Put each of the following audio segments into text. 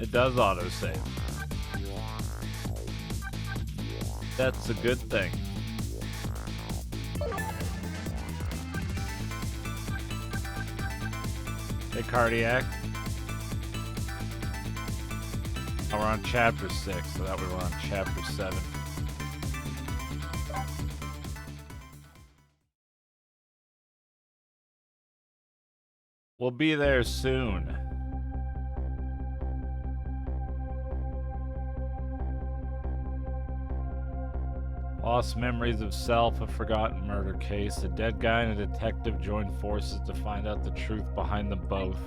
It does autosave. That's a good thing. Hey, Cardiac. Oh, we're on chapter 6, so that we were on chapter 7. We'll be there soon. Lost memories of self, a forgotten murder case. A dead guy and a detective join forces to find out the truth behind them both.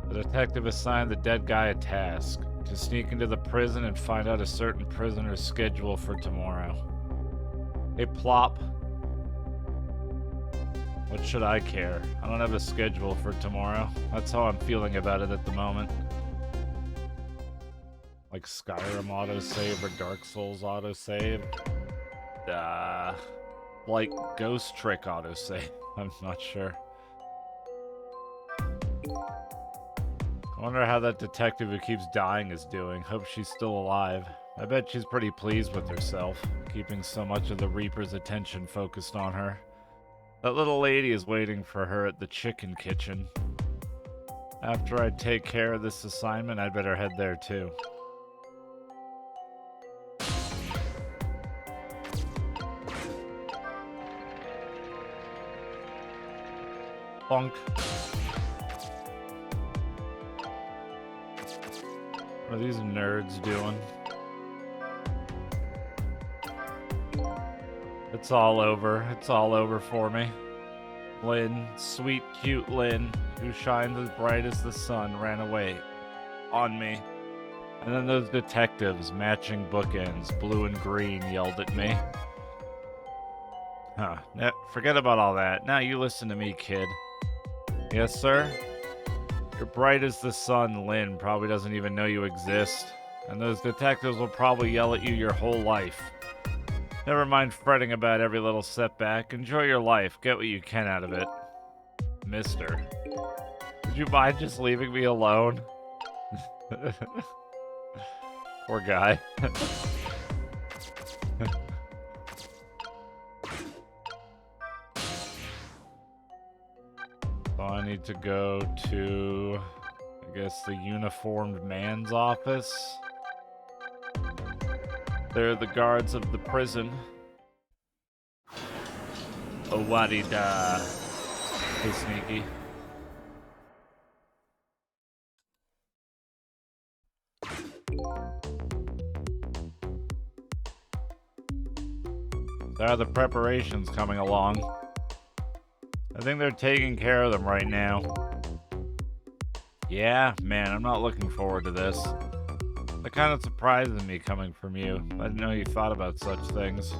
The detective assigned the dead guy a task: to sneak into the prison and find out a certain prisoner's schedule for tomorrow. Hey, Plop. What should I care? I don't have a schedule for tomorrow. That's how I'm feeling about it at the moment. Like Skyrim autosave or Dark Souls autosave. Like Ghost Trick autosave. I'm not sure. I wonder how that detective who keeps dying is doing. Hope she's still alive. I bet she's pretty pleased with herself, keeping so much of the Reaper's attention focused on her. That little lady is waiting for her at the chicken kitchen. After I take care of this assignment, I'd better head there too. Bonk. What are these nerds doing? It's all over. It's all over for me. Lynn, sweet, cute Lynn, who shines as bright as the sun, ran away. On me. And then those detectives, matching bookends, blue and green, yelled at me. Huh. Forget about all that. Now you listen to me, kid. Yes, sir? You're bright as the sun. Lynn probably doesn't even know you exist. And those detectives will probably yell at you your whole life. Never mind fretting about every little setback. Enjoy your life. Get what you can out of it. Mister. Would you mind just leaving me alone? Poor guy. So I need to go to, I guess, the uniformed man's office. They're the guards of the prison. Oh, waddy-da. Hey, sneaky. There are the preparations coming along. I think they're taking care of them right now. Yeah, man, I'm not looking forward to this. That kind of surprises me coming from you. I didn't know you thought about such things.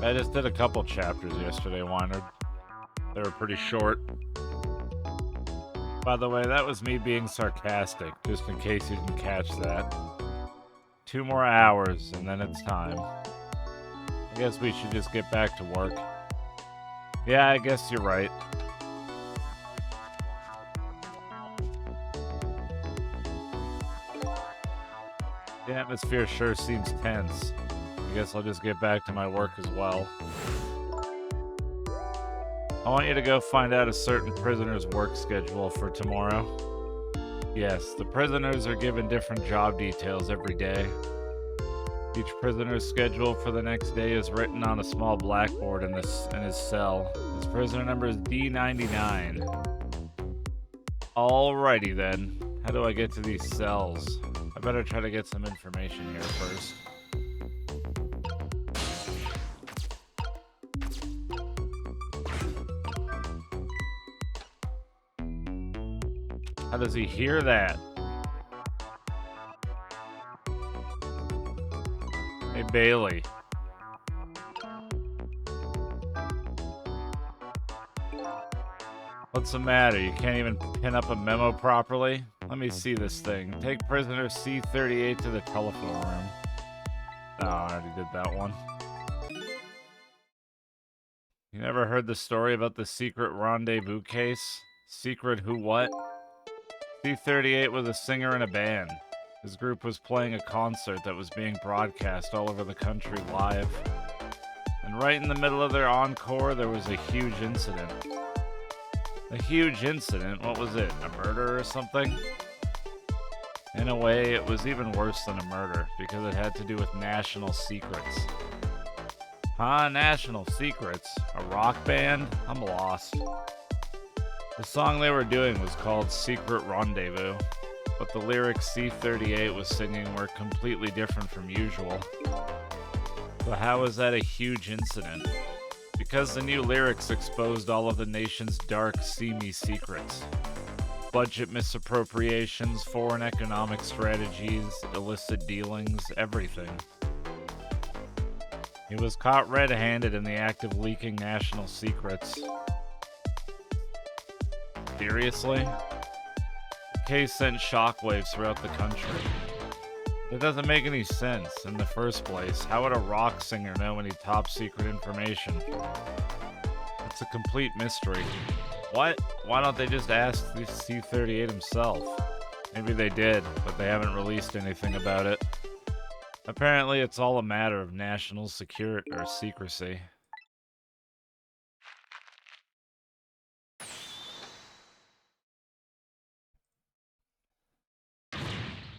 I just did a couple chapters yesterday, Wynard. They were pretty short. By the way, that was me being sarcastic, just in case you didn't catch that. 2 more hours, and then it's time. I guess we should just get back to work. Yeah, I guess you're right. The atmosphere sure seems tense. I guess I'll just get back to my work as well. I want you to go find out a certain prisoner's work schedule for tomorrow. Yes, the prisoners are given different job details every day. Each prisoner's schedule for the next day is written on a small blackboard in his cell. His prisoner number is D99. Alrighty then. How do I get to these cells? I better try to get some information here first. How does he hear that? Hey, Bailey. What's the matter? You can't even pin up a memo properly? Let me see this thing. Take prisoner C38 to the telephone room. Oh, I already did that one. You never heard the story about the secret rendezvous case? Secret who what? C38 was a singer in a band. His group was playing a concert that was being broadcast all over the country live. And right in the middle of their encore, there was a huge incident. A huge incident? What was it? A murder or something? In a way, it was even worse than a murder, because it had to do with national secrets. Huh? National secrets? A rock band? I'm lost. The song they were doing was called Secret Rendezvous, but the lyrics C38 was singing were completely different from usual. So how was that a huge incident? Because the new lyrics exposed all of the nation's dark, seamy secrets. Budget misappropriations, foreign economic strategies, illicit dealings, everything. He was caught red-handed in the act of leaking national secrets. Seriously? The case sent shockwaves throughout the country. It doesn't make any sense. In the first place, how would a rock singer know any top-secret information? It's a complete mystery. What? Why don't they just ask the C38 himself? Maybe they did, but they haven't released anything about it. Apparently, it's all a matter of national security or secrecy.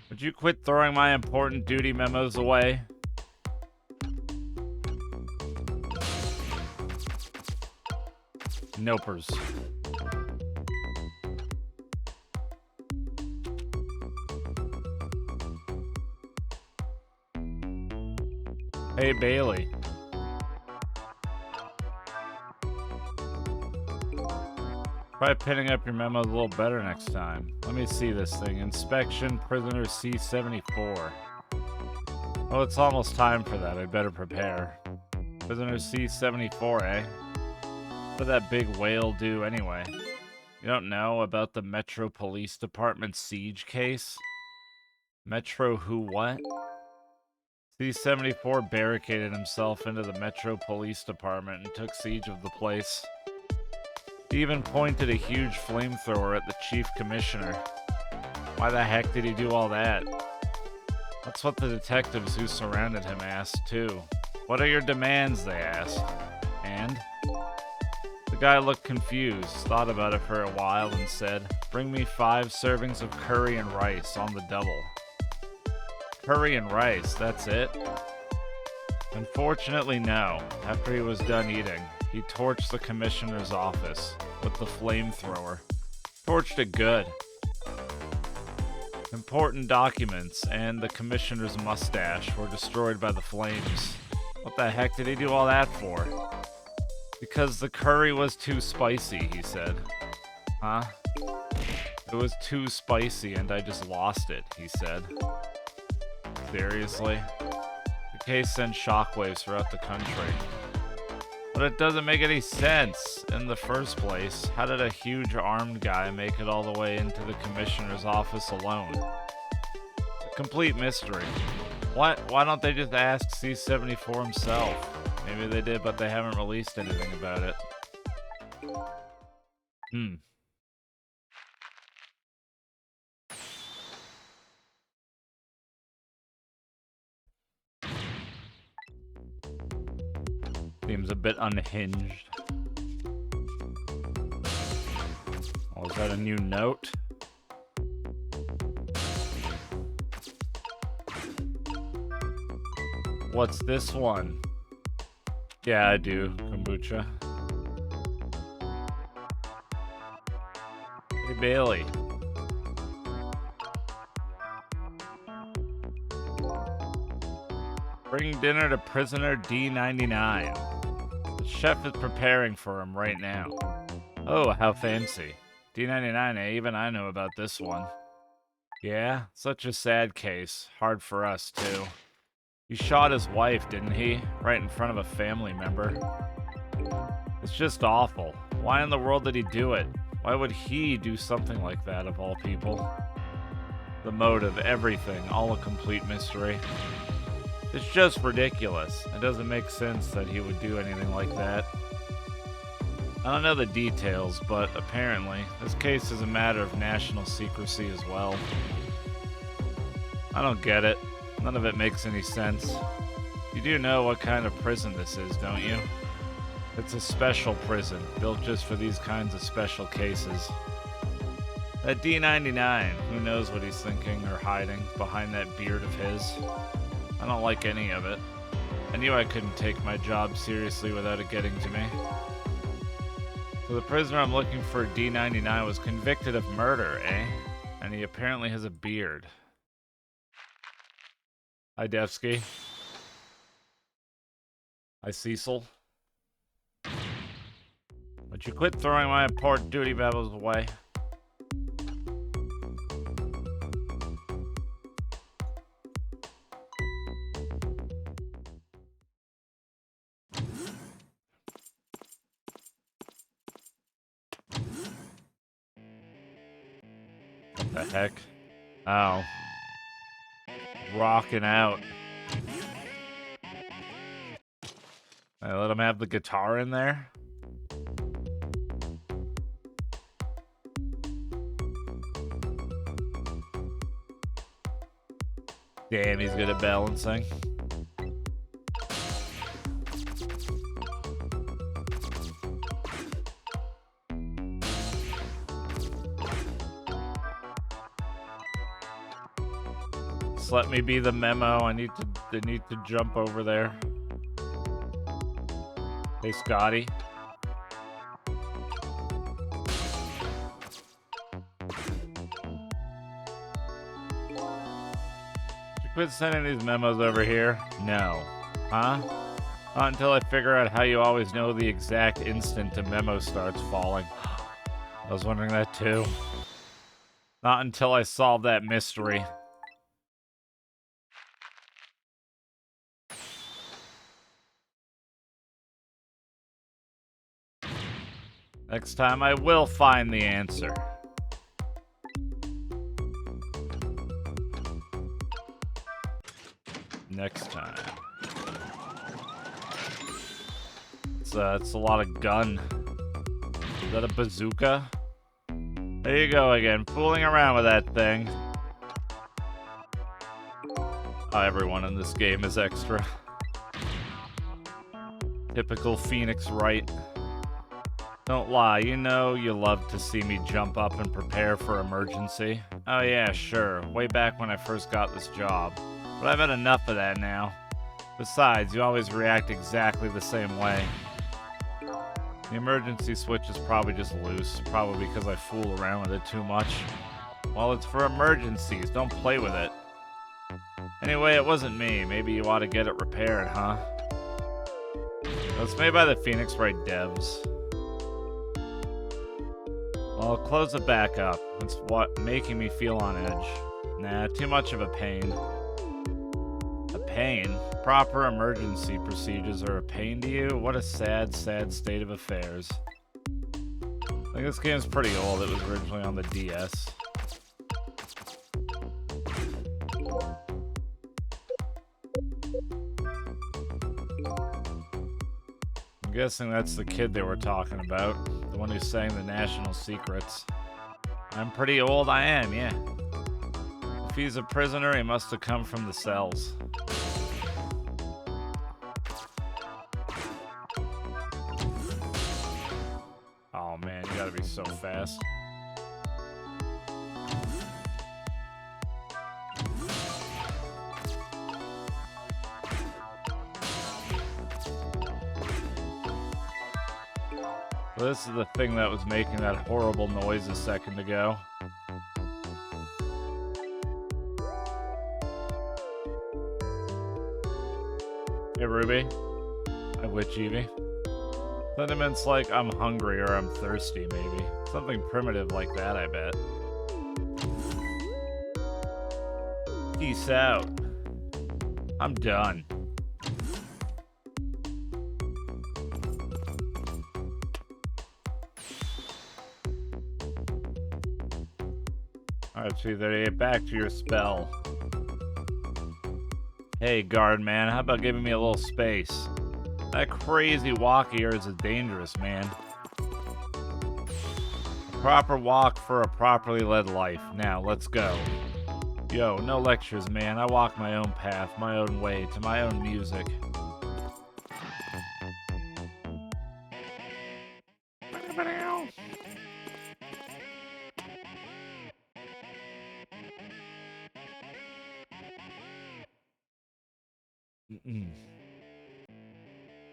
Would you quit throwing my important duty memos away? Nopers. Hey, Bailey. Try pinning up your memos a little better next time. Let me see this thing. Inspection, prisoner C74. Oh, it's almost time for that. I'd better prepare. Prisoner C74, eh? What did that big whale do anyway? You don't know about the Metro Police Department siege case? Metro who what? C74 barricaded himself into the Metro Police Department and took siege of the place. He even pointed a huge flamethrower at the chief commissioner. Why the heck did he do all that? That's what the detectives who surrounded him asked, too. What are your demands, they asked. And? The guy looked confused, thought about it for a while, and said, "Bring me 5 servings of curry and rice on the double." Curry and rice, that's it? Unfortunately, no. After he was done eating, he torched the commissioner's office with the flamethrower. Torched it good. Important documents and the commissioner's mustache were destroyed by the flames. What the heck did he do all that for? Because the curry was too spicy, he said. Huh? It was too spicy and I just lost it, he said. Seriously? The case sent shockwaves throughout the country. But it doesn't make any sense. In the first place, how did a huge armed guy make it all the way into the commissioner's office alone? A complete mystery. What? Why don't they just ask C74 himself? Maybe they did, but they haven't released anything about it. Seems a bit unhinged. Oh, is that a new note? What's this one? Yeah, I do. Kombucha. Hey, Bailey. Bring dinner to prisoner D99. The chef is preparing for him right now. Oh, how fancy. D99, eh? Even I know about this one. Yeah, such a sad case. Hard for us, too. He shot his wife, didn't he? Right in front of a family member. It's just awful. Why in the world did he do it? Why would he do something like that, of all people? The motive, everything, all a complete mystery. It's just ridiculous. It doesn't make sense that he would do anything like that. I don't know the details, but apparently, this case is a matter of national secrecy as well. I don't get it. None of it makes any sense. You do know what kind of prison this is, don't you? It's a special prison, built just for these kinds of special cases. That D99, who knows what he's thinking or hiding behind that beard of his? I don't like any of it. I knew I couldn't take my job seriously without it getting to me. So the prisoner I'm looking for, D99, was convicted of murder, eh? And he apparently has a beard. Hi, Devsky. Hi, Cecil. Would you quit throwing my important duty babbles away? What the heck? Oh. Rocking out. I let him have the guitar in there? Damn, he's good at balancing. Just let me be the memo. I need to jump over there. Hey, Scotty. Quit sending these memos over here? No. Huh? Not until I figure out how you always know the exact instant a memo starts falling. I was wondering that too. Not until I solve that mystery. Next time I will find the answer. Next time. It's a lot of gun. Is that a bazooka? There you go again, fooling around with that thing. Oh, everyone in this game is extra. Typical Phoenix Wright. Don't lie, you know you love to see me jump up and prepare for emergency. Oh yeah, sure, way back when I first got this job. But I've had enough of that now. Besides, you always react exactly the same way. The emergency switch is probably just loose, probably because I fool around with it too much. Well, it's for emergencies, don't play with it. Anyway, it wasn't me, maybe you ought to get it repaired, huh? Well, it's made by the Phoenix Wright devs. Well, I'll close it back up. It's what making me feel on edge. Nah, too much of a pain. A pain? Proper emergency procedures are a pain to you? What a sad, sad state of affairs. I think this game's pretty old. It was originally on the DS. I'm guessing that's the kid they were talking about. The one who's saying the national secrets. I'm pretty old, I am, yeah. If he's a prisoner, he must have come from the cells. Oh man, you gotta be so fast. Well, this is the thing that was making that horrible noise a second ago. Hey, Ruby. Hi, Witch Evie. Sentiments like I'm hungry or I'm thirsty, maybe. Something primitive like that, I bet. Peace out. I'm done. Alright, so you get back to your spell. Hey, guard man, how about giving me a little space? That crazy walk here is dangerous, man. proper walk for a properly led life. Now, let's go. Yo, no lectures, man. I walk my own path, my own way, to my own music.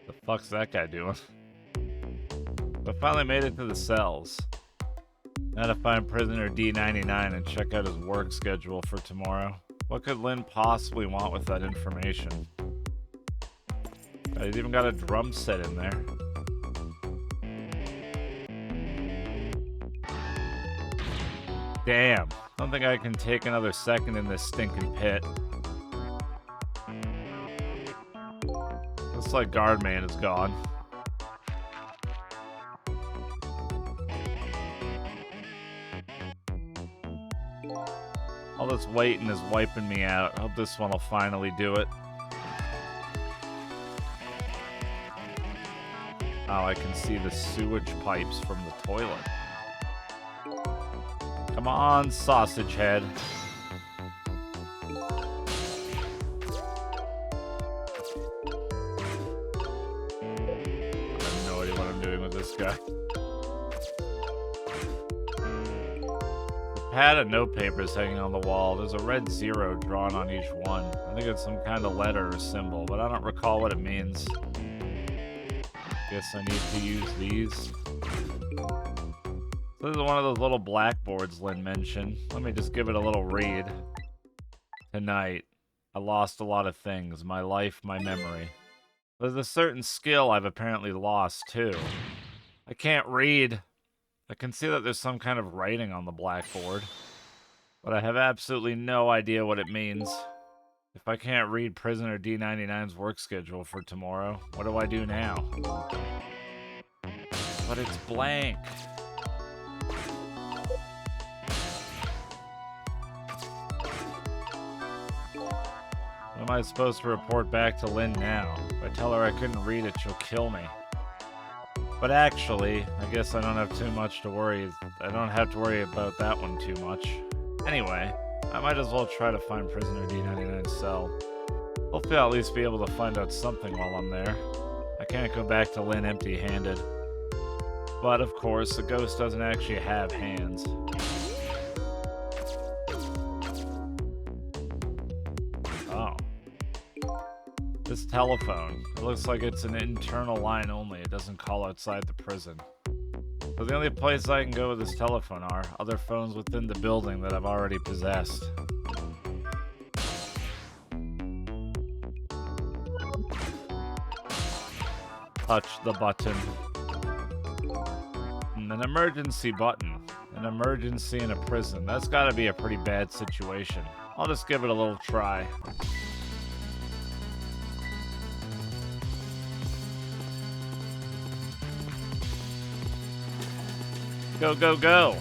The fuck's that guy doing? I finally made it to the cells. Now to find prisoner D99 and check out his work schedule for tomorrow. What could Lynn possibly want with that information? He's even got a drum set in there. Damn. Don't think I can take another second in this stinking pit. Looks like Guardman is gone. All this waiting is wiping me out. I hope this one will finally do it. Oh, I can see the sewage pipes from the toilet. Come on, sausage head. I have no idea what I'm doing with this guy. The pad of note paper is hanging on the wall. There's a red 0 drawn on each one. I think it's some kind of letter or symbol, but I don't recall what it means. Guess I need to use these. This is one of those little blackboards Lynn mentioned. Let me just give it a little read. Tonight, I lost a lot of things. My life, my memory. There's a certain skill I've apparently lost, too. I can't read. I can see that there's some kind of writing on the blackboard, but I have absolutely no idea what it means. If I can't read prisoner D99's work schedule for tomorrow, what do I do now? But it's blank. What am I supposed to report back to Lynn now? If I tell her I couldn't read it, she'll kill me. But actually, I guess I don't have too much to worry. I don't have to worry about that one too much. Anyway, I might as well try to find prisoner D99's cell. Hopefully I'll at least be able to find out something while I'm there. I can't go back to Lynn empty-handed. But of course, the ghost doesn't actually have hands. Oh. This telephone. It looks like it's an internal line only. It doesn't call outside the prison. So the only place I can go with this telephone are other phones within the building that I've already possessed. Touch the button. An emergency button. An emergency in a prison. That's gotta be a pretty bad situation. I'll just give it a little try. Go, go, go!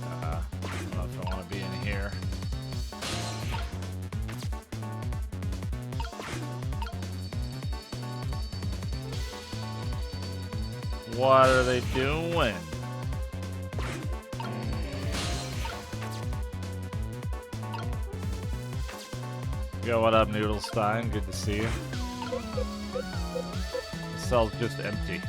I don't know if I want to be in here. What are they doing? Yo, what up, Noodlestein? Good to see you. The cell's just empty.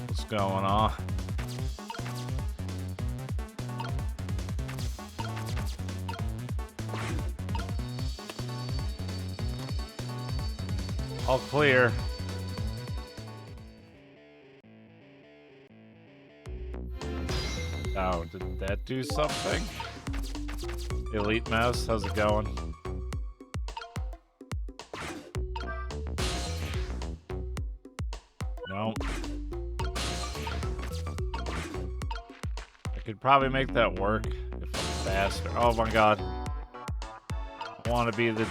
What's going on? All clear. Oh, did that do something? Elite Mouse, how's it going? No. Could probably make that work if I'm faster. Oh my god. I want to be the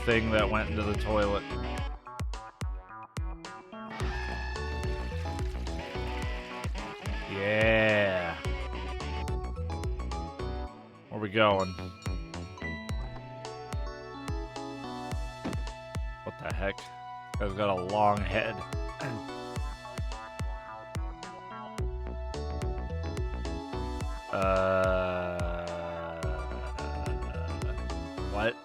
thing that went into the toilet. Yeah. Where we going? What the heck? This guy's got a long head. What?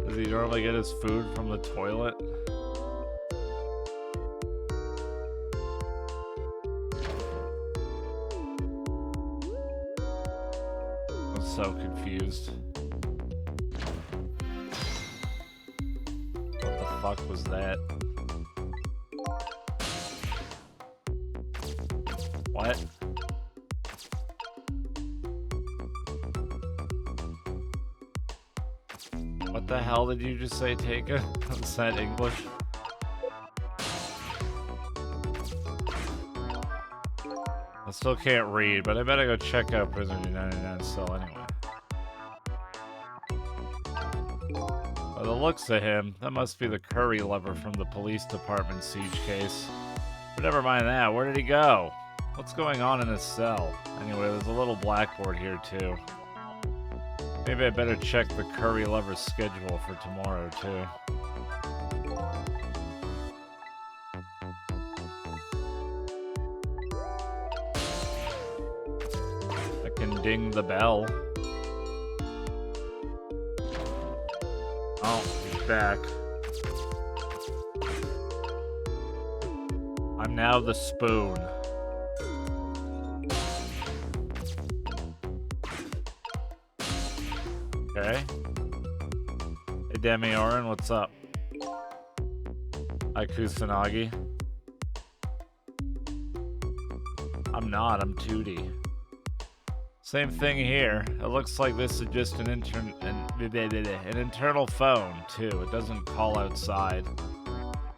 Does he normally get his food from the toilet? I'm so confused. What the fuck was that? What? What the hell did you just say, Taka? Is that English? I still can't read, but I better go check out Prisoner D99 still anyway. By the looks of him, that must be the curry lover from the police department siege case. But never mind that, where did he go? What's going on in his cell? Anyway, there's a little blackboard here too. Maybe I better check the curry lover's schedule for tomorrow too. I can ding the bell. Oh, he's back. I'm now the spoon. Okay. Hey, Demi-Oren, what's up? Hi, Kusanagi. I'm not, I'm 2D. Same thing here. It looks like this is just an internal phone, too. It doesn't call outside.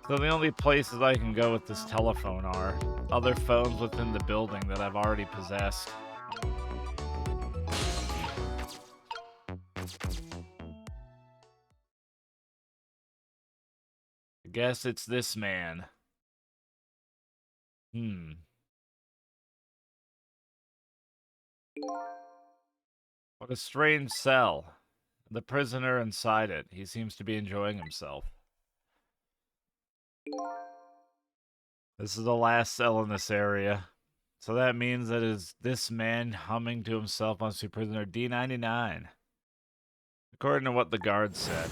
So the only places I can go with this telephone are other phones within the building that I've already possessed. I guess it's this man. What a strange cell. The prisoner inside it. He seems to be enjoying himself. This is the last cell in this area. So that means that is this man humming to himself must be prisoner D99. According to what the guard said.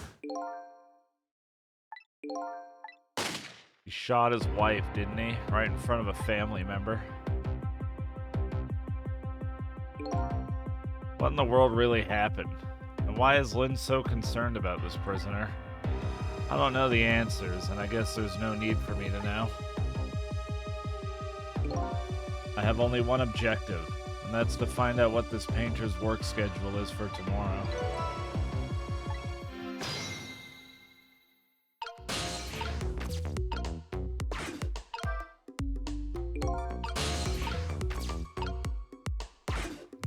He shot his wife, didn't he? Right in front of a family member. What in the world really happened? And why is Lynn so concerned about this prisoner? I don't know the answers, and I guess there's no need for me to know. I have only one objective, and that's to find out what this painter's work schedule is for tomorrow.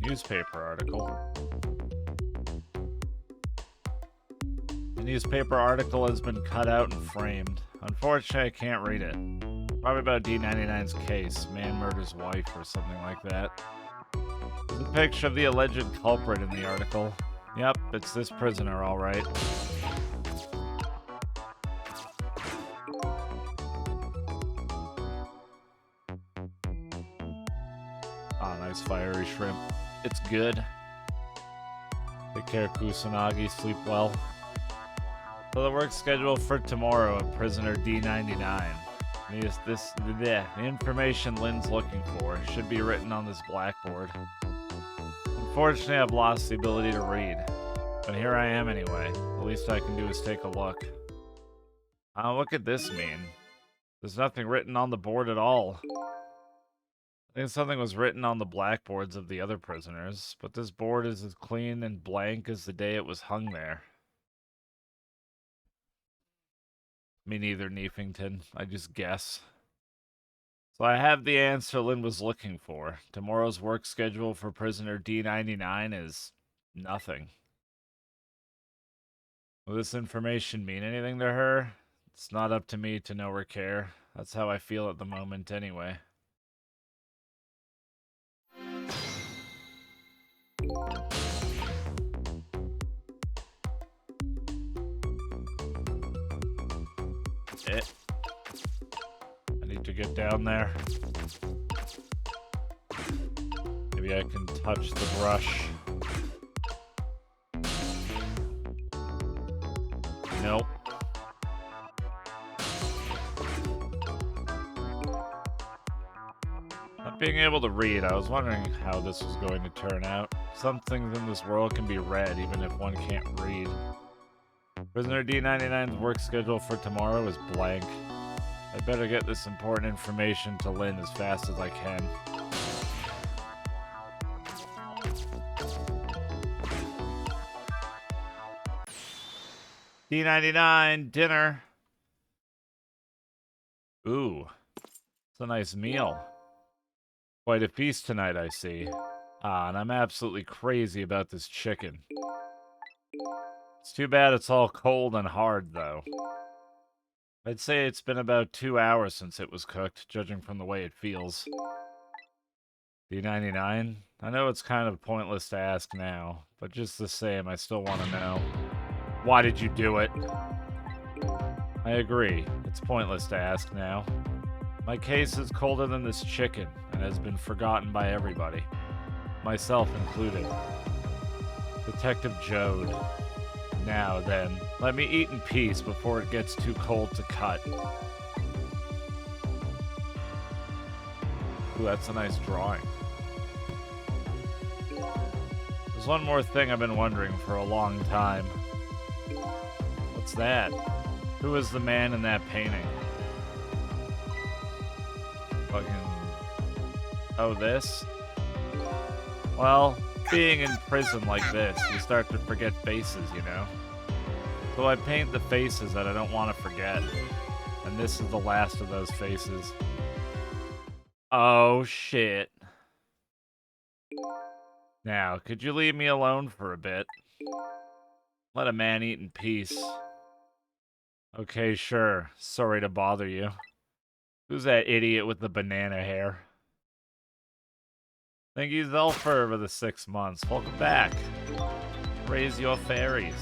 Newspaper article. The newspaper article has been cut out and framed. Unfortunately, I can't read it. Probably about D99's case. Man murders wife or something like that. There's a picture of the alleged culprit in the article. Yep, it's this prisoner, alright. Ah, nice fiery shrimp. It's good. Take care, Kusanagi. Sleep well. So the work schedule for tomorrow at prisoner D99. The information Lynn's looking for should be written on this blackboard. Unfortunately, I've lost the ability to read. But here I am anyway. The least I can do is take a look. What could this mean? There's nothing written on the board at all. I think something was written on the blackboards of the other prisoners, but this board is as clean and blank as the day it was hung there. Me neither, Neefington. I just guess. So I have the answer Lynn was looking for. Tomorrow's work schedule for prisoner D99 is nothing. Will this information mean anything to her? It's not up to me to know or care. That's how I feel at the moment anyway. I need to get down there. Maybe I can touch the brush. Nope. Not being able to read, I was wondering how this was going to turn out. Some things in this world can be read even if one can't read. Prisoner D99's work schedule for tomorrow is blank. I better get this important information to Lynn as fast as I can. D99, dinner. Ooh, it's a nice meal. Quite a feast tonight, I see. Ah, and I'm absolutely crazy about this chicken. It's too bad it's all cold and hard, though. I'd say it's been about 2 hours since it was cooked, judging from the way it feels. D99? I know it's kind of pointless to ask now, but just the same, I still want to know. Why did you do it? I agree. It's pointless to ask now. My case is colder than this chicken, and has been forgotten by everybody. Myself included. Detective Jode. Now then, let me eat in peace before it gets too cold to cut. Ooh, that's a nice drawing. There's one more thing I've been wondering for a long time. What's that? Who is the man in that painting? Fucking... Oh, this? Well, being in prison like this, you start to forget faces, you know? So I paint the faces that I don't want to forget. And this is the last of those faces. Oh, shit. Now, could you leave me alone for a bit? Let a man eat in peace. Okay, sure. Sorry to bother you. Who's that idiot with the banana hair? Thank you, Zelfer, for the 6 months. Welcome back. Raise your fairies.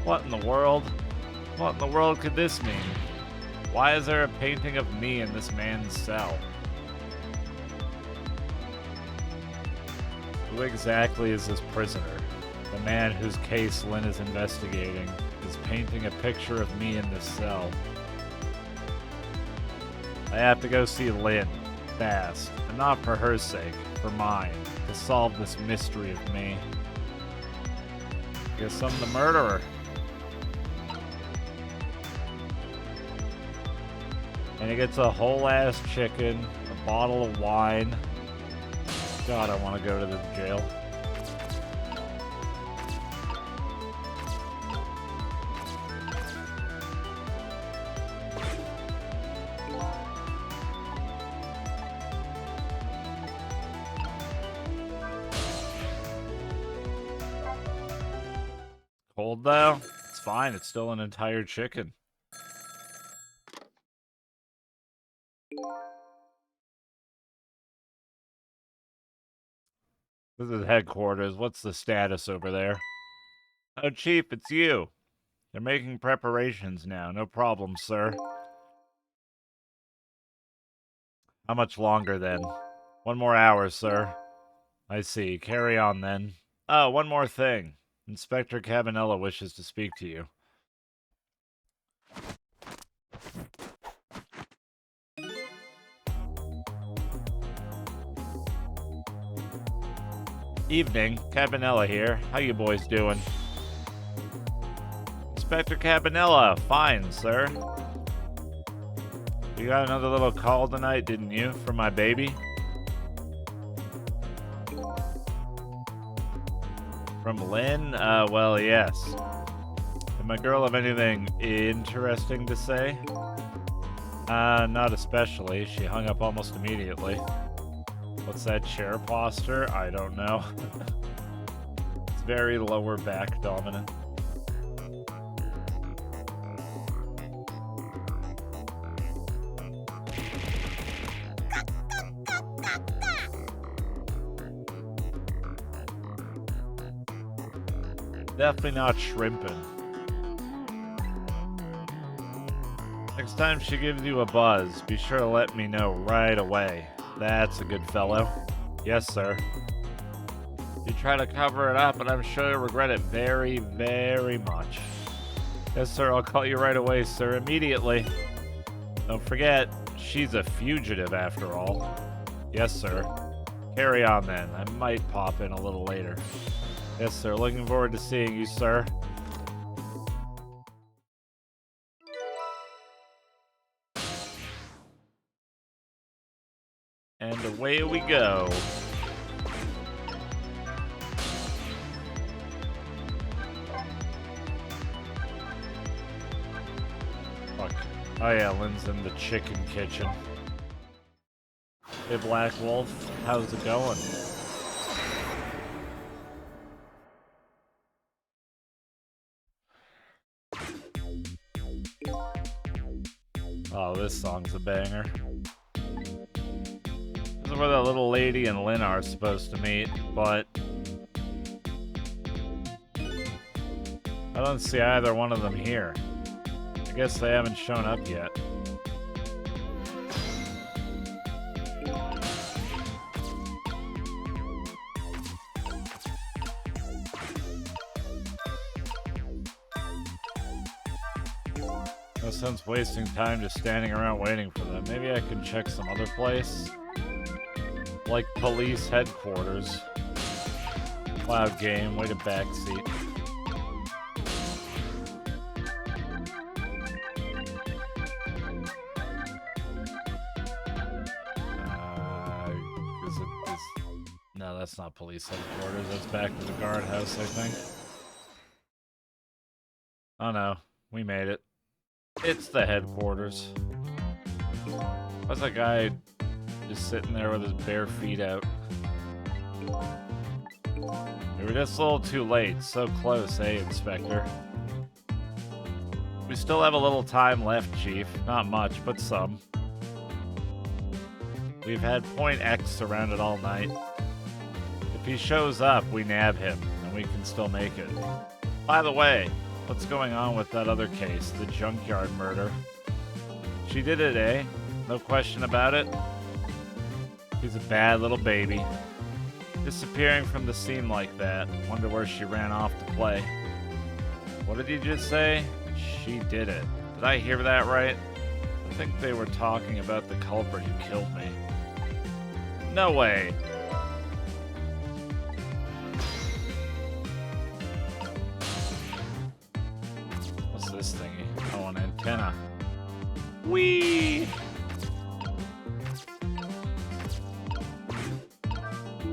What in the world? What in the world could this mean? Why is there a painting of me in this man's cell? Who exactly is this prisoner? The man whose case Lynn is investigating is painting a picture of me in this cell. I have to go see Lynn, fast, and not for her sake, for mine, to solve this mystery of me. Guess I'm the murderer. And he gets a whole ass chicken, a bottle of wine. God, I want to go to the jail. Cold though? It's fine, it's still an entire chicken. This is headquarters. What's the status over there? Oh, Chief, it's you. They're making preparations now. No problem, sir. How much longer, then? 1 more hour, sir. I see. Carry on, then. Oh, one more thing. Inspector Cabanella wishes to speak to you. Evening. Cabanella here. How you boys doing? Inspector Cabanella. Fine, sir. You got another little call tonight, didn't you? From my baby? From Lynn? Well, yes. Did my girl have anything interesting to say? Not especially. She hung up almost immediately. What's that chair posture? I don't know. It's very lower back dominant. Definitely not shrimping. Next time she gives you a buzz, be sure to let me know right away. That's a good fellow. Yes, sir. You try to cover it up, and I'm sure you'll regret it very, very much. Yes, sir, I'll call you right away, sir, immediately. Don't forget, she's a fugitive after all. Yes, sir. Carry on then. I might pop in a little later. Yes, sir. Looking forward to seeing you, sir. And away we go. Fuck. Oh yeah, Lynn's in the chicken kitchen. Hey, Black Wolf. How's it going? Oh, this song's a banger. This is where that little lady and Lynn are supposed to meet, but I don't see either one of them here. I guess they haven't shown up yet. No sense wasting time just standing around waiting for them. Maybe I can check some other place. Like police headquarters. Cloud game, way to backseat. No, that's not police headquarters. That's back to the guardhouse, I think. Oh no, we made it. It's the headquarters. Why's that guy just sitting there with his bare feet out? We were just a little too late. So close, eh, Inspector? We still have a little time left, Chief. Not much, but some. We've had Point X surrounded all night. If he shows up, we nab him, and we can still make it. By the way, what's going on with that other case, the junkyard murder? She did it, eh? No question about it? She's a bad little baby. Disappearing from the scene like that. Wonder where she ran off to play. What did you just say? She did it. Did I hear that right? I think they were talking about the culprit who killed me. No way. What's this thingy? Oh, an antenna. Whee!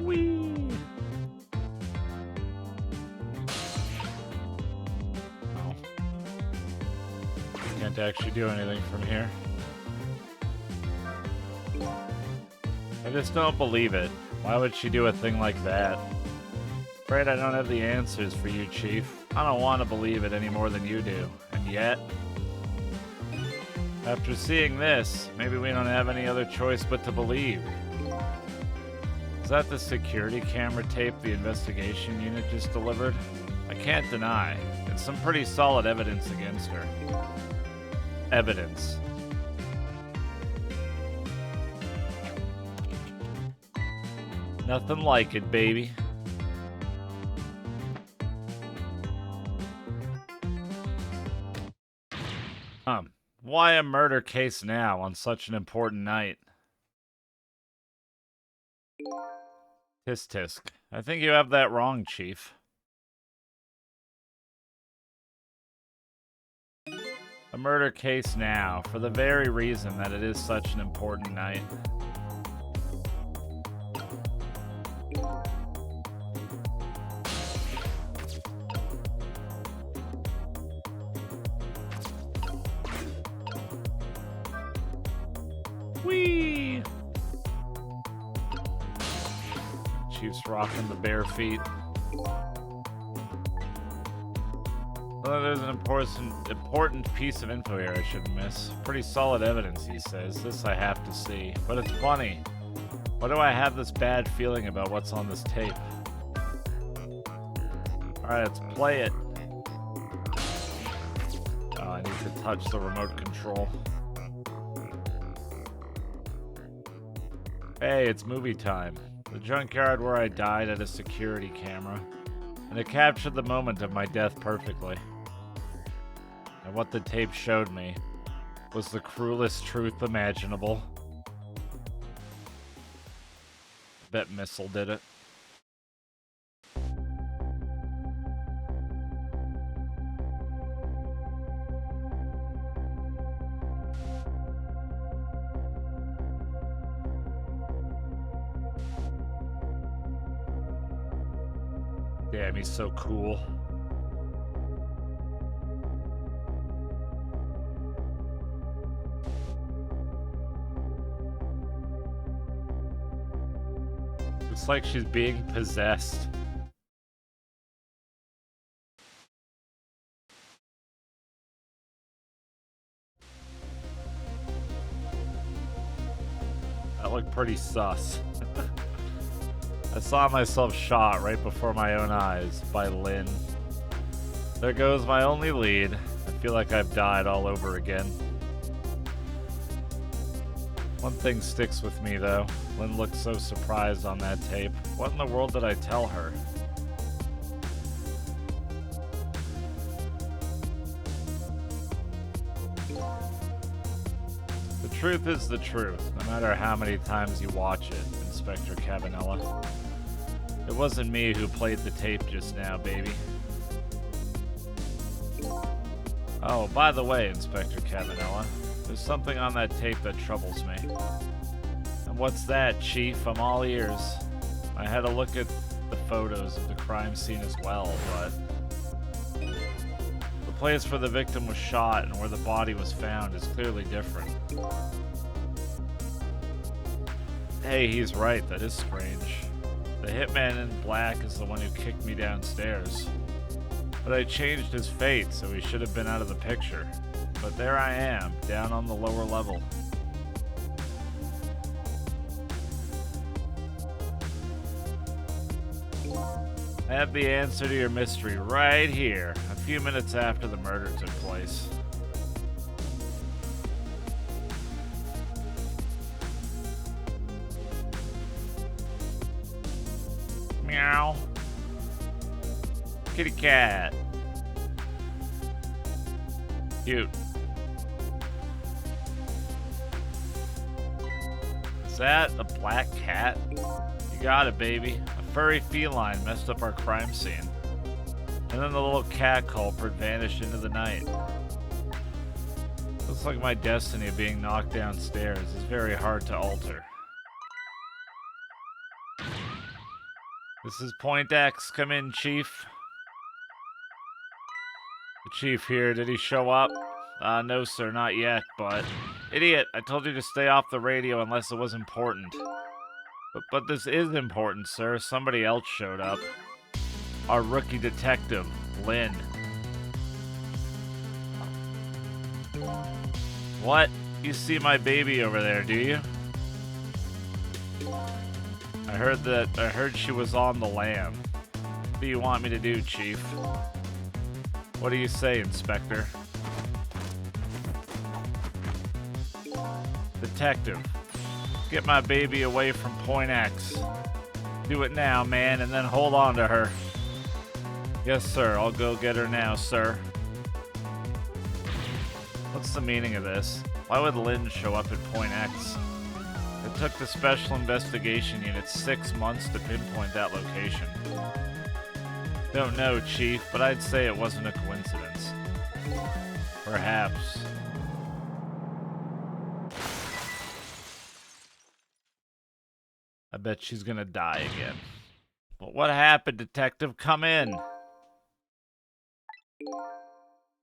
Whee! Oh. Can't actually do anything from here. I just don't believe it. Why would she do a thing like that? Afraid I don't have the answers for you, Chief. I don't want to believe it any more than you do. And yet, after seeing this, maybe we don't have any other choice but to believe. Is that the security camera tape the investigation unit just delivered? I can't deny. It's some pretty solid evidence against her. Evidence. Nothing like it, baby. Why a murder case now on such an important night? Tisk tisk. I think you have that wrong, Chief. A murder case now, for the very reason that it is such an important night. Whee! Chief's rocking the bare feet. Well, there's an important piece of info here I shouldn't miss. Pretty solid evidence, he says. This I have to see. But it's funny. Why do I have this bad feeling about what's on this tape? Alright, let's play it. Oh, I need to touch the remote control. Hey, it's movie time. The junkyard where I died had a security camera, and it captured the moment of my death perfectly. And what the tape showed me was the cruelest truth imaginable. Bet Missile did it. Damn, he's so cool. Looks like she's being possessed. That looked pretty sus. I saw myself shot right before my own eyes by Lynn. There goes my only lead. I feel like I've died all over again. One thing sticks with me though. Lynn looked so surprised on that tape. What in the world did I tell her? The truth is the truth, no matter how many times you watch it, Inspector Cabanella. It wasn't me who played the tape just now, baby. Oh, by the way, Inspector Cabanella, there's something on that tape that troubles me. And what's that, Chief? I'm all ears. I had a look at the photos of the crime scene as well, but the place where the victim was shot and where the body was found is clearly different. Hey, he's right, that is strange. The hitman in black is the one who kicked me downstairs. But I changed his fate, so he should have been out of the picture. But there I am, down on the lower level. I have the answer to your mystery right here, a few minutes after the murder took place. Meow. Kitty cat. Cute. Is that a black cat? You got it, baby. A furry feline messed up our crime scene. And then the little cat culprit vanished into the night. Looks like my destiny of being knocked downstairs is very hard to alter. This is Point X. Come in, Chief. The Chief here. Did he show up? No, sir, not yet, but... Idiot, I told you to stay off the radio unless it was important. But this is important, sir. Somebody else showed up. Our rookie detective, Lynn. What? You see my baby over there, do you? I heard she was on the lam. What do you want me to do, Chief? What do you say, Inspector? Detective, get my baby away from Point X. Do it now, man, and then hold on to her. Yes, sir, I'll go get her now, sir. What's the meaning of this? Why would Lynn show up at Point X? It took the Special Investigation Unit 6 months to pinpoint that location. Don't know, Chief, but I'd say it wasn't a coincidence. Perhaps. I bet she's gonna die again. But what happened, Detective? Come in.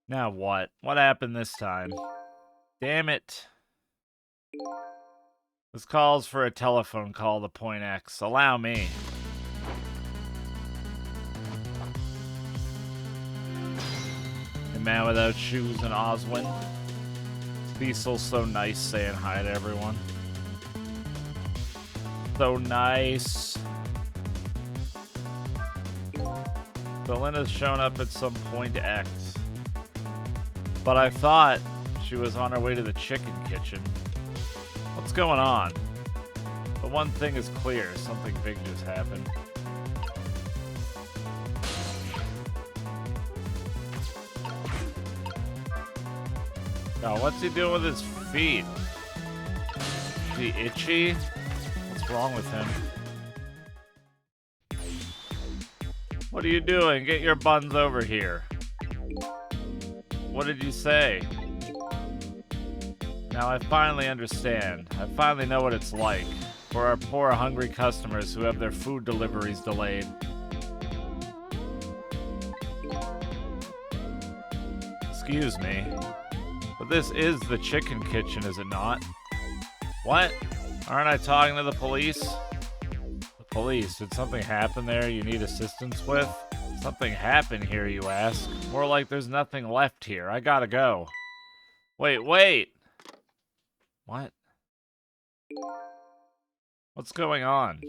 Now what? What happened this time? Damn it. This calls for a telephone call to Point X. Allow me. The man without shoes and Oswin. Cecil's so nice saying hi to everyone. So nice. Belinda's shown up at some Point X. But I thought she was on her way to the chicken kitchen. What's going on? But one thing is clear, something big just happened. Oh, what's he doing with his feet? Is he itchy? What's wrong with him? What are you doing? Get your buns over here. What did you say? Now I finally understand. I finally know what it's like for our poor, hungry customers who have their food deliveries delayed. Excuse me, but this is the chicken kitchen, is it not? What? Aren't I talking to the police? The police? Did something happen there you need assistance with? Something happened here, you ask? More like there's nothing left here. I gotta go. Wait. What? What's going on?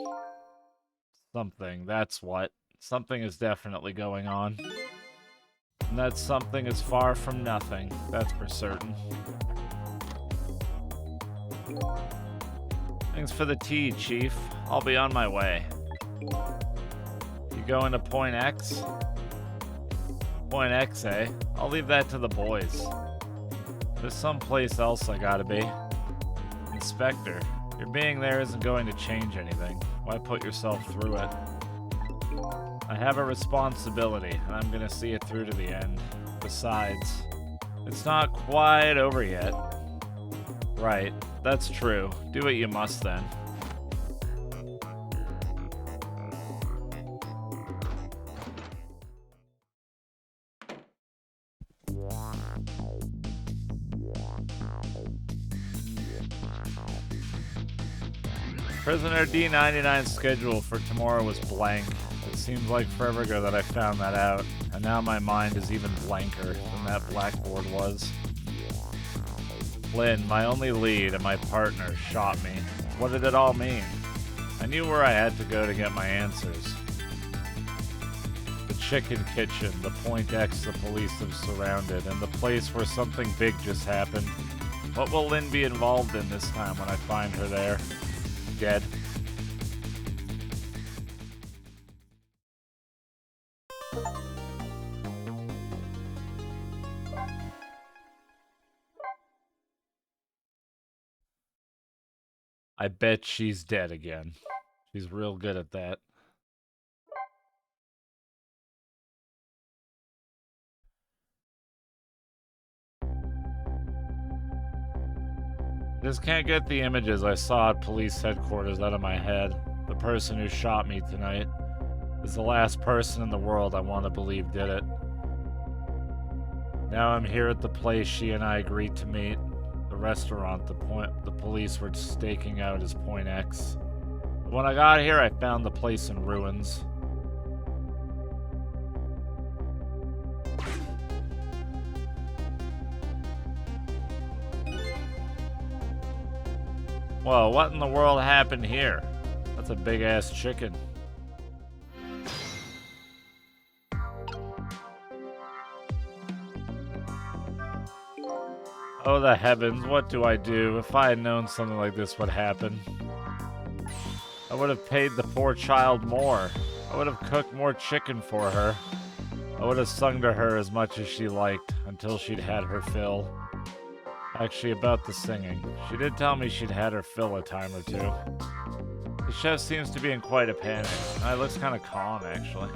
Something, that's what. Something is definitely going on. And that something is far from nothing, that's for certain. Thanks for the tea, Chief. I'll be on my way. You going to Point X? Point X, eh? I'll leave that to the boys. There's someplace else I gotta be. Inspector, your being there isn't going to change anything. Why put yourself through it? I have a responsibility, and I'm gonna see it through to the end. Besides, it's not quite over yet. Right, that's true. Do what you must then. Prisoner D99's schedule for tomorrow was blank. It seems like forever ago that I found that out, and now my mind is even blanker than that blackboard was. Lynn, my only lead and my partner, shot me. What did it all mean? I knew where I had to go to get my answers. The chicken kitchen, the Point X the police have surrounded, and the place where something big just happened. What will Lynn be involved in this time when I find her there? Dead. I bet she's dead again. She's real good at that. Just can't get the images I saw at police headquarters out of my head. The person who shot me tonight is the last person in the world I want to believe did it. Now I'm here at the place she and I agreed to meet. The restaurant the police were staking out as Point X. But when I got here, I found the place in ruins. Whoa, what in the world happened here? That's a big-ass chicken. Oh, the heavens, what do I do? If I had known something like this would happen, I would have paid the poor child more. I would have cooked more chicken for her. I would have sung to her as much as she liked, until she'd had her fill. Actually, about the singing, she did tell me she'd had her fill a time or two. The chef seems to be in quite a panic. It looks kind of calm, actually.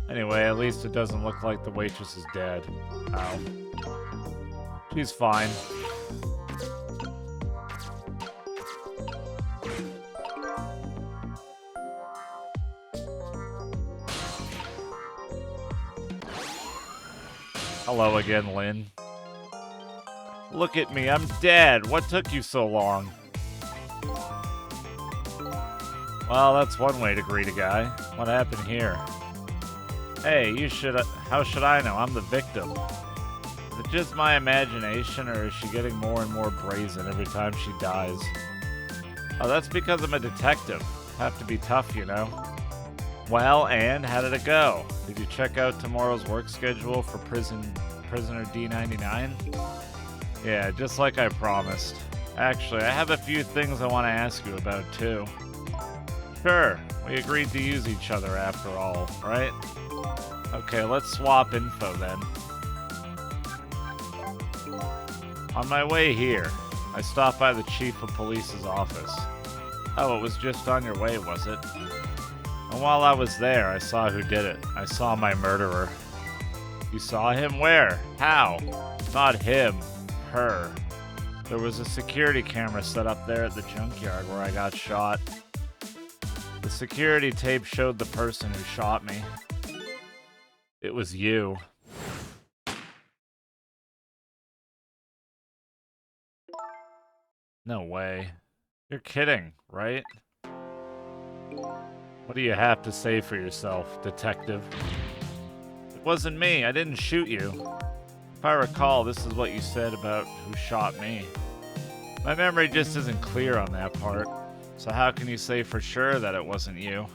Anyway, at least it doesn't look like the waitress is dead. Ow. She's fine. Hello again, Lynn. Look at me, I'm dead. What took you so long? Well, that's one way to greet a guy. What happened here? Hey, how should I know? I'm the victim. Is it just my imagination, or is she getting more and more brazen every time she dies? Oh, that's because I'm a detective. Have to be tough, you know. Well, and how did it go? Did you check out tomorrow's work schedule for prisoner D99? Yeah, just like I promised. Actually, I have a few things I want to ask you about, too. Sure, we agreed to use each other after all, right? Okay, let's swap info then. On my way here, I stopped by the chief of police's office. Oh, it was just on your way, was it? And while I was there, I saw who did it. I saw my murderer. You saw him? Where? How? Not him. Her. There was a security camera set up there at the junkyard where I got shot. The security tape showed the person who shot me. It was you. No way. You're kidding, right? What do you have to say for yourself, detective? It wasn't me. I didn't shoot you. If I recall, this is what you said about who shot me. My memory just isn't clear on that part. So how can you say for sure that it wasn't you?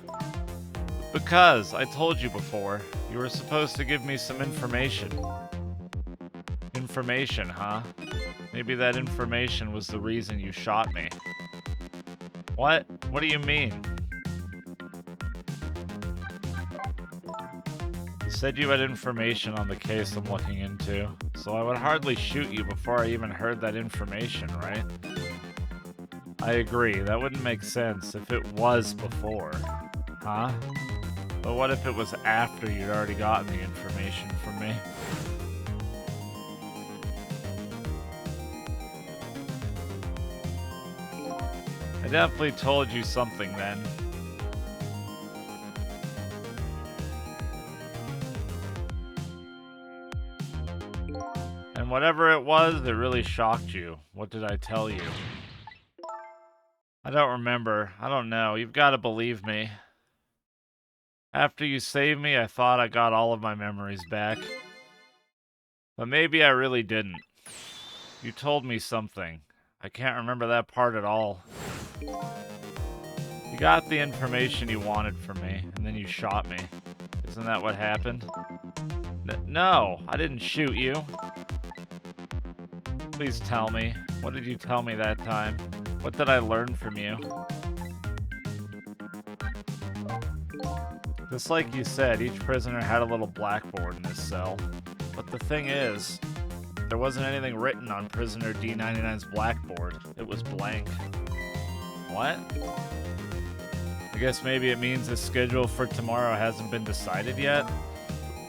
Because, I told you before, you were supposed to give me some information. Information, huh? Maybe that information was the reason you shot me. What? What do you mean? You said you had information on the case I'm looking into, so I would hardly shoot you before I even heard that information, right? I agree, that wouldn't make sense if it was before. Huh? But what if it was after you'd already gotten the information from me? I definitely told you something then. And whatever it was, it really shocked you. What did I tell you? I don't remember. I don't know. You've got to believe me. After you saved me, I thought I got all of my memories back. But maybe I really didn't. You told me something. I can't remember that part at all. You got the information you wanted from me, and then you shot me. Isn't that what happened? No, I didn't shoot you. Please tell me. What did you tell me that time? What did I learn from you? Just like you said, each prisoner had a little blackboard in his cell. But the thing is, there wasn't anything written on prisoner D99's blackboard. It was blank. What? I guess maybe it means the schedule for tomorrow hasn't been decided yet?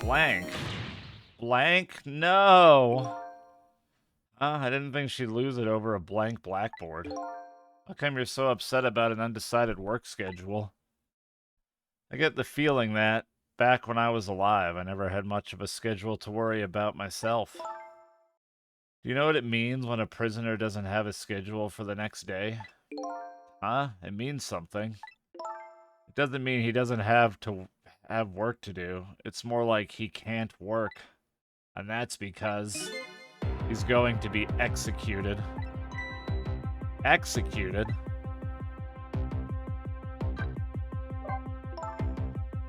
Blank. Blank? No! I didn't think she'd lose it over a blank blackboard. How come you're so upset about an undecided work schedule? I get the feeling that, back when I was alive, I never had much of a schedule to worry about myself. Do you know what it means when a prisoner doesn't have a schedule for the next day? Huh? It means something. It doesn't mean he doesn't have work to do. It's more like he can't work. And that's because he's going to be executed. Executed?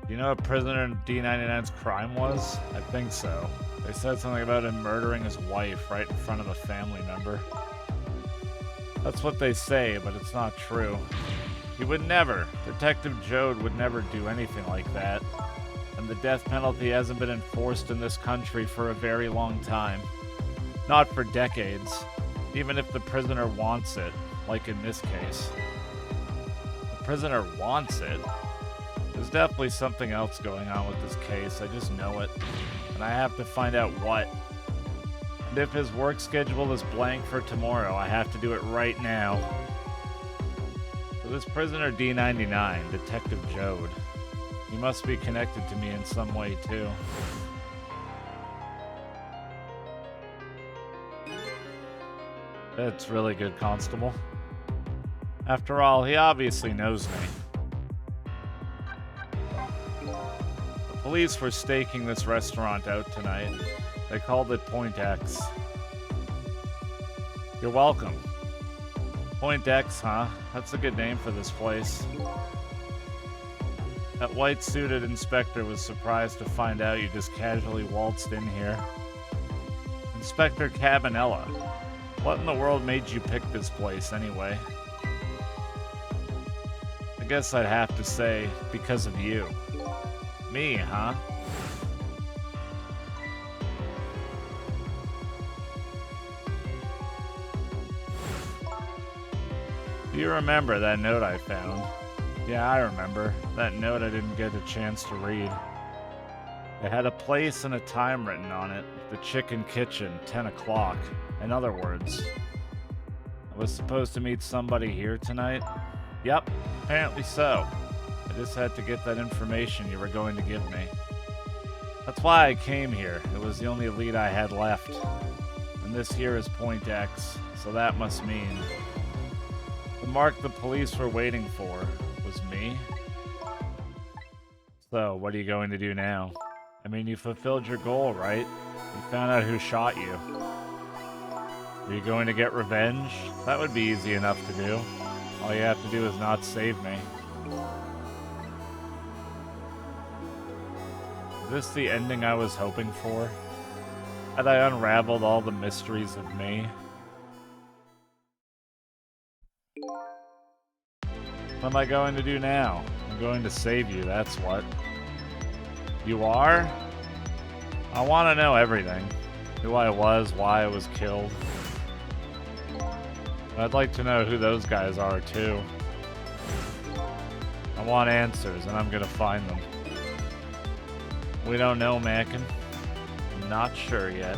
Do you know what prisoner D99's crime was? I think so. They said something about him murdering his wife right in front of a family member. That's what they say, but it's not true. He would never. Detective Jode would never do anything like that. And the death penalty hasn't been enforced in this country for a very long time. Not for decades. Even if the prisoner wants it, like in this case. The prisoner wants it? There's definitely something else going on with this case, I just know it. And I have to find out what. And if his work schedule is blank for tomorrow, I have to do it right now. So this prisoner D99, Detective Jode, he must be connected to me in some way too. That's really good, Constable. After all, he obviously knows me. police were staking this restaurant out tonight. They called it Point X. You're welcome. Point X, huh? That's a good name for this place. That white-suited inspector was surprised to find out you just casually waltzed in here. Inspector Cabanella. What in the world made you pick this place, anyway? I guess I'd have to say, because of you. Me, huh? Do you remember that note I found? Yeah, I remember. That note I didn't get a chance to read. It had a place and a time written on it. The Chicken Kitchen, 10 o'clock. In other words, I was supposed to meet somebody here tonight? Yep, apparently so. I just had to get that information you were going to give me. That's why I came here. It was the only lead I had left. And this here is Point X, so that must mean the mark the police were waiting for was me. So, what are you going to do now? I mean, you fulfilled your goal, right? You found out who shot you. Are you going to get revenge? That would be easy enough to do. All you have to do is not save me. Is this the ending I was hoping for? Had I unraveled all the mysteries of me? What am I going to do now? I'm going to save you, that's what. You are? I want to know everything. Who I was, why I was killed. I'd like to know who those guys are, too. I want answers, and I'm gonna find them. We don't know, Mackin. I'm not sure yet.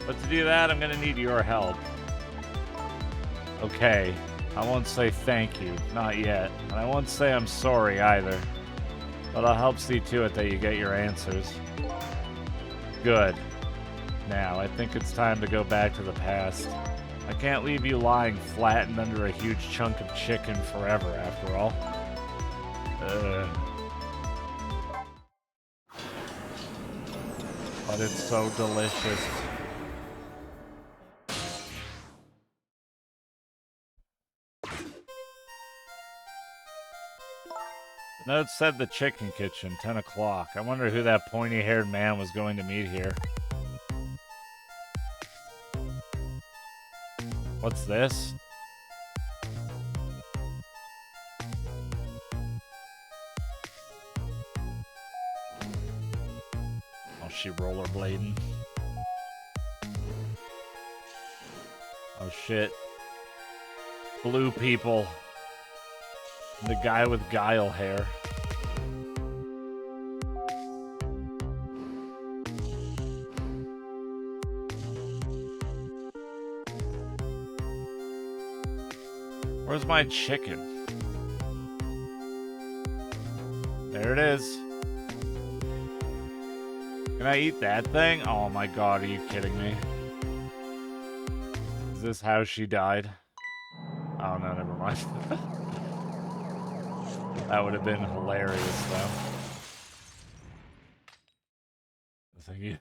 But to do that, I'm gonna need your help. Okay, I won't say thank you, not yet. And I won't say I'm sorry either. But I'll help see to it that you get your answers. Good. Now, I think it's time to go back to the past. I can't leave you lying flattened under a huge chunk of chicken forever, after all. But it's so delicious. The note said the Chicken Kitchen, 10 o'clock. I wonder who that pointy-haired man was going to meet here. What's this? Oh, she rollerblading. Oh shit. Blue people. The guy with guile hair. Where's my chicken? There it is. Can I eat that thing? Oh my god, are you kidding me? Is this how she died? Oh no, never mind. That would have been hilarious though. Thank you.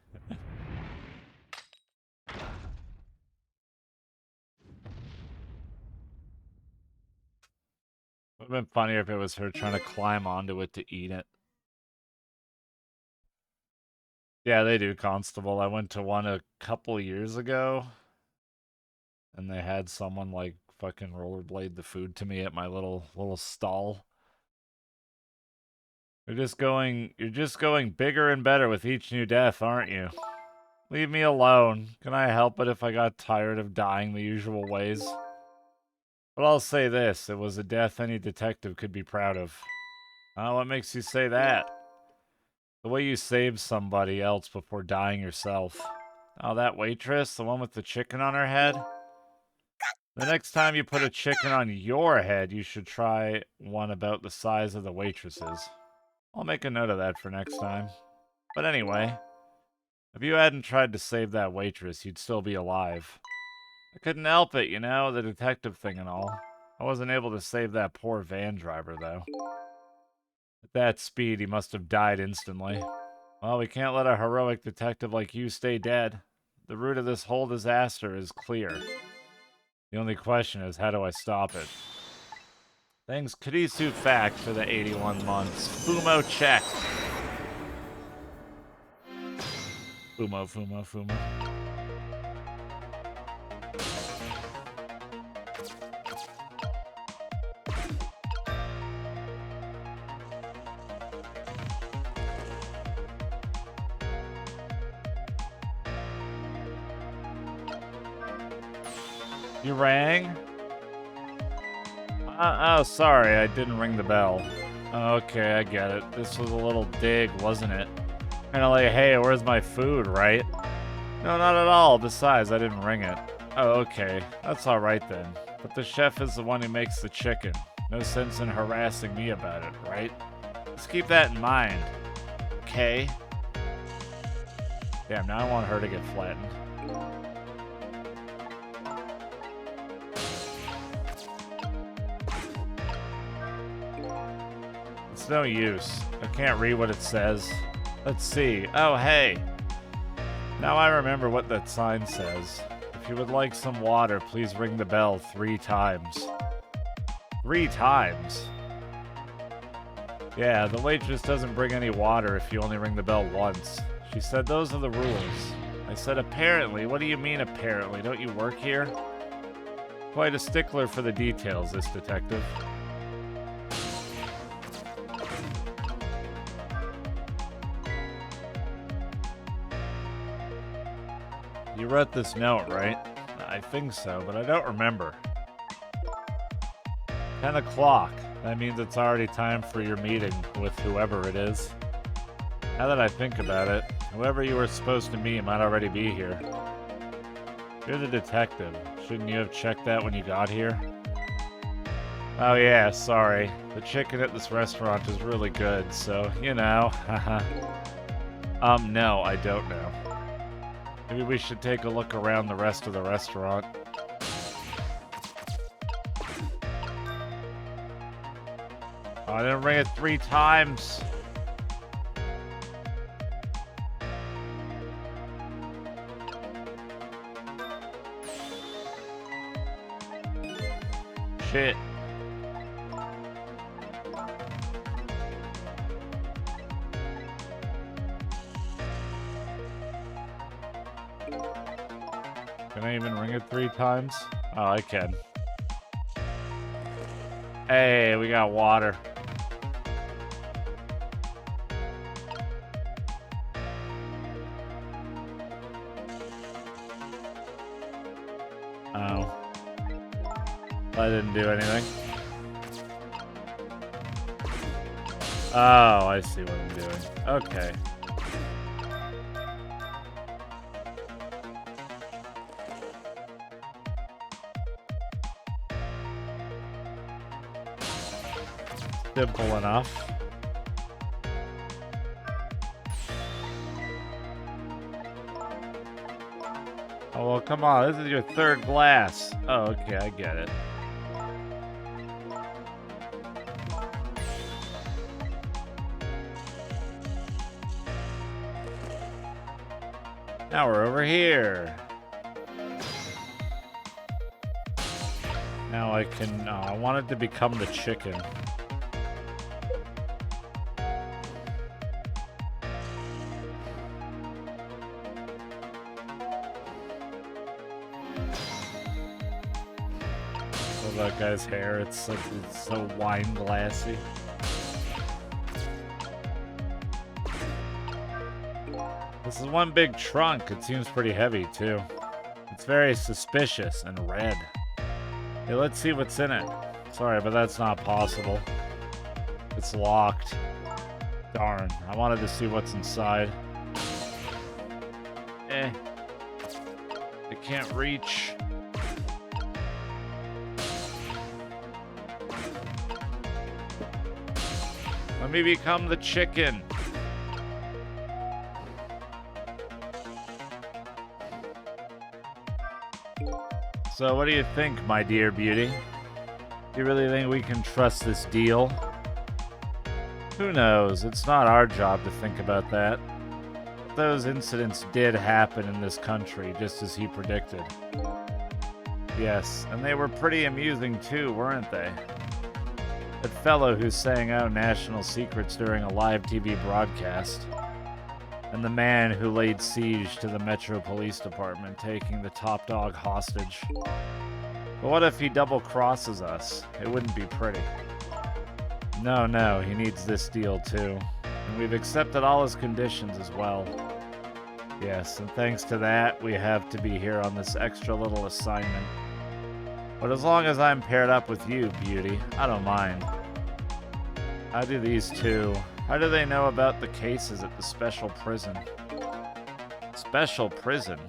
Would have been funnier if it was her trying to climb onto it to eat it. Yeah, they do, Constable. I went to one a couple years ago, and they had someone like fucking rollerblade the food to me at my little stall. You're just going bigger and better with each new death, aren't you? Leave me alone. Can I help it if I got tired of dying the usual ways? But I'll say this, it was a death any detective could be proud of. What makes you say that? The way you saved somebody else before dying yourself. Oh, that waitress? The one with the chicken on her head? The next time you put a chicken on your head, you should try one about the size of the waitress's. I'll make a note of that for next time. But anyway, if you hadn't tried to save that waitress, you'd still be alive. I couldn't help it, you know, the detective thing and all. I wasn't able to save that poor van driver, though. that speed, he must have died instantly. Well, we can't let a heroic detective like you stay dead. The root of this whole disaster is clear. The only question is, how do I stop it? Thanks, Kadisu Fact, for the 81 months. Fumo check. Fumo. You rang? Oh, sorry, I didn't ring the bell. Okay, I get it. This was a little dig, wasn't it? Kinda like, hey, where's my food, right? No, not at all. Besides, I didn't ring it. Oh, okay. That's alright then. But the chef is the one who makes the chicken. No sense in harassing me about it, right? Just keep that in mind. Okay? Damn, now I want her to get flattened. It's no use. I can't read what it says. Let's see. Oh, hey. Now I remember what that sign says. If you would like some water, please ring the bell 3 times. 3 times? Yeah, the waitress doesn't bring any water if you only ring the bell once. She said those are the rules. I said apparently. What do you mean apparently? Don't you work here? Quite a stickler for the details, this detective. You wrote this note, right? I think so, but I don't remember. 10 o'clock. That means it's already time for your meeting with whoever it is. Now that I think about it, whoever you were supposed to meet might already be here. You're the detective. Shouldn't you have checked that when you got here? Oh yeah, sorry. The chicken at this restaurant is really good, so, you know, haha. No, I don't know. Maybe we should take a look around the rest of the restaurant. Oh, I didn't ring it 3 times. Shit. Can I even ring it 3 times? Oh, I can. Hey, we got water. Oh. I didn't do anything. Oh, I see what I'm doing. Okay. Simple enough. Oh, well, come on. This is your 3rd glass. Oh, okay. I get it. Now we're over here. Now I can... I wanted to become the chicken. That guy's hair, it's like it's so wine glassy. This is one big trunk. It seems pretty heavy too. It's very suspicious and red. Hey, let's see what's in it. Sorry, but that's not possible. It's locked. Darn, I wanted to see what's inside. I can't reach. Let me become the chicken. So what do you think, my dear beauty? Do you really think we can trust this deal? Who knows? It's not our job to think about that. Those incidents did happen in this country, just as he predicted. Yes, and they were pretty amusing too, weren't they? That fellow who sang out national secrets during a live TV broadcast. And the man who laid siege to the Metro Police Department, taking the top dog hostage. But what if he double-crosses us? It wouldn't be pretty. No, he needs this deal too. And we've accepted all his conditions as well. Yes, and thanks to that, we have to be here on this extra little assignment. But as long as I'm paired up with you, Beauty, I don't mind. How do these two? How do they know about the cases at the special prison? Special prison?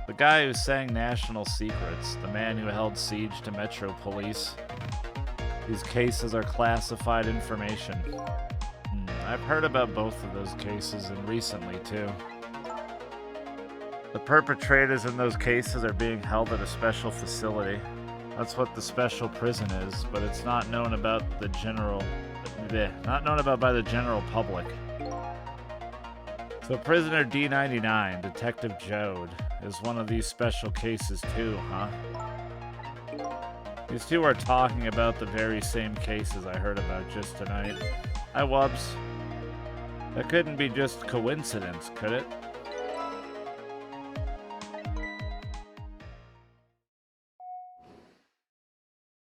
The guy who sang national secrets, the man who held siege to Metro Police. These cases are classified information. I've heard about both of those cases, and recently too. The perpetrators in those cases are being held at a special facility. That's what the special prison is, but it's not known about by the general public. So prisoner D99, Detective Jode, is one of these special cases too, huh? These two are talking about the very same cases I heard about just tonight. Hi, Wubs. That couldn't be just coincidence, could it?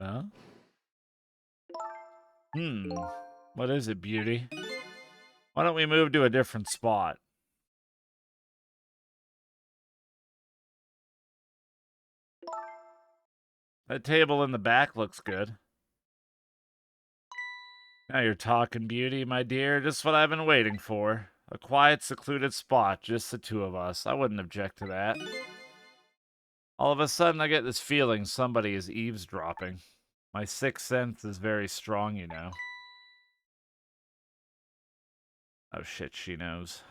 Huh? What is it, Beauty? Why don't we move to a different spot? That table in the back looks good. Now you're talking, Beauty, my dear. Just what I've been waiting for. A quiet, secluded spot, just the two of us. I wouldn't object to that. All of a sudden, I get this feeling somebody is eavesdropping. My sixth sense is very strong, you know. Oh shit, she knows.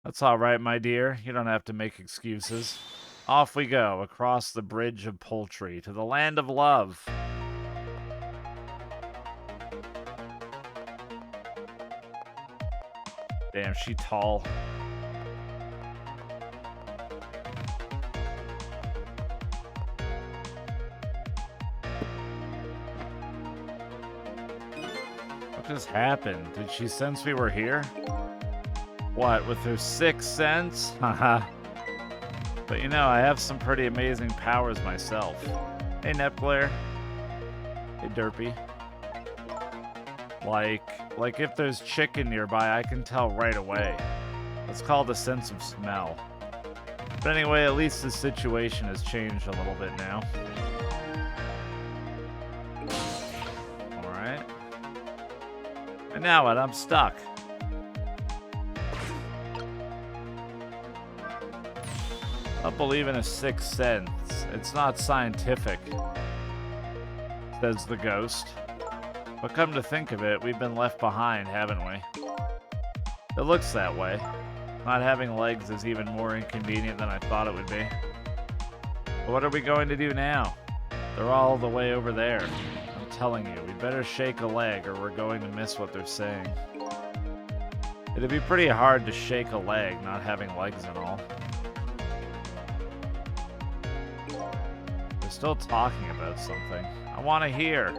That's alright, my dear. You don't have to make excuses. Off we go, across the bridge of poultry, to the land of love. Damn, she tall. What just happened? Did she sense we were here? What, with her sixth sense? Haha. But you know, I have some pretty amazing powers myself. Hey, Nepglare. Hey, Derpy. Like if there's chicken nearby, I can tell right away. That's called a sense of smell. But anyway, at least the situation has changed a little bit now. Alright. And now what? I'm stuck. I don't believe in a sixth sense. It's not scientific, says the ghost. But come to think of it, we've been left behind, haven't we? It looks that way. Not having legs is even more inconvenient than I thought it would be. But what are we going to do now? They're all the way over there. I'm telling you, we better shake a leg or we're going to miss what they're saying. It'd be pretty hard to shake a leg, not having legs and all. They're still talking about something. I want to hear.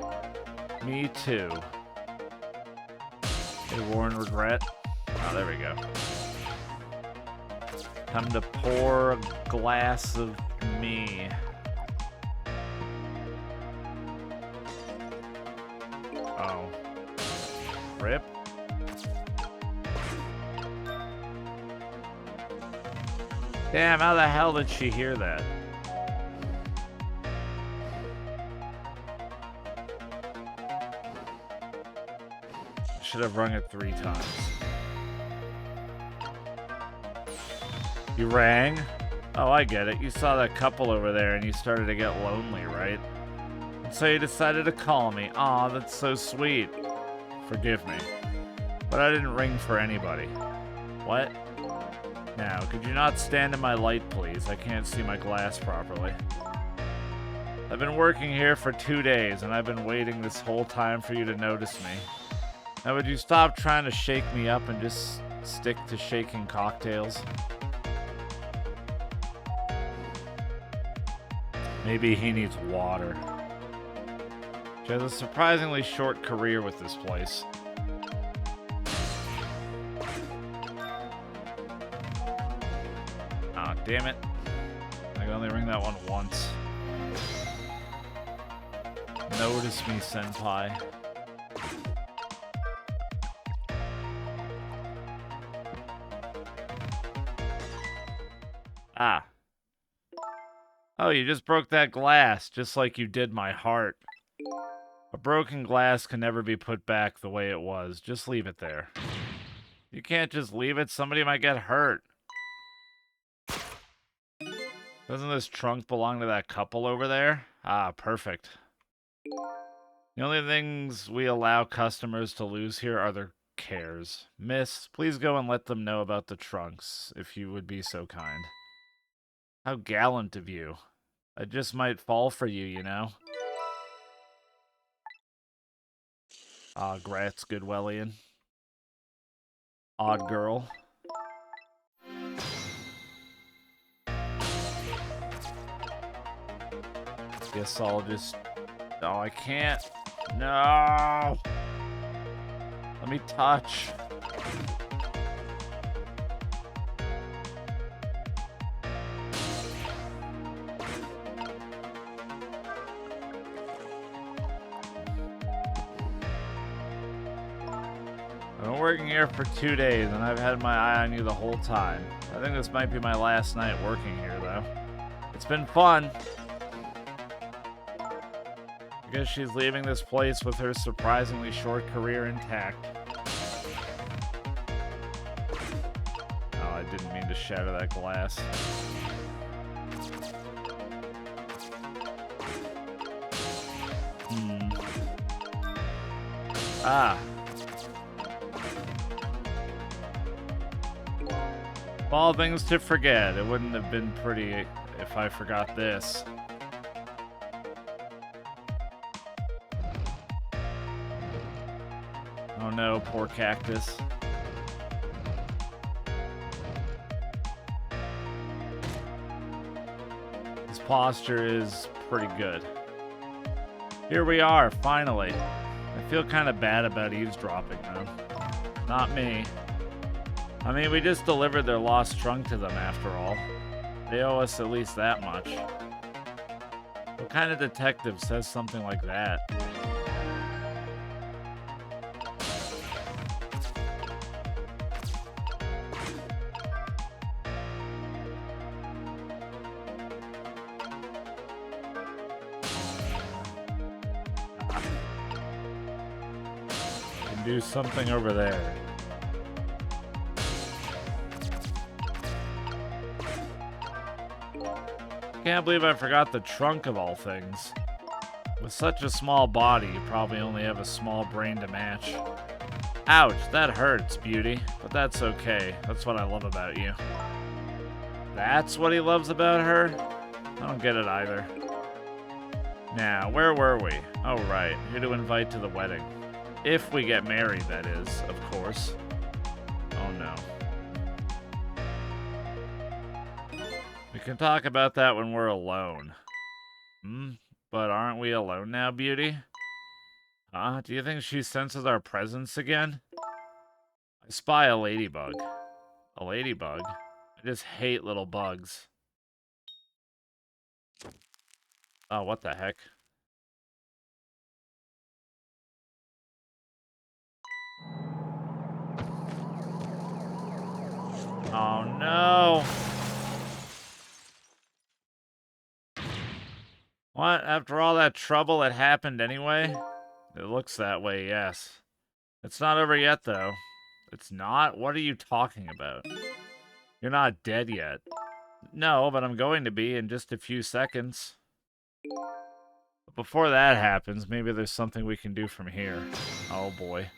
Me too. Hey, Warren Regret. Oh, there we go. Time to pour a glass of me. Oh. Rip. Damn, how the hell did she hear that? Should have rung it 3 times. You rang? Oh, I get it. You saw that couple over there and you started to get lonely, right? And so you decided to call me. Aw, that's so sweet. Forgive me. But I didn't ring for anybody. What? Now, could you not stand in my light, please? I can't see my glass properly. I've been working here for 2 days and I've been waiting this whole time for you to notice me. Now, would you stop trying to shake me up and just stick to shaking cocktails? Maybe he needs water. She has a surprisingly short career with this place. Ah, oh, damn it. I can only ring that one once. Notice me, senpai. Ah. Oh, you just broke that glass, just like you did my heart. A broken glass can never be put back the way it was. Just leave it there. You can't just leave it. Somebody might get hurt. Doesn't this trunk belong to that couple over there? Ah, perfect. The only things we allow customers to lose here are their cares. Miss, please go and let them know about the trunks, if you would be so kind. How gallant of you. I just might fall for you, you know? Ah, grats, Goodwellian. Odd girl. Guess I'll just... Oh, I can't. No! Let me touch. I've been working here for 2 days, and I've had my eye on you the whole time. I think this might be my last night working here, though. It's been fun. I guess she's leaving this place with her surprisingly short career intact. Oh, I didn't mean to shatter that glass. Ah. Of all things to forget, it wouldn't have been pretty if I forgot this. Oh no, poor cactus. His posture is pretty good. Here we are, finally. I feel kind of bad about eavesdropping, though. Not me. I mean, we just delivered their lost trunk to them, after all. They owe us at least that much. What kind of detective says something like that? Can do something over there. Can't believe I forgot the trunk of all things. With such a small body, you probably only have a small brain to match. Ouch, that hurts, beauty. But that's okay. That's what I love about you. That's what he loves about her? I don't get it either. Now, where were we? Oh, right. Who to invite to the wedding. If we get married, that is, of course. Oh, no. We can talk about that when we're alone. But aren't we alone now, beauty? Huh? Do you think she senses our presence again? I spy a ladybug. A ladybug? I just hate little bugs. Oh, what the heck? Oh, no! What? After all that trouble, it happened anyway? It looks that way, yes. It's not over yet, though. It's not? What are you talking about? You're not dead yet. No, but I'm going to be in just a few seconds. But before that happens, maybe there's something we can do from here. Oh, boy.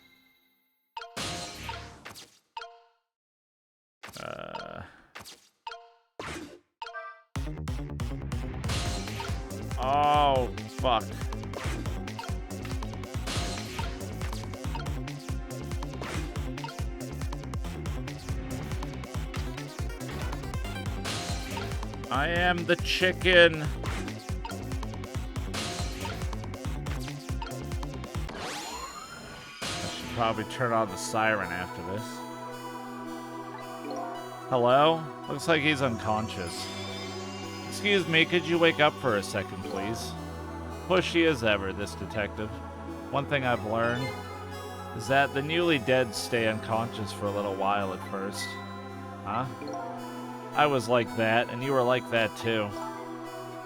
Oh, fuck. I am the chicken. I should probably turn on the siren after this. Hello? Looks like he's unconscious. Excuse me, could you wake up for a second, please? Pushy as ever, this detective. One thing I've learned is that the newly dead stay unconscious for a little while at first. Huh? I was like that, and you were like that too.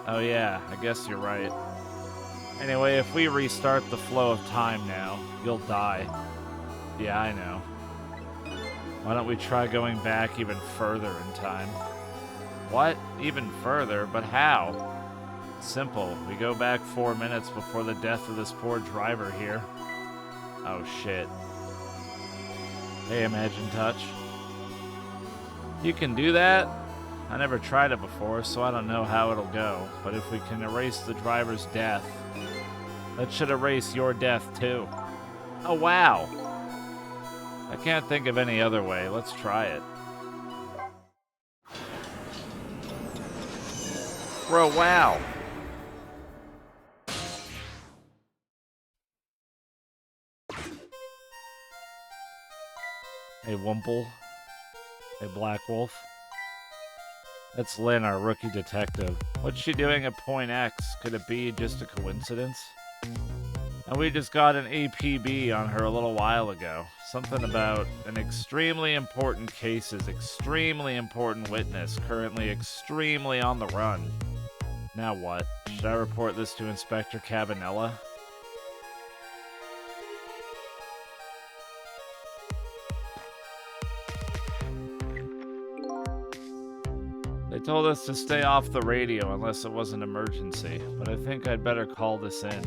Oh yeah, I guess you're right. Anyway, if we restart the flow of time now, you'll die. Yeah, I know. Why don't we try going back even further in time? What? Even further? But how? Simple. We go back 4 minutes before the death of this poor driver here. Oh shit. Hey, Imagine Touch. You can do that? I never tried it before, so I don't know how it'll go. But if we can erase the driver's death, that should erase your death too. Oh wow. I can't think of any other way. Let's try it. Bro, wow. Hey, Wumple. Hey, Black Wolf. That's Lynn, our rookie detective. What's she doing at Point X? Could it be just a coincidence? And we just got an APB on her a little while ago. Something about an extremely important cases, extremely important witness, currently extremely on the run. Now what? Should I report this to Inspector Cabanella? They told us to stay off the radio unless it was an emergency, but I think I'd better call this in.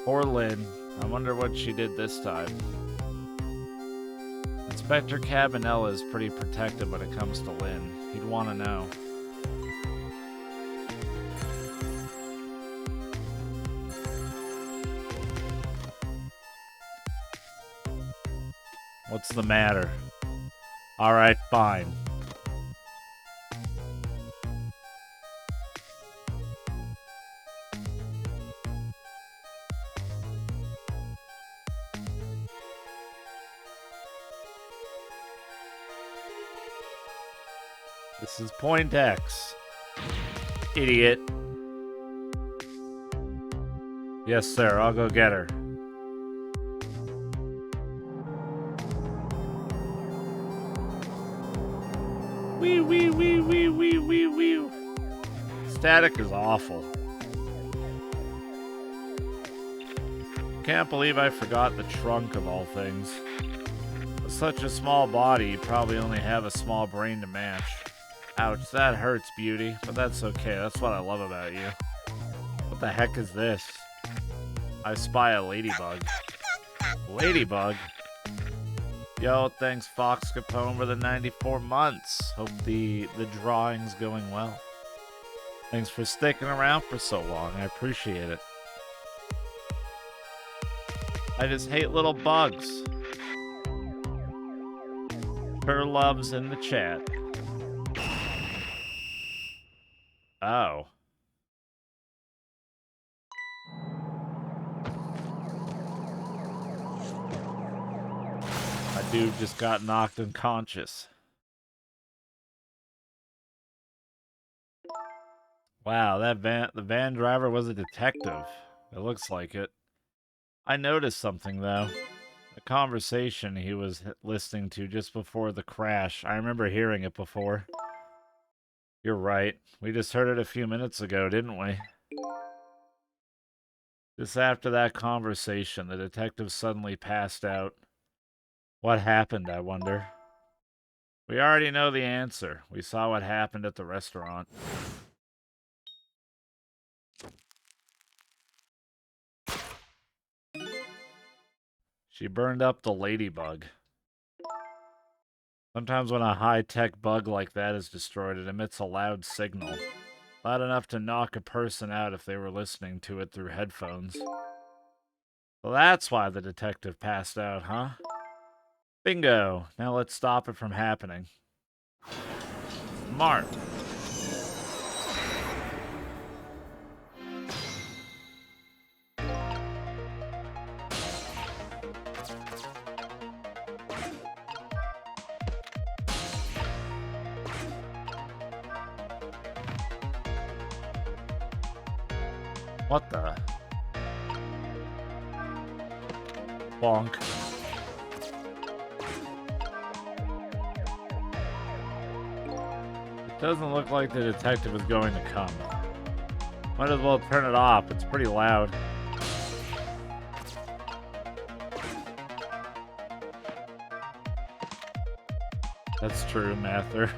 Poor Lynn. I wonder what she did this time. Inspector Cabanella is pretty protective when it comes to Lynn. He'd want to know. What's the matter? Alright, fine. This is Point X. Idiot. Yes, sir. I'll go get her. Wee wee wee wee wee wee wee. Static is awful. Can't believe I forgot the trunk of all things. With such a small body, you probably only have a small brain to match. Ouch, that hurts, beauty, but that's okay. That's what I love about you. What the heck is this? I spy a ladybug. Ladybug? Yo, thanks Fox Capone for the 94 months. Hope the drawing's going well. Thanks for sticking around for so long. I appreciate it. I just hate little bugs. Her love's in the chat. Oh. My dude just got knocked unconscious. Wow, the van driver was a detective. It looks like it. I noticed something though. A conversation he was listening to just before the crash. I remember hearing it before. You're right. We just heard it a few minutes ago, didn't we? Just after that conversation, the detective suddenly passed out. What happened, I wonder? We already know the answer. We saw what happened at the restaurant. She burned up the ladybug. Sometimes when a high-tech bug like that is destroyed, it emits a loud signal. Loud enough to knock a person out if they were listening to it through headphones. Well, that's why the detective passed out, huh? Bingo! Now let's stop it from happening. Smart. What the? Bonk. It doesn't look like the detective is going to come. Might as well turn it off. It's pretty loud. That's true, Mather.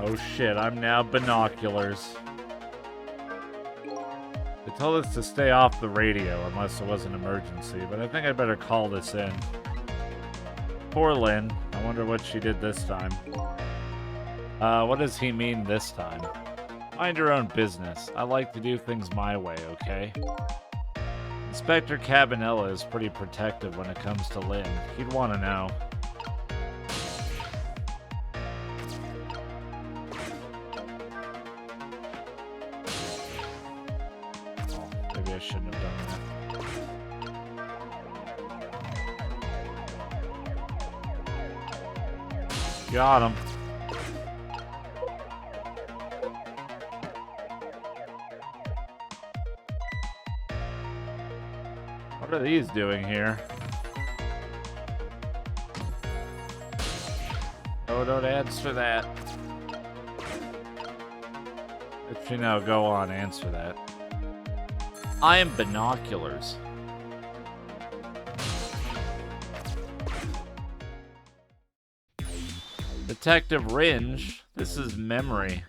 Oh shit, I'm now binoculars. They told us to stay off the radio unless it was an emergency, but I think I better call this in. Poor Lynn. I wonder what she did this time. What does he mean this time? Mind your own business. I like to do things my way, okay? Inspector Cabanella is pretty protective when it comes to Lynn. He'd want to know. Oh, maybe I shouldn't have done that. Got him. What are these doing here? Oh, don't answer that. Actually, no, go on, answer that. I am binoculars. Detective Ringe, this is memory.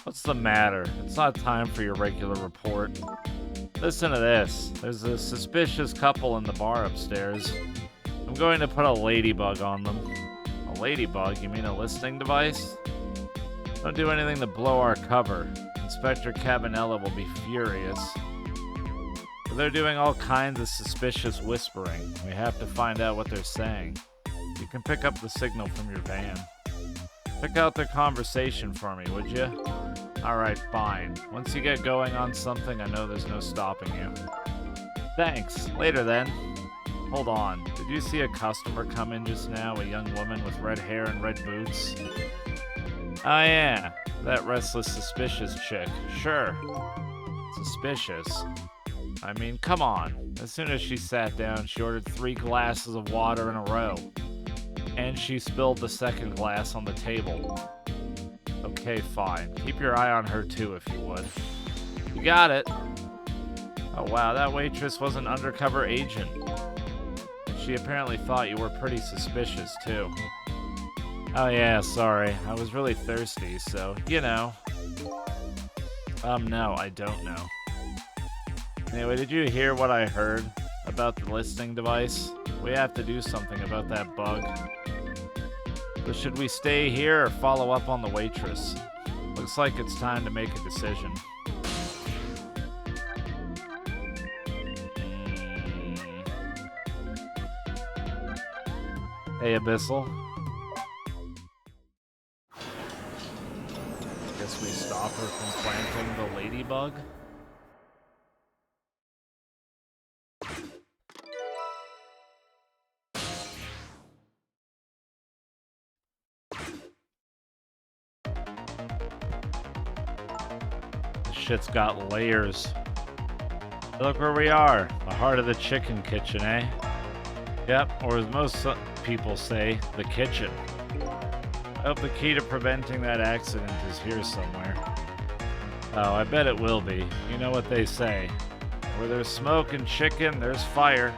What's the matter? It's not time for your regular report. Listen to this. There's a suspicious couple in the bar upstairs. I'm going to put a ladybug on them. A ladybug? You mean a listening device? Don't do anything to blow our cover. Inspector Cabanella will be furious. But they're doing all kinds of suspicious whispering. We have to find out what they're saying. You can pick up the signal from your van. Pick out their conversation for me, would you? Alright, fine. Once you get going on something, I know there's no stopping you. Thanks. Later then. Hold on. Did you see a customer come in just now? A young woman with red hair and red boots? Oh yeah. That restless, suspicious chick. Sure. Suspicious. I mean, come on. As soon as she sat down, she ordered 3 glasses of water in a row. And she spilled the second glass on the table. Okay, fine. Keep your eye on her too, if you would. You got it. Oh wow, that waitress was an undercover agent. She apparently thought you were pretty suspicious too. Oh yeah, sorry. I was really thirsty, so, you know. No, I don't know. Anyway, did you hear what I heard about the listening device? We have to do something about that bug. So should we stay here or follow up on the waitress? Looks like it's time to make a decision. Hey, Abyssal. Guess we stop her from planting the ladybug? Shit's got layers. Look where we are, the heart of the chicken kitchen, eh? Yep, or as most people say, the kitchen. I hope the key to preventing that accident is here somewhere. Oh, I bet it will be. You know what they say. Where there's smoke and chicken, there's fire.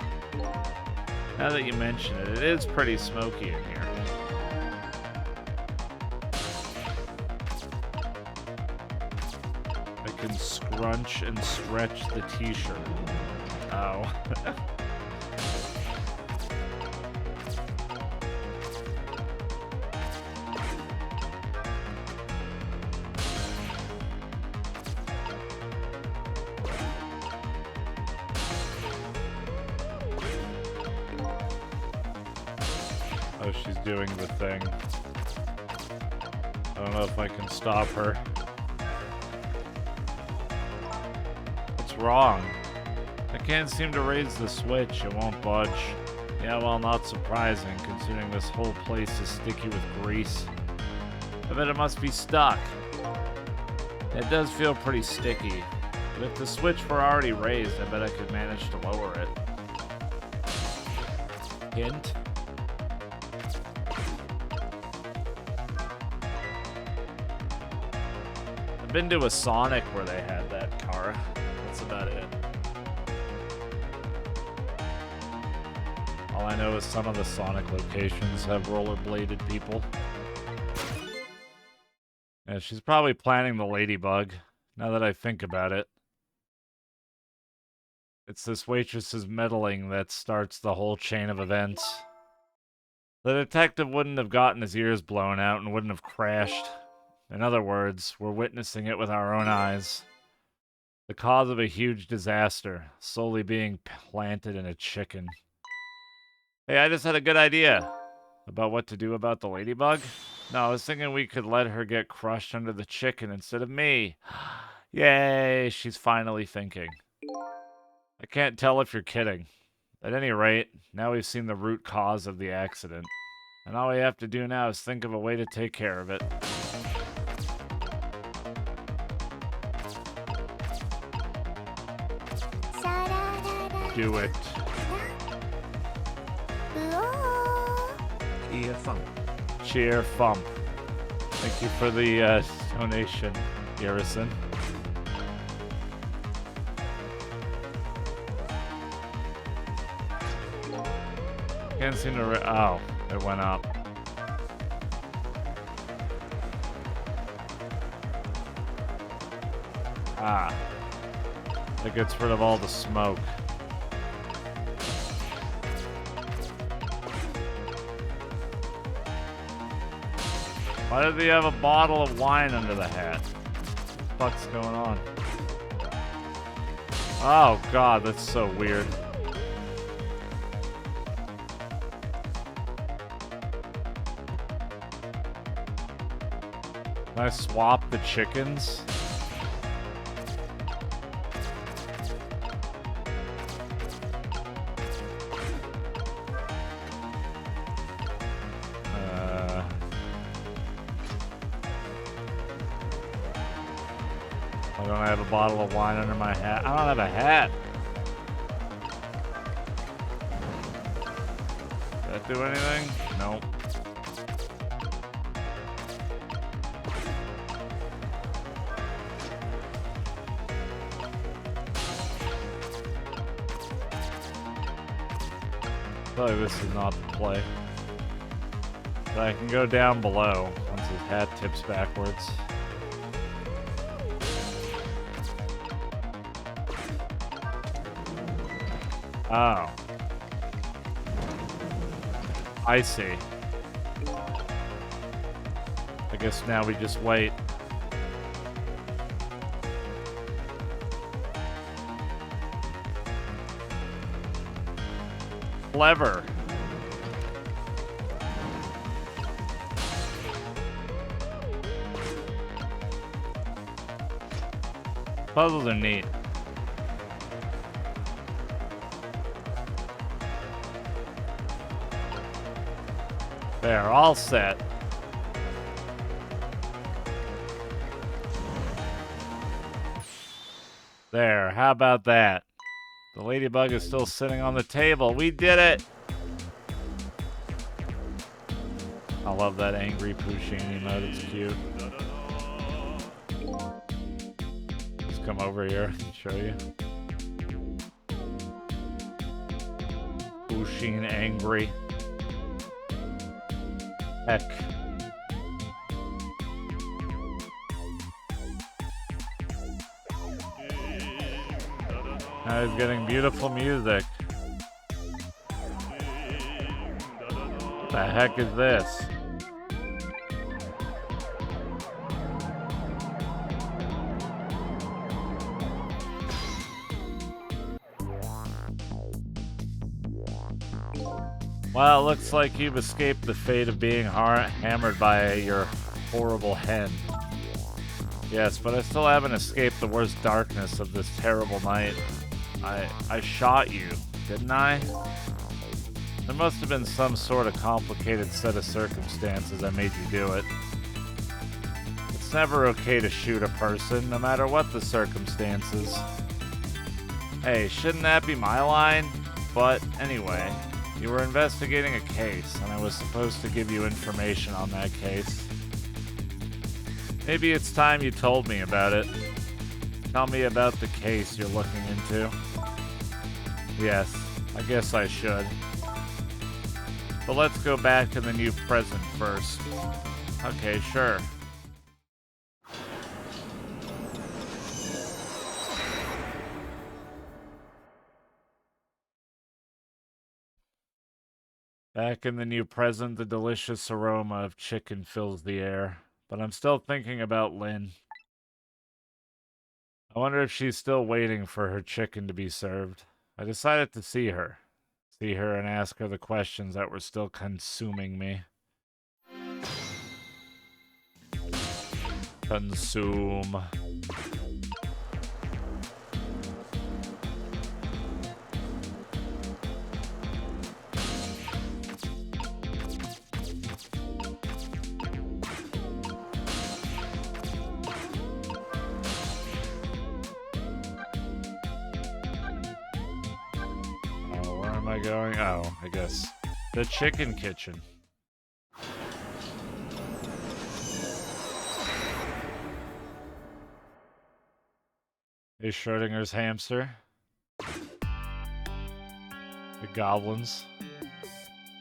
Now that you mention it, it is pretty smoky in here. I can scrunch and stretch the t-shirt. Oh. Oh, she's doing the thing. I don't know if I can stop her. What's wrong? I can't seem to raise the switch. It won't budge. Yeah, well, not surprising, considering this whole place is sticky with grease. I bet it must be stuck. It does feel pretty sticky, but if the switch were already raised, I bet I could manage to lower it. Hint? I've been to a Sonic where they had that car. That's about it. All I know is some of the Sonic locations have rollerbladed people. Yeah, she's probably planning the ladybug, now that I think about it. It's this waitress's meddling that starts the whole chain of events. The detective wouldn't have gotten his ears blown out and wouldn't have crashed. In other words, we're witnessing it with our own eyes. The cause of a huge disaster, solely being planted in a chicken. Hey, I just had a good idea. About what to do about the ladybug? No, I was thinking we could let her get crushed under the chicken instead of me. Yay, she's finally thinking. I can't tell if you're kidding. At any rate, now we've seen the root cause of the accident. And all we have to do now is think of a way to take care of it. Do it. Cheer funk. Cheer thump. Thank you for the donation, Garrison. Can't seem to oh, it went up. Ah. That gets rid of all the smoke. Why does he have a bottle of wine under the hat? What the fuck's going on? Oh god, that's so weird. Can I swap the chickens? Why don't I have a bottle of wine under my hat? I don't have a hat. Does that do anything? Nope. I feel like this is not the play. But I can go down below once his hat tips backwards. Oh. I see. I guess now we just wait. Clever. Puzzles are neat. There, all set. There, how about that? The ladybug is still sitting on the table. We did it! I love that angry Pusheen emote, it's cute. Just come over here and show you. Pusheen angry. Heck. Now he's getting beautiful music. What the heck is this? Well, it looks like you've escaped the fate of being hammered by your horrible hen. Yes, but I still haven't escaped the worst darkness of this terrible night. I shot you, didn't I? There must have been some sort of complicated set of circumstances that made you do it. It's never okay to shoot a person, no matter what the circumstances. Hey, shouldn't that be my line? But anyway, you were investigating a case, and I was supposed to give you information on that case. Maybe it's time you told me about it. Tell me about the case you're looking into. Yes, I guess I should. But let's go back to the new present first. Okay, sure. Back in the new present, the delicious aroma of chicken fills the air. But I'm still thinking about Lynn. I wonder if she's still waiting for her chicken to be served. I decided to see her. See her and ask her the questions that were still consuming me. Consume. Going? Oh, I guess. The chicken kitchen. Is Schrodinger's hamster? The goblins.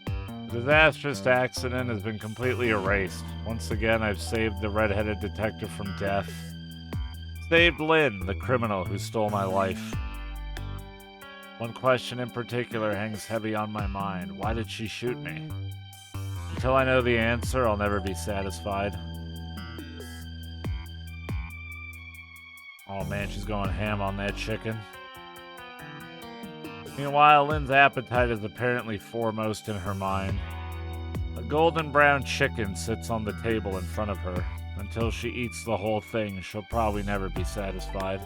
The disastrous accident has been completely erased. Once again, I've saved the red-headed detective from death. Saved Lynn, the criminal who stole my life. One question in particular hangs heavy on my mind. Why did she shoot me? Until I know the answer, I'll never be satisfied. Oh man, she's going ham on that chicken. Meanwhile, Lynn's appetite is apparently foremost in her mind. A golden brown chicken sits on the table in front of her. Until she eats the whole thing, she'll probably never be satisfied.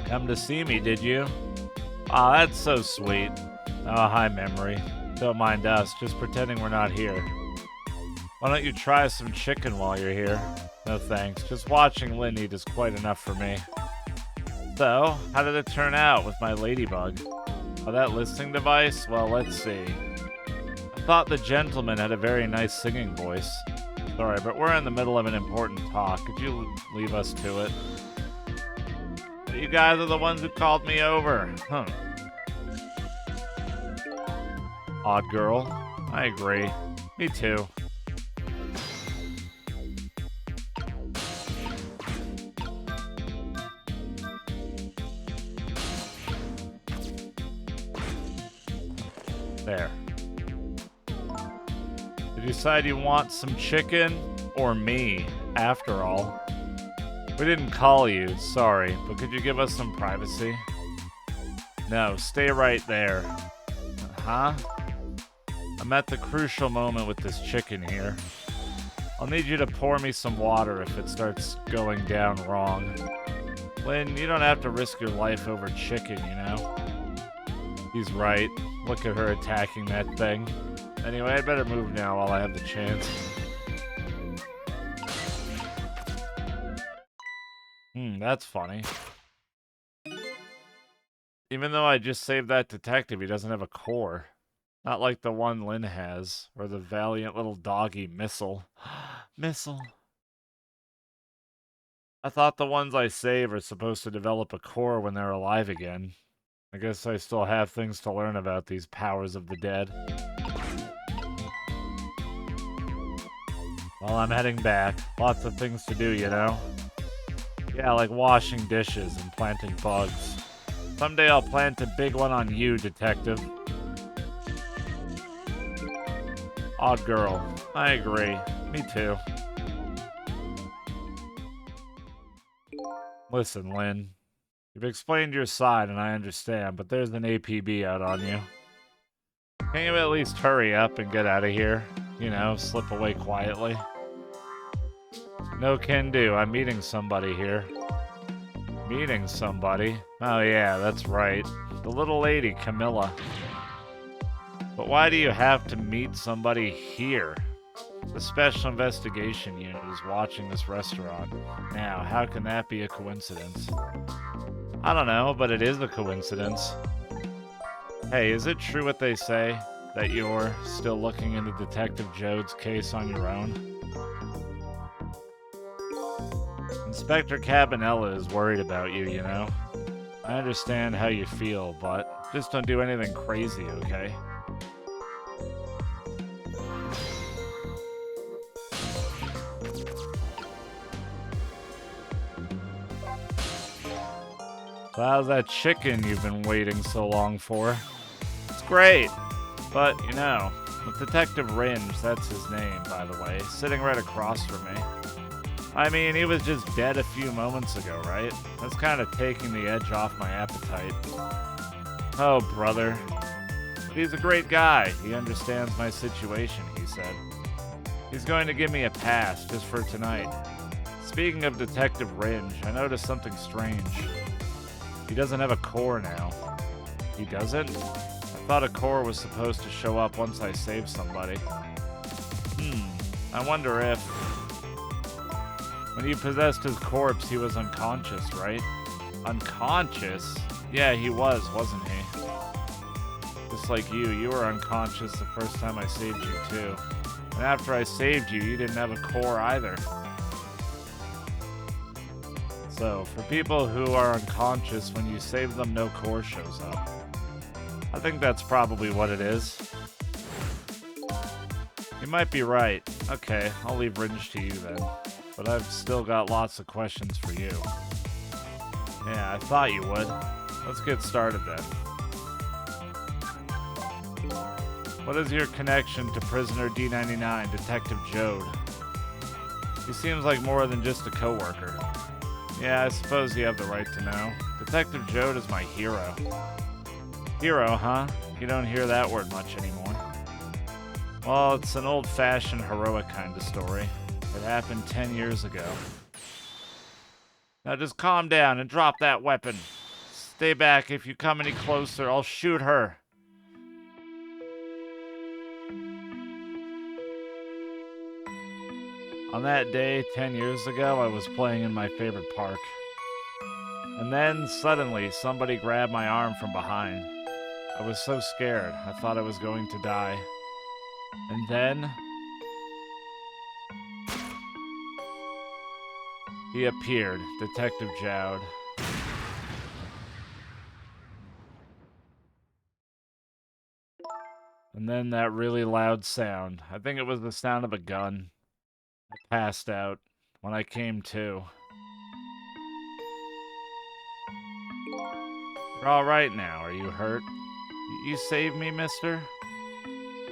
Come to see me, did you? Aw, that's so sweet. Oh, hi, Memory. Don't mind us, just pretending we're not here. Why don't you try some chicken while you're here? No thanks, just watching Lynn eat is quite enough for me. So, how did it turn out with my ladybug? Oh, that listening device? Well, let's see. I thought the gentleman had a very nice singing voice. Sorry, but we're in the middle of an important talk. Could you leave us to it? You guys are the ones who called me over. Huh. Odd girl. I agree. Me too. There. Did you decide you want some chicken? Or me, after all? We didn't call you, sorry, but could you give us some privacy? No, stay right there. Huh? I'm at the crucial moment with this chicken here. I'll need you to pour me some water if it starts going down wrong. Lynn, you don't have to risk your life over chicken, you know? He's right. Look at her attacking that thing. Anyway, I'd better move now while I have the chance. That's funny. Even though I just saved that detective, he doesn't have a core. Not like the one Lynn has, or the valiant little doggy Missile. Missile. I thought the ones I save are supposed to develop a core when they're alive again. I guess I still have things to learn about these powers of the dead. Well, I'm heading back. Lots of things to do, you know? Yeah, like washing dishes and planting bugs. Someday I'll plant a big one on you, detective. Odd girl. I agree. Me too. Listen, Lynn. You've explained your side, and I understand, but there's an APB out on you. Can you at least hurry up and get out of here? You know, slip away quietly. No can do. I'm meeting somebody here. Meeting somebody? Oh yeah, that's right. The little lady, Camilla. But why do you have to meet somebody here? The Special Investigation Unit is watching this restaurant. Now, how can that be a coincidence? I don't know, but it is a coincidence. Hey, is it true what they say? That you're still looking into Detective Jode's case on your own? Inspector Cabanella is worried about you, you know? I understand how you feel, but just don't do anything crazy, okay? So how's that chicken you've been waiting so long for? It's great, but, you know, with Detective Ringe, that's his name, by the way, sitting right across from me. I mean, he was just dead a few moments ago, right? That's kind of taking the edge off my appetite. Oh, brother. He's a great guy. He understands my situation, he said. He's going to give me a pass just for tonight. Speaking of Detective Ringe, I noticed something strange. He doesn't have a core now. He doesn't? I thought a core was supposed to show up once I saved somebody. I wonder if... When you possessed his corpse, he was unconscious, right? Unconscious? Yeah, he was, wasn't he? Just like you were unconscious the first time I saved you, too. And after I saved you, you didn't have a core either. So, for people who are unconscious, when you save them, no core shows up. I think that's probably what it is. You might be right. Okay, I'll leave Ringe to you then. But I've still got lots of questions for you. Yeah, I thought you would. Let's get started then. What is your connection to prisoner D99, Detective Jode? He seems like more than just a coworker. Yeah, I suppose you have the right to know. Detective Jode is my hero. Hero, huh? You don't hear that word much anymore. Well, it's an old-fashioned heroic kind of story. It happened 10 years ago. Now just calm down and drop that weapon. Stay back. If you come any closer, I'll shoot her. On that day, 10 years ago, I was playing in my favorite park. And then, suddenly, somebody grabbed my arm from behind. I was so scared, I thought I was going to die. And then... he appeared, Detective Jode. And then that really loud sound. I think it was the sound of a gun. I passed out when I came to. You're alright now, are you hurt? You saved me, mister?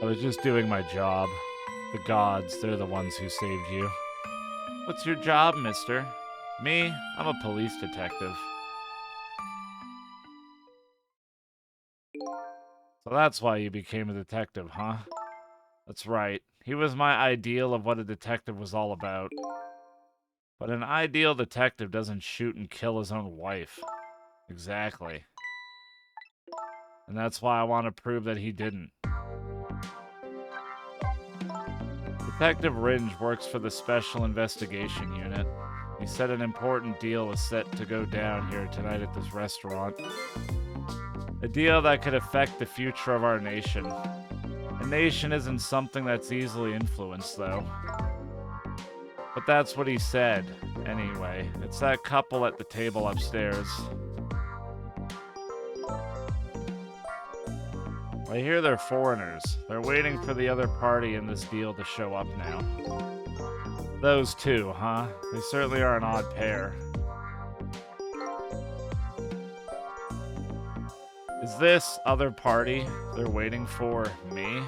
I was just doing my job. The gods, they're the ones who saved you. What's your job, mister? Me? I'm a police detective. So that's why you became a detective, huh? That's right. He was my ideal of what a detective was all about. But an ideal detective doesn't shoot and kill his own wife. Exactly. And that's why I want to prove that he didn't. Detective Ringe works for the Special Investigation Unit. He said an important deal was set to go down here tonight at this restaurant. A deal that could affect the future of our nation. A nation isn't something that's easily influenced, though. But that's what he said, anyway. It's that couple at the table upstairs. I hear they're foreigners. They're waiting for the other party in this deal to show up now. Those two, huh? They certainly are an odd pair. Is this other party they're waiting for me?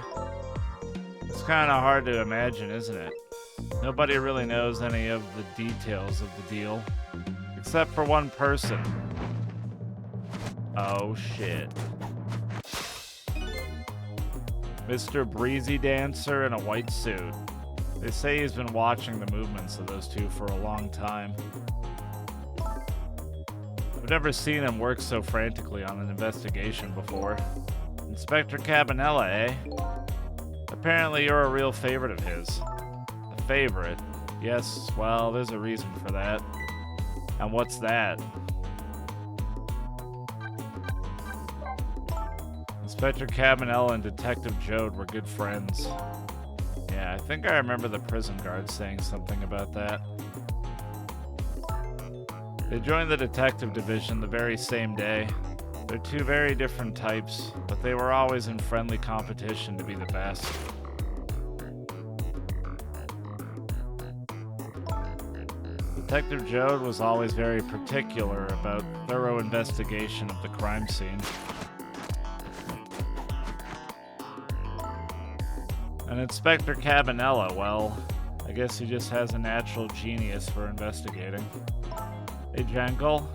It's kind of hard to imagine, isn't it? Nobody really knows any of the details of the deal. Except for one person. Oh, shit. Mr. Breezy Dancer in a white suit. They say he's been watching the movements of those two for a long time. I've never seen him work so frantically on an investigation before. Inspector Cabanella, eh? Apparently you're a real favorite of his. A favorite? Yes, well, there's a reason for that. And what's that? Inspector Cabanella and Detective Jode were good friends. Yeah, I think I remember the prison guard saying something about that. They joined the detective division the very same day. They're two very different types, but they were always in friendly competition to be the best. Detective Jode was always very particular about thorough investigation of the crime scene. And Inspector Cabanella, well, I guess he just has a natural genius for investigating. Hey, Jangle.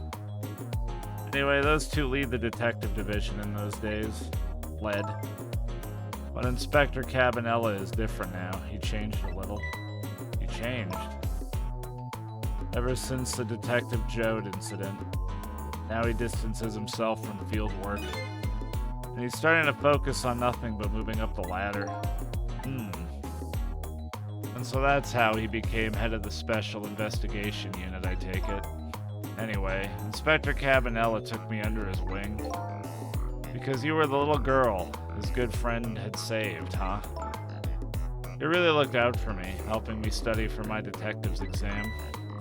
Anyway, those two lead the detective division in those days. Led. But Inspector Cabanella is different now. He changed a little. He changed. Ever since the Detective Jode incident. Now he distances himself from field work. And he's starting to focus on nothing but moving up the ladder. And so that's how he became head of the Special Investigation Unit, I take it. Anyway, Inspector Cabanella took me under his wing. Because you were the little girl his good friend had saved, huh? He really looked out for me, helping me study for my detective's exam,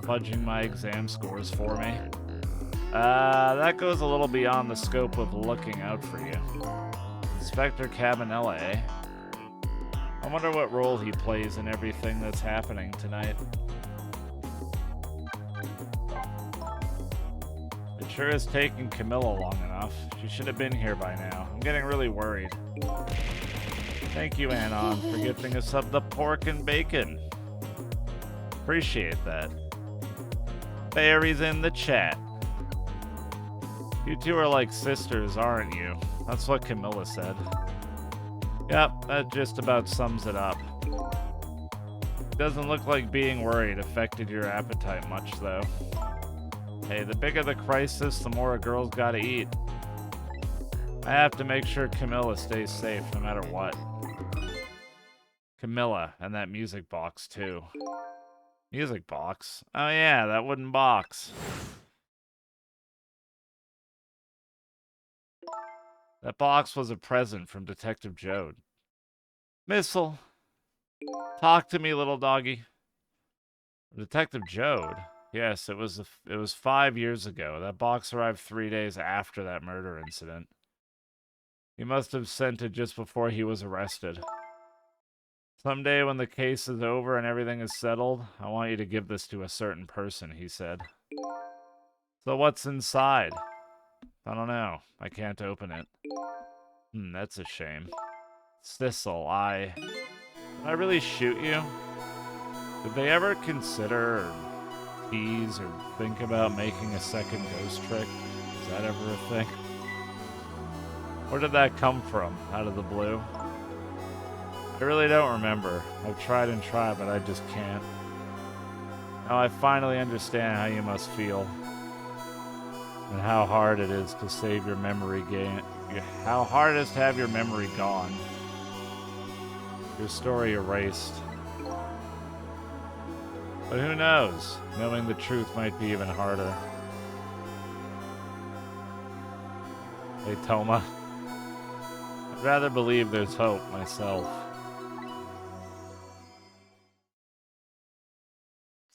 fudging my exam scores for me. That goes a little beyond the scope of looking out for you. Inspector Cabanella, eh? I wonder what role he plays in everything that's happening tonight. It sure is taking Camilla long enough. She should have been here by now. I'm getting really worried. Thank you, Anon, for gifting us up the pork and bacon. Appreciate that. Barry's in the chat. You two are like sisters, aren't you? That's what Camilla said. Yep, that just about sums it up. It doesn't look like being worried affected your appetite much, though. Hey, the bigger the crisis, the more a girl's gotta eat. I have to make sure Camilla stays safe no matter what. Camilla, and that music box, too. Music box? Oh yeah, that wooden box. That box was a present from Detective Jode. Missile. Talk to me, little doggy. Detective Jode? Yes, it was 5 years ago. That box arrived 3 days after that murder incident. He must have sent it just before he was arrested. Someday when the case is over and everything is settled, I want you to give this to a certain person, he said. So what's inside? I don't know. I can't open it. That's a shame. Sissel, did I really shoot you? Did they ever consider or tease or think about making a second ghost trick? Is that ever a thing? Where did that come from? Out of the blue? I really don't remember. I've tried and tried, but I just can't. Now I finally understand how you must feel. And how hard it is to save your memory how hard it is to have your memory gone. Your story erased. But who knows? Knowing the truth might be even harder. Hey, Toma. I'd rather believe there's hope myself.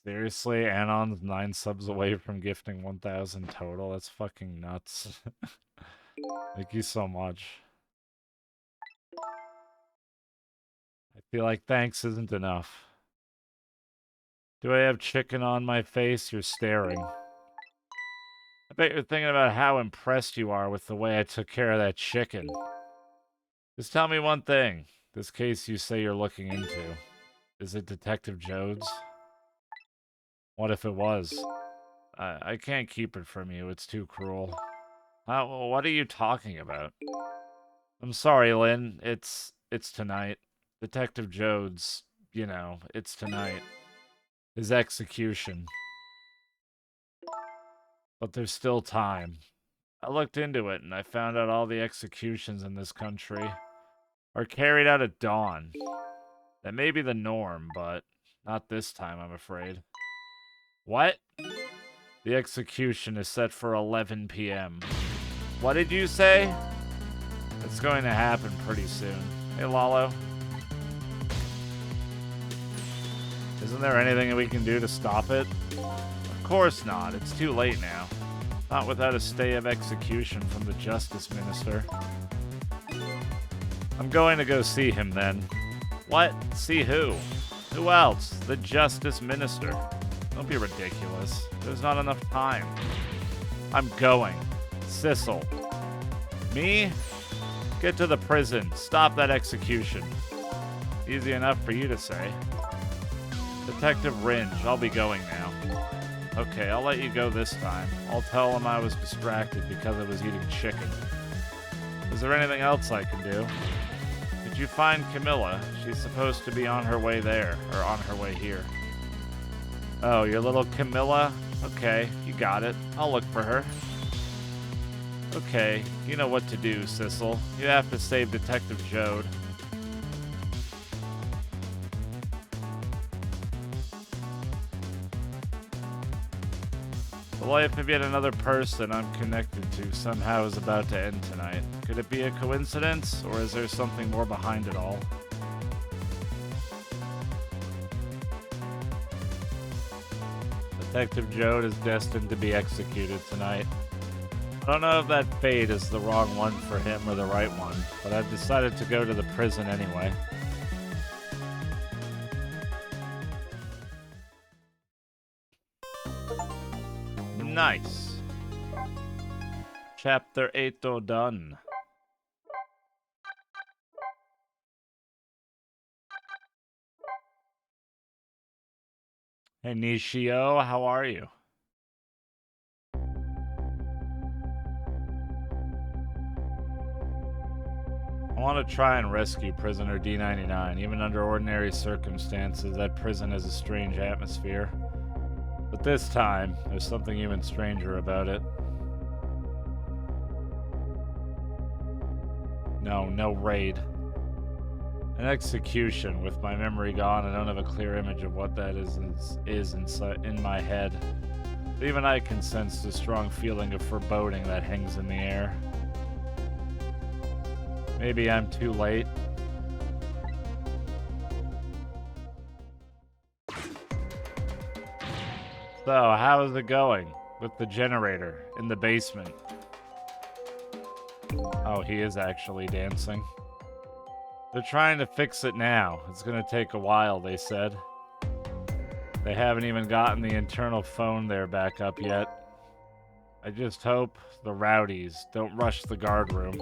Seriously, Anon's 9 subs away from gifting 1,000 total? That's fucking nuts. Thank you so much. I feel like thanks isn't enough. Do I have chicken on my face? You're staring. I bet you're thinking about how impressed you are with the way I took care of that chicken. Just tell me one thing. This case you say you're looking into. Is it Detective Jode's? What if it was? I can't keep it from you. It's too cruel. What are you talking about? I'm sorry, Lynn. It's tonight. Detective Jodes, it's tonight. His execution. But there's still time. I looked into it and I found out all the executions in this country are carried out at dawn. That may be the norm, but not this time, I'm afraid. What? The execution is set for 11 p.m. What did you say? It's going to happen pretty soon. Hey, Lalo. Isn't there anything that we can do to stop it? Of course not. It's too late now. Not without a stay of execution from the Justice Minister. I'm going to go see him then. What? See who? Who else? The Justice Minister. Don't be ridiculous. There's not enough time. I'm going. Sissel. Me? Get to the prison. Stop that execution. Easy enough for you to say. Detective Ringe, I'll be going now. Okay, I'll let you go this time. I'll tell him I was distracted because I was eating chicken. Is there anything else I can do? Did you find Camilla? She's supposed to be on her way there, or on her way here. Oh, your little Camilla? Okay, you got it. I'll look for her. Okay, you know what to do, Sissel. You have to save Detective Jode. The life of yet another person I'm connected to somehow is about to end tonight. Could it be a coincidence, or is there something more behind it all? Detective Jode is destined to be executed tonight. I don't know if that fate is the wrong one for him or the right one, but I've decided to go to the prison anyway. Nice. Chapter 8 done. Hey Nishio, how are you? I want to try and rescue prisoner D99. Even under ordinary circumstances, that prison has a strange atmosphere. But this time, there's something even stranger about it. No raid. An execution. With my memory gone, I don't have a clear image of what that is in my head. But even I can sense the strong feeling of foreboding that hangs in the air. Maybe I'm too late. So, how is it going with the generator in the basement? Oh, he is actually dancing. They're trying to fix it now. It's gonna take a while, they said. They haven't even gotten the internal phone there back up yet. I just hope the rowdies don't rush the guard room.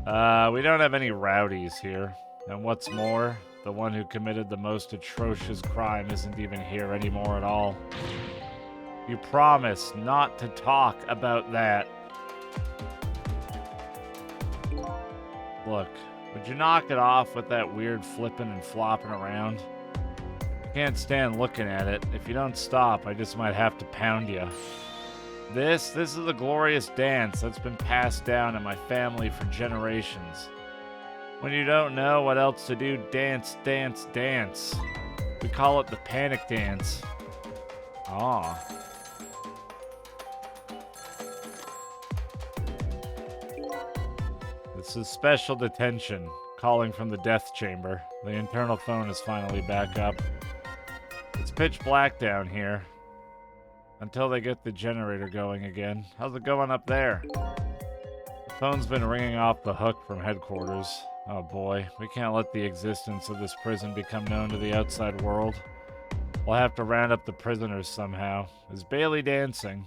We don't have any rowdies here. And what's more, the one who committed the most atrocious crime isn't even here anymore at all. You promise not to talk about that. Look, would you knock it off with that weird flipping and flopping around? I can't stand looking at it. If you don't stop, I just might have to pound you. This is a glorious dance that's been passed down in my family for generations. When you don't know what else to do, dance, dance, dance. We call it the panic dance. Ah. This is special detention, calling from the death chamber. The internal phone is finally back up. It's pitch black down here. Until they get the generator going again. How's it going up there? The phone's been ringing off the hook from headquarters. Oh boy, we can't let the existence of this prison become known to the outside world. We'll have to round up the prisoners somehow. Is Bailey dancing?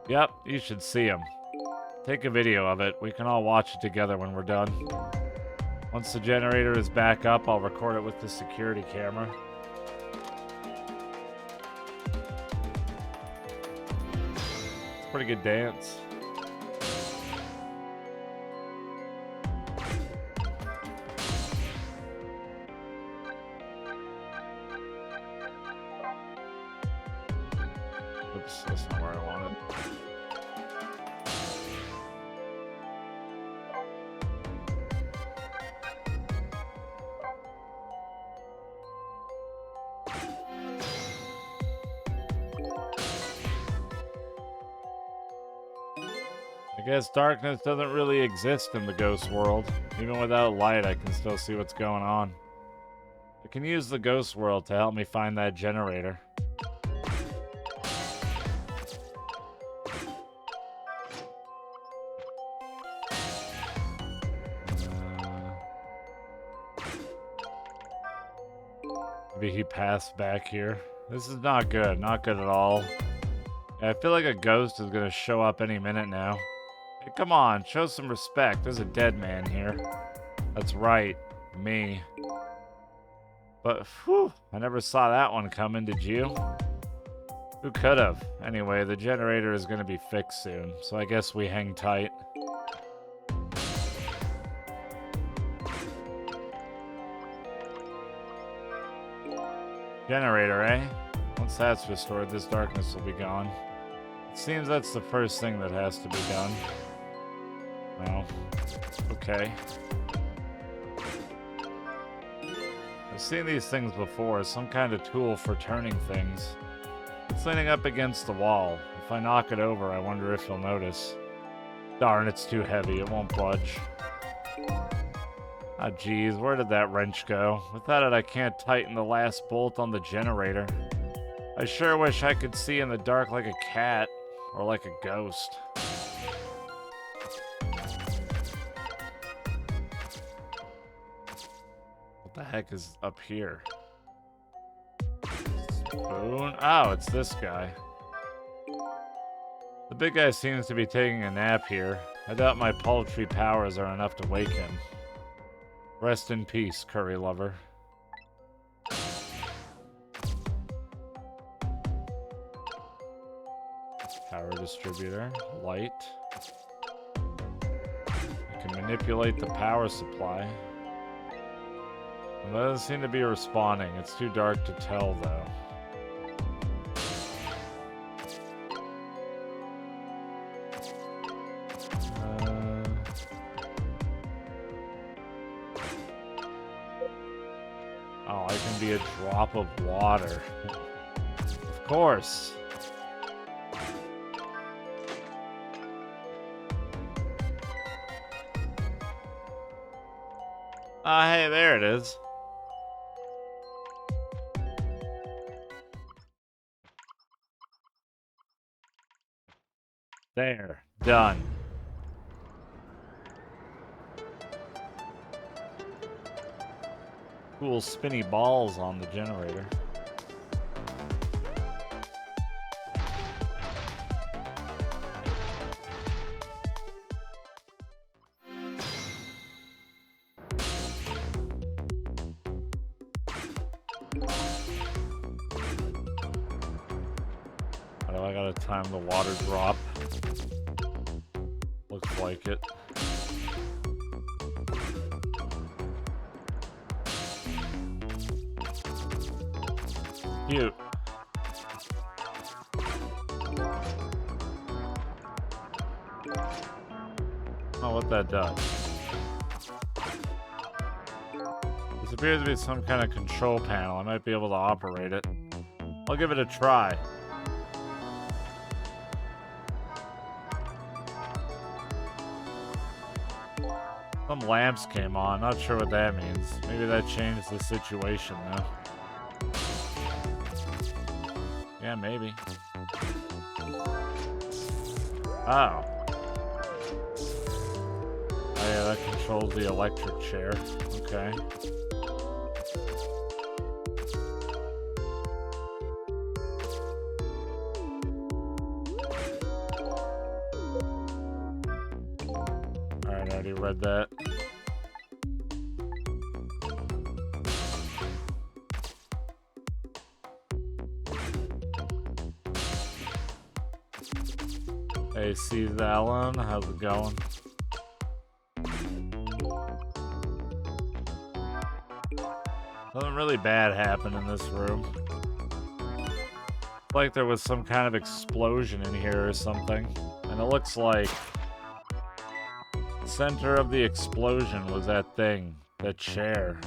Yep, you should see him. Take a video of it. We can all watch it together when we're done. Once the generator is back up, I'll record it with the security camera. pretty good dance. Oops, that's not where I wanted. I guess darkness doesn't really exist in the ghost world. Even without light, I can still see what's going on. I can use the ghost world to help me find that generator. Maybe he passed back here. This is not good. Not good at all. I feel like a ghost is gonna show up any minute now. Hey, come on, show some respect. There's a dead man here. That's right, me. But, whew, I never saw that one coming, did you? Who could have? Anyway, the generator is gonna be fixed soon, so I guess we hang tight. Generator, eh? Once that's restored, this darkness will be gone. It seems that's the first thing that has to be done. Well, okay. I've seen these things before, some kind of tool for turning things. It's leaning up against the wall. If I knock it over, I wonder if he'll notice. Darn, it's too heavy, it won't budge. Ah, geez, where did that wrench go? Without it, I can't tighten the last bolt on the generator. I sure wish I could see in the dark like a cat, or like a ghost. What the heck is up here? Spoon? Oh, it's this guy. The big guy seems to be taking a nap here. I doubt my paltry powers are enough to wake him. Rest in peace, curry lover. Power distributor, light. I can manipulate the power supply. It doesn't seem to be responding. It's too dark to tell, though. Oh, I can be a drop of water. Of course. Ah, hey, there it is. There. Done. Cool spinny balls on the generator. Oh, I gotta time the water drop. Looks like it. Cute. Oh, what that does. This appears to be some kind of control panel. I might be able to operate it. I'll give it a try. Some lamps came on. Not sure what that means. Maybe that changed the situation, though. Yeah, maybe. Oh. Oh yeah, that controls the electric chair. Okay. Alright, I already read that. Hey, Caesar Allen, how's it going? Something really bad happened in this room. Like there was some kind of explosion in here or something. And it looks like the center of the explosion was that thing, that chair.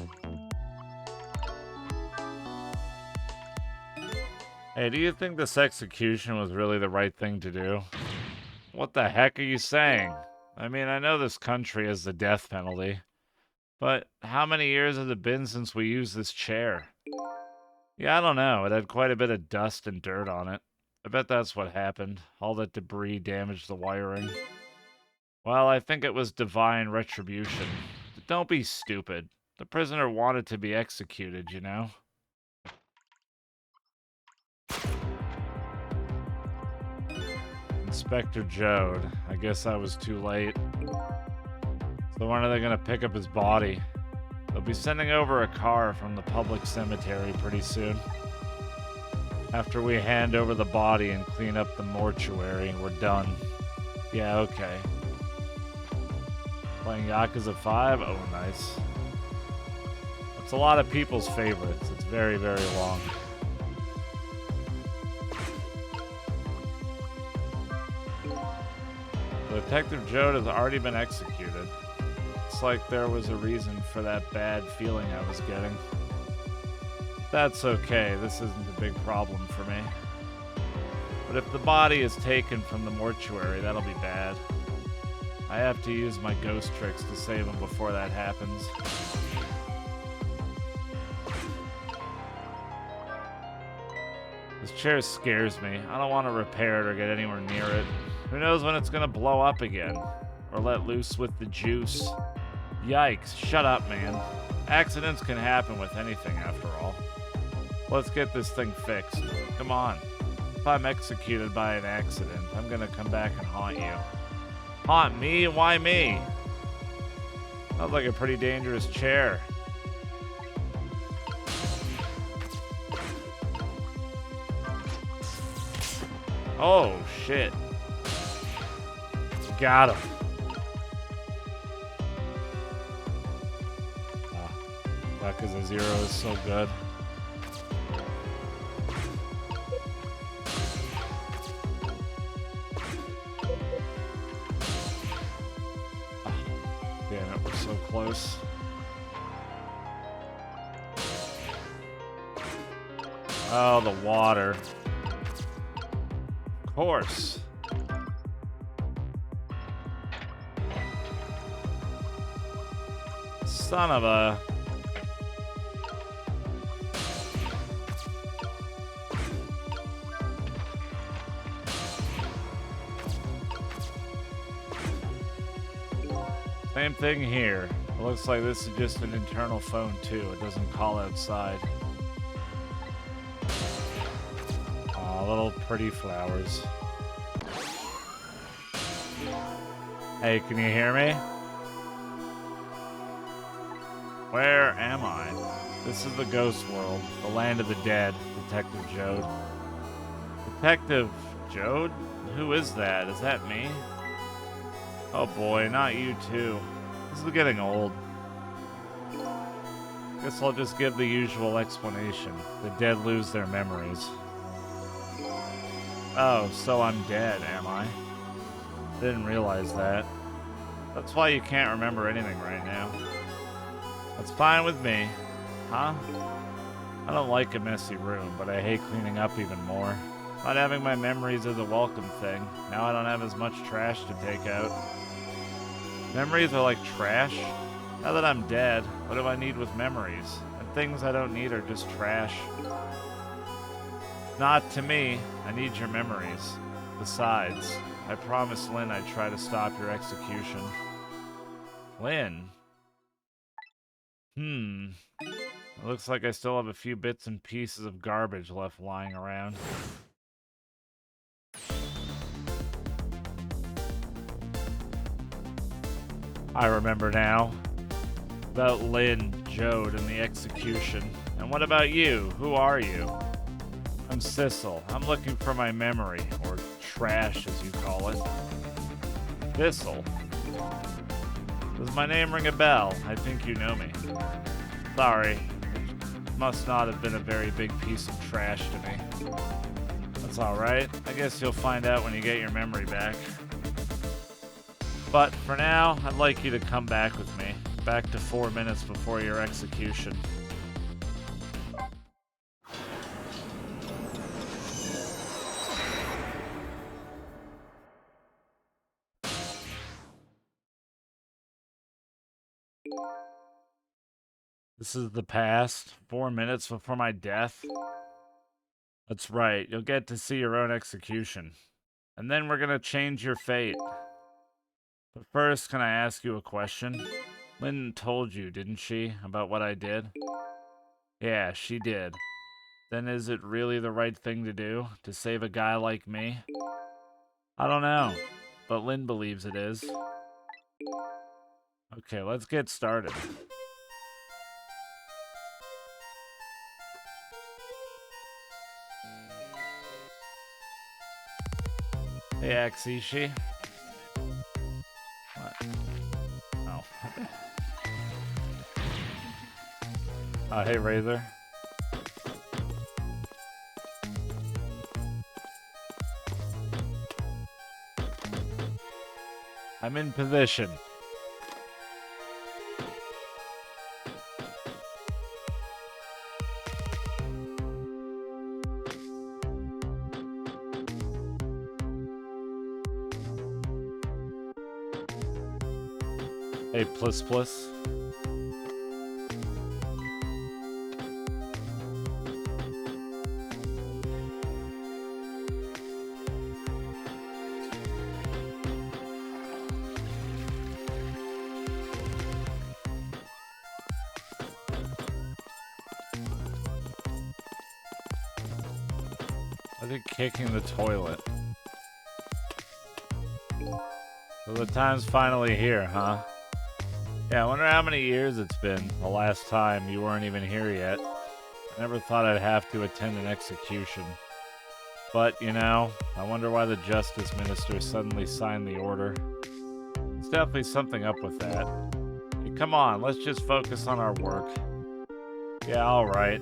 Hey, do you think this execution was really the right thing to do? What the heck are you saying? I mean, I know this country has the death penalty, but how many years has it been since we used this chair? Yeah, I don't know. It had quite a bit of dust and dirt on it. I bet that's what happened. All that debris damaged the wiring. Well, I think it was divine retribution. But don't be stupid. The prisoner wanted to be executed, you know? Inspector Jode. I guess I was too late. So when are they gonna pick up his body? They'll be sending over a car from the public cemetery pretty soon. After we hand over the body and clean up the mortuary, we're done. Yeah, okay. Playing Yakuza 5? Oh, nice. It's a lot of people's favorites. It's very, very long. Detective Jode has already been executed. It's like there was a reason for that bad feeling I was getting. That's okay, this isn't a big problem for me. But if the body is taken from the mortuary, that'll be bad. I have to use my ghost tricks to save him before that happens. This chair scares me. I don't want to repair it or get anywhere near it. Who knows when it's gonna blow up again? Or let loose with the juice. Yikes, shut up, man. Accidents can happen with anything, after all. Let's get this thing fixed. Come on. If I'm executed by an accident, I'm gonna come back and haunt you. Haunt me? Why me? Sounds like a pretty dangerous chair. Oh, shit. Got him. Yakuza 0 is so good. Damn it, we're so close. Oh, the water. Of course. Son of a... Same thing here. It looks like this is just an internal phone too. It doesn't call outside. Aw, little pretty flowers. Hey, can you hear me? Where am I? This is the ghost world, the land of the dead, Detective Jode. Detective Jode? Who is that? Is that me? Oh boy, not you too. This is getting old. Guess I'll just give the usual explanation. The dead lose their memories. Oh, so I'm dead, am I? Didn't realize that. That's why you can't remember anything right now. That's fine with me. Huh? I don't like a messy room, but I hate cleaning up even more. Not having my memories is a welcome thing. Now I don't have as much trash to take out. Memories are like trash? Now that I'm dead, what do I need with memories? And things I don't need are just trash. Not to me. I need your memories. Besides, I promised Lynn I'd try to stop your execution. Lynn? It looks like I still have a few bits and pieces of garbage left lying around. I remember now. About Lynn, Jode, and the execution. And what about you? Who are you? I'm Sissel. I'm looking for my memory, or trash as you call it. Thistle? Does my name ring a bell? I think you know me. Sorry. It must not have been a very big piece of trash to me. That's alright. I guess you'll find out when you get your memory back. But for now, I'd like you to come back with me. Back to 4 minutes before your execution. This is the past. 4 minutes before my death. That's right. You'll get to see your own execution. And then we're gonna change your fate. But first, can I ask you a question? Lynn told you, didn't she, about what I did? Yeah, she did. Then is it really the right thing to do, to save a guy like me? I don't know, but Lynn believes it is. Okay, let's get started. Hey, Axishi. What? Oh. Hey, Razor. I'm in position. Hey, plus plus. I think kicking the toilet. So the time's finally here, huh? Yeah, I wonder how many years it's been. The last time you weren't even here yet. I never thought I'd have to attend an execution. But, you know, I wonder why the Justice Minister suddenly signed the order. There's definitely something up with that. Hey, come on, let's just focus on our work. Yeah, alright.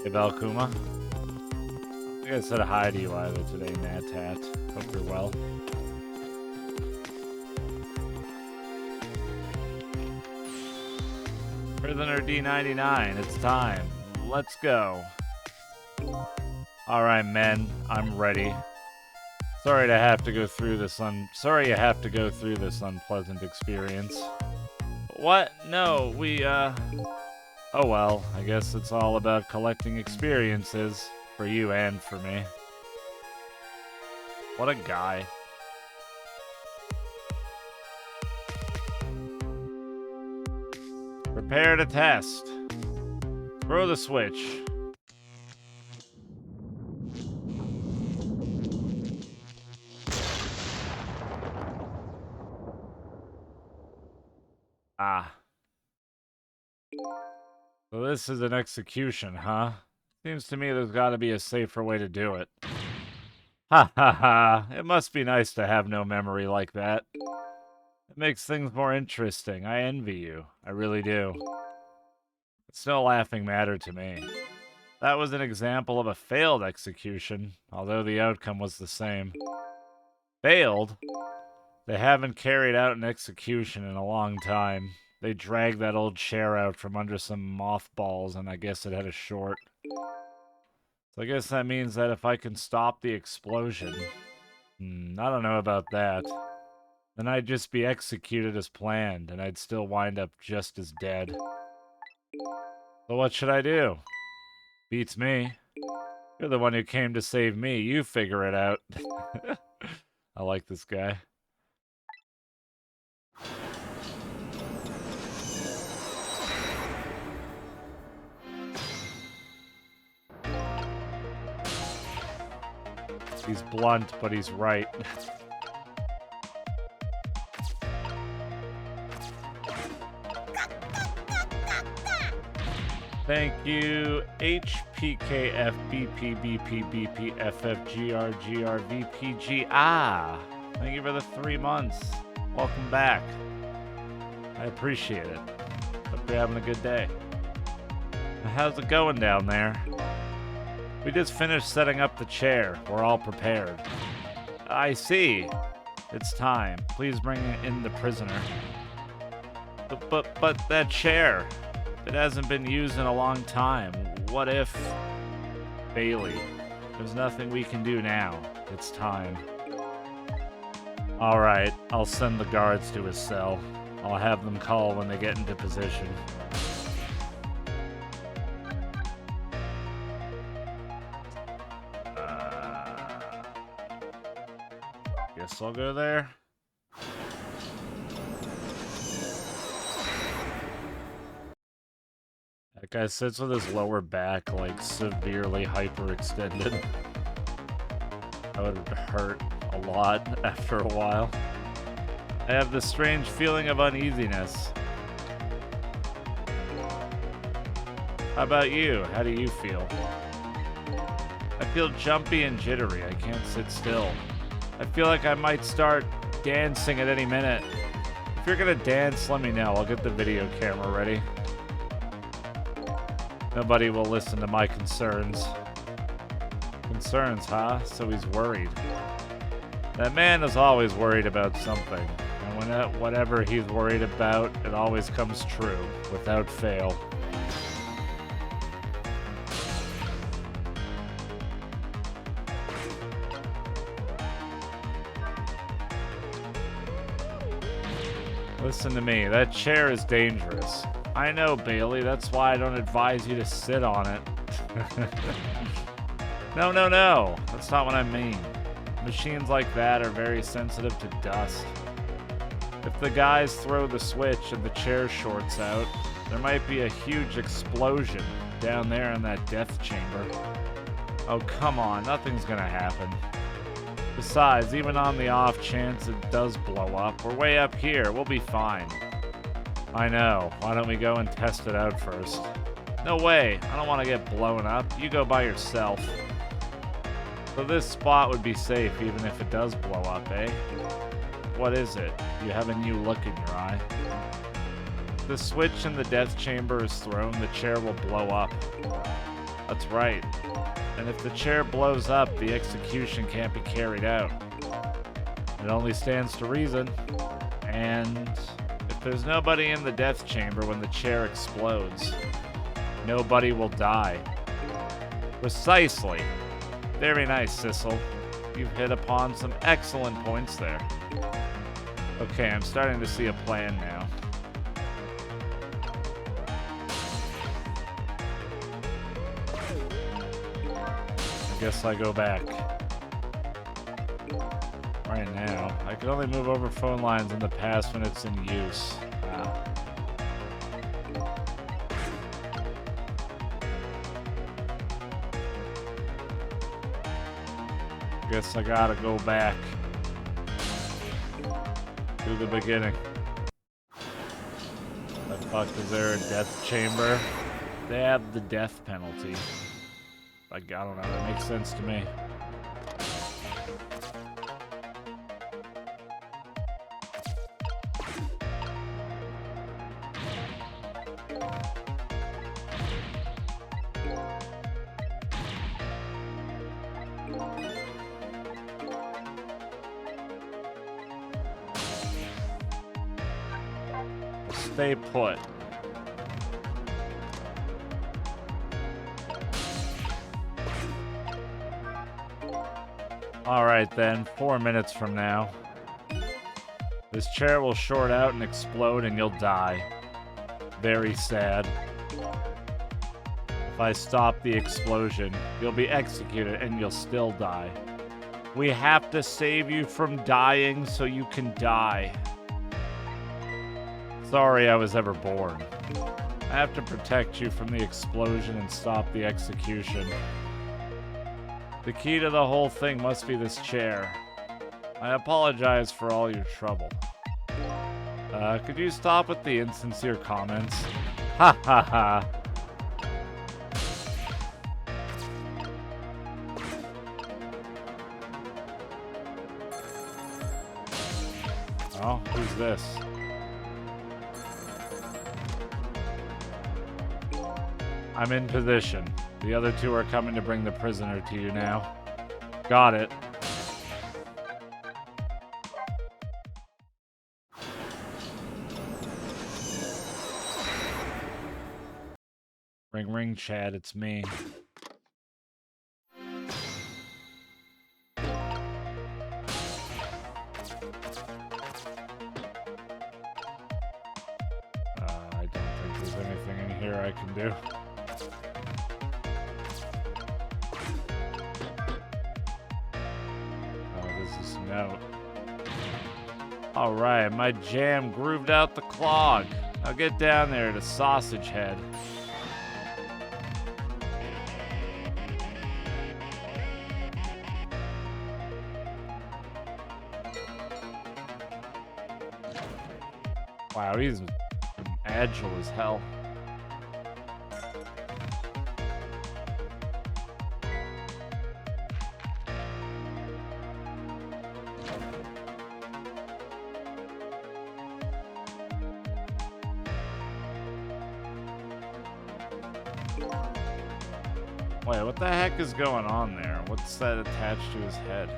Hey, Valkuma. I think I said hi to you either today, Nat Tat. Hope you're well. Prisoner D99, it's time. Let's go. Alright, men, I'm ready. Sorry you have to go through this unpleasant experience. What? No, oh well, I guess it's all about collecting experiences for you and for me. What a guy. Prepare to test. Throw the switch. Ah. So this is an execution, huh? Seems to me there's gotta be a safer way to do it. Ha ha ha. It must be nice to have no memory like that. It makes things more interesting. I envy you. I really do. It's no laughing matter to me. That was an example of a failed execution, although the outcome was the same. Failed? They haven't carried out an execution in a long time. They dragged that old chair out from under some mothballs, and I guess it had a short. So I guess that means that if I can stop the explosion... I don't know about that. Then I'd just be executed as planned, and I'd still wind up just as dead. So what should I do? Beats me. You're the one who came to save me. You figure it out. I like this guy. He's blunt, but he's right. Thank you, HP PKFBPBPBPFFGRGRVPG. Ah, thank you for the 3 months. Welcome back. I appreciate it. Hope you're having a good day. How's it going down there? We just finished setting up the chair. We're all prepared. I see. It's time. Please bring in the prisoner. But that chair, it hasn't been used in a long time. What if... Bailey, there's nothing we can do now. It's time. Alright, I'll send the guards to his cell. I'll have them call when they get into position. Guess I'll go there. That guy sits with his lower back, like, severely hyperextended. That would hurt a lot after a while. I have this strange feeling of uneasiness. How about you? How do you feel? I feel jumpy and jittery. I can't sit still. I feel like I might start dancing at any minute. If you're gonna dance, let me know. I'll get the video camera ready. Nobody will listen to my concerns. Concerns, huh? So he's worried. That man is always worried about something. And whatever he's worried about, it always comes true, without fail. Listen to me, that chair is dangerous. I know, Bailey, that's why I don't advise you to sit on it. No, that's not what I mean. Machines like that are very sensitive to dust. If the guys throw the switch and the chair shorts out, there might be a huge explosion down there in that death chamber. Oh, come on, nothing's gonna happen. Besides, even on the off chance it does blow up, we're way up here, we'll be fine. I know, why don't we go and test it out first? No way, I don't want to get blown up, you go by yourself. So this spot would be safe even if it does blow up, eh? What is it? You have a new look in your eye. If the switch in the death chamber is thrown, the chair will blow up. That's right. And if the chair blows up, the execution can't be carried out. It only stands to reason. And if there's nobody in the death chamber when the chair explodes, nobody will die. Precisely. Very nice, Sissel. You've hit upon some excellent points there. Okay, I'm starting to see a plan now. I guess I go back. Right now. I can only move over phone lines in the past when it's in use. Guess I gotta go back to the beginning. The fuck, is there a death chamber? They have the death penalty. Like, I don't know, that makes sense to me. Stay put. Alright then, 4 minutes from now. This chair will short out and explode and you'll die. Very sad. If I stop the explosion, you'll be executed and you'll still die. We have to save you from dying so you can die. Sorry I was ever born. I have to protect you from the explosion and stop the execution. The key to the whole thing must be this chair. I apologize for all your trouble. Could you stop with the insincere comments? Ha ha ha. Oh, who's this? I'm in position. The other two are coming to bring the prisoner to you now. Got it. Ring ring, Chad, it's me. I don't think there's anything in here I can do. Oh, this is a note. Alright, my jam grooved out the clog. Now get down there to Sausage Head. Wow, he's agile as hell. Wait, what the heck is going on there? What's that attached to his head?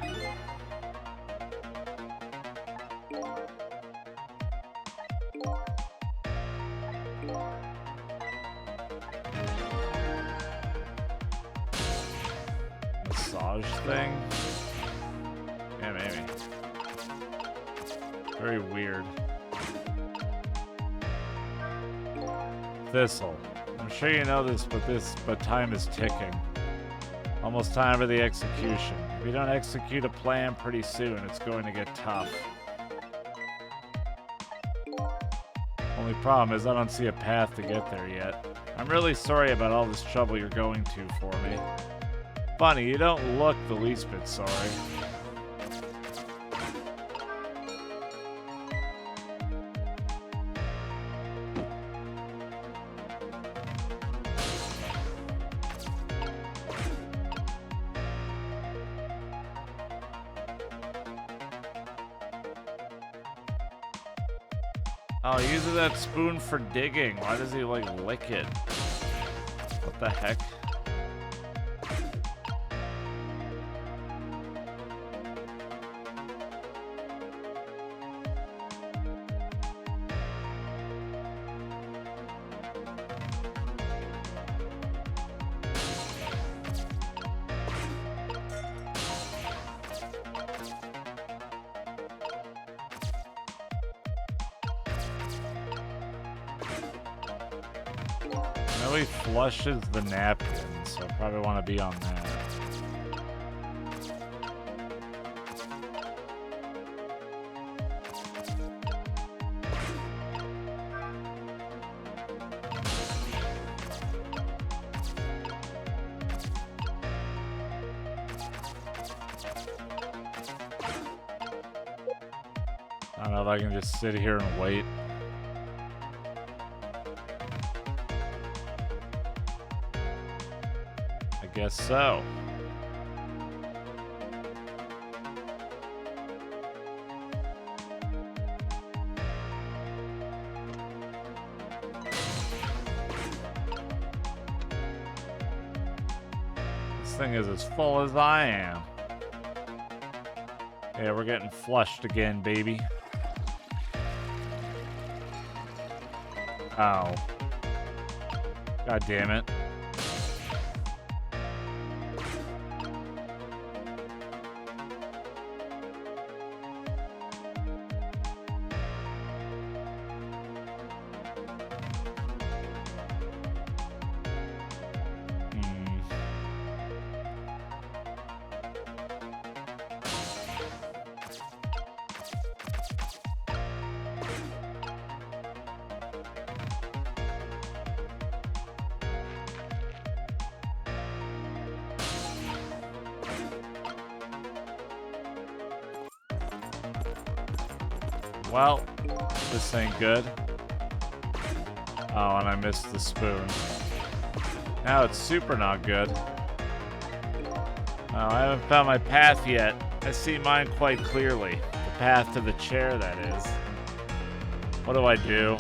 Massage thing? Yeah, maybe. Very weird. Thistle. I'm sure you know this, but time is ticking. Almost time for the execution. If you don't execute a plan pretty soon, it's going to get tough. Only problem is I don't see a path to get there yet. I'm really sorry about all this trouble you're going to for me. Funny, you don't look the least bit sorry. Oh, he uses that spoon for digging. Why does he, like, lick it? What the heck? I know he flushes the napkin, so I probably want to be on that. I don't know if I can just sit here and wait. I guess so. This thing is as full as I am. Yeah, we're getting flushed again, baby. Oh. God damn it. Well, this ain't good. Oh, and I missed the spoon. Now it's super not good. Oh, I haven't found my path yet. I see mine quite clearly. The path to the chair, that is. What do I do?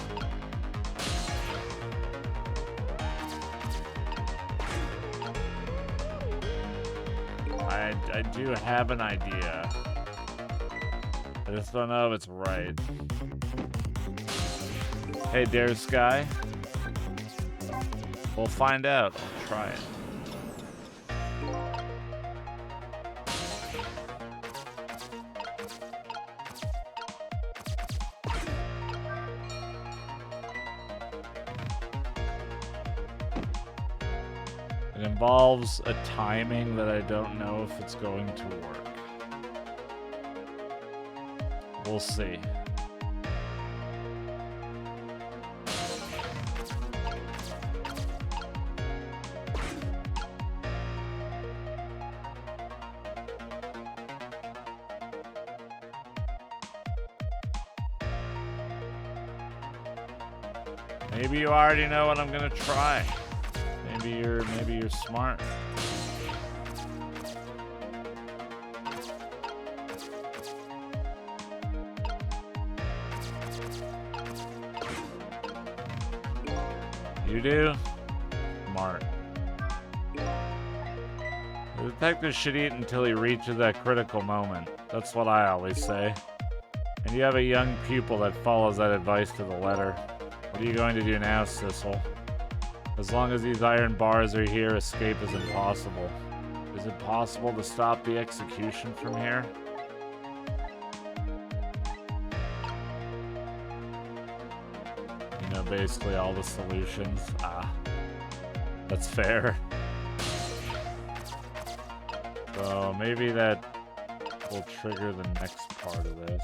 I do have an idea. I just don't know if it's right. Hey, Dare Sky. We'll find out. I'll try it. It involves a timing that I don't know if it's going to work. We'll see. Maybe you already know what I'm gonna try. Maybe you're smart. You do? Smart. The detective should eat until he reaches that critical moment. That's what I always say. And you have a young pupil that follows that advice to the letter. What are you going to do now, Sissel? As long as these iron bars are here, escape is impossible. Is it possible to stop the execution from here? You know, basically all the solutions. Ah, that's fair. So maybe that will trigger the next part of this.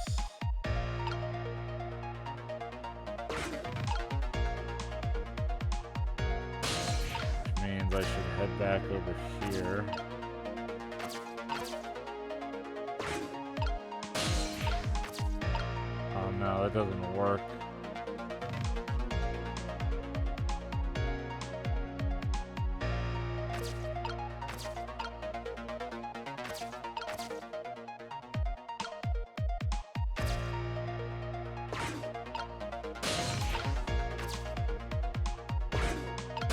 I should head back over here. Oh no, that doesn't work.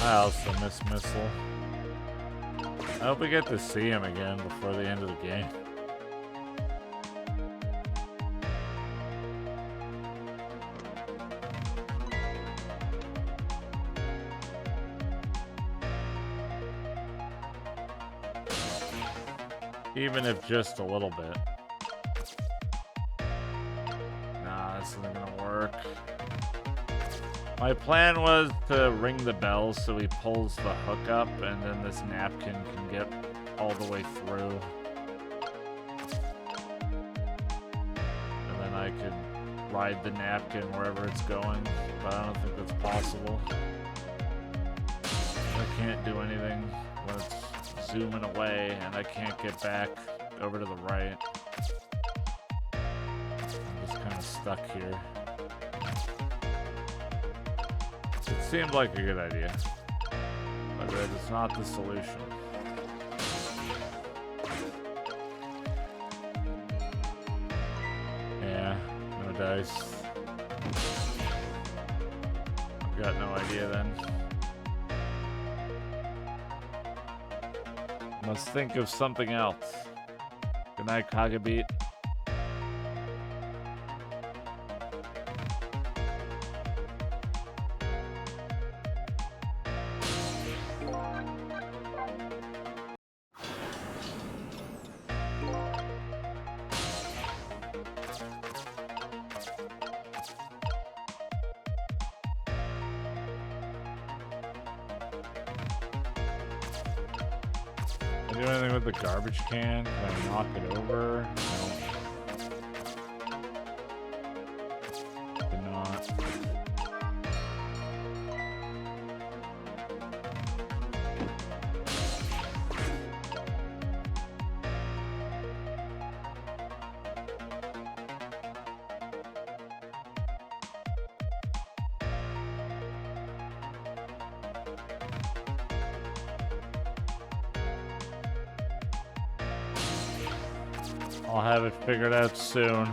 I also miss Missile. I hope we get to see him again before the end of the game. Even if just a little bit. Nah, this isn't gonna work. My plan was to ring the bell so he pulls the hook up and then this napkin can get all the way through. And then I could ride the napkin wherever it's going, but I don't think that's possible. I can't do anything when it's zooming away and I can't get back over to the right. I'm just kind of stuck here. It seemed like a good idea, but that is not the solution. Yeah, no dice. I've got no idea then. Must think of something else. Good night, Kagabeat. Do anything with the garbage can? Can I knock it over? No. Did not. I'll have it figured out soon.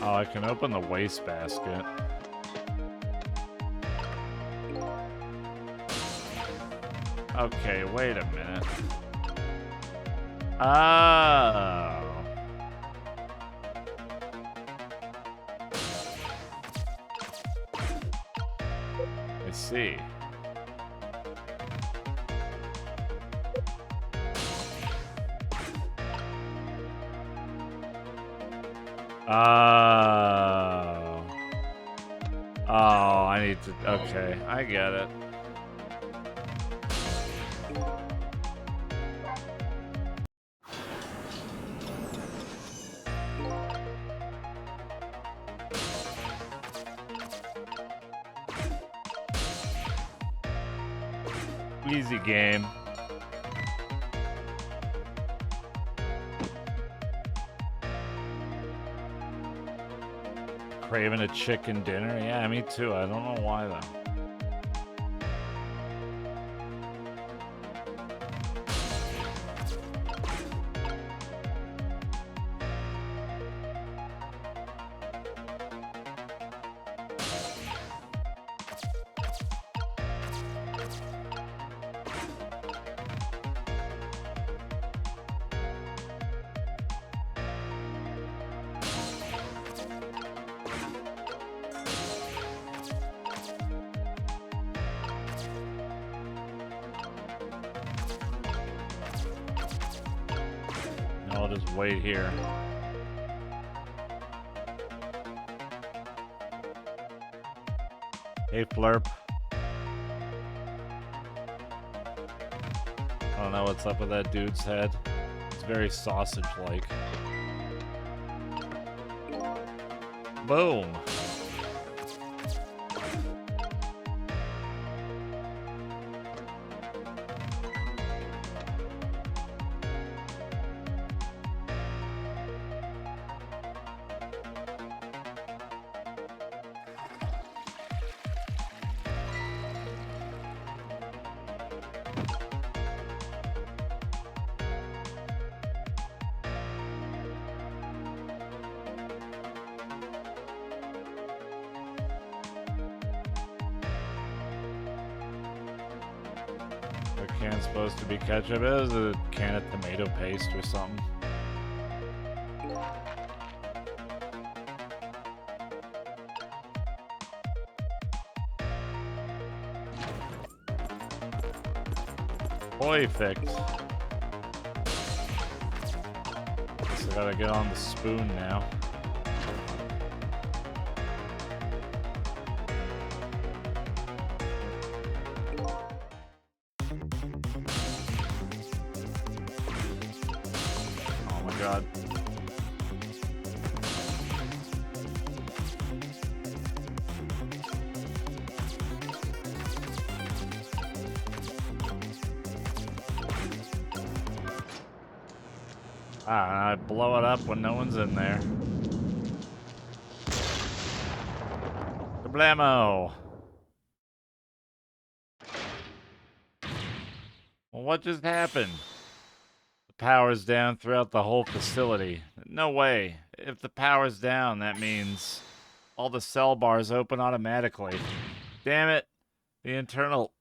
Oh, I can open the wastebasket. Okay, wait a minute. Oh. I see. Oh. Oh, I need to... Okay, I get it. Easy game. Craving a chicken dinner? Yeah, me too. I don't know why, though. I'll just wait here. Hey, Flurp. I don't know what's up with that dude's head. It's very sausage-like. Boom. Can's supposed to be ketchup. It was a can of tomato paste or something. Perfect. Guess I gotta get on the spoon now. God. I blow it up when no one's in there. Kablamo! Well, what just happened? The power's down throughout the whole facility. No way. If the power's down, that means all the cell bars open automatically. Damn it. The internal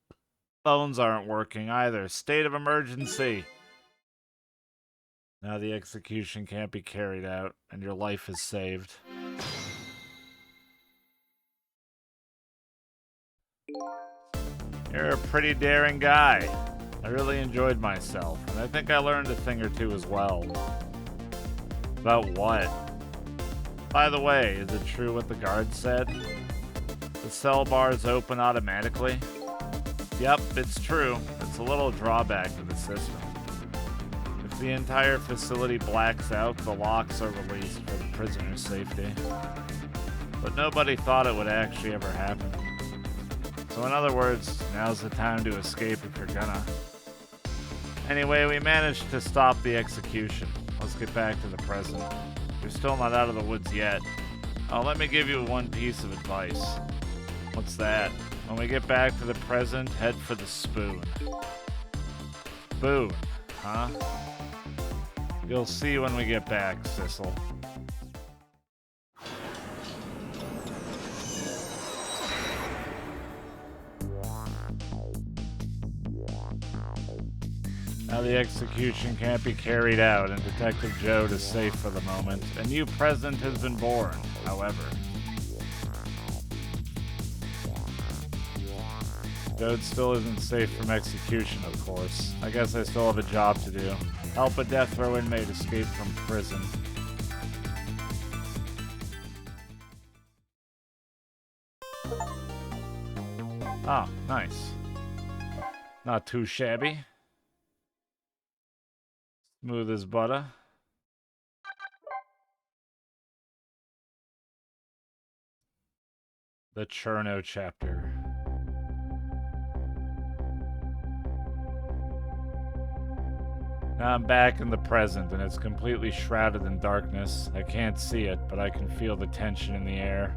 phones aren't working either. State of emergency. Now the execution can't be carried out, and your life is saved. You're a pretty daring guy. I really enjoyed myself, and I think I learned a thing or two as well. About what? By the way, is it true what the guard said? The cell bars open automatically? Yep, it's true. It's a little drawback to the system. If the entire facility blacks out, the locks are released for the prisoner's safety. But nobody thought it would actually ever happen. So in other words, now's the time to escape if you're gonna. Anyway, we managed to stop the execution. Let's get back to the present. You're still not out of the woods yet. Oh, let me give you one piece of advice. What's that? When we get back to the present, head for the spoon. Spoon, huh? You'll see when we get back, Sissel. Now the execution can't be carried out, and Detective Jode is safe for the moment. A new president has been born, however. Jode still isn't safe from execution, of course. I guess I still have a job to do. Help a death row inmate escape from prison. Ah, nice. Not too shabby. Smooth as butter. The Cirno chapter. Now I'm back in the present, and it's completely shrouded in darkness. I can't see it, but I can feel the tension in the air.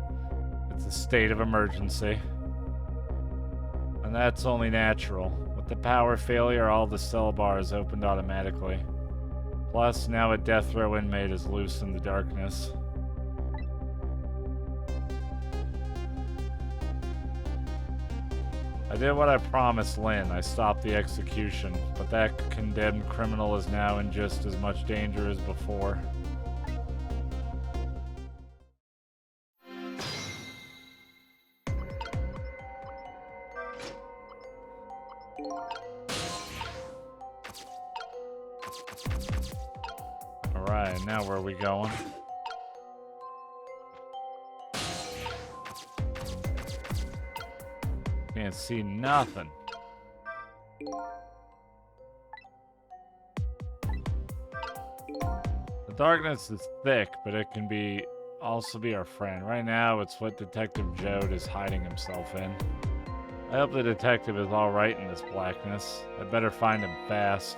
It's a state of emergency. And that's only natural. With the power failure, all the cell bars opened automatically. Plus, now a death row inmate is loose in the darkness. I did what I promised Lynn. I stopped the execution, but that condemned criminal is now in just as much danger as before. Alright, now where are we going? Can't see nothing. The darkness is thick, but it can also be our friend. Right now, it's what Detective Jode is hiding himself in. I hope the detective is alright in this blackness. I'd better find him fast.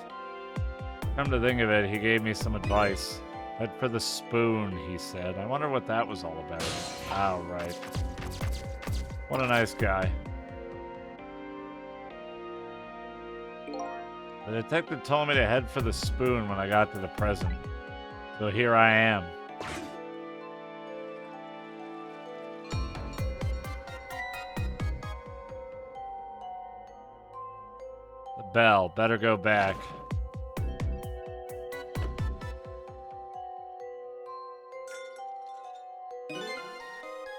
Come to think of it, he gave me some advice. Head for the spoon, he said. I wonder what that was all about. Oh, right. What a nice guy. The detective told me to head for the spoon when I got to the present. So here I am. The bell. Better go back.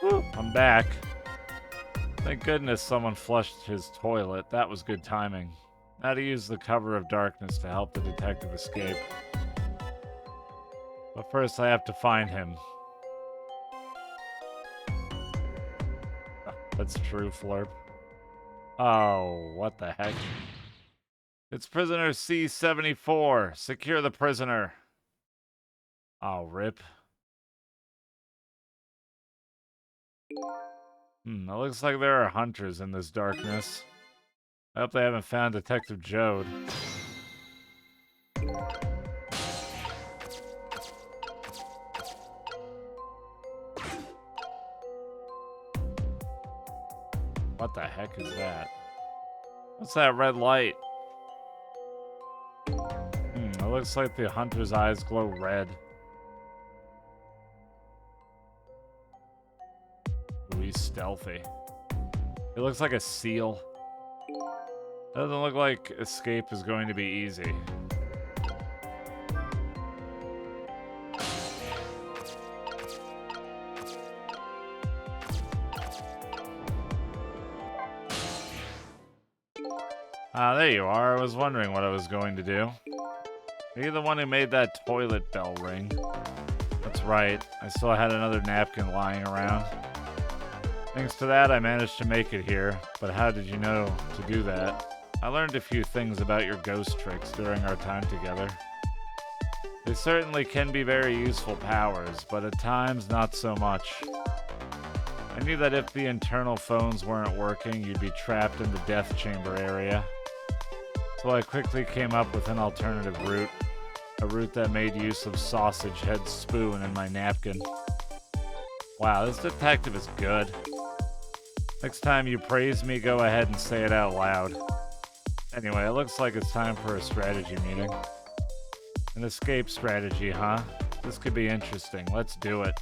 Woo, I'm back. Thank goodness someone flushed his toilet. That was good timing. Now to use the cover of darkness to help the detective escape. But first I have to find him. That's true, Flurp. Oh, what the heck? It's prisoner C-74. Secure the prisoner. Oh, rip. It looks like there are hunters in this darkness. I hope they haven't found Detective Jode. What the heck is that? What's that red light? It looks like the hunter's eyes glow red. Ooh, he's stealthy. It looks like a seal. Doesn't look like escape is going to be easy. Ah, there you are. I was wondering what I was going to do. Are you the one who made that toilet bell ring? That's right. I still had another napkin lying around. Thanks to that, I managed to make it here. But how did you know to do that? I learned a few things about your ghost tricks during our time together. They certainly can be very useful powers, but at times not so much. I knew that if the internal phones weren't working, you'd be trapped in the death chamber area. So I quickly came up with an alternative route. A route that made use of sausage head spoon in my napkin. Wow, this detective is good. Next time you praise me, go ahead and say it out loud. Anyway, it looks like it's time for a strategy meeting. An escape strategy, huh? This could be interesting. Let's do it.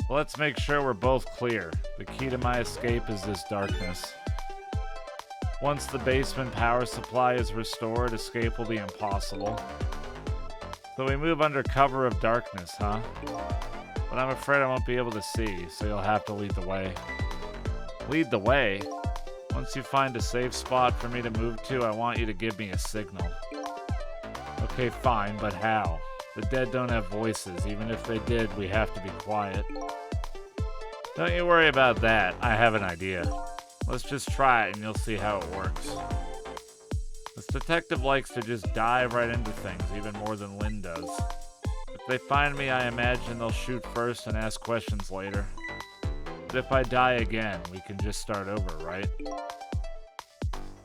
Let's make sure we're both clear. The key to my escape is this darkness. Once the basement power supply is restored, escape will be impossible. So we move under cover of darkness, huh? But I'm afraid I won't be able to see, so you'll have to lead the way. Lead the way? Once you find a safe spot for me to move to, I want you to give me a signal. Okay, fine, but how? The dead don't have voices. Even if they did, we have to be quiet. Don't you worry about that. I have an idea. Let's just try it and you'll see how it works. This detective likes to just dive right into things, even more than Lynn does. If they find me, I imagine they'll shoot first and ask questions later. But if I die again, we can just start over, right?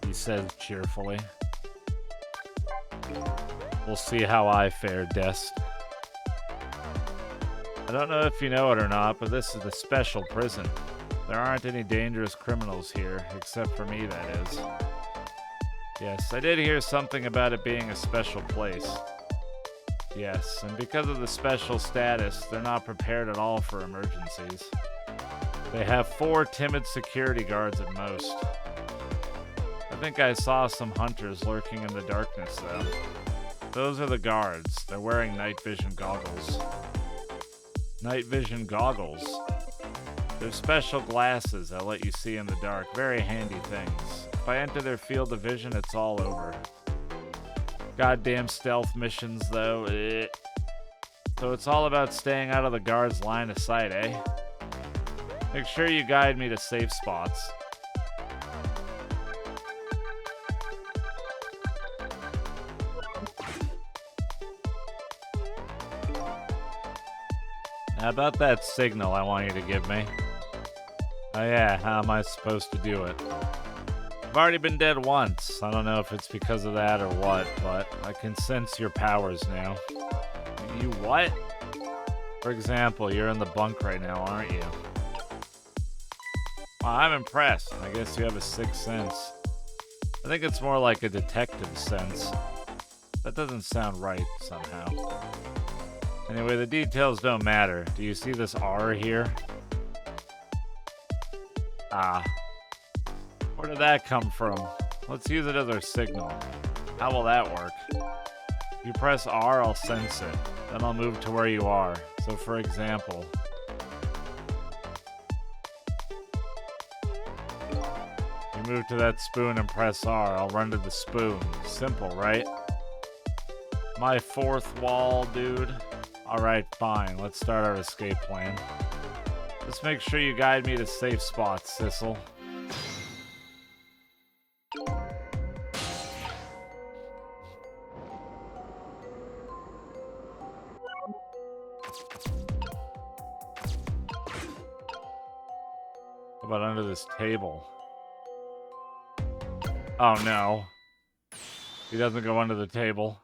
He says cheerfully. We'll see how I fare, Dest. I don't know if you know it or not, but this is a special prison. There aren't any dangerous criminals here, except for me, that is. Yes, I did hear something about it being a special place. Yes, and because of the special status, they're not prepared at all for emergencies. They have 4 timid security guards at most. I think I saw some hunters lurking in the darkness, though. Those are the guards. They're wearing night vision goggles. Night vision goggles? They're special glasses that let you see in the dark. Very handy things. If I enter their field of vision, it's all over. Goddamn stealth missions, though. So it's all about staying out of the guard's line of sight, eh? Make sure you guide me to safe spots. Now about that signal I want you to give me. Oh yeah, how am I supposed to do it? I've already been dead once. I don't know if it's because of that or what, but I can sense your powers now. You what? For example, you're in the bunk right now, aren't you? Wow, I'm impressed. I guess you have a sixth sense. I think it's more like a detective sense. That doesn't sound right, somehow. Anyway, the details don't matter. Do you see this R here? Ah. Where did that come from? Let's use it as our signal. How will that work? If you press R, I'll sense it. Then I'll move to where you are. So for example... you move to that spoon and press R, I'll run to the spoon. Simple, right? My fourth wall, dude. Alright, fine. Let's start our escape plan. Just make sure you guide me to safe spots, Sissel. How about under this table? Oh no. He doesn't go under the table.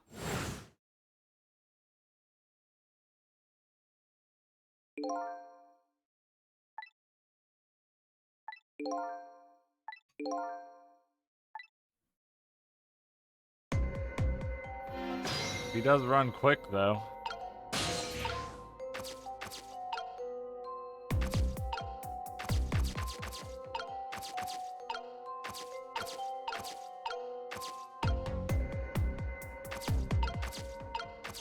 He does run quick, though.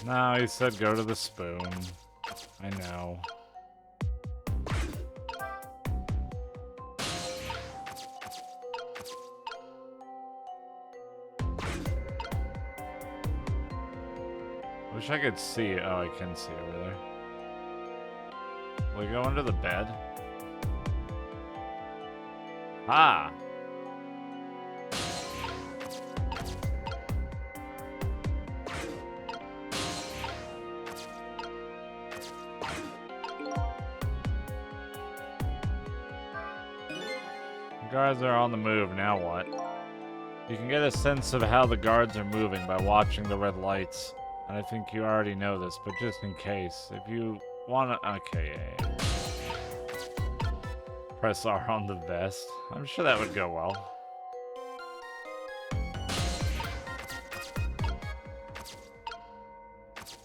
No, he said go to the spoon. I know. Wish I could see. Oh, I can see over there. Will we go under the bed? Ah! Guards are on the move, now what? You can get a sense of how the guards are moving by watching the red lights. And I think you already know this, but just in case, if you wanna... Okay, yeah. Press R on the vest. I'm sure that would go well.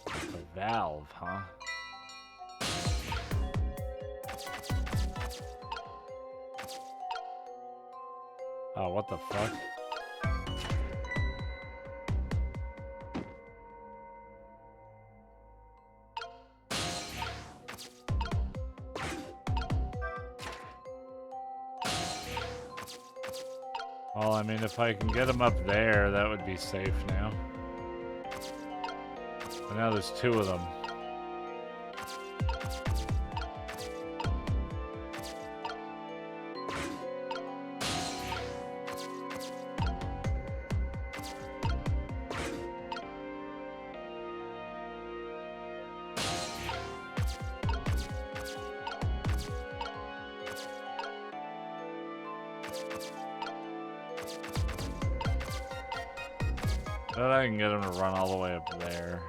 A valve, huh? Oh, what the fuck? Well, I mean, if I can get him up there, that would be safe now. But now there's two of them. But I can get him to run all the way up there.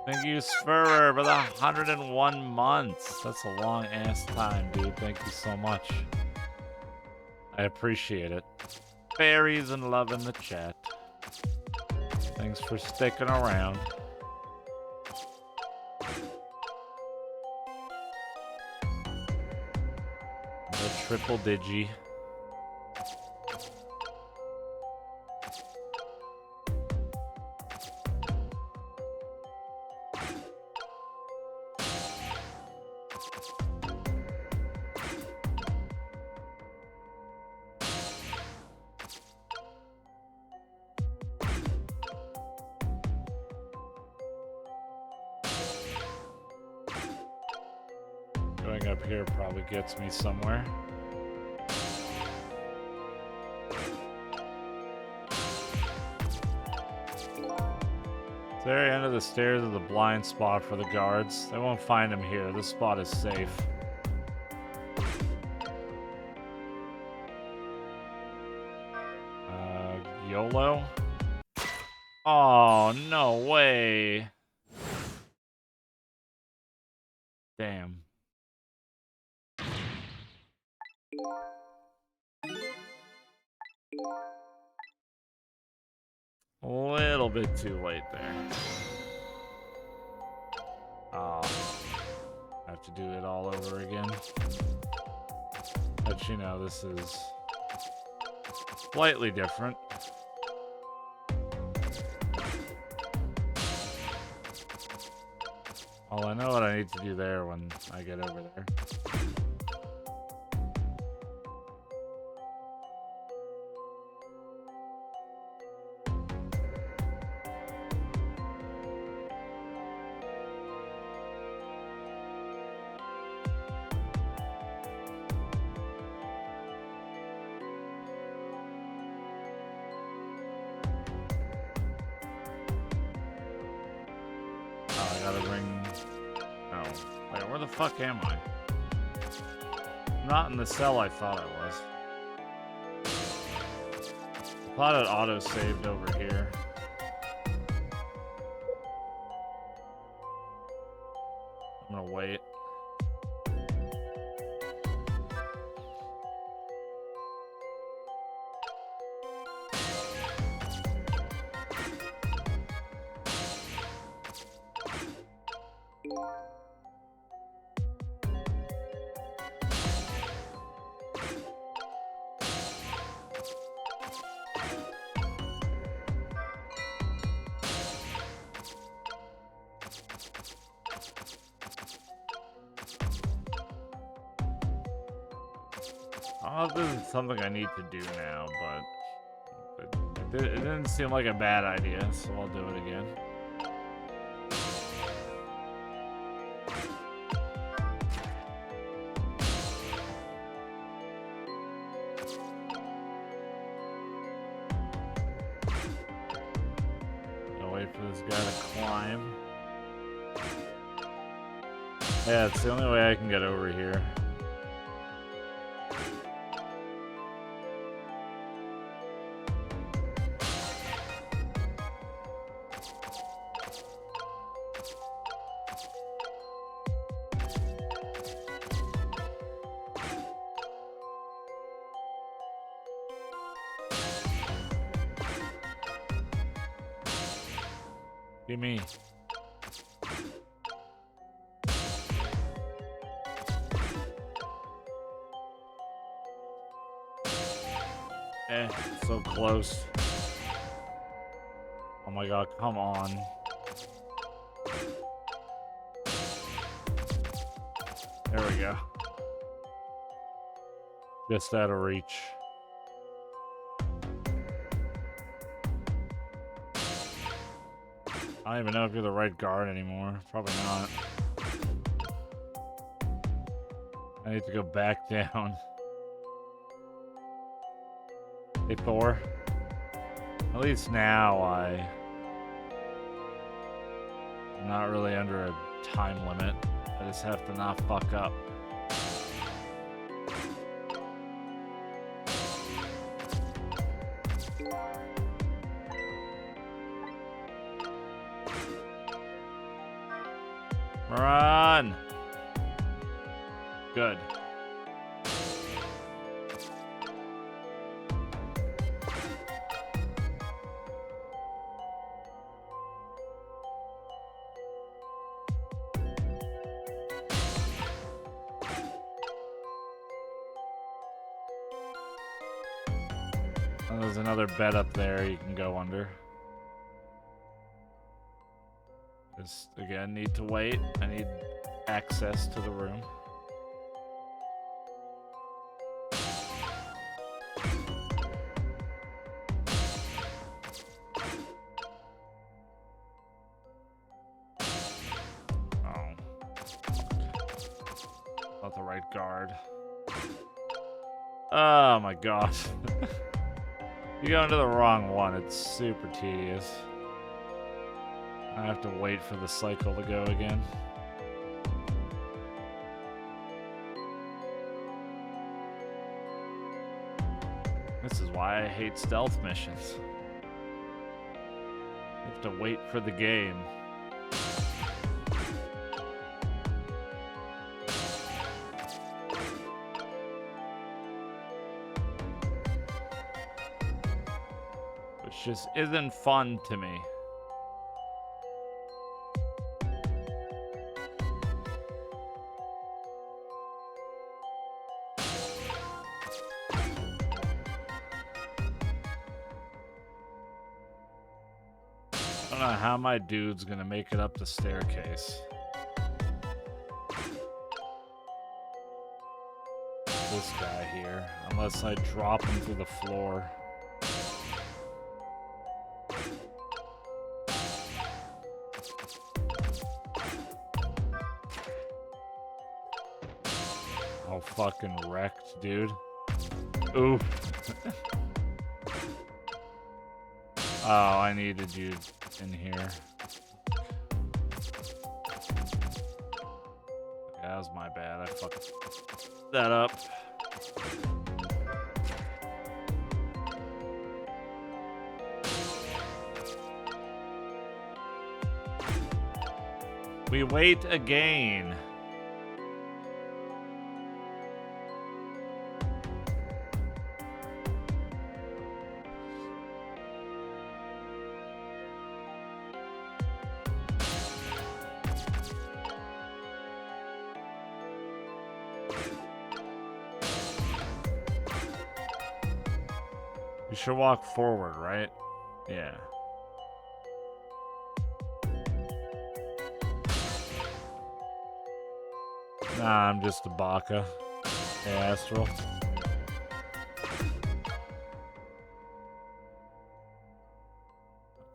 Thank you, Spurrer, for the 101 months. That's a long ass time, dude. Thank you so much. I appreciate it. Fairies and love in the chat. Thanks for sticking around. The triple digi. Going up here probably gets me somewhere. The very end of the stairs is the blind spot for the guards. They won't find him here. This spot is safe. YOLO? Oh, no way. Damn. A little bit too late there. Oh. I have to do it all over again. But you know, this is slightly different. Well, I know what I need to do there when I get over there. Fuck am I? I'm not in the cell I thought I was. I thought it auto-saved over here. I'm gonna wait. Oh, this is something I need to do now, but it didn't seem like a bad idea, so I'll do it again. I'll wait for this guy to climb. Yeah, it's the only way I can get over here. Be me. So close. Oh my god, come on. There we go. Just out of reach. I don't even know if you're the right guard anymore. Probably not. I need to go back down. Hey, Thor. At least now I'm not really under a time limit. I just have to not fuck up. Run! Good. And there's another bed up there you can go under. Just, again, need to wait. I need access to the room. Oh. Not the right guard. Oh my gosh. You go into the wrong one, it's super tedious. I have to wait for the cycle to go again. This is why I hate stealth missions. You have to wait for the game. Which just isn't fun to me. I don't know how my dude's gonna make it up the staircase. This guy here, unless I drop him through the floor. Oh, fucking wrecked, dude. Oof. Oh, I needed you in here. Yeah, that was my bad. I fucked that up. We wait again. You should walk forward, right? Yeah. Nah, I'm just a baka. Hey, Astral.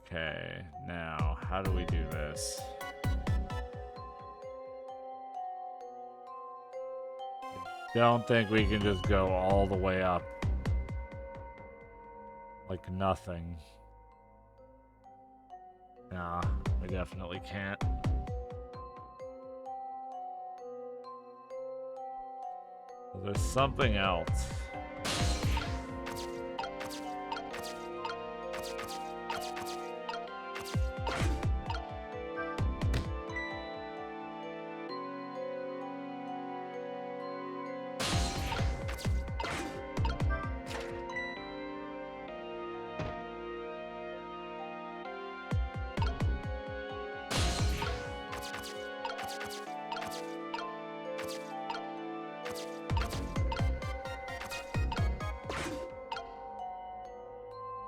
Okay, now, how do we do this? I don't think we can just go all the way up. Like nothing. Nah, we definitely can't. There's something else.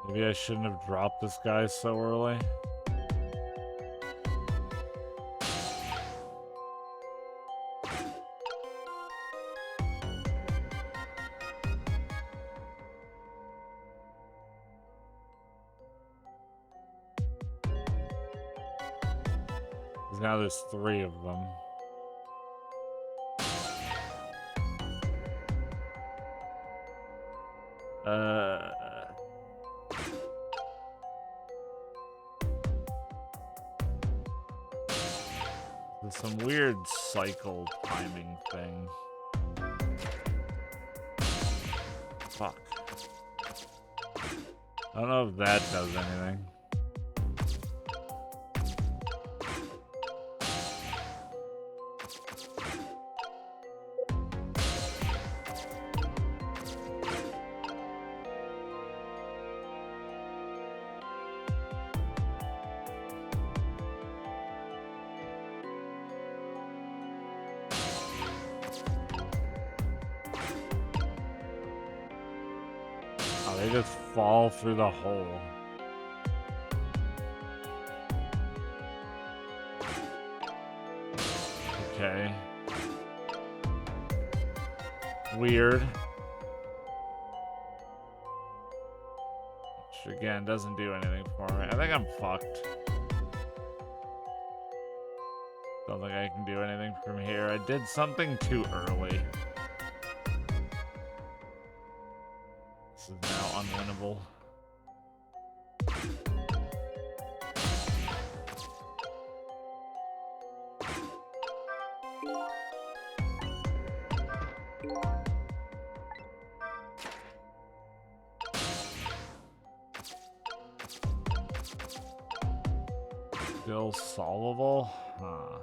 Maybe I shouldn't have dropped this guy so early. Because now there's 3 of them. There's some weird cycle timing thing. Fuck. I don't know if that does anything. They just fall through the hole. Okay. Weird. Which again doesn't do anything for me. I think I'm fucked. Don't think I can do anything from here. I did something too early. This is now unwinnable. Still solvable? Huh.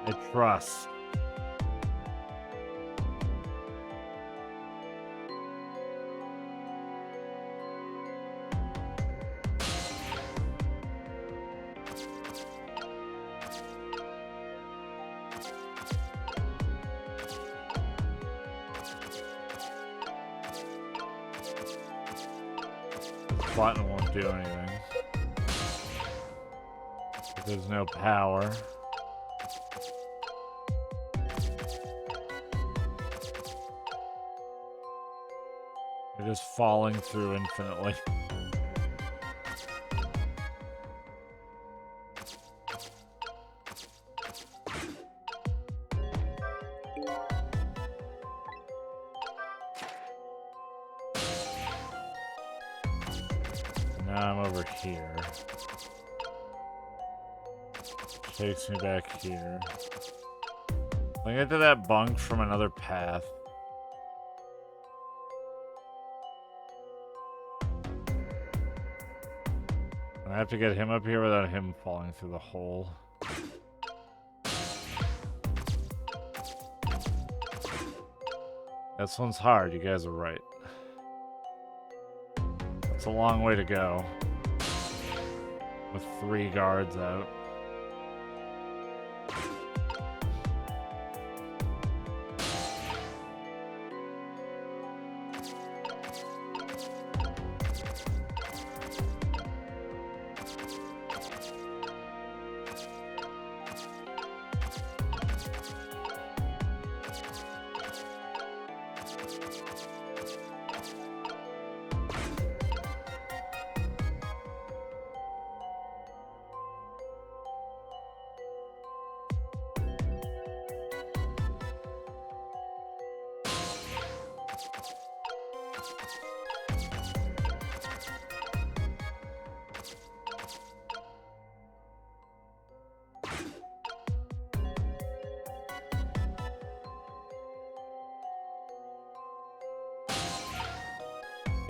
I trust. This button won't do anything. There's no power. They're just falling through infinitely. Now I'm over here. Takes me back here. I get to that bunk from another path. I have to get him up here without him falling through the hole. This one's hard, you guys are right. It's a long way to go. With 3 guards out.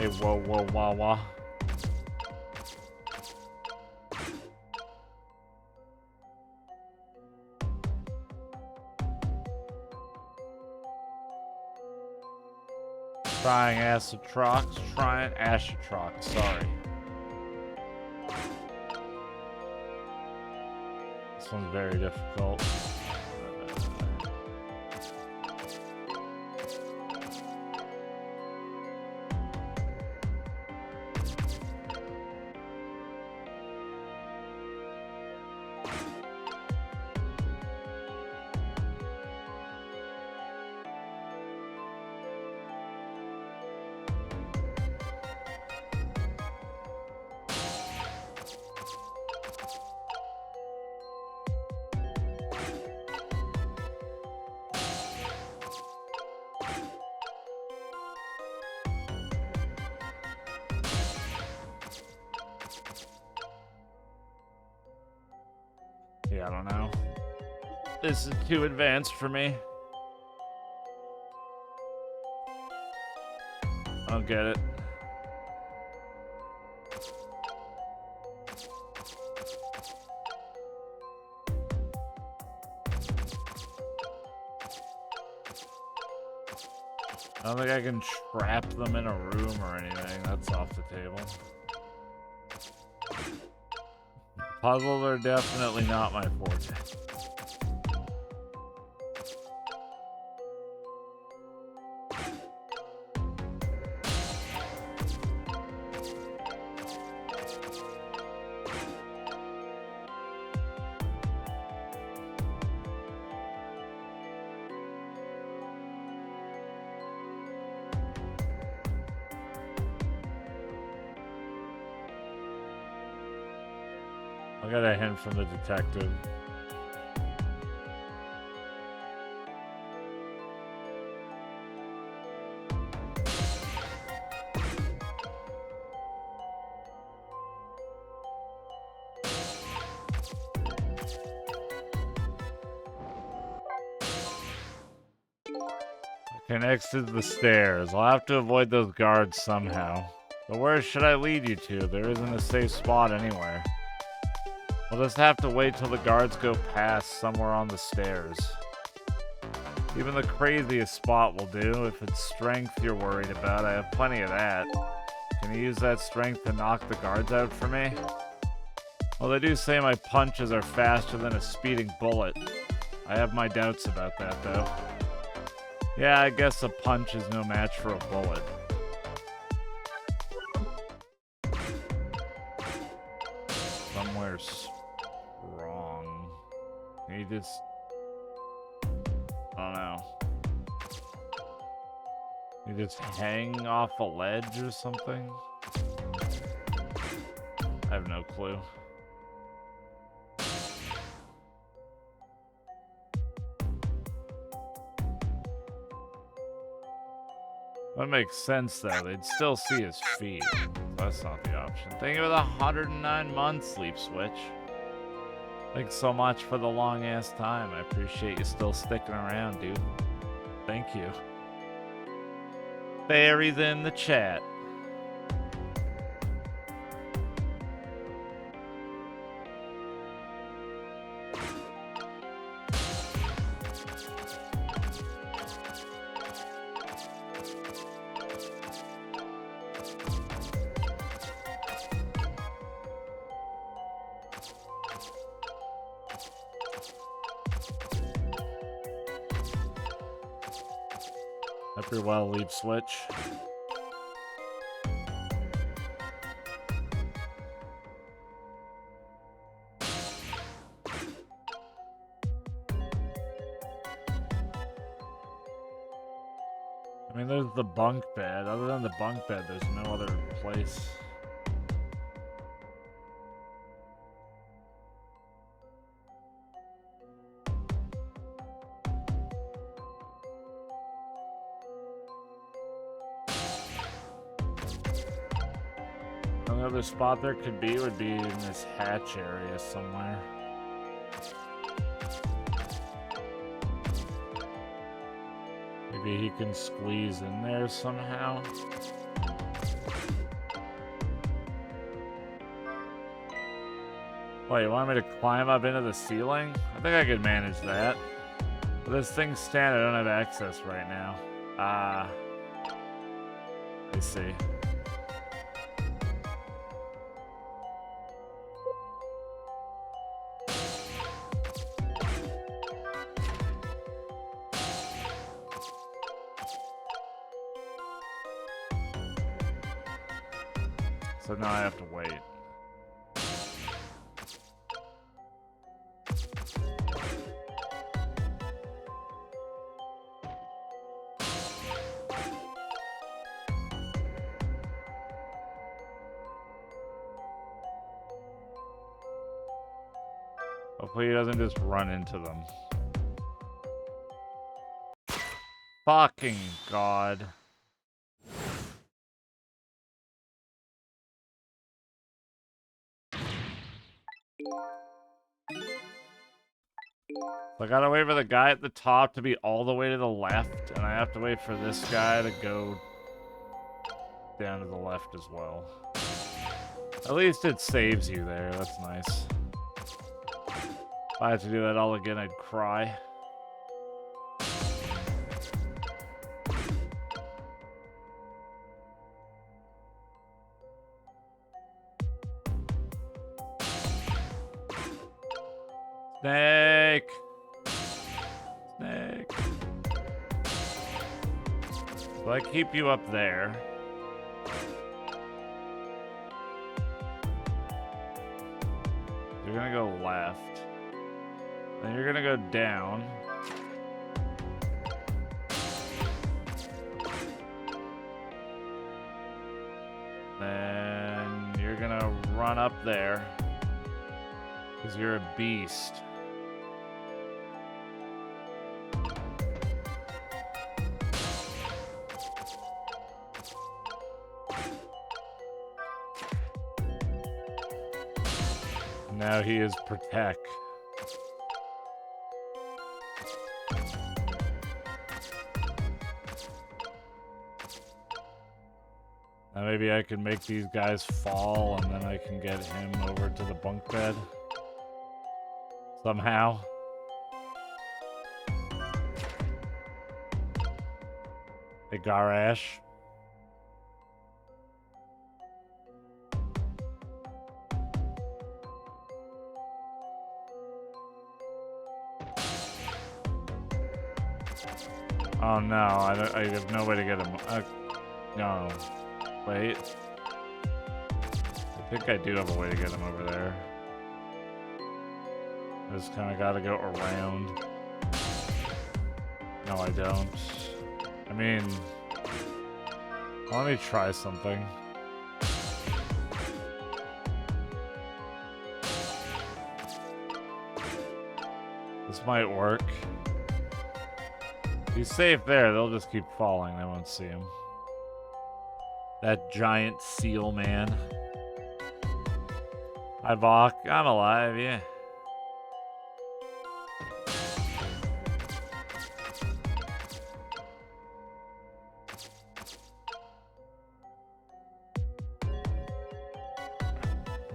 Hey, whoa, whoa, wah, wah. Trying Acitrox, trying Ashitrox, sorry. This one's very difficult. Yeah, I don't know. This is too advanced for me. I don't get it. I don't think I can trap them in a room or anything. That's off the table. Puzzles are definitely not my forte. I got a hint from the detective. Okay, next is the stairs. I'll have to avoid those guards somehow. But where should I lead you to? There isn't a safe spot anywhere. We'll just have to wait till the guards go past somewhere on the stairs. Even the craziest spot will do. If it's strength you're worried about, I have plenty of that. Can you use that strength to knock the guards out for me? Well, they do say my punches are faster than a speeding bullet. I have my doubts about that, though. Yeah, I guess a punch is no match for a bullet. Somewhere's wrong. He just... I don't know. You just hang off a ledge or something? I have no clue. That makes sense, though. They'd still see his feet. That's not the option. Thank you for the 109 months, Sleep Switch. Thanks so much for the long-ass time. I appreciate you still sticking around, dude. Thank you. Fairies in the chat. Hope you're well, Leap Switch. I mean, there's the bunk bed. Other than the bunk bed, there's no other place. Another spot there could be would be in this hatch area somewhere. Maybe he can squeeze in there somehow. Wait, you want me to climb up into the ceiling? I think I could manage that. But this thing's standing, I don't have access right now. I see. So now I have to wait. Hopefully he doesn't just run into them. Fucking God. I gotta wait for the guy at the top to be all the way to the left, and I have to wait for this guy to go down to the left as well. At least it saves you there, that's nice. If I had to do that all again, I'd cry. Snake! Snake! So I keep you up there. You're gonna go left. Then you're gonna go down. Then you're gonna run up there. Because you're a beast. Now he is protect. Now maybe I can make these guys fall and then I can get him over to the bunk bed. Somehow. Hey, Garash. Oh no, I have no way to get him. No. Wait. I think I do have a way to get him over there. I just kind of gotta go around. No, I don't. I mean, let me try something. This might work. He's safe there. They'll just keep falling. They won't see him. That giant seal man. Hi, Bach. I'm alive, yeah.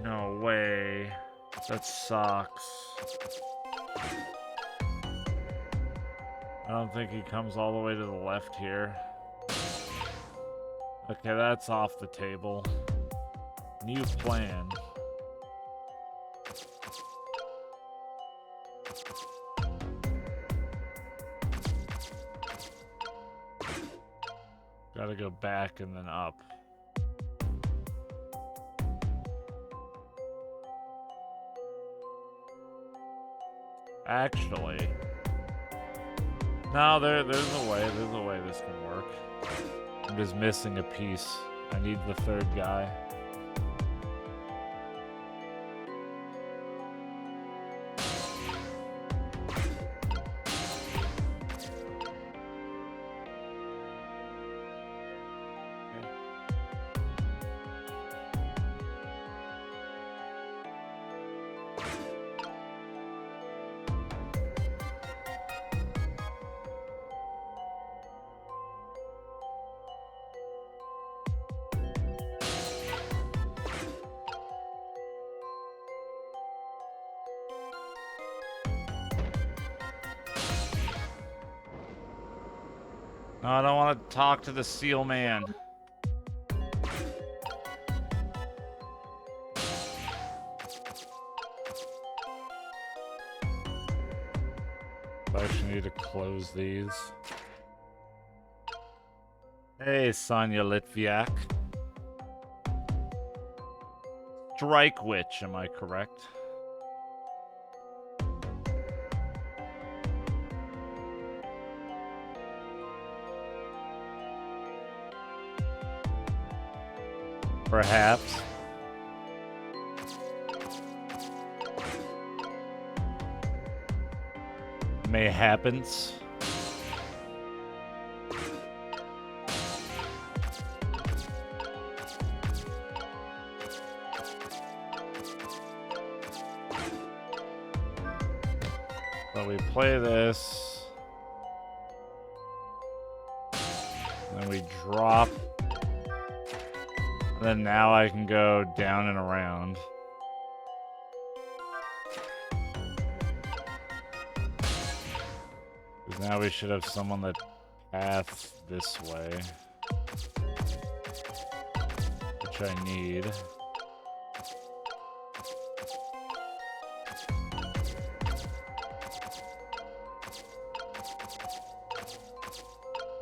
No way. That sucks. I don't think he comes all the way to the left here. Okay, that's off the table. New plan. Gotta go back and then up. Actually, no, there's a way this can work. I'm just missing a piece. I need the third guy. No, I don't want to talk to the seal man. I actually need to close these. Hey, Sonya Litviak. Strike Witch, am I correct? Perhaps. Mayhappens. So we play this. Then we drop. And then now I can go down and around. Because now we should have someone that paths this way. Which I need.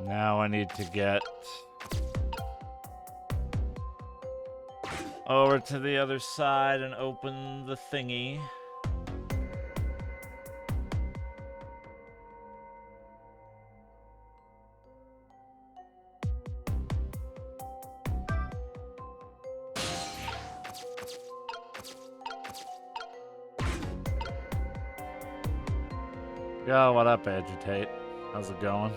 Now I need to get over to the other side and open the thingy. Yo, what up, Agitate? How's it going?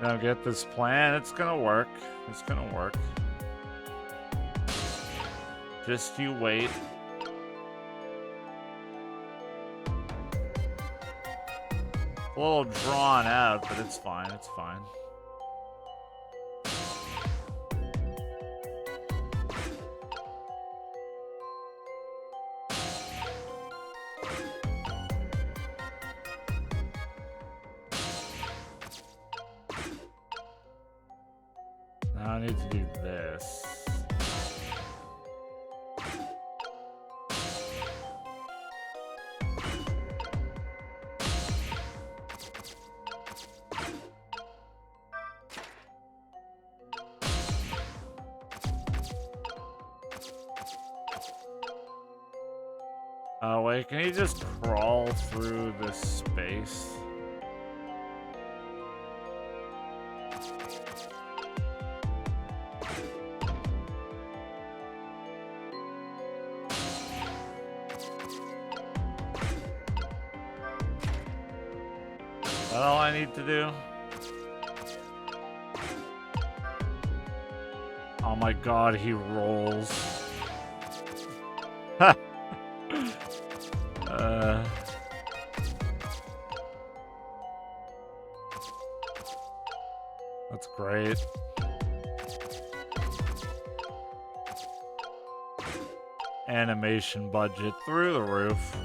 Now get this plan. It's gonna work. It's gonna work. Just you wait. A little drawn out, but it's fine. It's fine. Now I need to do this. Oh wait, can you just crawl through this space? Is that all I need to do? Oh my god, he rolls. Ha! That's great. Animation budget through the roof.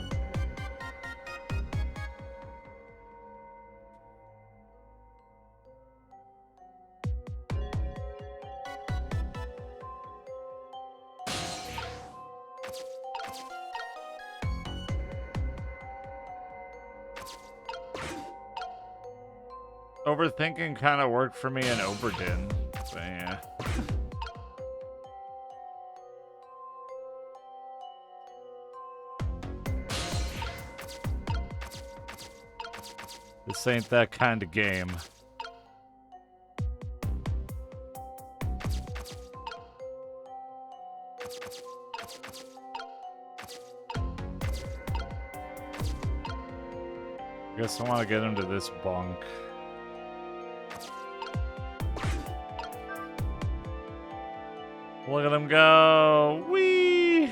Overthinking kind of worked for me in Oberdin, so yeah. This ain't that kind of game. I guess I want to get him to this bunk. Look at him go! Whee!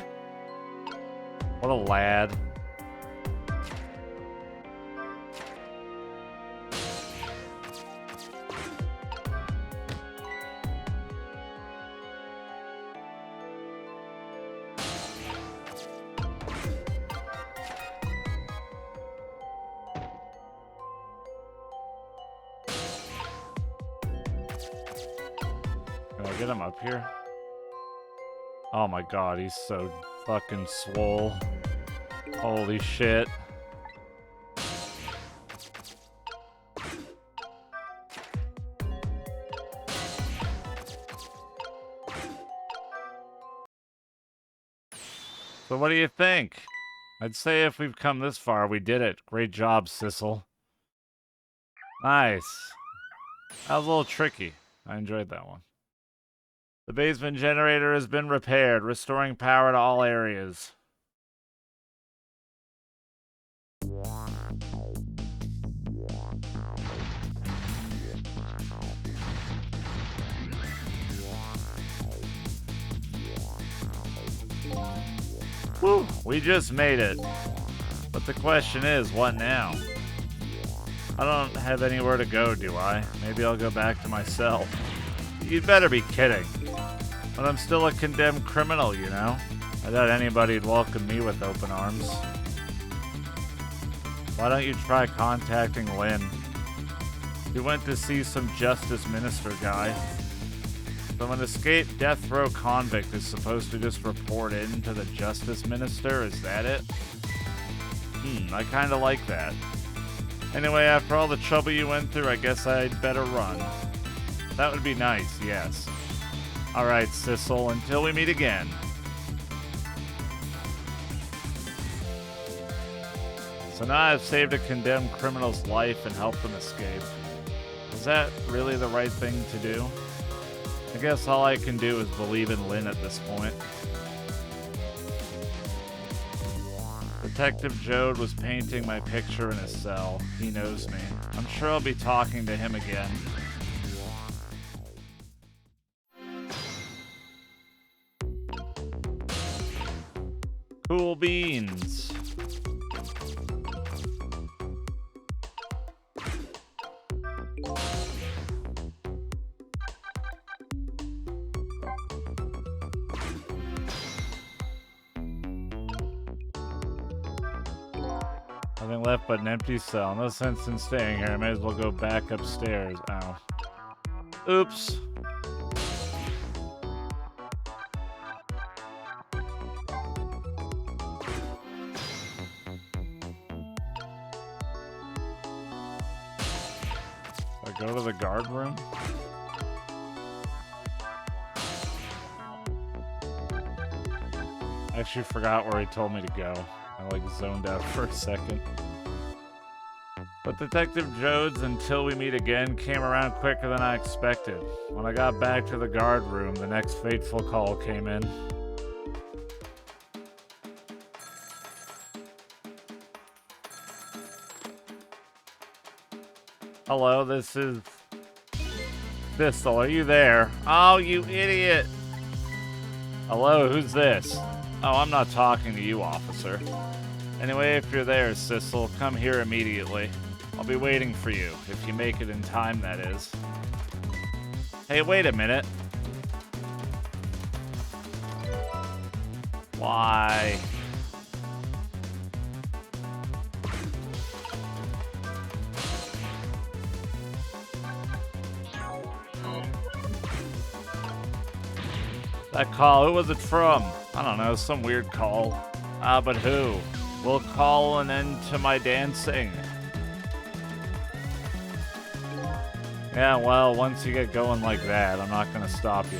What a lad. Can I get him up here? Oh my god, he's so fucking swole. Holy shit. So what do you think? I'd say if we've come this far, we did it. Great job, Sissel. Nice. That was a little tricky. I enjoyed that one. The basement generator has been repaired, restoring power to all areas. Woo! We just made it. But the question is, what now? I don't have anywhere to go, do I? Maybe I'll go back to my cell. You'd better be kidding. But I'm still a condemned criminal, you know? I doubt anybody'd welcome me with open arms. Why don't you try contacting Lynn? He went to see some justice minister guy. So an escaped death row convict is supposed to just report in to the justice minister, is that it? I kinda like that. Anyway, after all the trouble you went through, I guess I'd better run. That would be nice, yes. Alright, Sissel, until we meet again. So now I've saved a condemned criminal's life and helped them escape. Is that really the right thing to do? I guess all I can do is believe in Lynn at this point. Detective Jode was painting my picture in his cell. He knows me. I'm sure I'll be talking to him again. Cool beans. Nothing left but an empty cell. No sense in staying here. I may as well go back upstairs. Ow. Oops. I go to the guard room? I actually forgot where he told me to go. I like zoned out for a second. But Detective Jodes, until we meet again, came around quicker than I expected. When I got back to the guard room, the next fateful call came in. Hello, this is... Pistol, are you there? Oh, you idiot! Hello, who's this? Oh, I'm not talking to you, officer. Anyway, if you're there, Sissel, come here immediately. I'll be waiting for you, if you make it in time, that is. Hey, wait a minute. Why? That call, who was it from? I don't know, some weird call. But who? We'll call an end to my dancing. Yeah, well, once you get going like that, I'm not gonna stop you.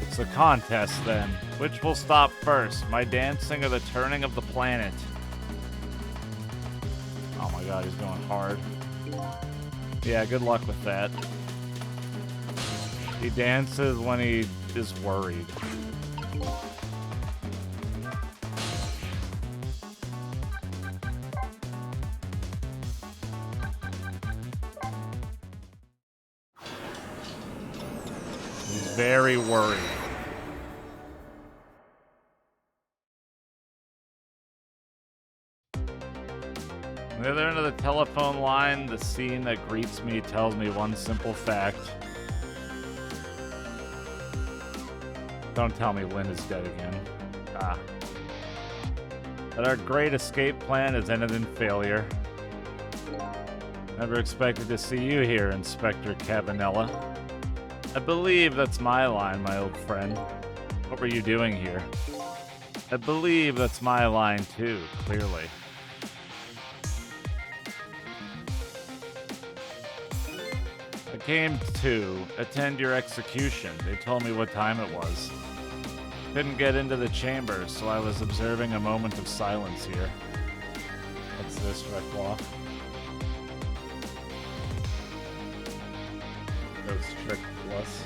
It's a contest, then. Which will stop first, my dancing or the turning of the planet? Oh my god, he's going hard. Yeah, good luck with that. He dances when he is worried. He's very worried. On the other end of the telephone line, the scene that greets me tells me one simple fact. Don't tell me Lynn is dead again. That our great escape plan has ended in failure. Never expected to see you here, Inspector Cabanella. I believe that's my line, my old friend. What were you doing here? I believe that's my line too, clearly. I came to attend your execution. They told me what time it was. Couldn't get into the chamber, so I was observing a moment of silence here. What's this, Reckloff? Ghost Trick Plus.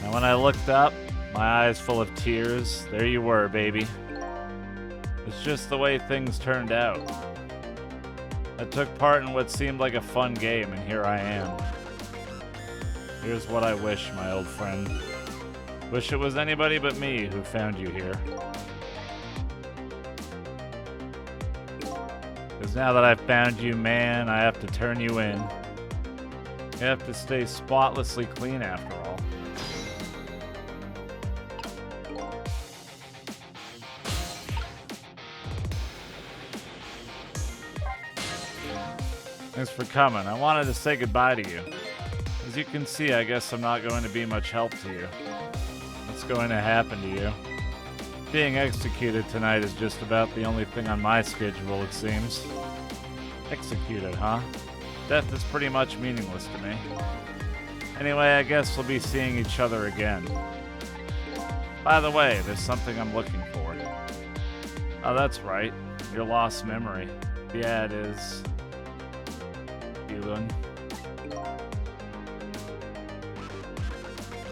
And when I looked up, my eyes full of tears, there you were, baby. It's just the way things turned out. I took part in what seemed like a fun game, and here I am. Here's what I wish, my old friend. Wish it was anybody but me who found you here. Because now that I've found you, man, I have to turn you in. You have to stay spotlessly clean after all. Thanks for coming. I wanted to say goodbye to you. As you can see, I guess I'm not going to be much help to you. What's going to happen to you? Being executed tonight is just about the only thing on my schedule, it seems. Executed, huh? Death is pretty much meaningless to me. Anyway, I guess we'll be seeing each other again. By the way, there's something I'm looking for. Oh, that's right. Your lost memory. Yeah, it is.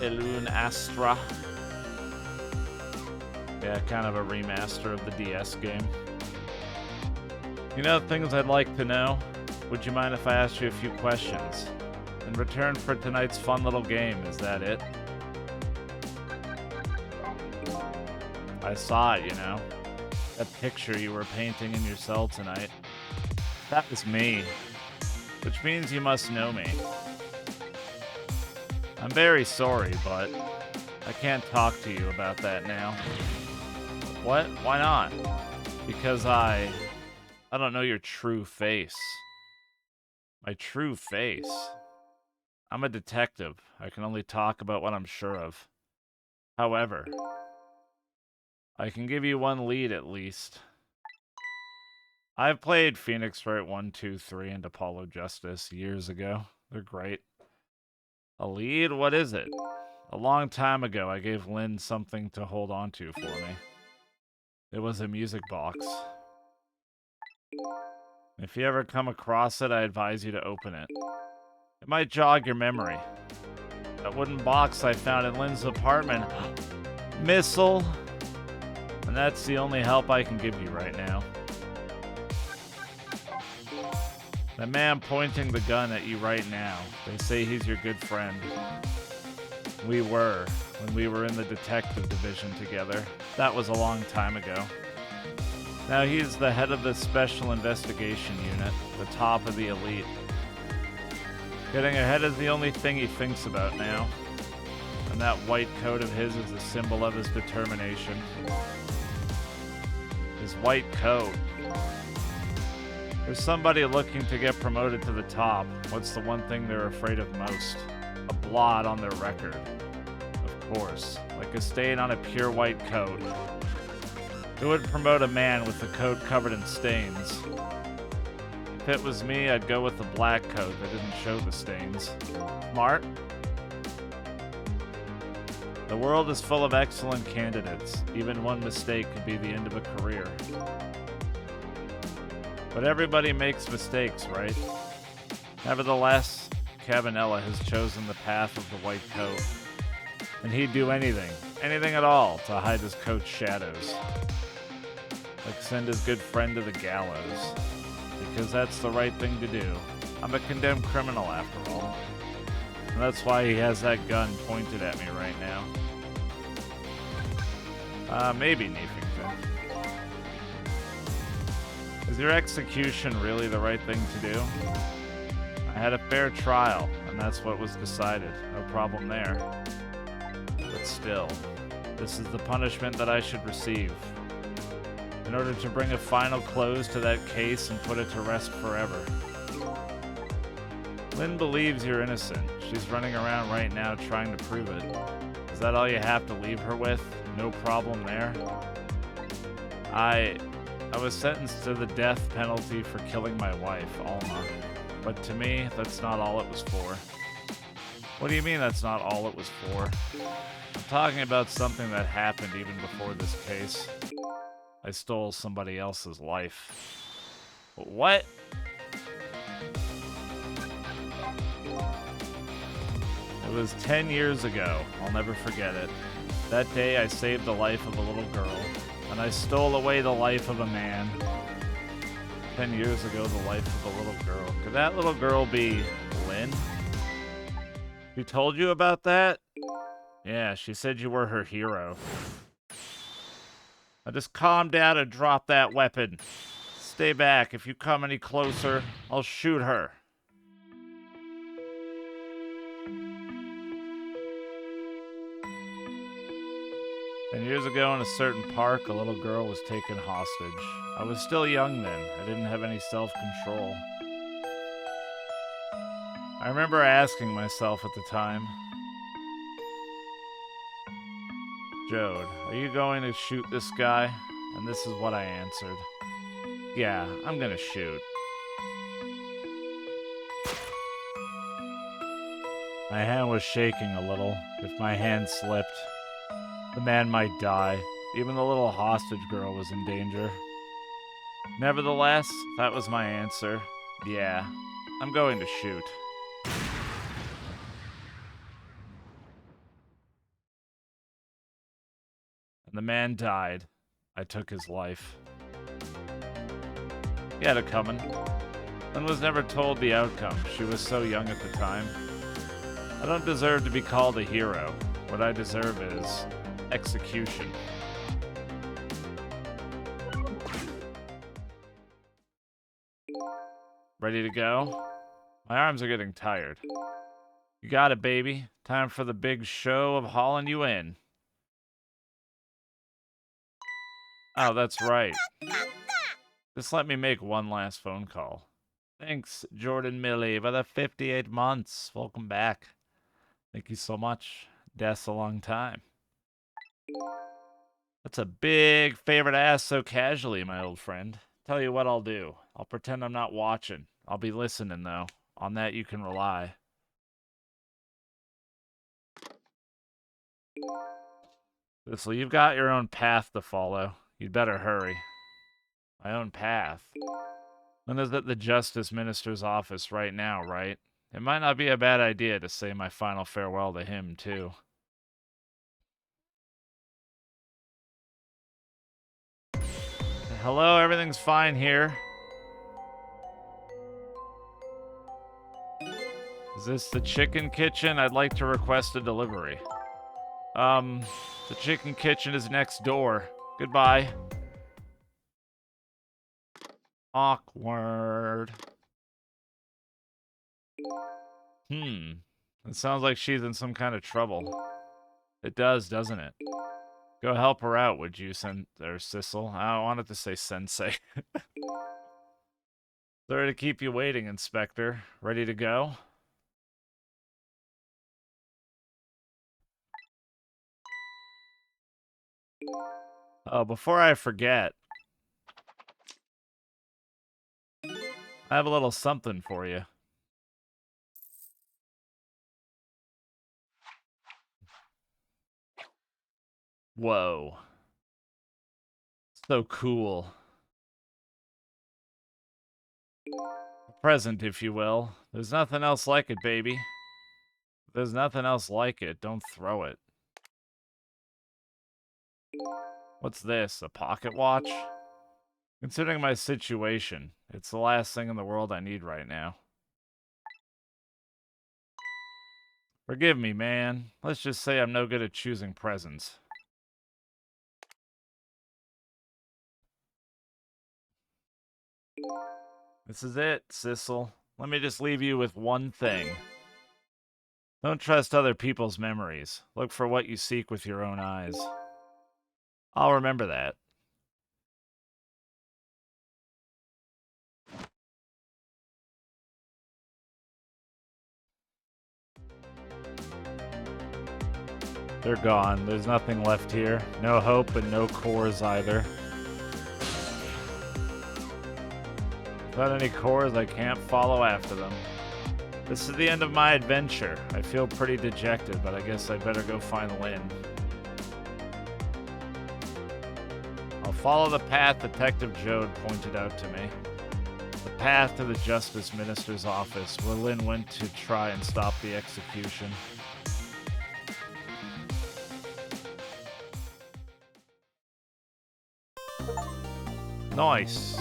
Elune Astra. Yeah, kind of a remaster of the DS game. You know things I'd like to know? Would you mind if I asked you a few questions? In return for tonight's fun little game, is that it? I saw it, you know. That picture you were painting in your cell tonight. That was me. Which means you must know me. I'm very sorry, but I can't talk to you about that now. What? Why not? Because I don't know your true face. My true face? I'm a detective. I can only talk about what I'm sure of. However, I can give you one lead at least. I've played Phoenix Wright 1, 2, 3, and Apollo Justice years ago. They're great. A lead? What is it? A long time ago, I gave Lynn something to hold on to for me. It was a music box. If you ever come across it, I advise you to open it. It might jog your memory. That wooden box I found in Lynn's apartment. Missile! And that's the only help I can give you right now. The man pointing the gun at you right now, they say he's your good friend. We were, when we were in the detective division together. That was a long time ago. Now he's the head of the Special Investigation Unit, the top of the elite. Getting ahead is the only thing he thinks about now. And that white coat of his is a symbol of his determination. His white coat. There's somebody looking to get promoted to the top. What's the one thing they're afraid of most? A blot on their record. Of course, like a stain on a pure white coat. Who would promote a man with a coat covered in stains? If it was me, I'd go with the black coat that didn't show the stains. Smart? The world is full of excellent candidates. Even one mistake could be the end of a career. But everybody makes mistakes, right? Nevertheless, Cabanella has chosen the path of the white coat. And he'd do anything at all, to hide his coat's shadows. Like send his good friend to the gallows. Because that's the right thing to do. I'm a condemned criminal after all. And that's why he has that gun pointed at me right now. Maybe Neefington. Is your execution really the right thing to do? I had a fair trial, and that's what was decided. No problem there. But still, this is the punishment that I should receive. In order to bring a final close to that case and put it to rest forever. Lynn believes you're innocent. She's running around right now trying to prove it. Is that all you have to leave her with? No problem there? I was sentenced to the death penalty for killing my wife, Alma. But to me, that's not all it was for. What do you mean that's not all it was for? I'm talking about something that happened even before this case. I stole somebody else's life. What? It was 10 years ago. I'll never forget it. That day I saved the life of a little girl, and I stole away the life of a man. 10 years ago, the life of a little girl. Could that little girl be Lynn? She told you about that? Yeah, she said you were her hero. Now just calm down and drop that weapon. Stay back. If you come any closer, I'll shoot her. And years ago in a certain park, a little girl was taken hostage. I was still young then. I didn't have any self-control. I remember asking myself at the time, Jode, are you going to shoot this guy? And this is what I answered. Yeah, I'm gonna shoot. My hand was shaking a little. If my hand slipped, the man might die. Even the little hostage girl was in danger. Nevertheless, that was my answer. Yeah, I'm going to shoot. And the man died. I took his life. He had it coming. Lynn was never told the outcome. She was so young at the time. I don't deserve to be called a hero. What I deserve is execution. Ready to go? My arms are getting tired. You got it, baby. Time for the big show of hauling you in. Oh, that's right. Just let me make one last phone call. Thanks, Jordan Millie, for the 58 months. Welcome back. Thank you so much. That's a long time. That's a big favor to ask so casually, my old friend. Tell you what I'll do. I'll pretend I'm not watching. I'll be listening, though. On that you can rely. So you've got your own path to follow. You'd better hurry. My own path? Lynn is at the Justice Minister's office right now, right? It might not be a bad idea to say my final farewell to him, too. Hello, everything's fine here. Is this the chicken kitchen? I'd like to request a delivery. The chicken kitchen is next door. Goodbye. Awkward. It sounds like she's in some kind of trouble. It does, doesn't it? Go help her out, would you, Sissel? I wanted to say sensei. Sorry to keep you waiting, Inspector. Ready to go? Oh, before I forget, I have a little something for you. Whoa. So cool. A present, if you will. There's nothing else like it, baby. If there's nothing else like it, don't throw it. What's this, a pocket watch? Considering my situation, it's the last thing in the world I need right now. Forgive me, man. Let's just say I'm no good at choosing presents. This is it, Sissel. Let me just leave you with one thing. Don't trust other people's memories. Look for what you seek with your own eyes. I'll remember that. They're gone. There's nothing left here. No hope and no cores either. Without any cores, I can't follow after them. This is the end of my adventure. I feel pretty dejected, but I guess I better go find Lynn. I'll follow the path Detective Jode pointed out to me. The path to the Justice Minister's office, where Lynn went to try and stop the execution. Nice.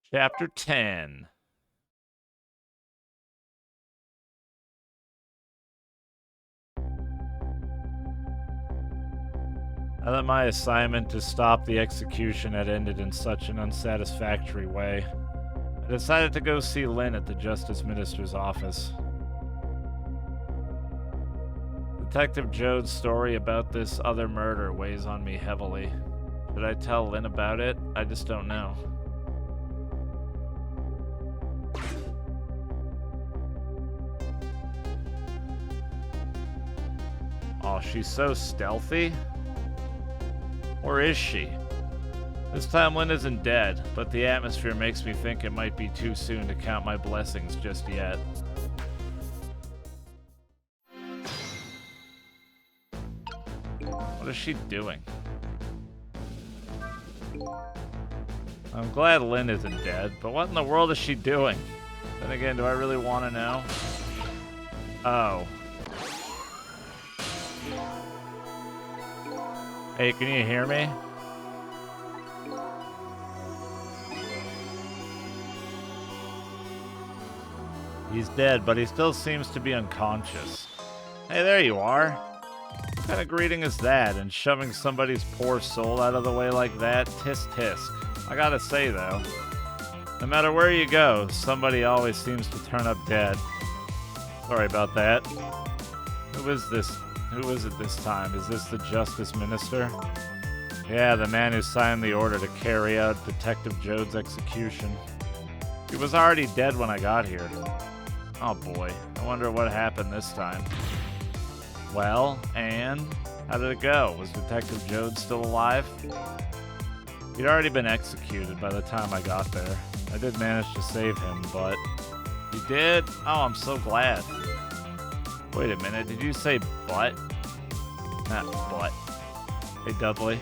Chapter 10. Now that my assignment to stop the execution had ended in such an unsatisfactory way, I decided to go see Lynn at the Justice Minister's office. Detective Jode's story about this other murder weighs on me heavily. Should I tell Lynn about it? I just don't know. Oh, she's so stealthy? Or is she? This time Lynn isn't dead, but the atmosphere makes me think it might be too soon to count my blessings just yet. What is she doing? I'm glad Lynn isn't dead, but what in the world is she doing? Then again, do I really want to know? Oh. Hey, can you hear me? He's dead, but he still seems to be unconscious. Hey, there you are. What kind of greeting is that? And shoving somebody's poor soul out of the way like that? Tisk tisk. I gotta say, though, no matter where you go, somebody always seems to turn up dead. Sorry about that. Who is this? Who is it this time? Is this the Justice Minister? Yeah, the man who signed the order to carry out Detective Jode's execution. He was already dead when I got here. Oh boy, I wonder what happened this time. Well, and how did it go? Was Detective Jode still alive? He'd already been executed by the time I got there. I did manage to save him, but... You did? Oh, I'm so glad. Wait a minute, did you say butt? Not butt. Hey, Dudley.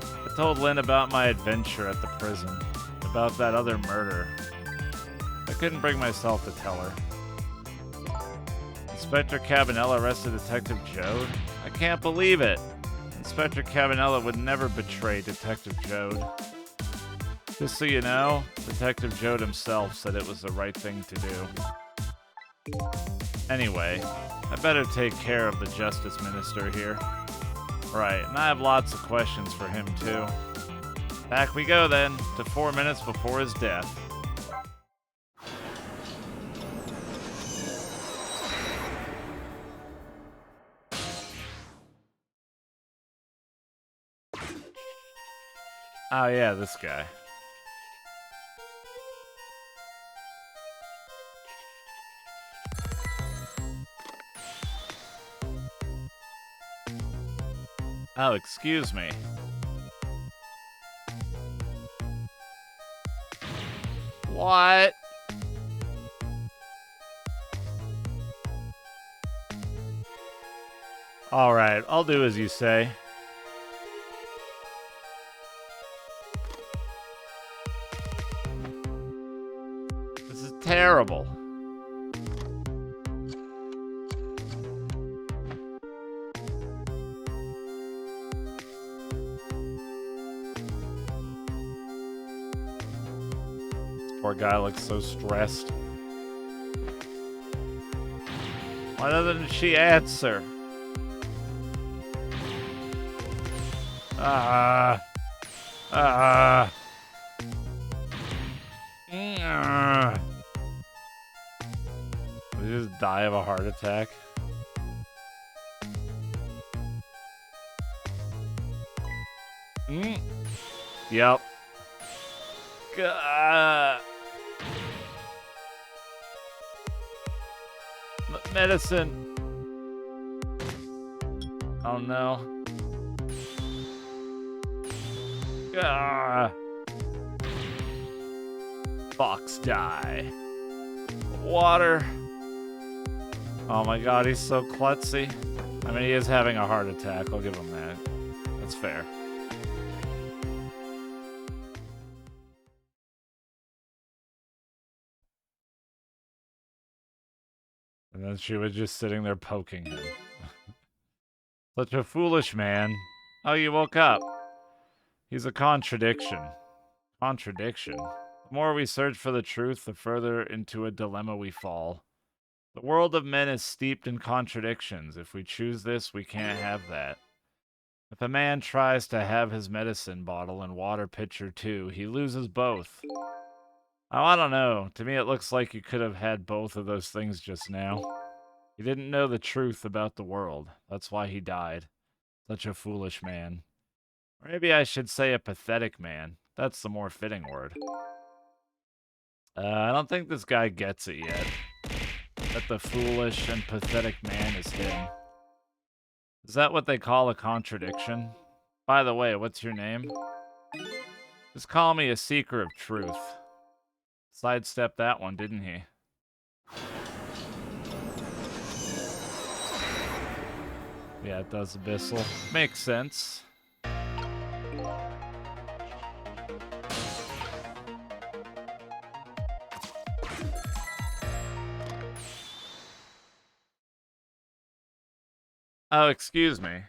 I told Lynn about my adventure at the prison, about that other murder. I couldn't bring myself to tell her. Inspector Cabanella arrested Detective Jode? I can't believe it! Inspector Cabanella would never betray Detective Jode. Just so you know, Detective Jode himself said it was the right thing to do. Anyway, I better take care of the Justice Minister here. Right, and I have lots of questions for him too. Back we go then, to 4 minutes before his death. Oh yeah, this guy. Oh, excuse me. What? Alright, I'll do as you say. This is terrible. Poor guy looks so stressed. Why doesn't she answer? Did he just die of a heart attack? Yep. Medicine. Oh no. Ah. Fox die. Water. Oh my god, he's so klutzy. I mean, he is having a heart attack. I'll give him that. That's fair. And then she was just sitting there poking him. Such a foolish man. Oh, you woke up. He's a contradiction. Contradiction. The more we search for the truth, the further into a dilemma we fall. The world of men is steeped in contradictions. If we choose this, we can't have that. If a man tries to have his medicine bottle and water pitcher too, he loses both. Oh, I don't know. To me, it looks like you could have had both of those things just now. He didn't know the truth about the world. That's why he died. Such a foolish man. Or maybe I should say a pathetic man. That's the more fitting word. I don't think this guy gets it yet. That the foolish and pathetic man is him. Is that what they call a contradiction? By the way, what's your name? Just call me a seeker of truth. Sidestepped that one, didn't he? Yeah, it does, Abyssal. Makes sense. Oh, excuse me.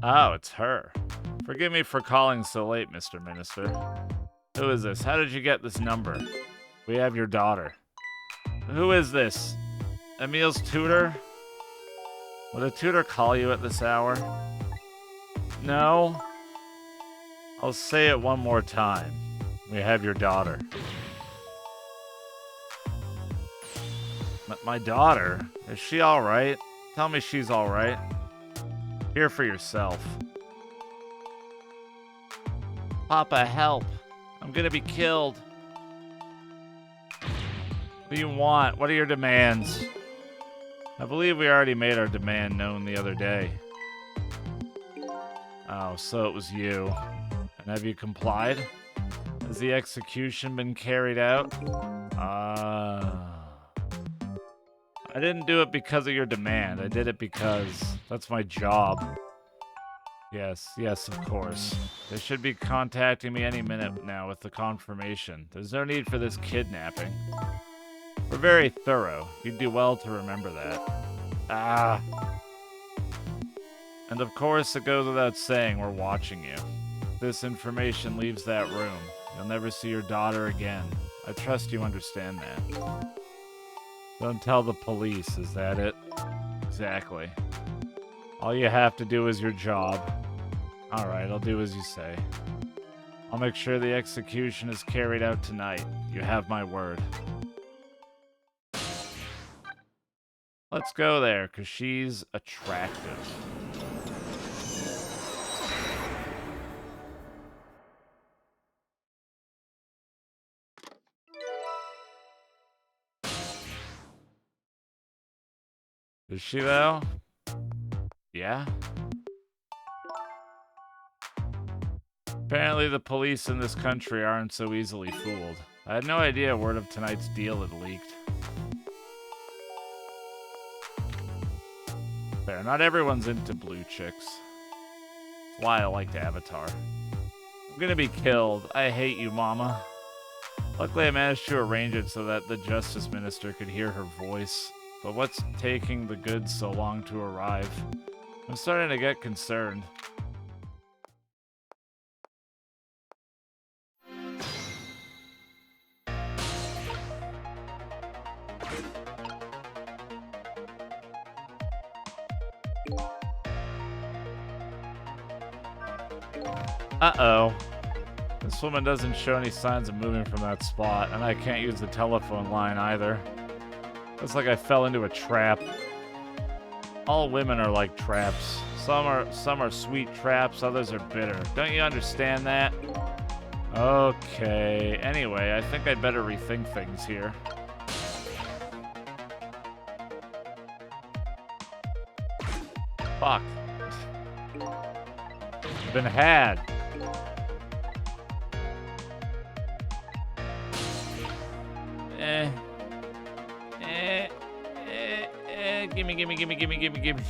Oh, it's her. Forgive me for calling so late, Mr. Minister. Who is this? How did you get this number? We have your daughter. Who is this? Emil's tutor? Would a tutor call you at this hour? No? I'll say it one more time. We have your daughter. My daughter? Is she alright? Tell me she's alright. Hear for yourself. Papa, help. I'm gonna be killed. What do you want? What are your demands? I believe we already made our demand known the other day. Oh, so it was you. And have you complied? Has the execution been carried out? I didn't do it because of your demand. I did it because that's my job. Yes, of course. They should be contacting me any minute now with the confirmation. There's no need for this kidnapping. We're very thorough. You'd do well to remember that. And of course, it goes without saying we're watching you. If this information leaves that room, you'll never see your daughter again. I trust you understand that. Don't tell the police, is that it? Exactly. All you have to do is your job. Alright, I'll do as you say. I'll make sure the execution is carried out tonight. You have my word. Let's go there, because she's attractive. Is she, though? Yeah? Apparently the police in this country aren't so easily fooled. I had no idea word of tonight's deal had leaked. Fair, not everyone's into blue chicks. That's why I liked Avatar. I'm gonna be killed. I hate you, Mama. Luckily I managed to arrange it so that the Justice Minister could hear her voice. But what's taking the goods so long to arrive? I'm starting to get concerned. Uh-oh. This woman doesn't show any signs of moving from that spot, and I can't use the telephone line either. Looks like I fell into a trap. All women are like traps. Some are sweet traps, others are bitter. Don't you understand that? Okay. Anyway, I think I'd better rethink things here. Fuck. Been had. Gimme.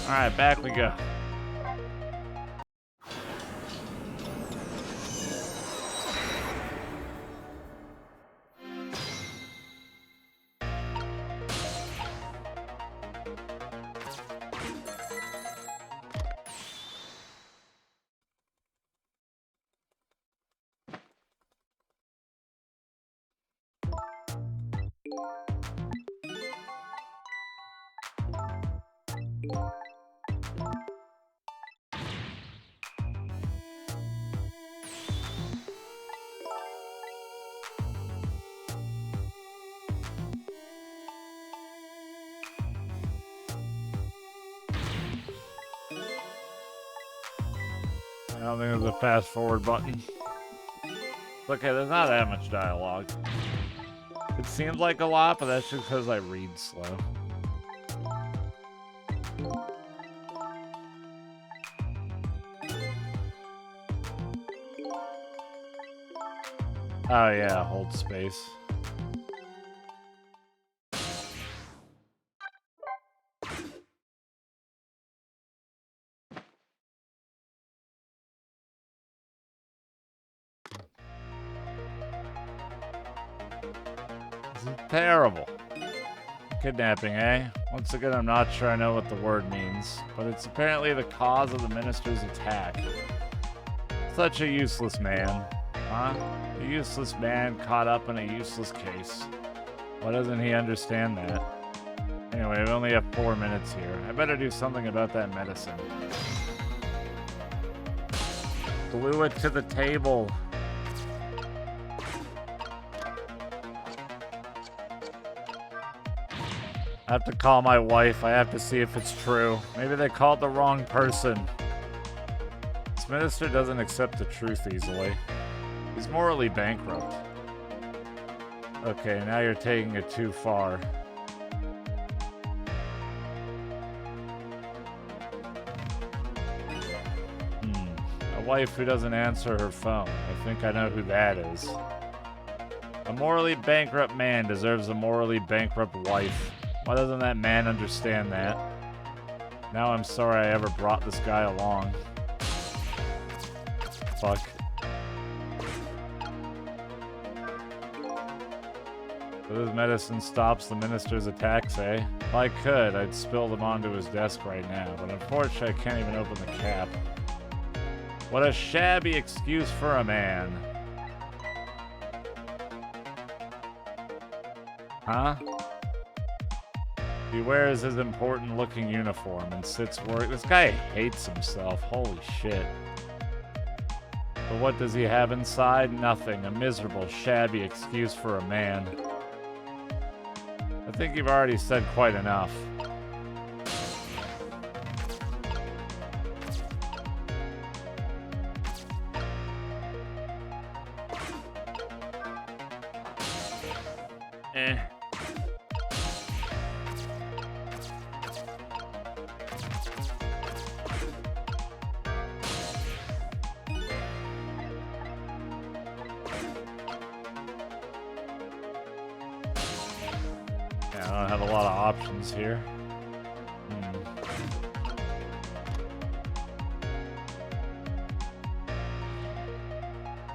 Alright, back we go. I don't think there's a fast forward button. Okay, there's not that much dialogue. It seems like a lot, but that's just because I read slow. Oh yeah, hold space. This is terrible. Kidnapping, eh? Once again, I'm not sure I know what the word means, but it's apparently the cause of the minister's attack. Such a useless man. Huh? A useless man caught up in a useless case. Why doesn't he understand that? Anyway, we only have 4 minutes here. I better do something about that medicine. Glue it to the table. I have to call my wife. I have to see if it's true. Maybe they called the wrong person. This minister doesn't accept the truth easily. He's morally bankrupt. Okay, now you're taking it too far. A wife who doesn't answer her phone. I think I know who that is. A morally bankrupt man deserves a morally bankrupt wife. Why doesn't that man understand that? Now I'm sorry I ever brought this guy along. Fuck. So this medicine stops the minister's attacks, eh? If I could, I'd spill them onto his desk right now, but unfortunately I can't even open the cap. What a shabby excuse for a man. Huh? He wears his important looking uniform and sits work. This guy hates himself. Holy shit. But what does he have inside? Nothing. A miserable, shabby excuse for a man. I think you've already said quite enough. Yeah, I don't have a lot of options here.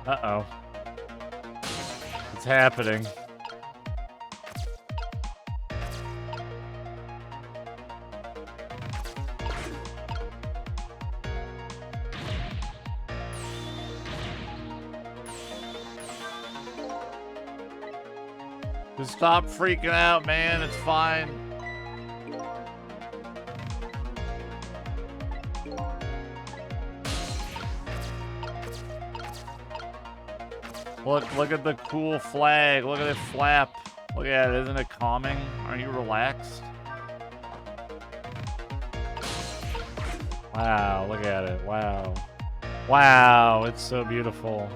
Uh-oh. It's happening. Just stop freaking out, man. It's fine. Look at the cool flag. Look at it flap. Look at it. Isn't it calming? Aren't you relaxed? Wow, look at it. Wow. Wow, it's so beautiful.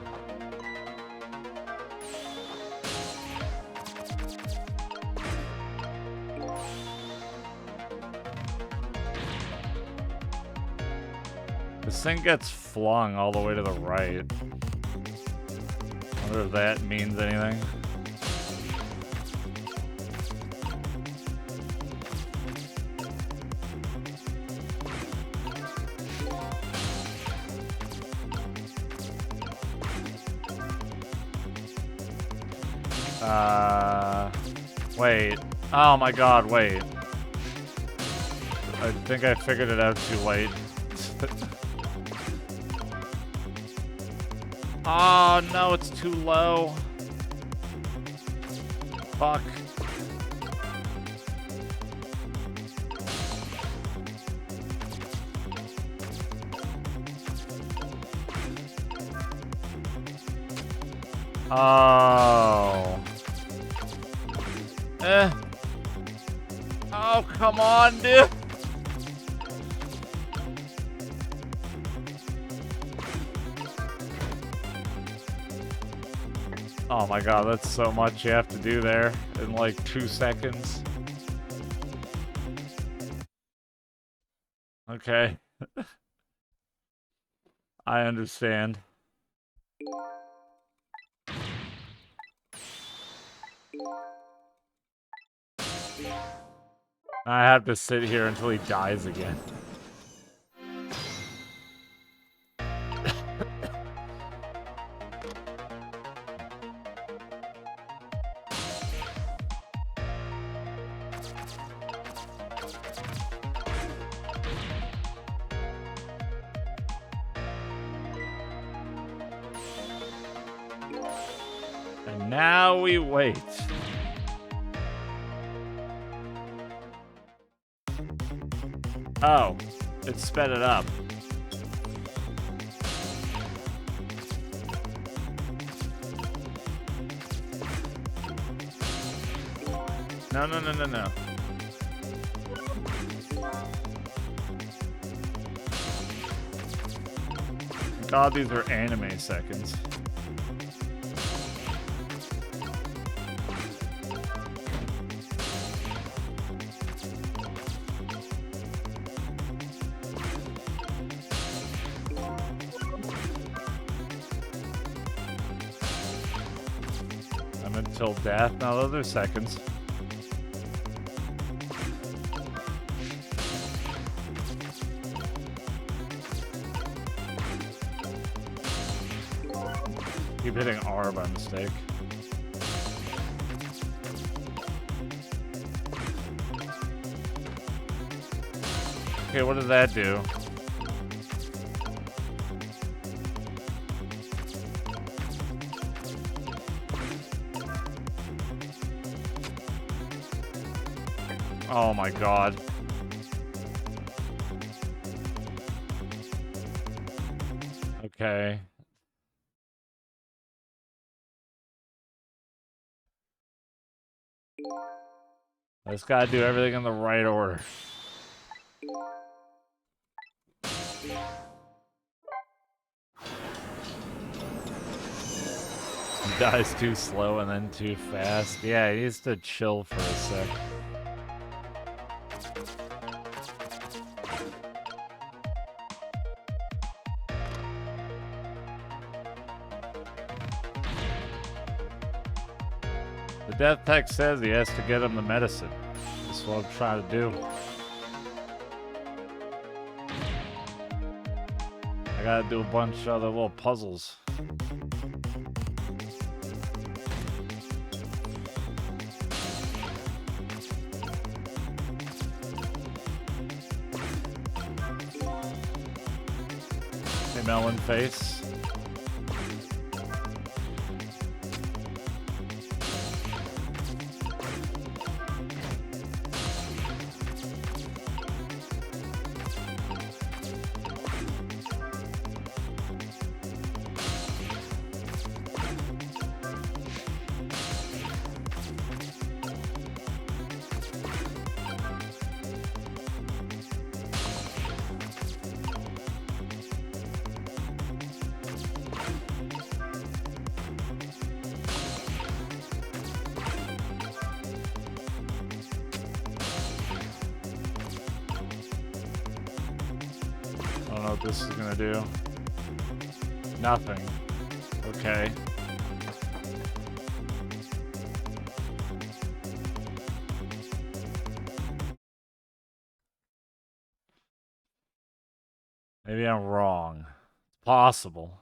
This thing gets flung all the way to the right. Wonder if that means anything. Wait. Oh my god, wait. I think I figured it out too late. Oh no, it's too low. Fuck. Oh. Oh, come on, dude. Oh my god, that's so much you have to do there in like 2 seconds. Okay. I understand. I have to sit here until he dies again. And now we wait. Oh, it sped it up. No, no, no, no, no. God, these are anime seconds. Until death. Now those are seconds. Keep hitting R by mistake. Okay, what does that do? Oh my god. Okay. I just gotta do everything in the right order. He dies too slow and then too fast. Yeah, he needs to chill for a sec. The death text says he has to get him the medicine. That's what I'm trying to do. I gotta do a bunch of other little puzzles. Hey, melon face. don't know what this is gonna do. Nothing. Okay. Maybe I'm wrong. It's possible.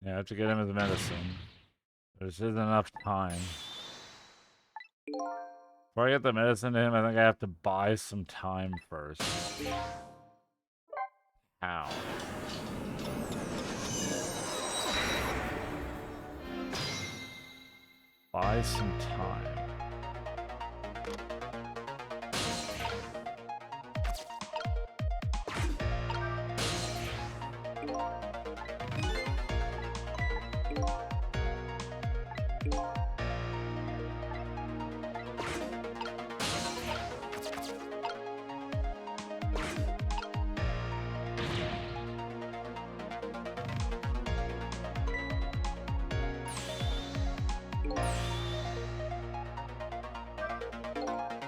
Yeah, I have to get him his medicine. There's isn't enough time. Before I get the medicine to him, I think I have to buy some time first. How? Buy some time.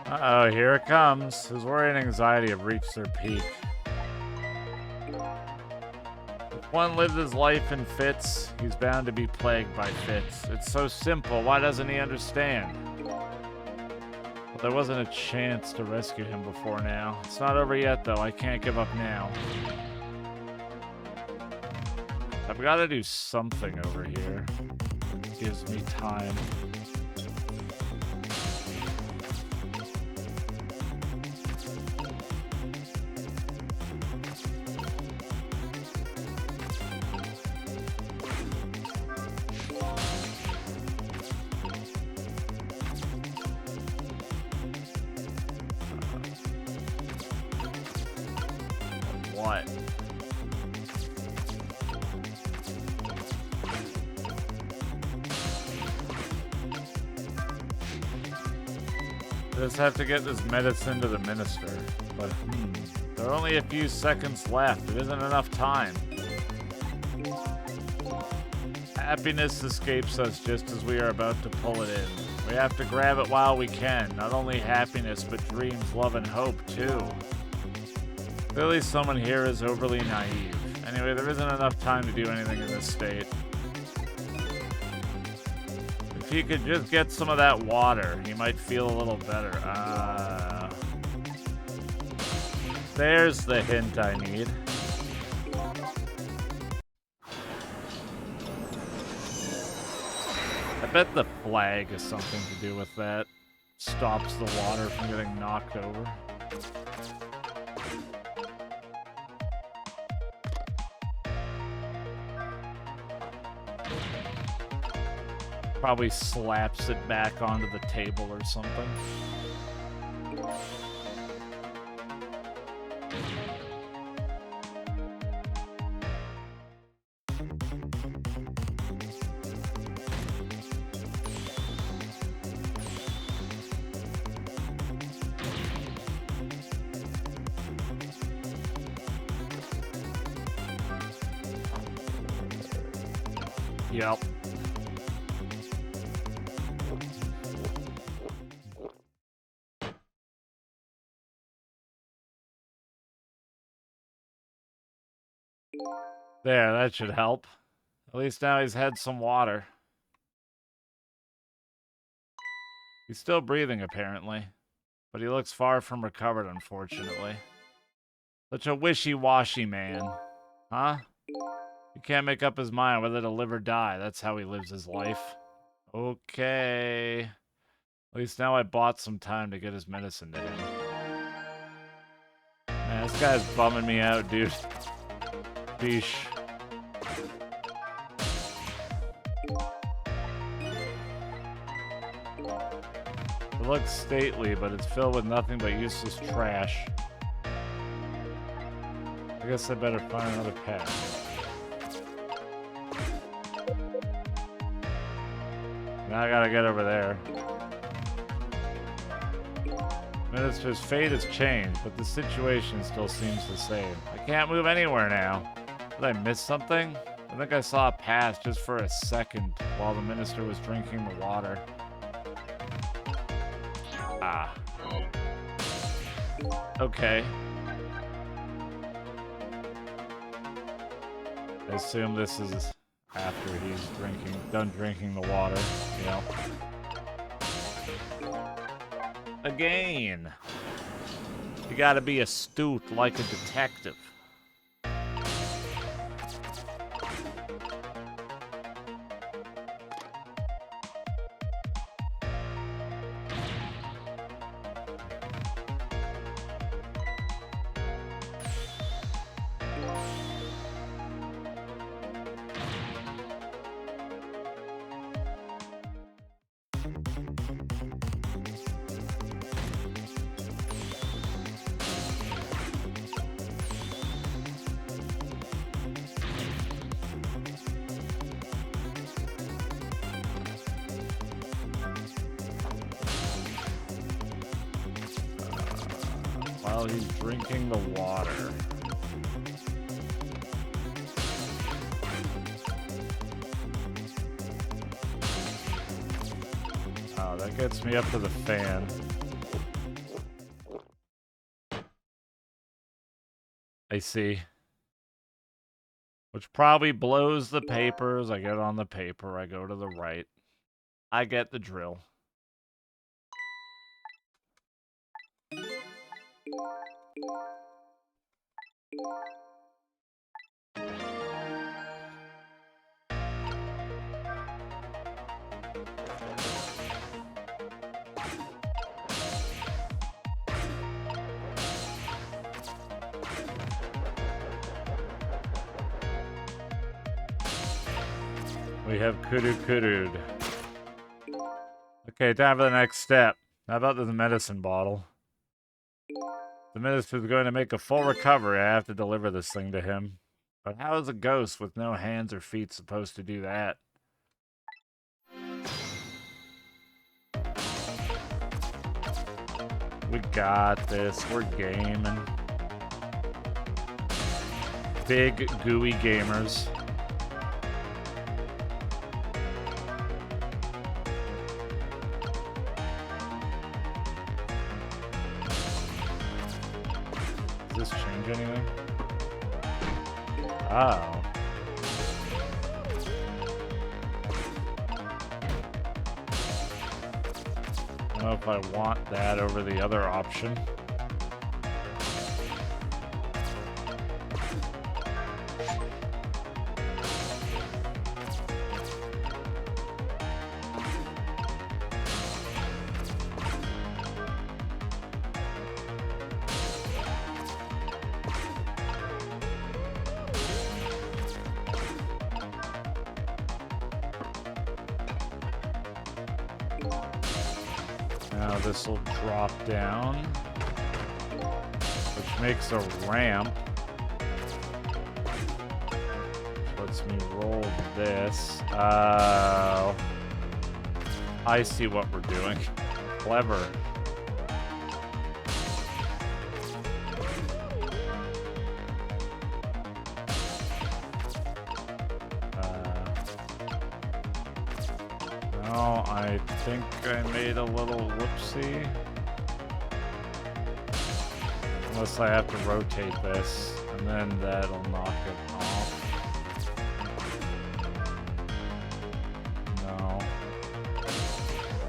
Uh-oh, here it comes. His worry and anxiety have reached their peak. If one lives his life in fits, he's bound to be plagued by fits. It's so simple, why doesn't he understand? Well, there wasn't a chance to rescue him before now. It's not over yet, though. I can't give up now. I've got to do something over here. It gives me time. What? Just have to get this medicine to the minister. But, there are only a few seconds left. It isn't enough time. Happiness escapes us just as we are about to pull it in. We have to grab it while we can. Not only happiness, but dreams, love, and hope, too. Clearly someone here is overly naive. Anyway, there isn't enough time to do anything in this state. If he could just get some of that water, he might feel a little better. There's the hint I need. I bet the flag has something to do with that. Stops the water from getting knocked over. Probably slaps it back onto the table or something. Yep. There, that should help. At least now he's had some water. He's still breathing, apparently. But he looks far from recovered, unfortunately. Such a wishy-washy man. Huh? He can't make up his mind whether to live or die. That's how he lives his life. Okay. At least now I bought some time to get his medicine to him. Man, this guy's bumming me out, dude. Sheesh. It looks stately, but it's filled with nothing but useless trash. I guess I better find another path. Now I gotta get over there. Minister's fate has changed, but the situation still seems the same. I can't move anywhere now. Did I miss something? I think I saw a path just for a second while the minister was drinking the water. Ah. Okay. I assume this is after he's done drinking the water. Yeah. Again. You gotta be astute like a detective. While he's drinking the water. Oh, that gets me up to the fan. I see. Which probably blows the papers. I get on the paper. I go to the right. I get the drill. We have kudu-kudu'd. Okay, time for the next step. How about the medicine bottle? The minister is going to make a full recovery. I have to deliver this thing to him. But how is a ghost with no hands or feet supposed to do that? We got this. We're gaming. Big, gooey gamers. Does this change anything? Oh. I don't know if I want that over the other option. Now this will drop down, which makes a ramp. Which lets me roll this. I see what we're doing. Clever. I think I made a little whoopsie. Unless I have to rotate this, and then that'll knock it off. No.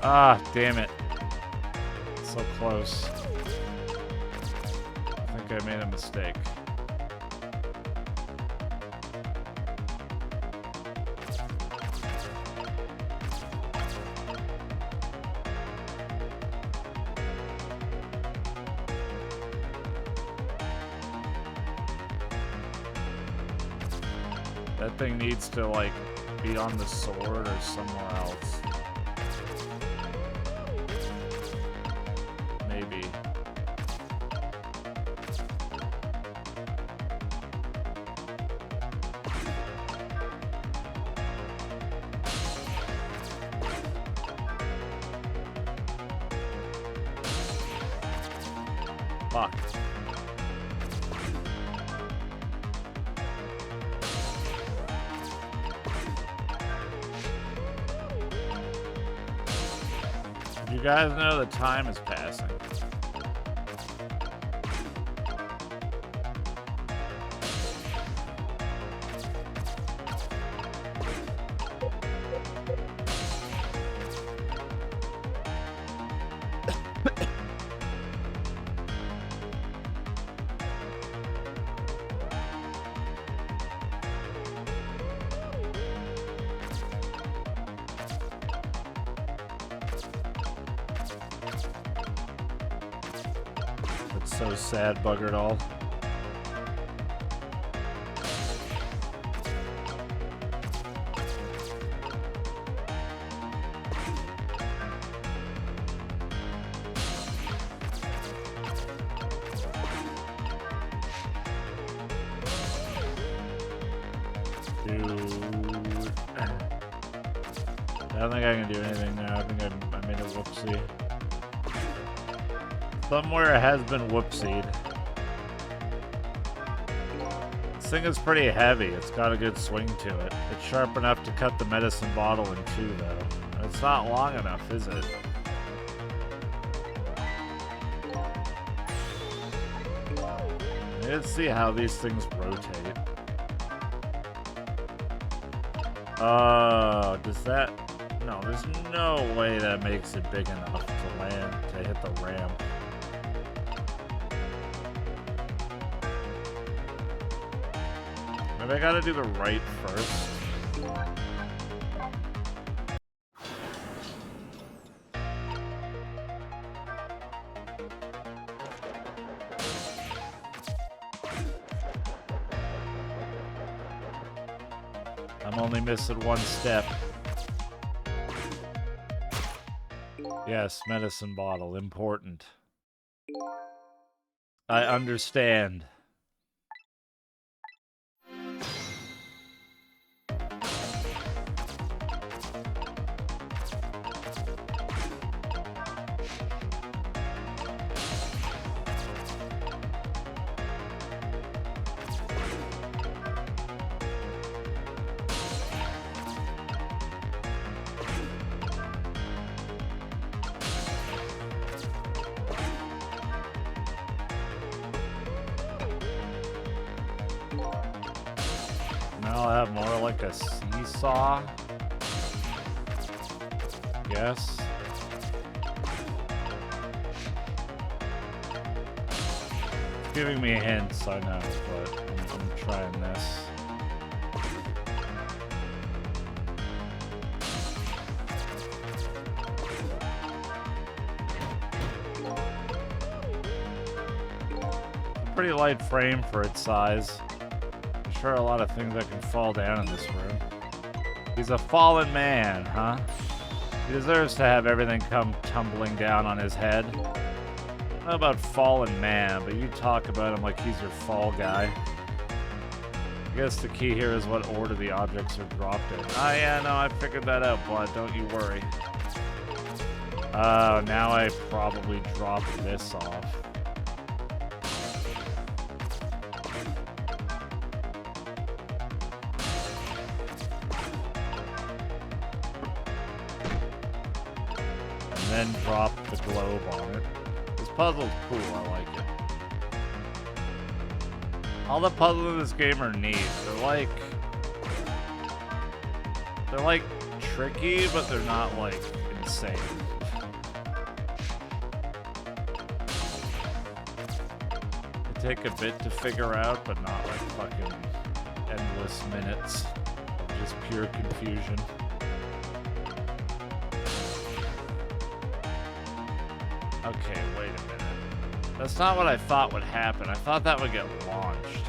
Ah, damn it. So close. I think I made a mistake. That thing needs to, like, be on the sword or somewhere else. Maybe. Fuck. You guys know the time is passing. So sad, buggered all. I don't think I can do anything now. I think I made a whoopsie. Somewhere it has been whoopsied. This thing is pretty heavy. It's got a good swing to it. It's sharp enough to cut the medicine bottle in two, though. And it's not long enough, is it? Let's see how these things rotate. Oh, does that... No, there's no way that makes it big enough to land, to hit the ramp. Maybe I gotta do the right first. I'm only missing one step. Yes, medicine bottle, important. I understand. I'll have more like a seesaw. Yes. It's giving me hints, I know, but I'm trying this. Pretty light frame for its size. Sure, a lot of things that can fall down in this room. He's a fallen man, huh? He deserves to have everything come tumbling down on his head. I don't know about fallen man, but you talk about him like he's your fall guy. I guess the key here is what order the objects are dropped in. Oh yeah, no, I figured that out, bud. Don't you worry. Oh, now I probably dropped this off. Then drop the globe on it. This puzzle's cool, I like it. All the puzzles in this game are neat. They're like tricky, but they're not like insane. They take a bit to figure out, but not like fucking endless minutes of just pure confusion. Okay, wait a minute. That's not what I thought would happen. I thought that would get launched.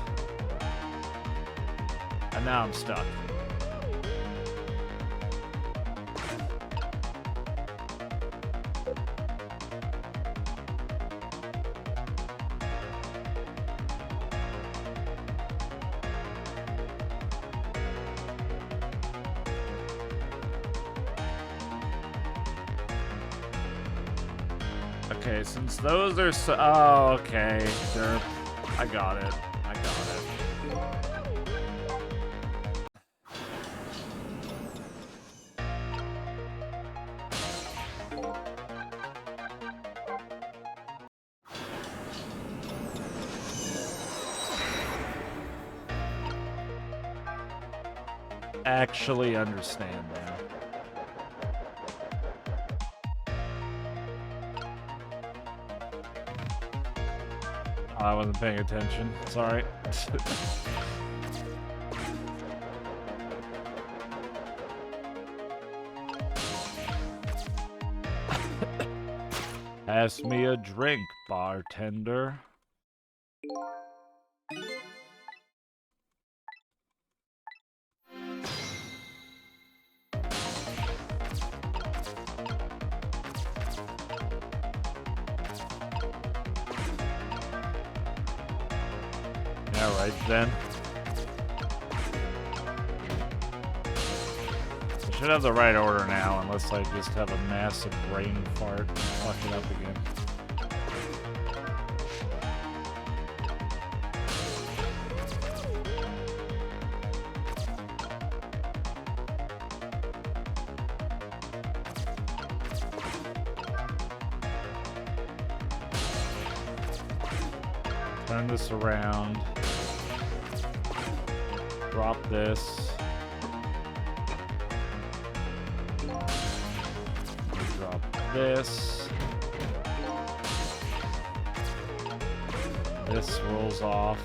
And now I'm stuck. Okay, since those are so... Oh, okay. I got it. I got it. Actually understand now. I wasn't paying attention. Sorry. Pass me a drink, bartender. Alright then. I should have the right order now, unless I just have a massive brain fart and fuck it up again. Turn this around. Drop this. Drop this. This rolls off.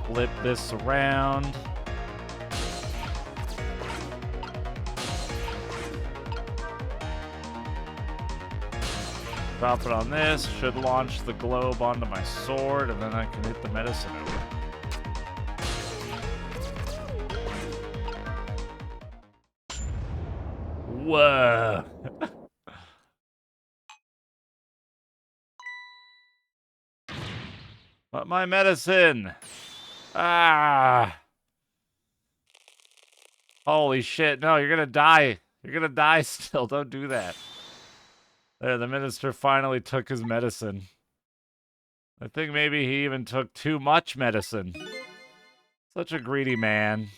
Flip this around. Drop it on this, should launch the globe onto my sword, and then I can hit the medicine over. Whoa! But my medicine! Ah! Holy shit, no, you're gonna die. You're gonna die still, don't do that. There, the minister finally took his medicine. I think maybe he even took too much medicine. Such a greedy man.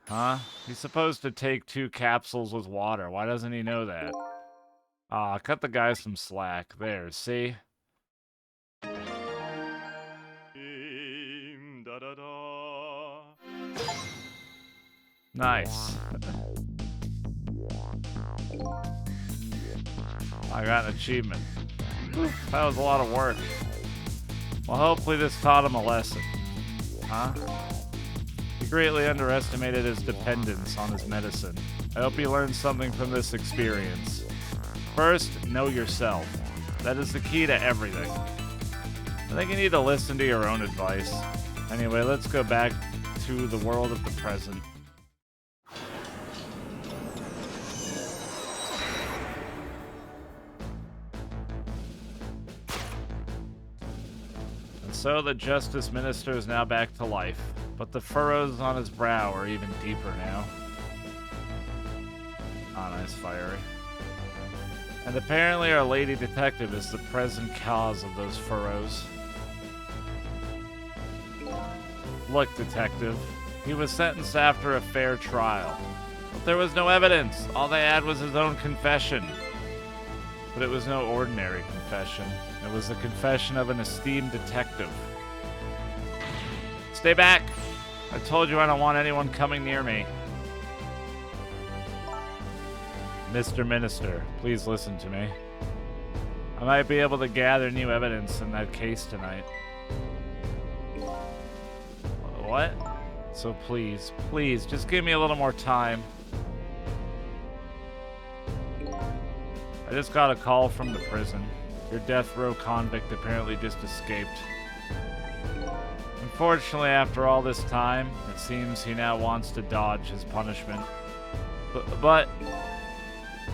Huh? He's supposed to take 2 capsules with water. Why doesn't he know that? Ah, cut the guy some slack. There, see? Nice. I got an achievement. That was a lot of work. Well, hopefully this taught him a lesson. Huh? He greatly underestimated his dependence on his medicine. I hope he learned something from this experience. First, know yourself. That is the key to everything. I think you need to listen to your own advice. Anyway, let's go back to the world of the present. So the Justice Minister is now back to life, but the furrows on his brow are even deeper now. Ah, nice, fiery. And apparently our lady detective is the present cause of those furrows. Look, detective, he was sentenced after a fair trial, but there was no evidence. All they had was his own confession. But it was no ordinary confession. It was the confession of an esteemed detective. Stay back! I told you I don't want anyone coming near me. Mr. Minister, please listen to me. I might be able to gather new evidence in that case tonight. What? So please, please, just give me a little more time. I just got a call from the prison. Your death row convict apparently just escaped. Unfortunately, after all this time, it seems he now wants to dodge his punishment. But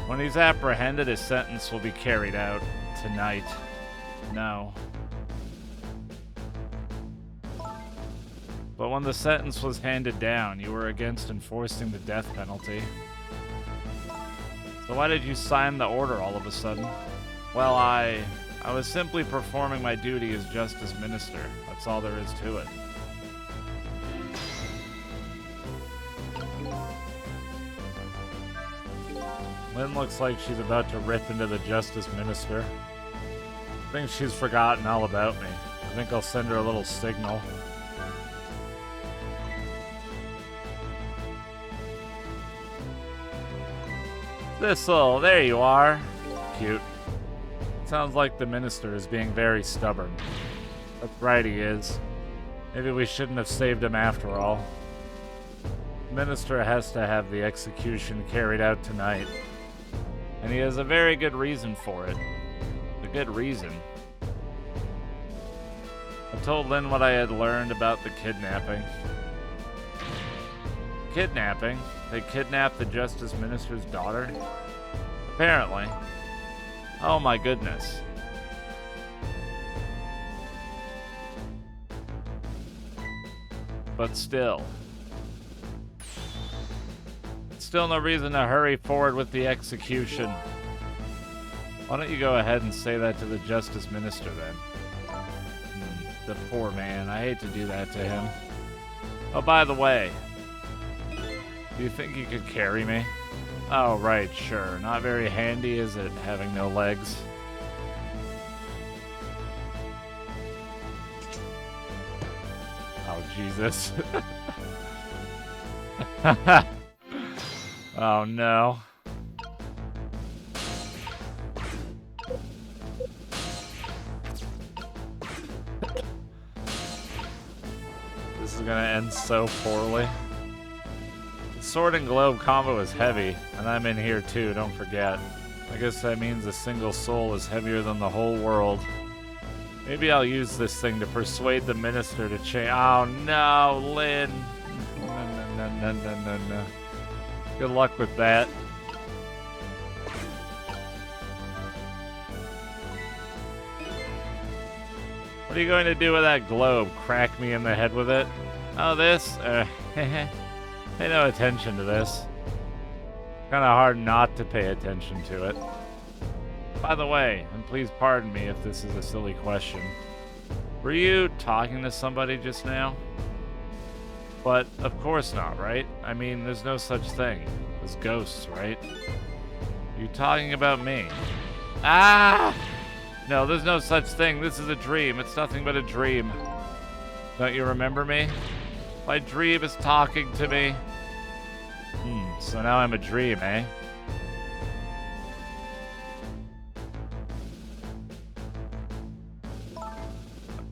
when he's apprehended, his sentence will be carried out tonight. No. But when the sentence was handed down, you were against enforcing the death penalty. So why did you sign the order all of a sudden? Well, I was simply performing my duty as Justice Minister. That's all there is to it. Lynn looks like she's about to rip into the Justice Minister. I think she's forgotten all about me. I think I'll send her a little signal. Thistle, there you are. Cute. Sounds like the minister is being very stubborn. That's right, he is. Maybe we shouldn't have saved him after all. The minister has to have the execution carried out tonight. And he has a very good reason for it. A good reason. I told Lynn what I had learned about the kidnapping. Kidnapping? They kidnapped the Justice Minister's daughter? Apparently. Oh my goodness. But still. Still no reason to hurry forward with the execution. Why don't you go ahead and say that to the Justice Minister then? The poor man. I hate to do that to him. Oh, by the way. Do you think you could carry me? Oh, right, sure. Not very handy, is it, having no legs? Oh, Jesus. Oh, no. This is gonna end so poorly. The Sword and Globe combo is heavy, and I'm in here too, don't forget. I guess that means a single soul is heavier than the whole world. Maybe I'll use this thing to persuade the minister to change. Oh no, Lynn. No. Good luck with that. What are you going to do with that globe? Crack me in the head with it? Oh, this? Pay no attention to this. Kinda hard not to pay attention to it. By the way, and please pardon me if this is a silly question, were you talking to somebody just now? But of course not, right? I mean, there's no such thing as ghosts, right? You talking about me? Ah! No, there's no such thing. This is a dream. It's nothing but a dream. Don't you remember me? My dream is talking to me. So now I'm a dream, eh?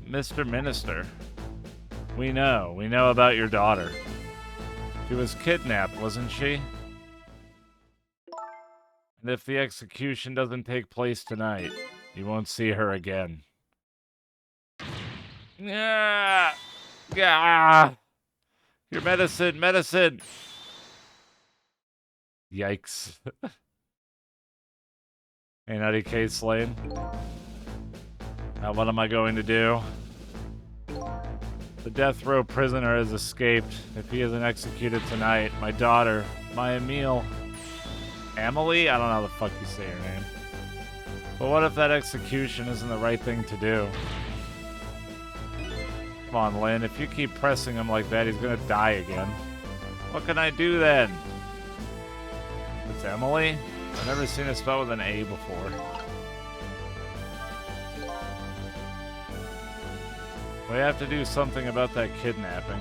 Mr. Minister, we know about your daughter. She was kidnapped, wasn't she? And if the execution doesn't take place tonight, you won't see her again. Yeah. Your medicine. Yikes. Hey, Nutty Case Lane. Now what am I going to do? The death row prisoner has escaped. If he isn't executed tonight, my daughter, my Emile... Emily? I don't know how the fuck you say her name. But what if that execution isn't the right thing to do? Come on, Lynn. If you keep pressing him like that, he's gonna die again. What can I do then? It's Emily? I've never seen it spelled with an A before. We have to do something about that kidnapping.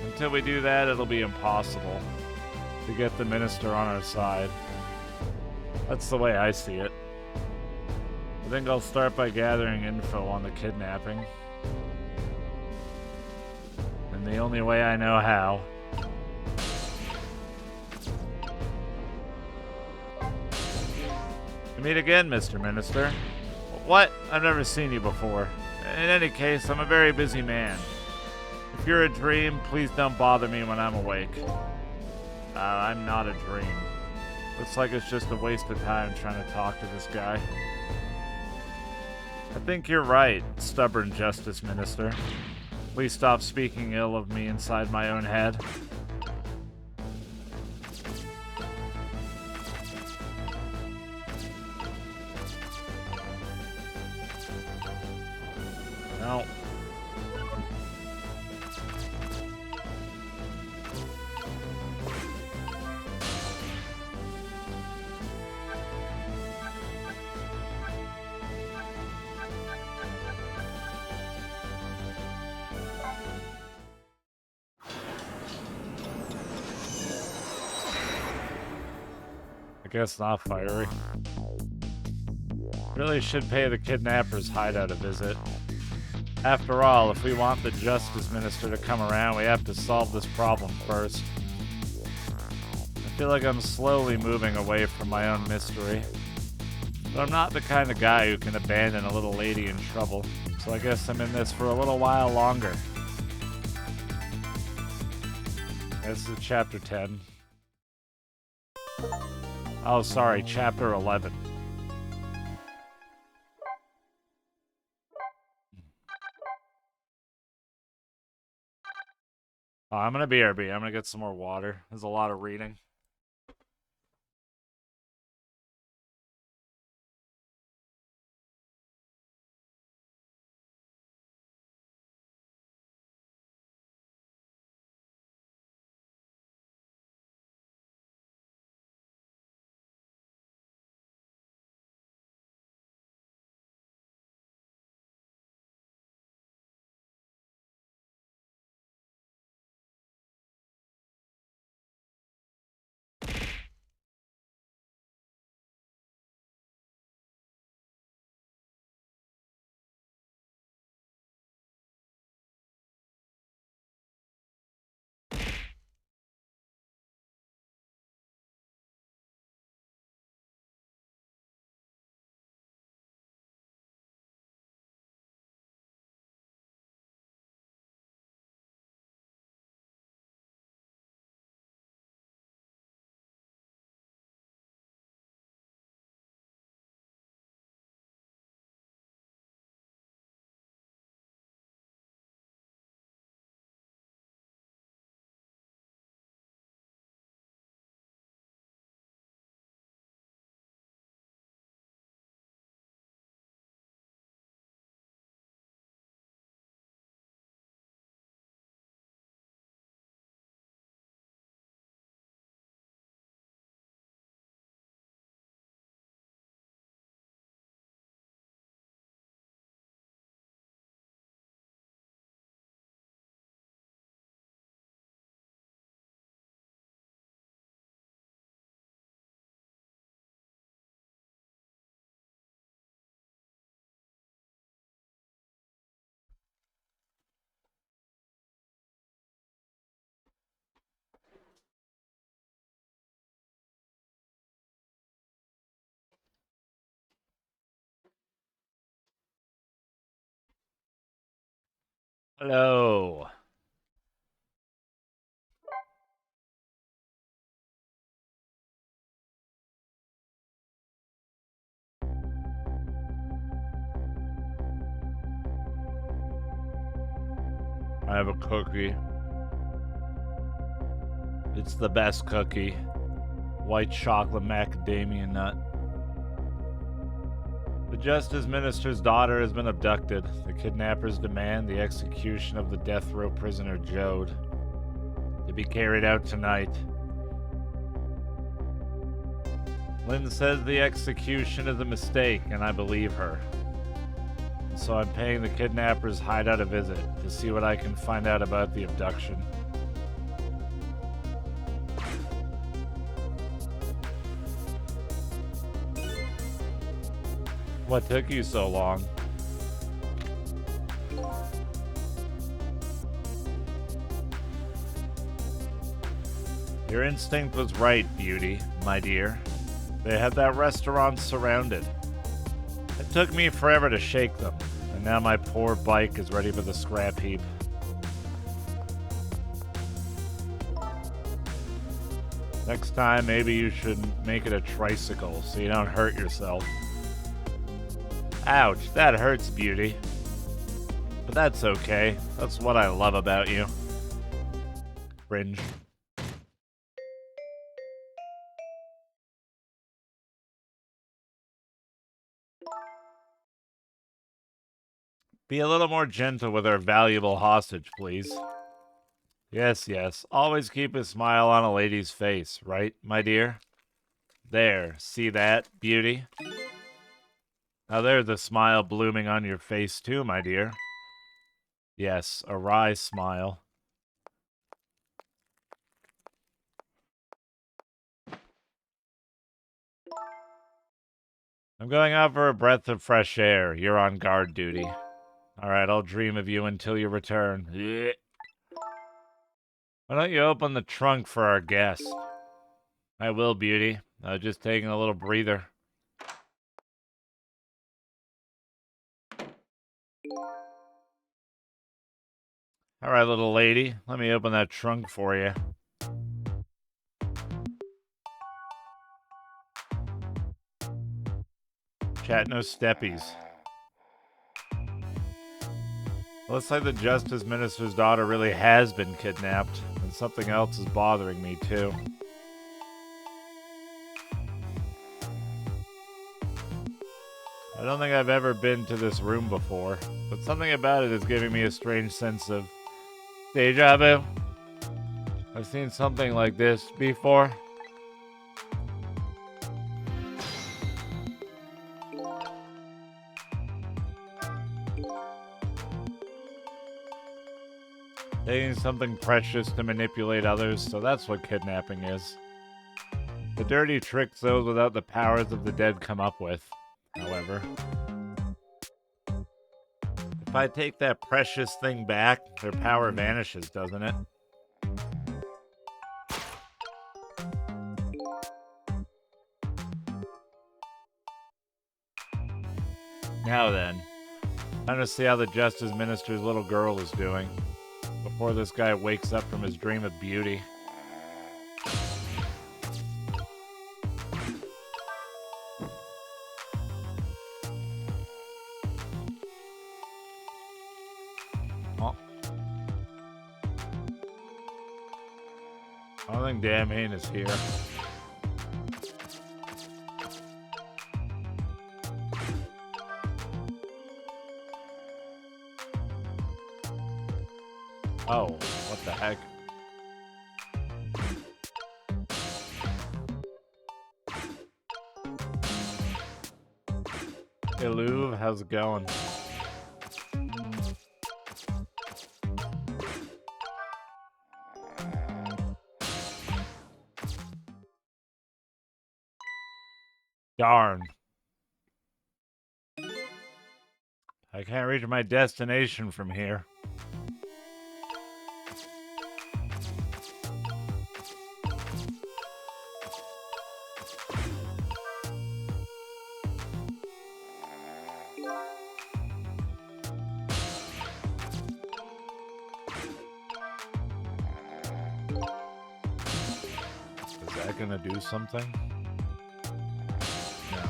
Until we do that, it'll be impossible to get the minister on our side. That's the way I see it. I think I'll start by gathering info on the kidnapping. And the only way I know how. We meet again, Mr. Minister. What? I've never seen you before. In any case, I'm a very busy man. If you're a dream, please don't bother me when I'm awake. I'm not a dream. Looks like it's just a waste of time trying to talk to this guy. I think you're right, stubborn Justice Minister. Please stop speaking ill of me inside my own head. No. I guess not fiery. Really should pay the kidnapper's hideout a visit. After all, if we want the Justice Minister to come around, we have to solve this problem first. I feel like I'm slowly moving away from my own mystery. But I'm not the kind of guy who can abandon a little lady in trouble, so I guess I'm in this for a little while longer. This is chapter 10. Oh, sorry, chapter 11. Oh, I'm gonna BRB. I'm gonna get some more water. There's a lot of reading. Hello. I have a cookie. It's the best cookie. White chocolate macadamia nut. The Justice Minister's daughter has been abducted. The kidnappers demand the execution of the death row prisoner Jode to be carried out tonight. Lynn says the execution is a mistake, and I believe her. So I'm paying the kidnappers' hideout a visit to see what I can find out about the abduction. What took you so long? Your instinct was right, Beauty, my dear. They had that restaurant surrounded. It took me forever to shake them, and now my poor bike is ready for the scrap heap. Next time, maybe you should make it a tricycle so you don't hurt yourself. Ouch, that hurts, Beauty. But that's okay. That's what I love about you. Cringe. Be a little more gentle with our valuable hostage, please. Yes, yes. Always keep a smile on a lady's face, right, my dear? There, see that, Beauty? Now there's a smile blooming on your face too, my dear. Yes, a wry smile. I'm going out for a breath of fresh air. You're on guard duty. Alright, I'll dream of you until you return. Why don't you open the trunk for our guest? I will, Beauty. I was just taking a little breather. Alright, little lady. Let me open that trunk for you. Chat, no steppies. Looks like the Justice Minister's daughter really has been kidnapped, and something else is bothering me, too. I don't think I've ever been to this room before, but something about it is giving me a strange sense of deja vu. I've seen something like this before. Taking something precious to manipulate others, so that's what kidnapping is. The dirty tricks those without the powers of the dead come up with, however. If I take that precious thing back, their power vanishes, doesn't it? Now then, time to see how the Justice Minister's little girl is doing, before this guy wakes up from his dream of beauty. Oh. I don't think Damien is here. Oh, what the heck? Hey Louv, how's it going? Darn. I can't reach my destination from here. Is that gonna do something? No.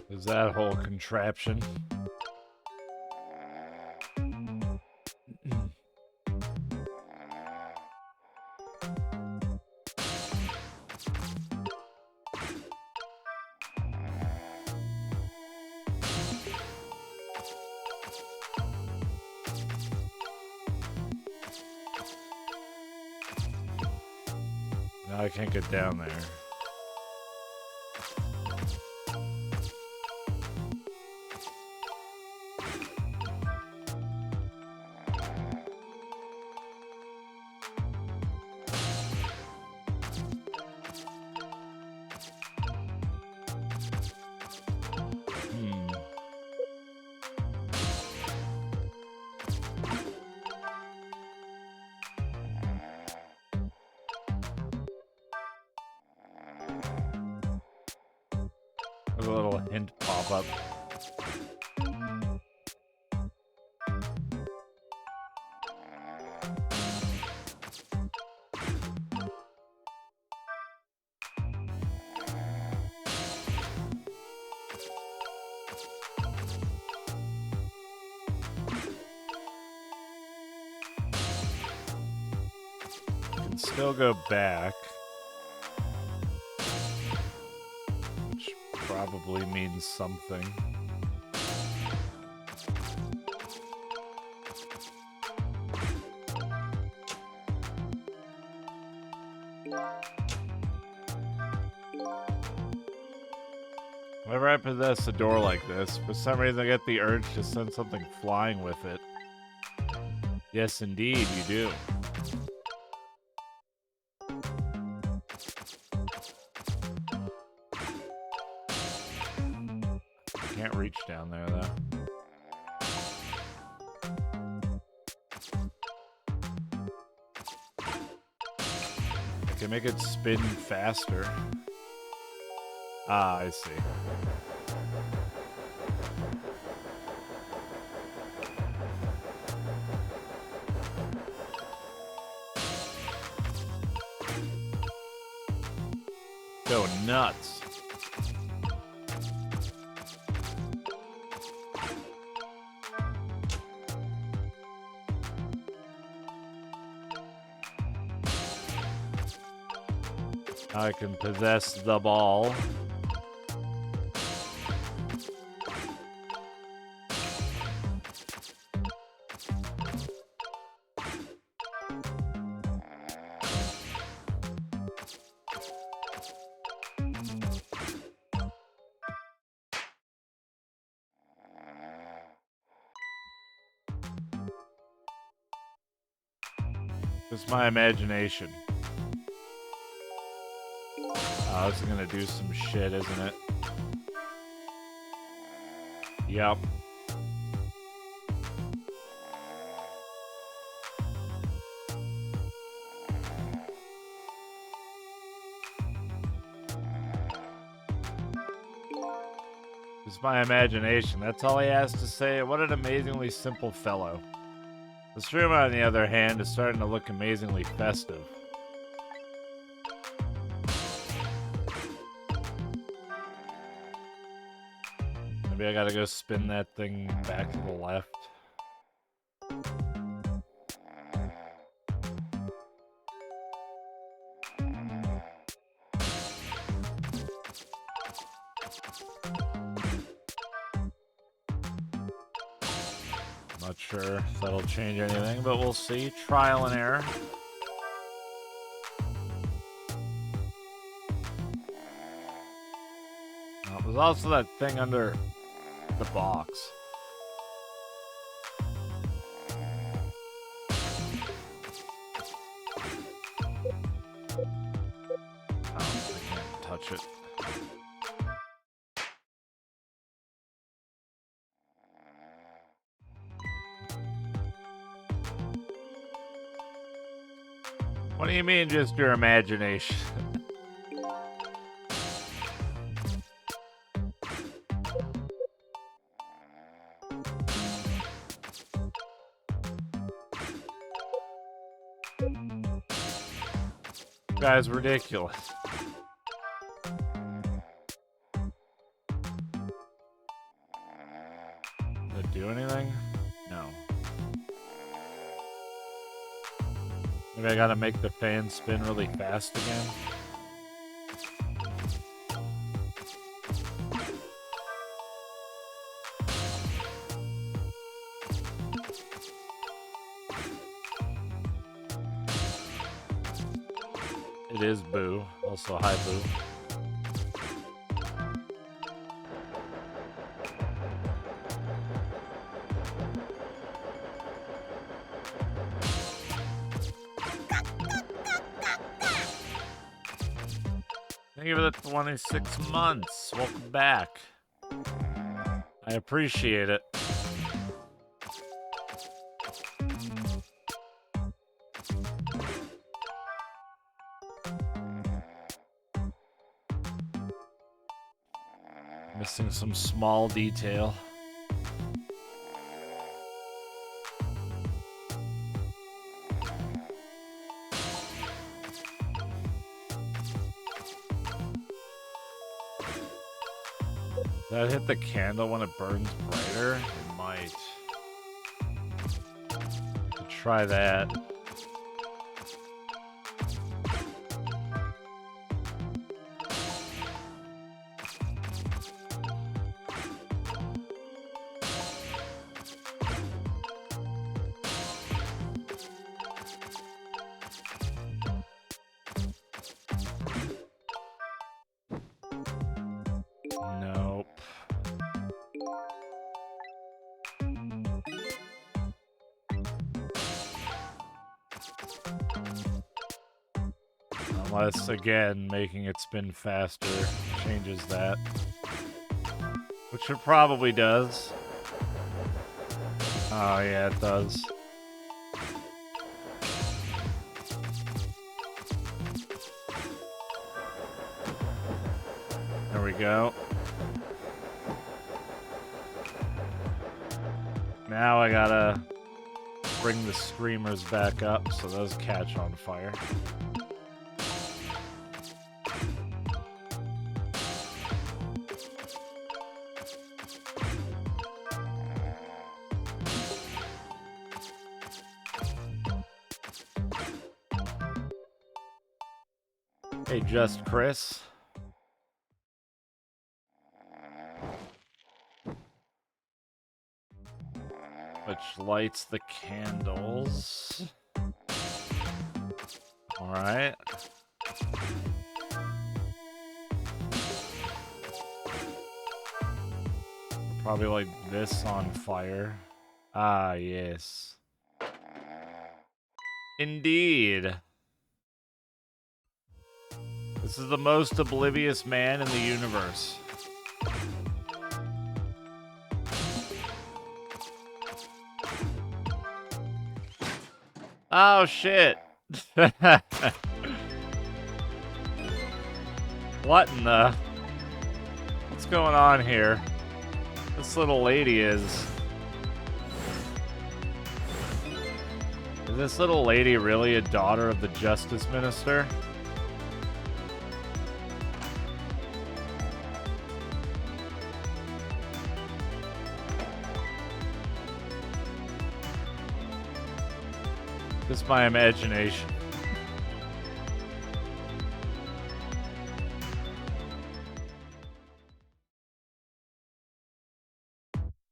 Is that whole contraption? No, I can't get down there. There's a little hint pop up. Can still go back. Probably means something. Whenever I possess a door like this, for some reason I get the urge to send something flying with it. Yes, indeed, you do. Can't reach down there, though. I can make it spin faster. Ah, I see. Go nuts. I can possess the ball. It's my imagination. Oh, this is gonna do some shit, isn't it? Yep. It's my imagination. That's all he has to say. What an amazingly simple fellow. This room, on the other hand, is starting to look amazingly festive. Maybe I gotta go spin that thing back to the left. Not sure if that'll change anything, but we'll see. Trial and error. Oh, there's also that thing under the box. Oh, I can't touch it. What do you mean, just your imagination? Guy's ridiculous. Did it do anything? No. Maybe I gotta make the fan spin really fast again. It is Boo. Also, hi, Boo. Thank you for the 26 months. Welcome back. I appreciate it. Missing some small detail. That hit the candle when it burns brighter? It might. Could try that. Nope. Unless, again, making it spin faster changes that. Which it probably does. Oh, yeah, it does. There we go. Now I gotta bring the screamers back up so those catch on fire. Hey, just Chris. Which lights the candles. Alright. Probably like this on fire. Ah, yes. Indeed. This is the most oblivious man in the universe. Oh, shit. What in the... What's going on here? This little lady is... Is this little lady really a daughter of the Justice Minister? Just my imagination.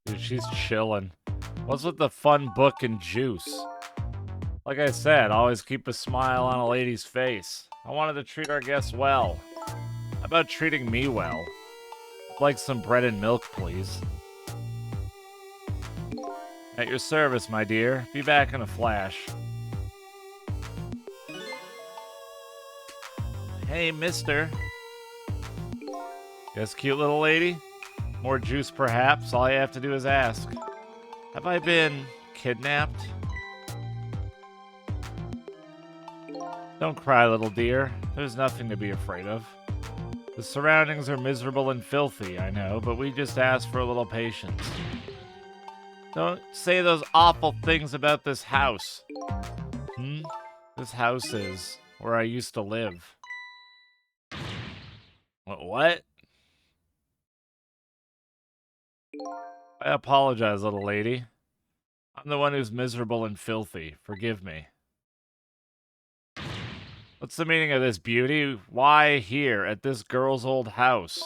Dude, she's chilling. What's with the fun book and juice? Like I said, always keep a smile on a lady's face. I wanted to treat our guests well. How about treating me well? I'd like some bread and milk, please. At your service, my dear. Be back in a flash. Hey, mister. Yes, cute little lady? More juice, perhaps? All you have to do is ask. Have I been kidnapped? Don't cry, little dear. There's nothing to be afraid of. The surroundings are miserable and filthy, I know, but we just ask for a little patience. Don't say those awful things about this house. This house is where I used to live. What? I apologize, little lady. I'm the one who's miserable and filthy. Forgive me. What's the meaning of this, beauty? Why here, at this girl's old house?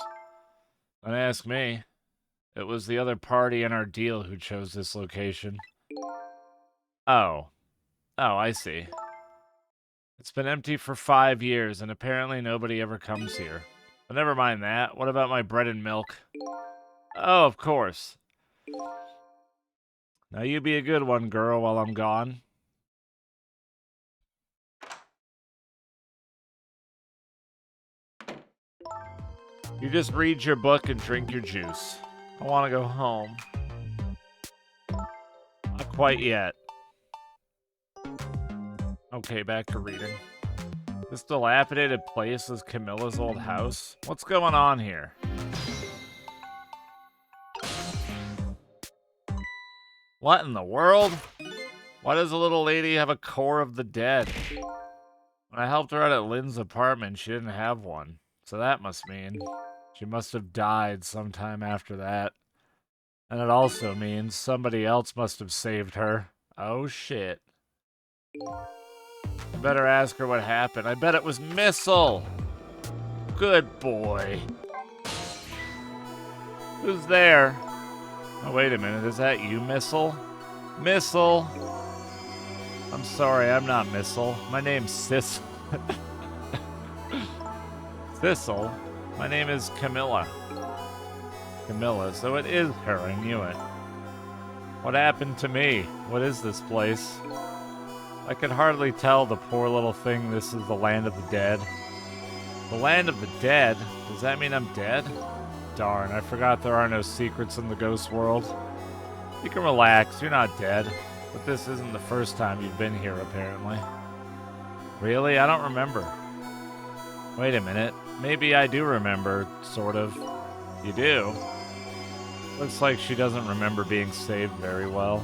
Don't ask me. It was the other party in our deal who chose this location. Oh. Oh, I see. It's been empty for 5 years, and apparently nobody ever comes here. But never mind that. What about my bread and milk? Oh, of course. Now you be a good one, girl, while I'm gone. You just read your book and drink your juice. I want to go home. Not quite yet. Okay, back to reading. This dilapidated place is Camilla's old house. What's going on here? What in the world? Why does the little lady have a core of the dead? When I helped her out at Lynn's apartment, she didn't have one. So that must mean she must have died sometime after that. And it also means somebody else must have saved her. Oh shit. I better ask her what happened. I bet it was Missile. Good boy. Who's there? Oh, wait a minute. Is that you, Missile? Missile. I'm sorry, I'm not Missile. My name's Sissel. Sissel? My name is Camilla. Camilla, so it is her. I knew it. What happened to me? What is this place? I could hardly tell the poor little thing this is the land of the dead. The land of the dead? Does that mean I'm dead? Darn, I forgot there are no secrets in the ghost world. You can relax, you're not dead. But this isn't the first time you've been here, apparently. Really? I don't remember. Wait a minute. Maybe I do remember, sort of. You do? Looks like she doesn't remember being saved very well.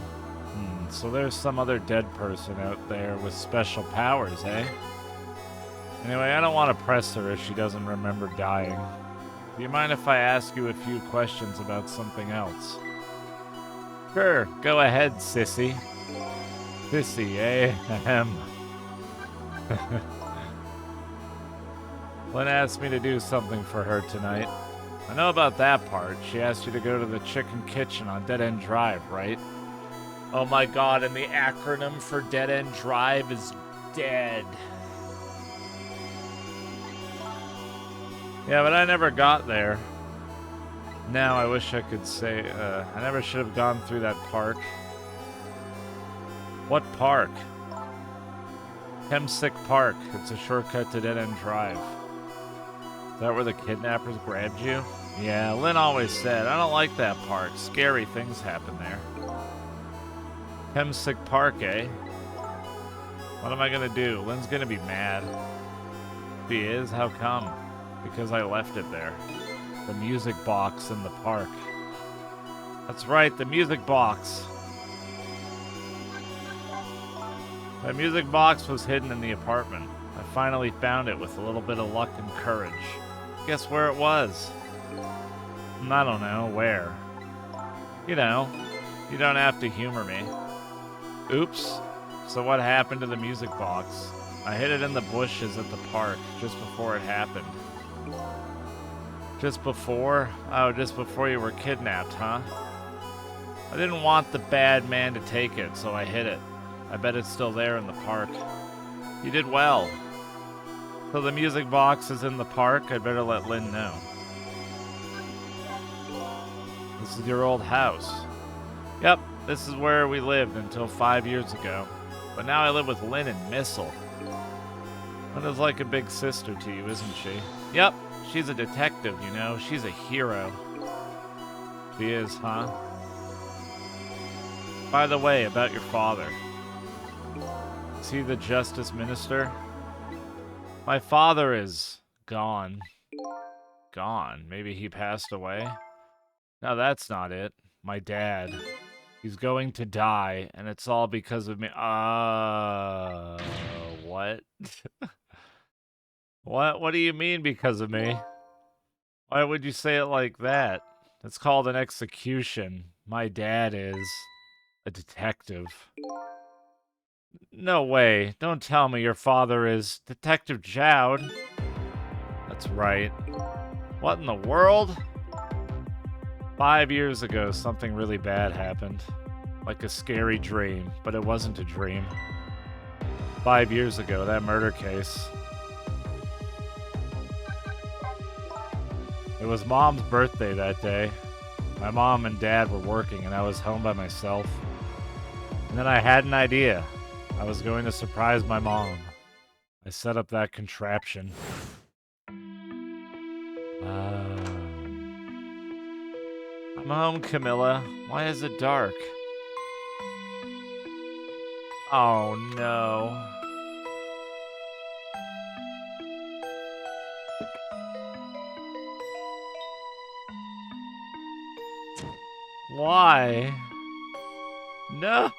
So there's some other dead person out there with special powers, eh? Anyway, I don't want to press her if she doesn't remember dying. Do you mind if I ask you a few questions about something else? Sure, go ahead, sissy. Sissy, eh? Ahem. Lynn asked me to do something for her tonight. I know about that part. She asked you to go to the chicken kitchen on Dead End Drive, right? Oh my god, and the acronym for Dead End Drive is DEAD. Yeah, but I never got there. Now I wish I could say, I never should have gone through that park. What park? Hemsick Park. It's a shortcut to Dead End Drive. Is that where the kidnappers grabbed you? Yeah, Lynn always said, I don't like that park. Scary things happen there. Hemsick Park, eh? What am I gonna do? Lynn's gonna be mad. She is? How come? Because I left it there. The music box in the park. That's right, the music box. My music box was hidden in the apartment. I finally found it with a little bit of luck and courage. Guess where it was? I don't know, where? You know, you don't have to humor me. Oops. So what happened to the music box? I hid it in the bushes at the park just before it happened. Just before? Oh, just before you were kidnapped, huh? I didn't want the bad man to take it, so I hid it. I bet it's still there in the park. You did well. So the music box is in the park? I'd better let Lynn know. This is your old house. Yep, this is where we lived until 5 years ago. But now I live with Lynn and Missile. Lynn is like a big sister to you, isn't she? Yep, she's a detective, you know. She's a hero. She is, huh? By the way, about your father. Is he the justice minister? My father is gone. Gone? Maybe he passed away? No, that's not it. My dad. He's going to die, and it's all because of me. What? What do you mean because of me? Why would you say it like that? It's called an execution. My dad is a detective. No way. Don't tell me your father is Detective Jowd. That's right. What in the world? 5 years ago, something really bad happened. Like a scary dream, but it wasn't a dream. 5 years ago, that murder case. It was Mom's birthday that day. My mom and Dad were working, and I was home by myself. And then I had an idea. I was going to surprise my mom. I set up that contraption. I'm home, Camilla. Why is it dark? Oh, no. Why? No!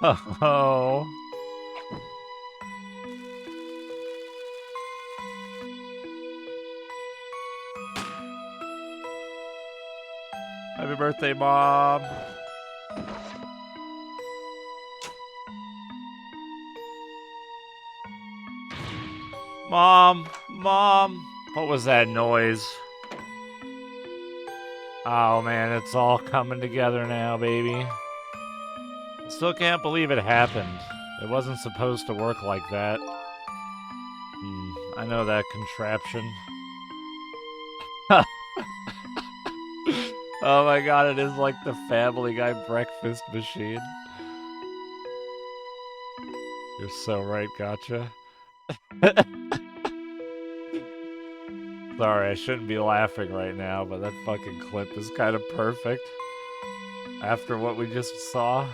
Happy birthday, Mom! Mom! Mom! What was that noise? Oh man, it's all coming together now, baby. I still can't believe it happened. It wasn't supposed to work like that. I know that contraption. Oh my god, it is like the Family Guy breakfast machine. You're so right, gotcha. Sorry, I shouldn't be laughing right now, but that fucking clip is kind of perfect. After what we just saw.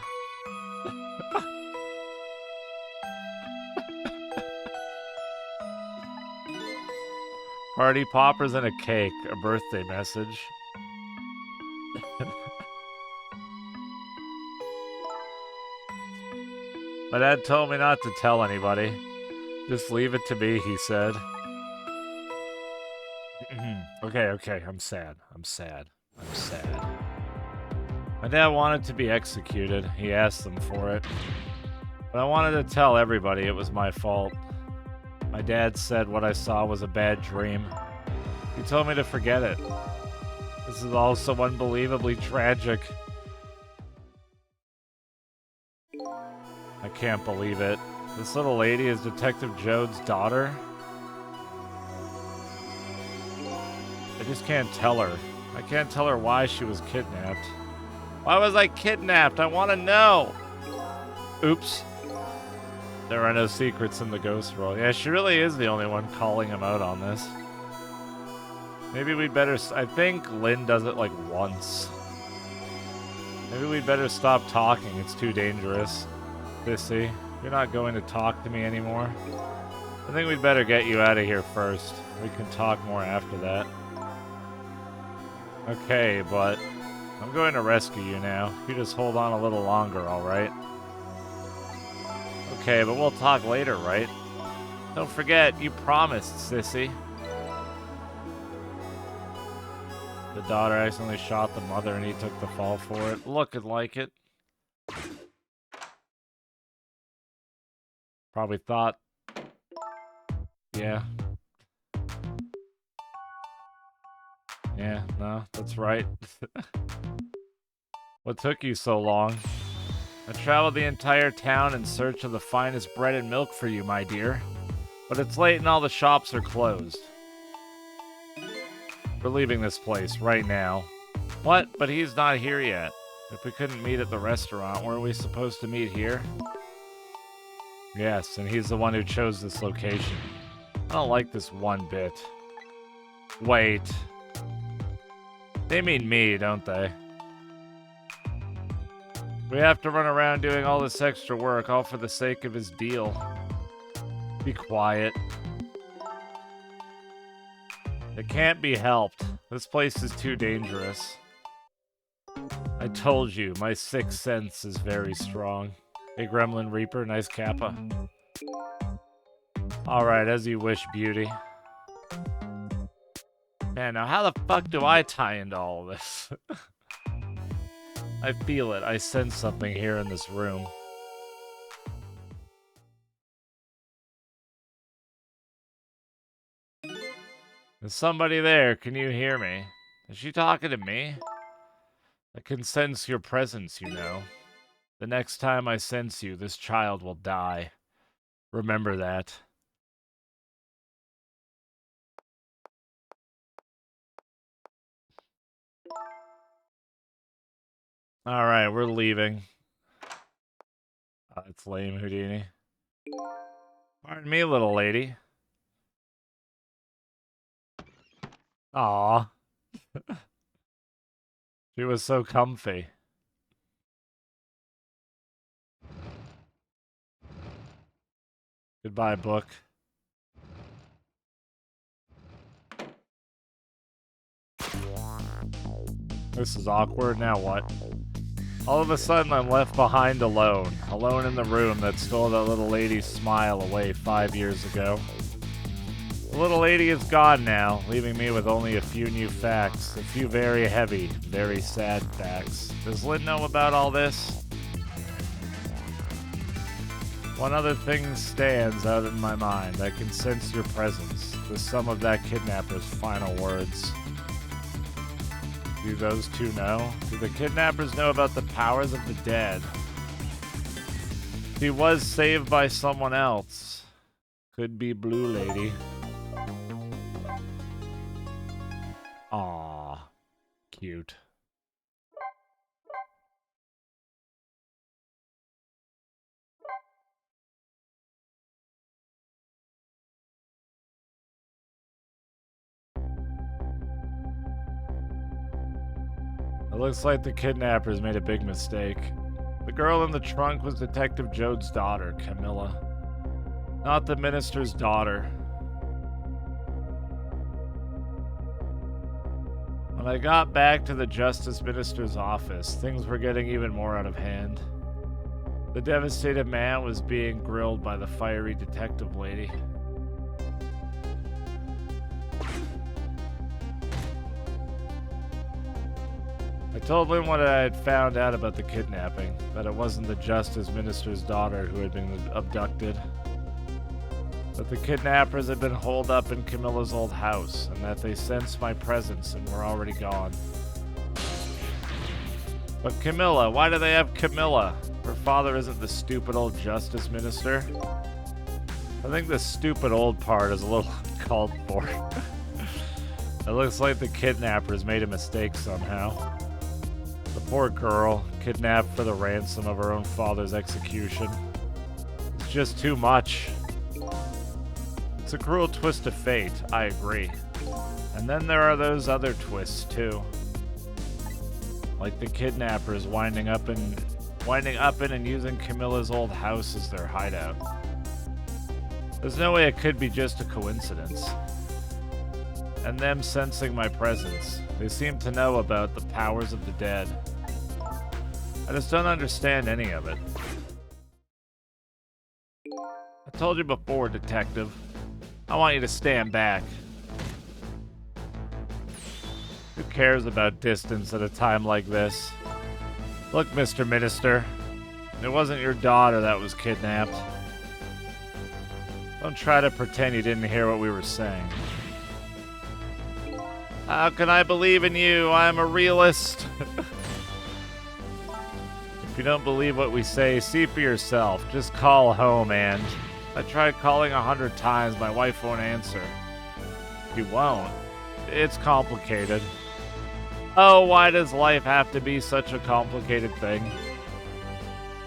Party poppers and a cake, a birthday message. My dad told me not to tell anybody. Just leave it to me, he said. Okay, I'm sad. My dad wanted to be executed. He asked them for it. But I wanted to tell everybody it was my fault. My dad said what I saw was a bad dream. You told me to forget it. This is all so unbelievably tragic. I can't believe it. This little lady is Detective Jode's daughter? I just can't tell her. I can't tell her why she was kidnapped. Why was I kidnapped? I want to know! Oops. There are no secrets in the ghost world. Yeah, she really is the only one calling him out on this. Maybe we'd better... I think Lynn does it like once. Maybe we'd better stop talking. It's too dangerous. Sissy, you're not going to talk to me anymore. I think we'd better get you out of here first. We can talk more after that. Okay, but I'm going to rescue you now. You just hold on a little longer, alright? Okay, but we'll talk later, right? Don't forget, you promised, sissy. The daughter accidentally shot the mother and he took the fall for it. Looking like it. Probably thought... Yeah. Yeah, no, that's right. What took you so long? I traveled the entire town in search of the finest bread and milk for you, my dear. But it's late and all the shops are closed. We're leaving this place right now. What? But he's not here yet. If we couldn't meet at the restaurant, weren't we supposed to meet here? Yes, and he's the one who chose this location. I don't like this one bit. Wait. They mean me, don't they? We have to run around doing all this extra work, all for the sake of his deal. Be quiet. It can't be helped. This place is too dangerous. I told you, my sixth sense is very strong. Hey, Gremlin Reaper, nice kappa. Alright, as you wish, beauty. Man, now how the fuck do I tie into all of this? I feel it. I sense something here in this room. There's somebody there. Can you hear me? Is she talking to me? I can sense your presence, you know. The next time I sense you, this child will die. Remember that. Alright, we're leaving. That's lame, Houdini. Pardon me, little lady. Aw. She was so comfy. Goodbye, book. This is awkward. Now what? All of a sudden, I'm left behind alone. Alone in the room that stole that little lady's smile away 5 years ago. The little lady is gone now, leaving me with only a few new facts. A few very heavy, very sad facts. Does Lynn know about all this? One other thing stands out in my mind. I can sense your presence. The sum of that kidnapper's final words. Do those two know? Do the kidnappers know about the powers of the dead? She was saved by someone else. Could be Blue Lady. Aww. Cute. It looks like the kidnappers made a big mistake. The girl in the trunk was Detective Jode's daughter, Camilla. Not the minister's daughter. When I got back to the Justice Minister's office, things were getting even more out of hand. The devastated man was being grilled by the fiery detective lady. I told Lynn what I had found out about the kidnapping, that it wasn't the Justice Minister's daughter who had been abducted. that the kidnappers had been holed up in Camilla's old house, and that they sensed my presence and were already gone. But Camilla, why do they have Camilla? Her father isn't the stupid old justice minister. I think the stupid old part is a little called for. It looks like the kidnappers made a mistake somehow. The poor girl, kidnapped for the ransom of her own father's execution. It's just too much. It's a cruel twist of fate, I agree. And then there are those other twists, too. Like the kidnappers winding up in and using Camilla's old house as their hideout. There's no way it could be just a coincidence. And them sensing my presence. They seem to know about the powers of the dead. I just don't understand any of it. I told you before, Detective. I want you to stand back. Who cares about distance at a time like this? Look, Mr. Minister. It wasn't your daughter that was kidnapped. Don't try to pretend you didn't hear what we were saying. How can I believe in you? I'm a realist. If you don't believe what we say, see for yourself. Just call home, and... I tried calling 100 times, my wife won't answer. She won't. It's complicated. Oh, why does life have to be such a complicated thing?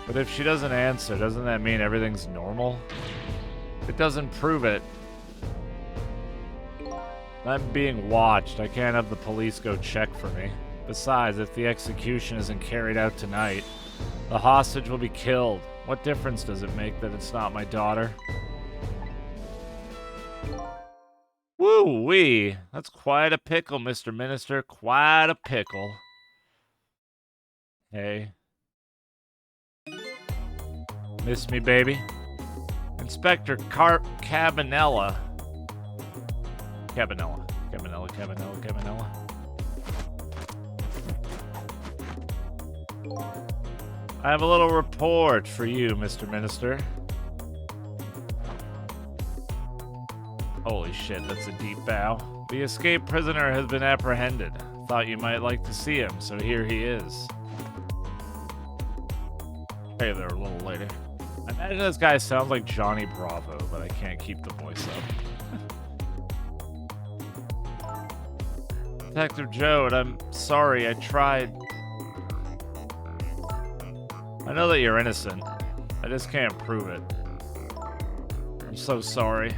But if she doesn't answer, doesn't that mean everything's normal? It doesn't prove it. I'm being watched. I can't have the police go check for me. Besides, if the execution isn't carried out tonight, the hostage will be killed. What difference does it make that it's not my daughter? Woo-wee! That's quite a pickle, Mr. Minister. Quite a pickle. Hey. Miss me, baby? Inspector Cabanella. Cabanella. I have a little report for you, Mr. Minister. Holy shit, that's a deep bow. The escaped prisoner has been apprehended. Thought you might like to see him, so here he is. Hey there, a little lady. I imagine this guy sounds like Johnny Bravo, but I can't keep the voice up. Detective Joad, I'm sorry, I tried. I know that you're innocent. I just can't prove it. I'm so sorry.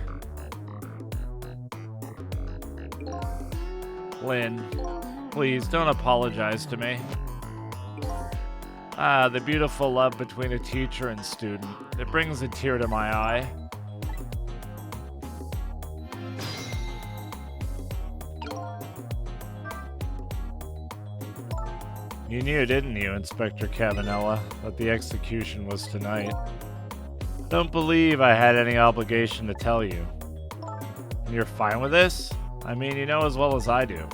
Lynn, please don't apologize to me. Ah, the beautiful love between a teacher and student. It brings a tear to my eye. You knew, didn't you, Inspector Cabanella, that the execution was tonight? Don't believe I had any obligation to tell you. And you're fine with this? I mean, you know as well as I do.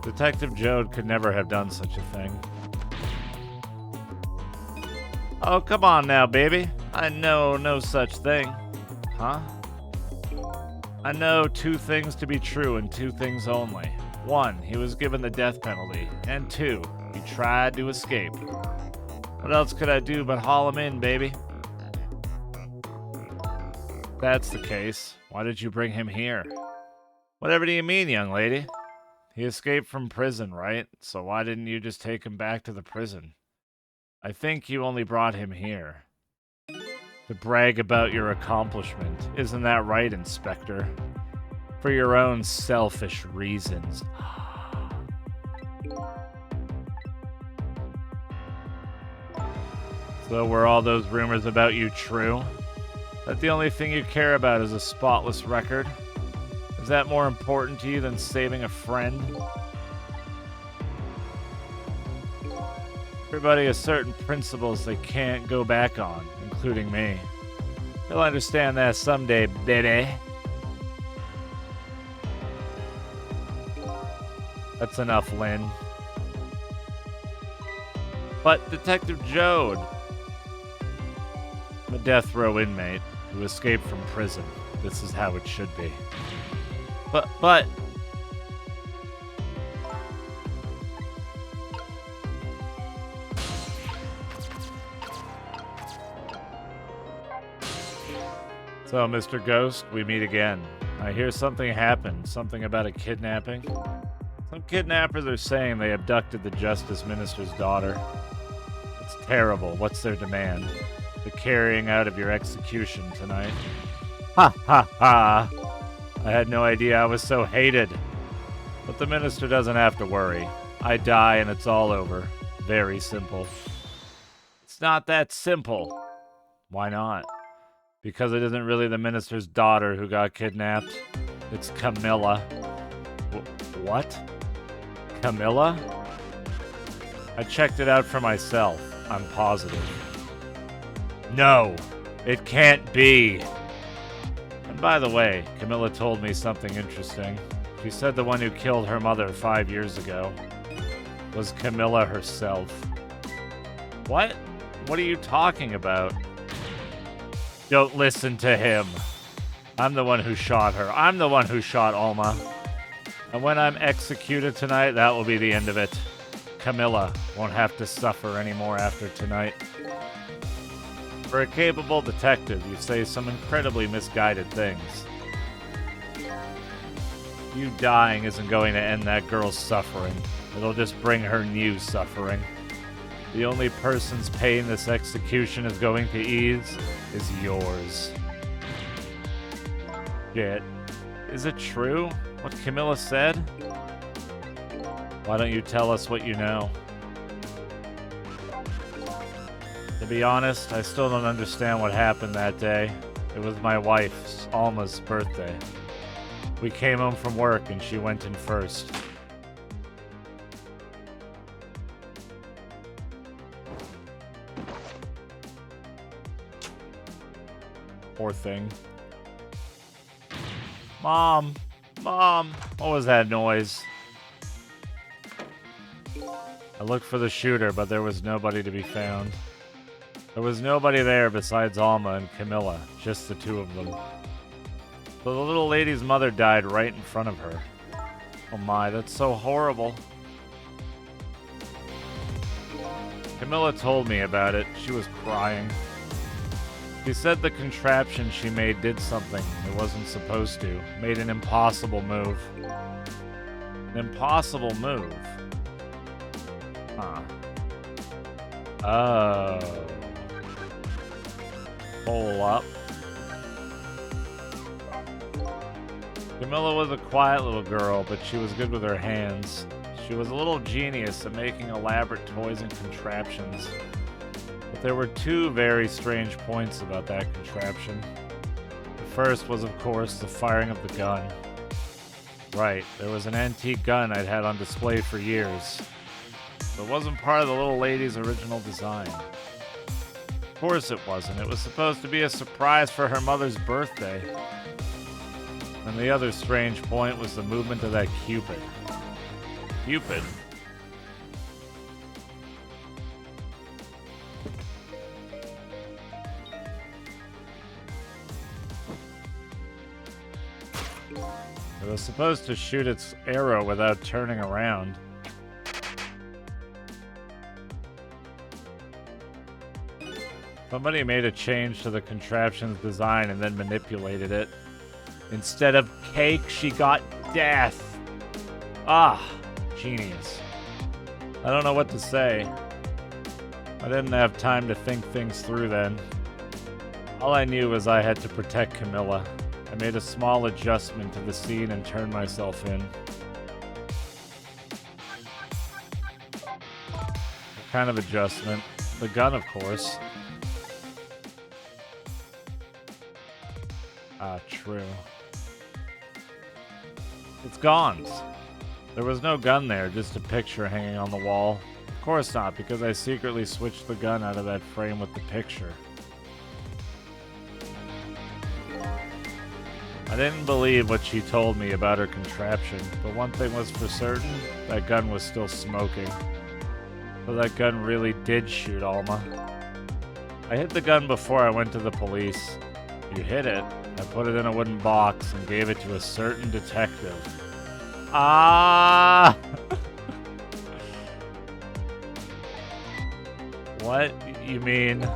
Detective Joad could never have done such a thing. Oh, come on now, baby. I know no such thing. Huh? I know two things to be true and two things only. One, he was given the death penalty. And two, he tried to escape. What else could I do but haul him in, baby? If that's the case, why did you bring him here? Whatever do you mean, young lady? He escaped from prison, right? So why didn't you just take him back to the prison? I think you only brought him here to brag about your accomplishment. Isn't that right, Inspector? For your own selfish reasons. So were all those rumors about you true? That the only thing you care about is a spotless record? Is that more important to you than saving a friend? Everybody has certain principles they can't go back on, including me. You'll understand that someday, baby. That's enough, Lynn. But, Detective Joad, I'm a death row inmate. who escaped from prison. This is how it should be. But... So, Mr. Ghost, we meet again. I hear something happened. Something about a kidnapping. Some kidnappers are saying they abducted the Justice Minister's daughter. It's terrible. What's their demand? The carrying out of your execution tonight. Ha ha ha! I had no idea I was so hated. But the minister doesn't have to worry. I die and it's all over. Very simple. It's not that simple. Why not? Because it isn't really the minister's daughter who got kidnapped. It's Camilla. What? Camilla? I checked it out for myself. I'm positive. No, it can't be. And by the way, Camilla told me something interesting. She said the one who killed her mother 5 years ago was Camilla herself. What? What are you talking about? Don't listen to him. I'm the one who shot her. I'm the one who shot Alma. And when I'm executed tonight, that will be the end of it. Camilla won't have to suffer anymore after tonight. For a capable detective, you say some incredibly misguided things. You dying isn't going to end that girl's suffering. It'll just bring her new suffering. The only person's pain this execution is going to ease is yours. Shit. Is it true, what Camilla said? Why don't you tell us what you know? To be honest, I still don't understand what happened that day. It was my wife's, Alma's, birthday. We came home from work and she went in first. Poor thing. Mom! Mom! What was that noise? I looked for the shooter, but there was nobody to be found. There was nobody there besides Alma and Camilla, just the two of them. So the little lady's mother died right in front of her. Oh my, that's so horrible. Camilla told me about it. She was crying. She said the contraption she made did something it wasn't supposed to. Made an impossible move. An impossible move? Huh. Oh. Pull up. Camilla was a quiet little girl, but she was good with her hands. She was a little genius at making elaborate toys and contraptions. But there were two very strange points about that contraption. The first was, of course, the firing of the gun. Right, there was an antique gun I'd had on display for years. But it wasn't part of the little lady's original design. Of course it wasn't. It was supposed to be a surprise for her mother's birthday. And the other strange point was the movement of that Cupid. Cupid? It was supposed to shoot its arrow without turning around. Somebody made a change to the contraption's design and then manipulated it. Instead of cake, she got death. Ah, genius. I don't know what to say. I didn't have time to think things through then. All I knew was I had to protect Camilla. I made a small adjustment to the scene and turned myself in. What kind of adjustment? The gun, of course. Ah, true. It's gone. There was no gun there, just a picture hanging on the wall. Of course not, because I secretly switched the gun out of that frame with the picture. I didn't believe what she told me about her contraption, but one thing was for certain, that gun was still smoking. So that gun really did shoot Alma. I hid the gun before I went to the police. You hid it. I put it in a wooden box and gave it to a certain detective. Ah! What? You mean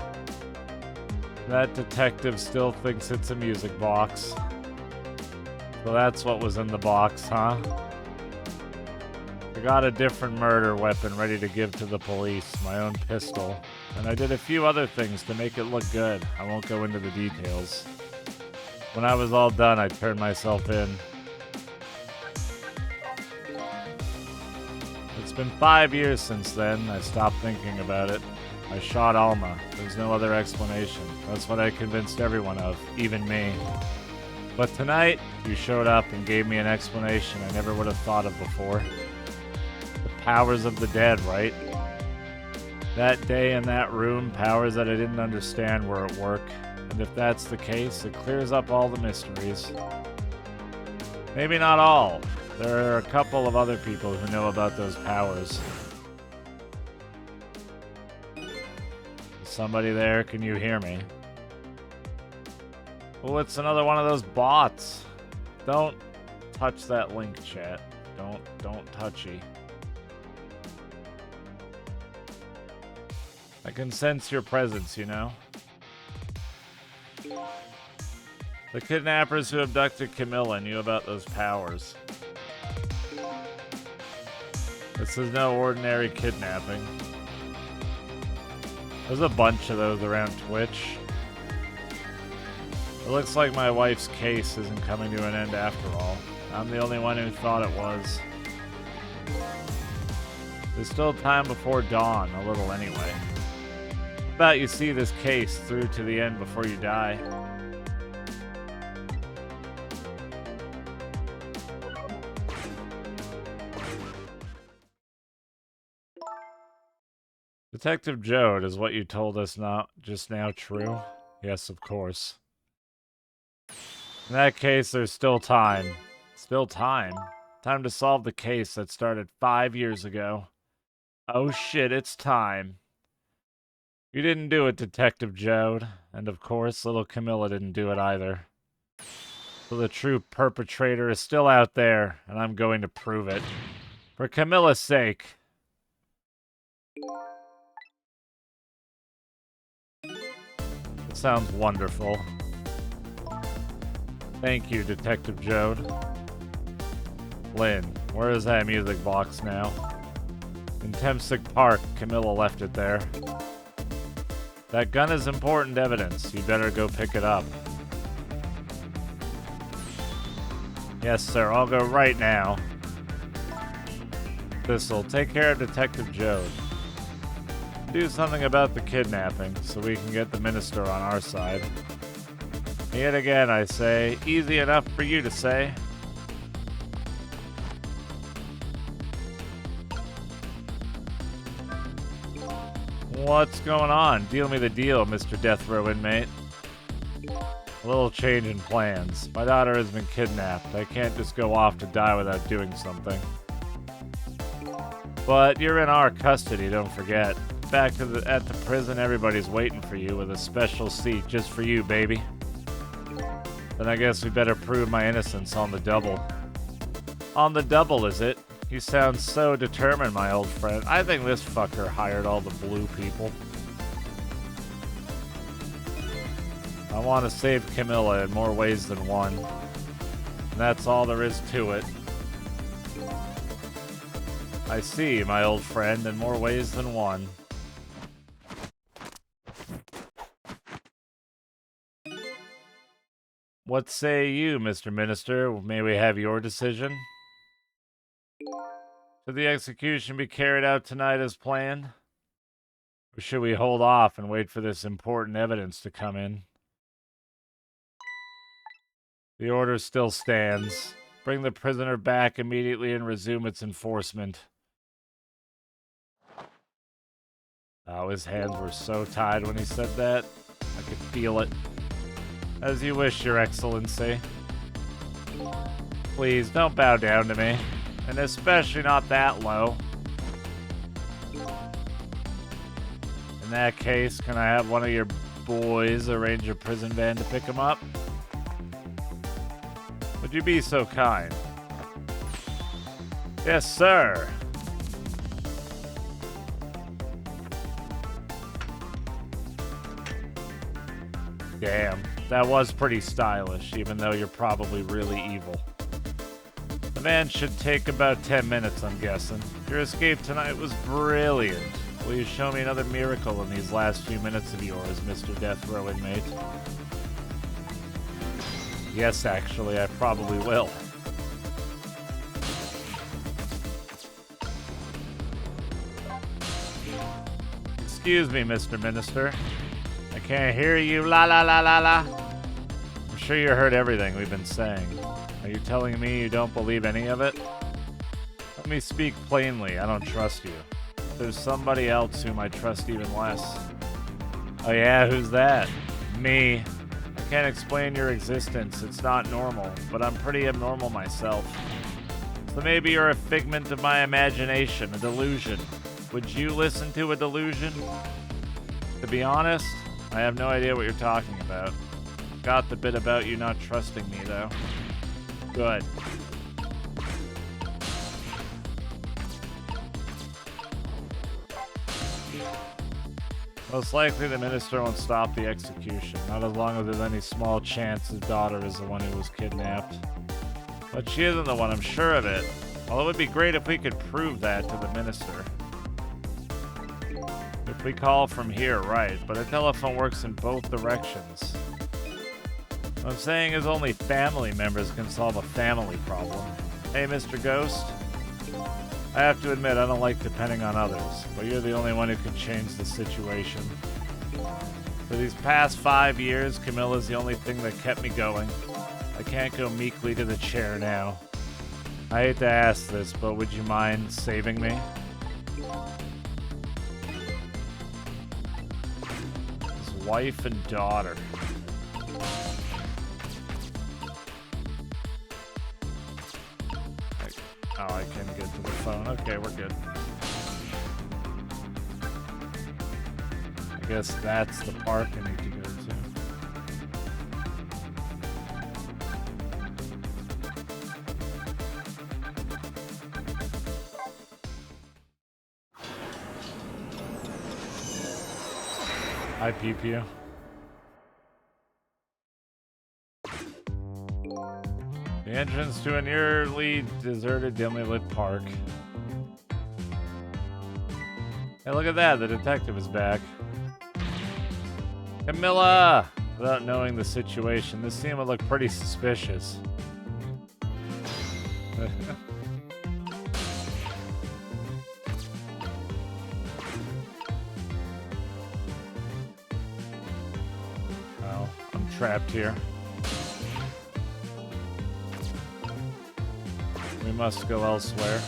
that detective still thinks it's a music box? So that's what was in the box, huh? I got a different murder weapon ready to give to the police, my own pistol. And I did a few other things to make it look good. I won't go into the details. When I was all done, I turned myself in. It's been 5 years since then. I stopped thinking about it. I shot Alma. There's no other explanation. That's what I convinced everyone of, even me. But tonight, you showed up and gave me an explanation I never would have thought of before. The powers of the dead, right? That day in that room, powers that I didn't understand were at work. And if that's the case, it clears up all the mysteries. Maybe not all. There are a couple of other people who know about those powers. Somebody there, can you hear me? Oh, it's another one of those bots. Don't touch that link, chat. Don't touchy. I can sense your presence, you know? The kidnappers who abducted Camilla knew about those powers. This is no ordinary kidnapping. There's a bunch of those around Twitch. It looks like my wife's case isn't coming to an end after all. I'm the only one who thought it was. There's still time before dawn, a little anyway. How about you see this case through to the end before you die? Detective Jode, is what you told us just now true? Yes, of course. In that case, there's still time. Still time? Time to solve the case that started 5 years ago. Oh shit, it's time. You didn't do it, Detective Jode. And of course, little Camilla didn't do it either. So the true perpetrator is still out there, and I'm going to prove it. For Camilla's sake. It sounds wonderful. Thank you, Detective Jode. Lynn, where is that music box now? In Temsic Park, Camilla left it there. That gun is important evidence. You better go pick it up. Yes, sir. I'll go right now. This'll take care of Detective Jode. Do something about the kidnapping so we can get the minister on our side. Yet again, I say, easy enough for you to say. What's going on? Deal me the deal, Mr. Death Row inmate. A little change in plans. My daughter has been kidnapped. I can't just go off to die without doing something. But you're in our custody, don't forget. Back to at the prison, everybody's waiting for you with a special seat just for you, baby. Then I guess we better prove my innocence on the double. On the double, is it? You sound so determined, my old friend. I think this fucker hired all the blue people. I want to save Camilla in more ways than one. And that's all there is to it. I see, my old friend, in more ways than one. What say you, Mr. Minister? May we have your decision? Should the execution be carried out tonight as planned? Or should we hold off and wait for this important evidence to come in? The order still stands. Bring the prisoner back immediately and resume its enforcement. Oh, his hands were so tied when he said that. I could feel it. As you wish, Your Excellency. Please, don't bow down to me. And especially not that low. In that case, can I have one of your boys arrange a prison van to pick him up? Would you be so kind? Yes, sir. Damn, that was pretty stylish, even though you're probably really evil. The van should take about 10 minutes, I'm guessing. Your escape tonight was brilliant. Will you show me another miracle in these last few minutes of yours, Mr. Death Row inmate? Yes, actually, I probably will. Excuse me, Mr. Minister. I can't hear you, la la la la la. I'm sure you heard everything we've been saying. Are you telling me you don't believe any of it? Let me speak plainly, I don't trust you. There's somebody else whom I trust even less. Oh yeah, who's that? Me. I can't explain your existence, it's not normal, but I'm pretty abnormal myself. So maybe you're a figment of my imagination, a delusion. Would you listen to a delusion? To be honest, I have no idea what you're talking about. Got the bit about you not trusting me, though. Good. Most likely the minister won't stop the execution, not as long as there's any small chance his daughter is the one who was kidnapped. But she isn't the one, I'm sure of it. Well, it would be great if we could prove that to the minister. If we call from here, right, but a telephone works in both directions. What I'm saying is only family members can solve a family problem. Hey, Mr. Ghost? I have to admit, I don't like depending on others, but you're the only one who can change the situation. For these past 5 years, Camilla's the only thing that kept me going. I can't go meekly to the chair now. I hate to ask this, but would you mind saving me? His wife and daughter. Oh, I can get to the phone. Okay, we're good. I guess that's the park I need to go to. I peep you. The entrance to a nearly deserted, dimly lit park. Hey, look at that. The detective is back. Camilla! Without knowing the situation, this scene would look pretty suspicious. Oh, I'm trapped here. We must go elsewhere.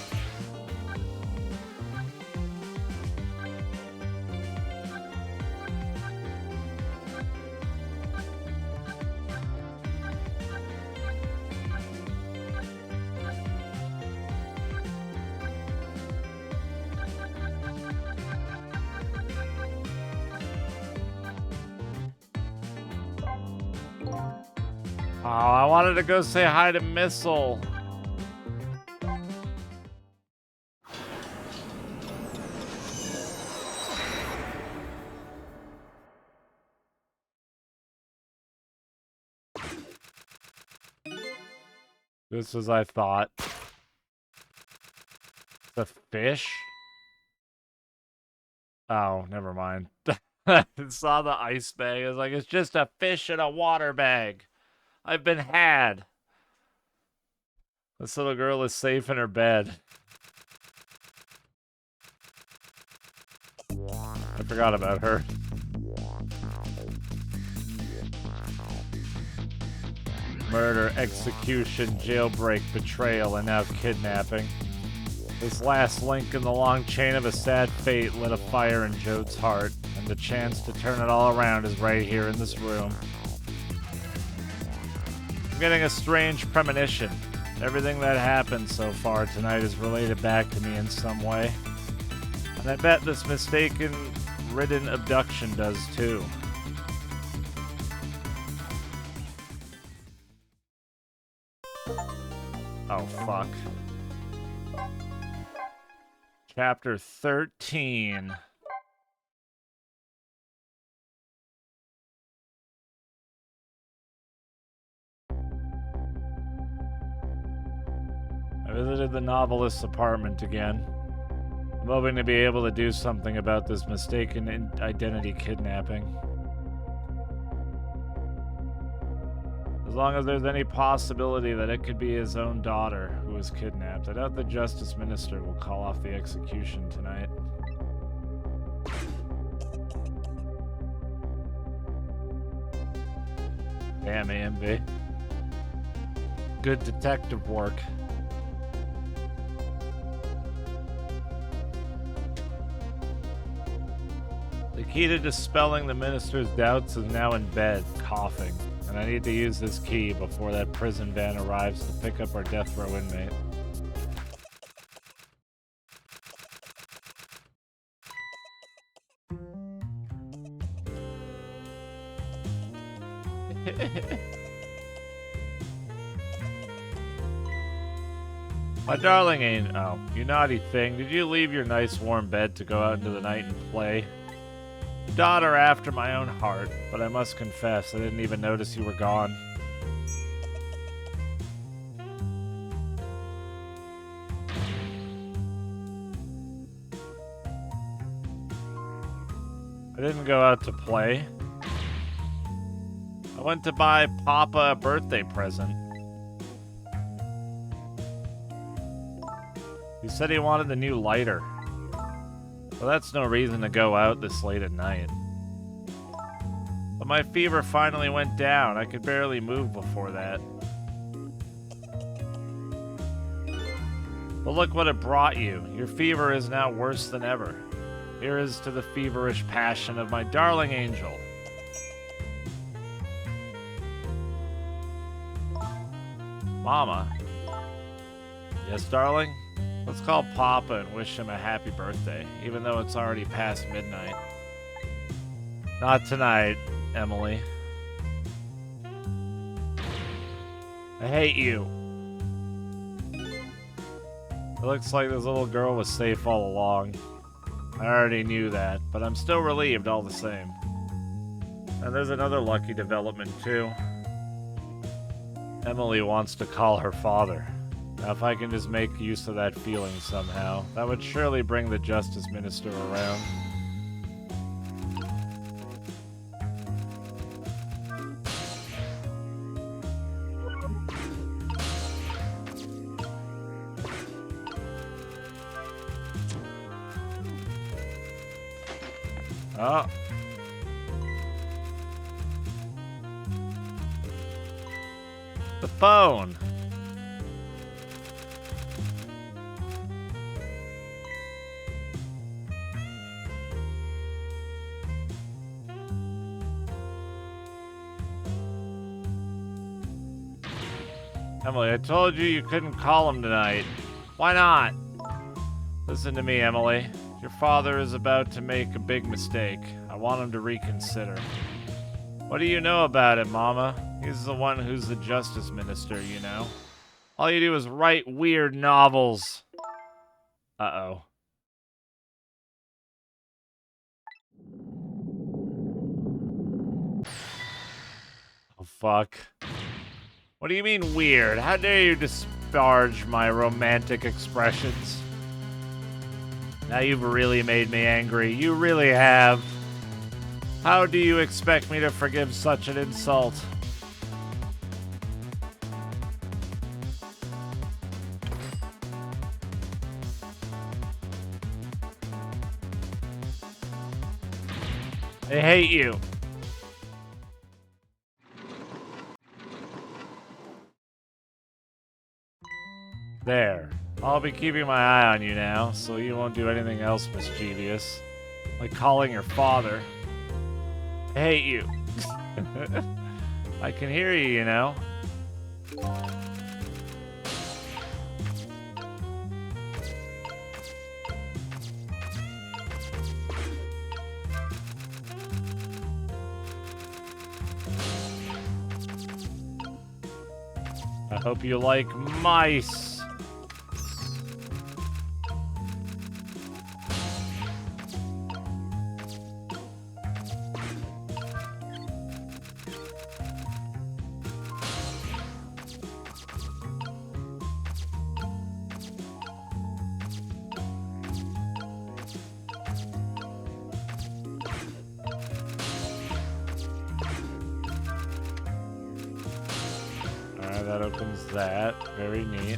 Oh, I wanted to go say hi to Missile. This was, I thought. The fish? Oh, never mind. I saw the ice bag. I was like, it's just a fish in a water bag. I've been had. This little girl is safe in her bed. I forgot about her. Murder, execution, jailbreak, betrayal, and now kidnapping. This last link in the long chain of a sad fate lit a fire in Jode's heart, and the chance to turn it all around is right here in this room. I'm getting a strange premonition. Everything that happened so far tonight is related back to me in some way. And I bet this mistaken-ridden abduction does too. Oh, fuck. Chapter 13. I visited the novelist's apartment again. I'm hoping to be able to do something about this mistaken identity kidnapping. As long as there's any possibility that it could be his own daughter who was kidnapped, I doubt the Justice Minister will call off the execution tonight. Damn, AMV. Good detective work. The key to dispelling the minister's doubts is now in bed, coughing, and I need to use this key before that prison van arrives to pick up our death row inmate. My darling ain't. Oh, you naughty thing. Did you leave your nice warm bed to go out into the night and play? Daughter after my own heart, but I must confess, I didn't even notice you were gone. I didn't go out to play. I went to buy Papa a birthday present. He said he wanted the new lighter. Well, that's no reason to go out this late at night. But my fever finally went down. I could barely move before that. But look what it brought you. Your fever is now worse than ever. Here is to the feverish passion of my darling angel. Mama. Yes, darling? Let's call Papa and wish him a happy birthday, even though it's already past midnight. Not tonight, Emily. I hate you. It looks like this little girl was safe all along. I already knew that, but I'm still relieved all the same. And there's another lucky development, too. Emily wants to call her father. Now, if I can just make use of that feeling somehow, that would surely bring the Justice Minister around. Oh. The phone. Emily, I told you you couldn't call him tonight. Why not? Listen to me, Emily. Your father is about to make a big mistake. I want him to reconsider. What do you know about it, Mama? He's the one who's the Justice Minister, you know. All you do is write weird novels. Uh-oh. Oh, fuck. What do you mean weird? How dare you disparage my romantic expressions? Now you've really made me angry. You really have. How do you expect me to forgive such an insult? I hate you. There. I'll be keeping my eye on you now, so you won't do anything else mischievous. Like calling your father. I hate you. I can hear you, you know. I hope you like mice. That opens that. Very neat.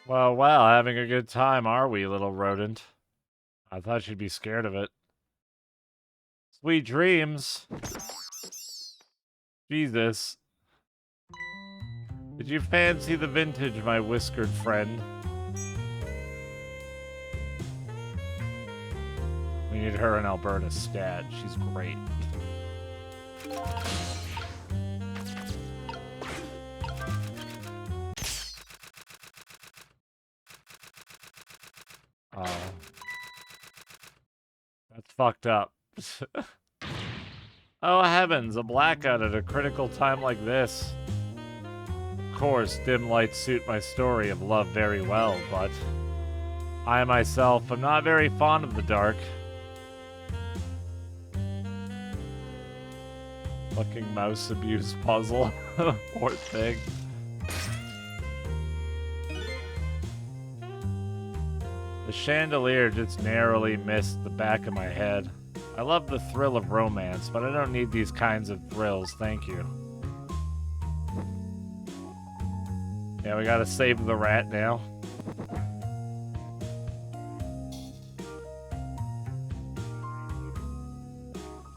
Well, having a good time, are we, little rodent? I thought you'd be scared of it. Sweet dreams. Jesus. Did you fancy the vintage, my whiskered friend? We need her in Alberta stat. She's great. Oh. That's fucked up. Oh heavens, a blackout at a critical time like this. Of course, dim lights suit my story of love very well, but I myself am not very fond of the dark. Fucking mouse abuse puzzle. Poor thing. The chandelier just narrowly missed the back of my head. I love the thrill of romance, but I don't need these kinds of thrills, thank you. Yeah, we gotta save the rat now.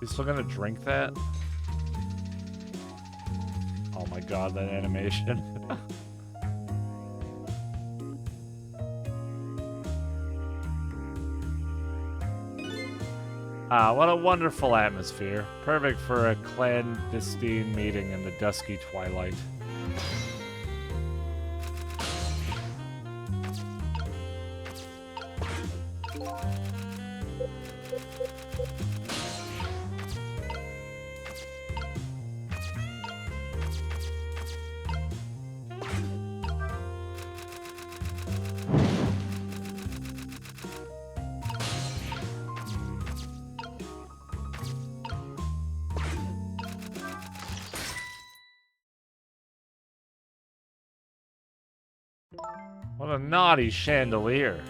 You still gonna drink that? Oh my god, that animation. Ah, what a wonderful atmosphere. Perfect for a clandestine meeting in the dusky twilight. What a naughty chandelier.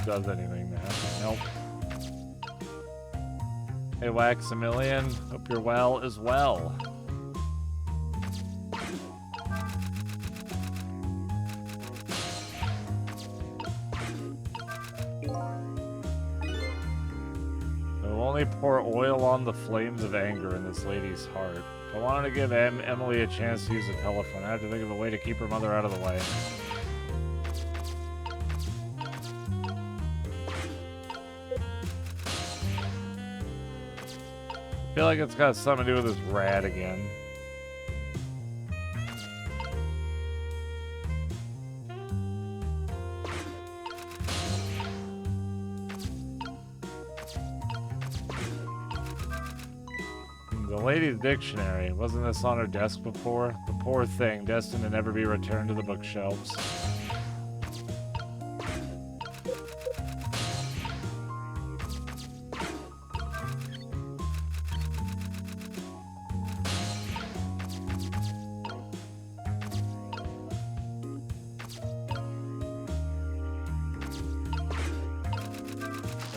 Does anything now. Nope. Hey, Waxamillion. Hope you're well as well. I will only pour oil on the flames of anger in this lady's heart. If I wanted to give Emily a chance to use the telephone, I have to think of a way to keep her mother out of the way. I feel like it's got something to do with this rat again. The lady's dictionary. Wasn't this on her desk before? The poor thing, destined to never be returned to the bookshelves.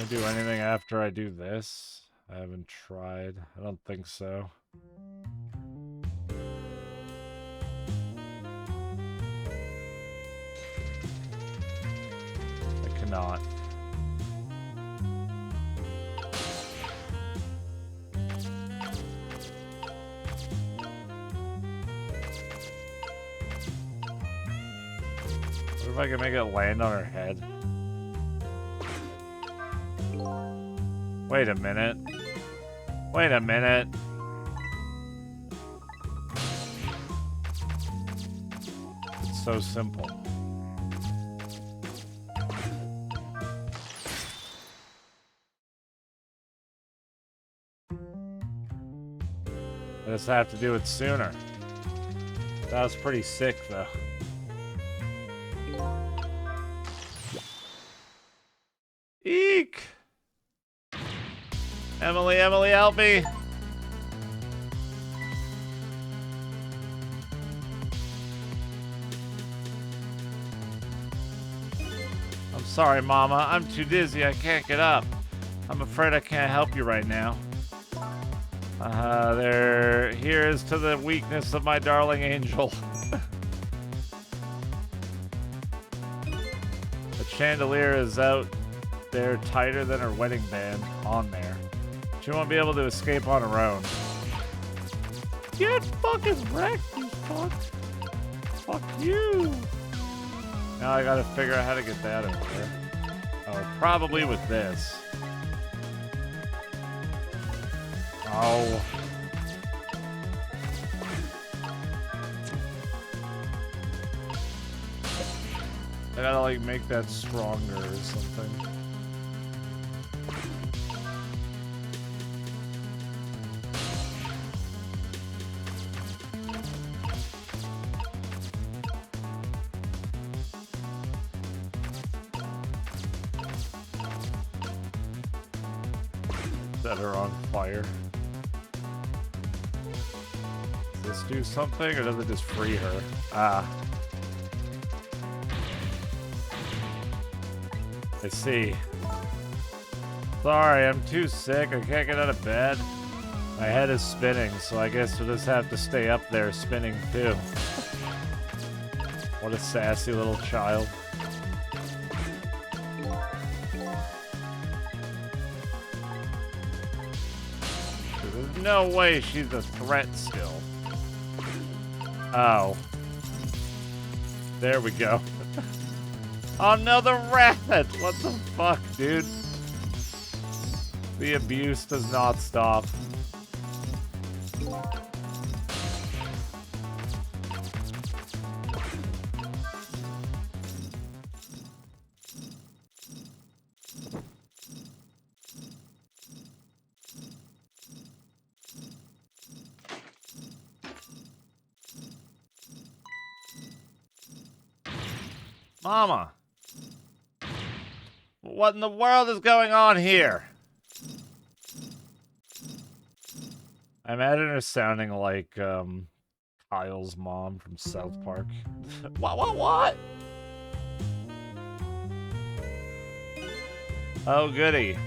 do anything after I do this? I haven't tried. I don't think so. I cannot. What if I can make it land on her head? Wait a minute. Wait a minute. It's so simple. I just have to do it sooner. That was pretty sick, though. Eek! Emily, help me! I'm sorry, Mama. I'm too dizzy. I can't get up. I'm afraid I can't help you right now. Here's to the weakness of my darling angel. The chandelier is out there tighter than her wedding band on there. She won't be able to escape on her own. Get fucking wrecked, you fuck. Fuck you. Now I gotta figure out how to get that over there. Oh, probably with this. Oh. I gotta, like, make that stronger or something. Set her on fire. Does this do something, or does it just free her? Ah. I see. Sorry, I'm too sick. I can't get out of bed. My head is spinning, so I guess we'll just have to stay up there spinning too. What a sassy little child. There's no way she's a threat still. Oh. There we go. Oh no, the rat! What the fuck, dude? The abuse does not stop. Mama! What in the world is going on here? I imagine her sounding like, Kyle's mom from South Park. What? Oh, goody.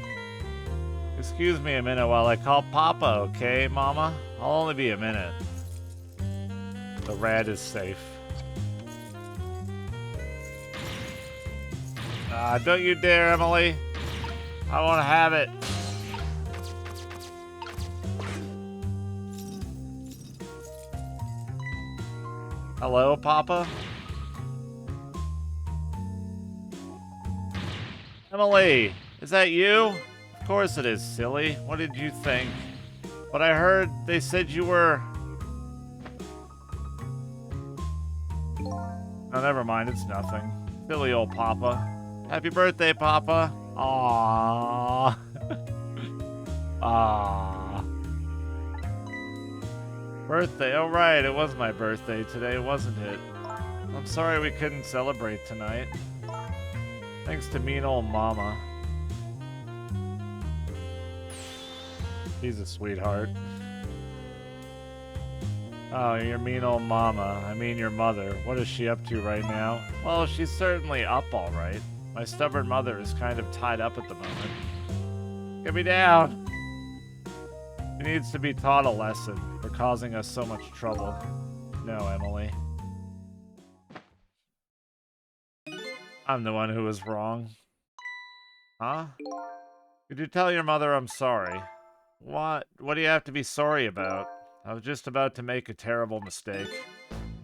Excuse me a minute while I call Papa, okay, Mama? I'll only be a minute. The rat is safe. Don't you dare, Emily. I want to have it. Hello, Papa? Emily, is that you? Of course it is, silly. What did you think? But I heard they said you were... Oh, never mind, it's nothing. Silly old Papa. Happy birthday, Papa. Aww. Aww. Birthday. Oh, right. It was my birthday today, wasn't it? I'm sorry we couldn't celebrate tonight. Thanks to mean old Mama. She's a sweetheart. Oh, your mean old Mama. I mean your mother. What is she up to right now? Well, she's certainly up all right. My stubborn mother is kind of tied up at the moment. Get me down! She needs to be taught a lesson for causing us so much trouble. No, Emily. I'm the one who was wrong. Huh? Could you tell your mother I'm sorry? What? What do you have to be sorry about? I was just about to make a terrible mistake.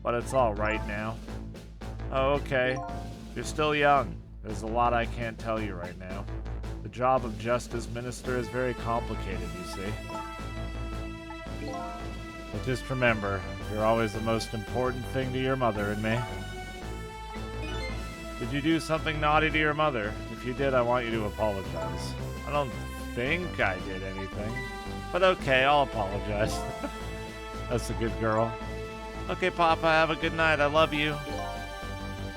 But it's all right now. Oh, okay. You're still young. There's a lot I can't tell you right now. The job of Justice Minister is very complicated, you see. But just remember, you're always the most important thing to your mother and me. Did you do something naughty to your mother? If you did, I want you to apologize. I don't think I did anything. But okay, I'll apologize. That's a good girl. Okay, Papa, have a good night. I love you.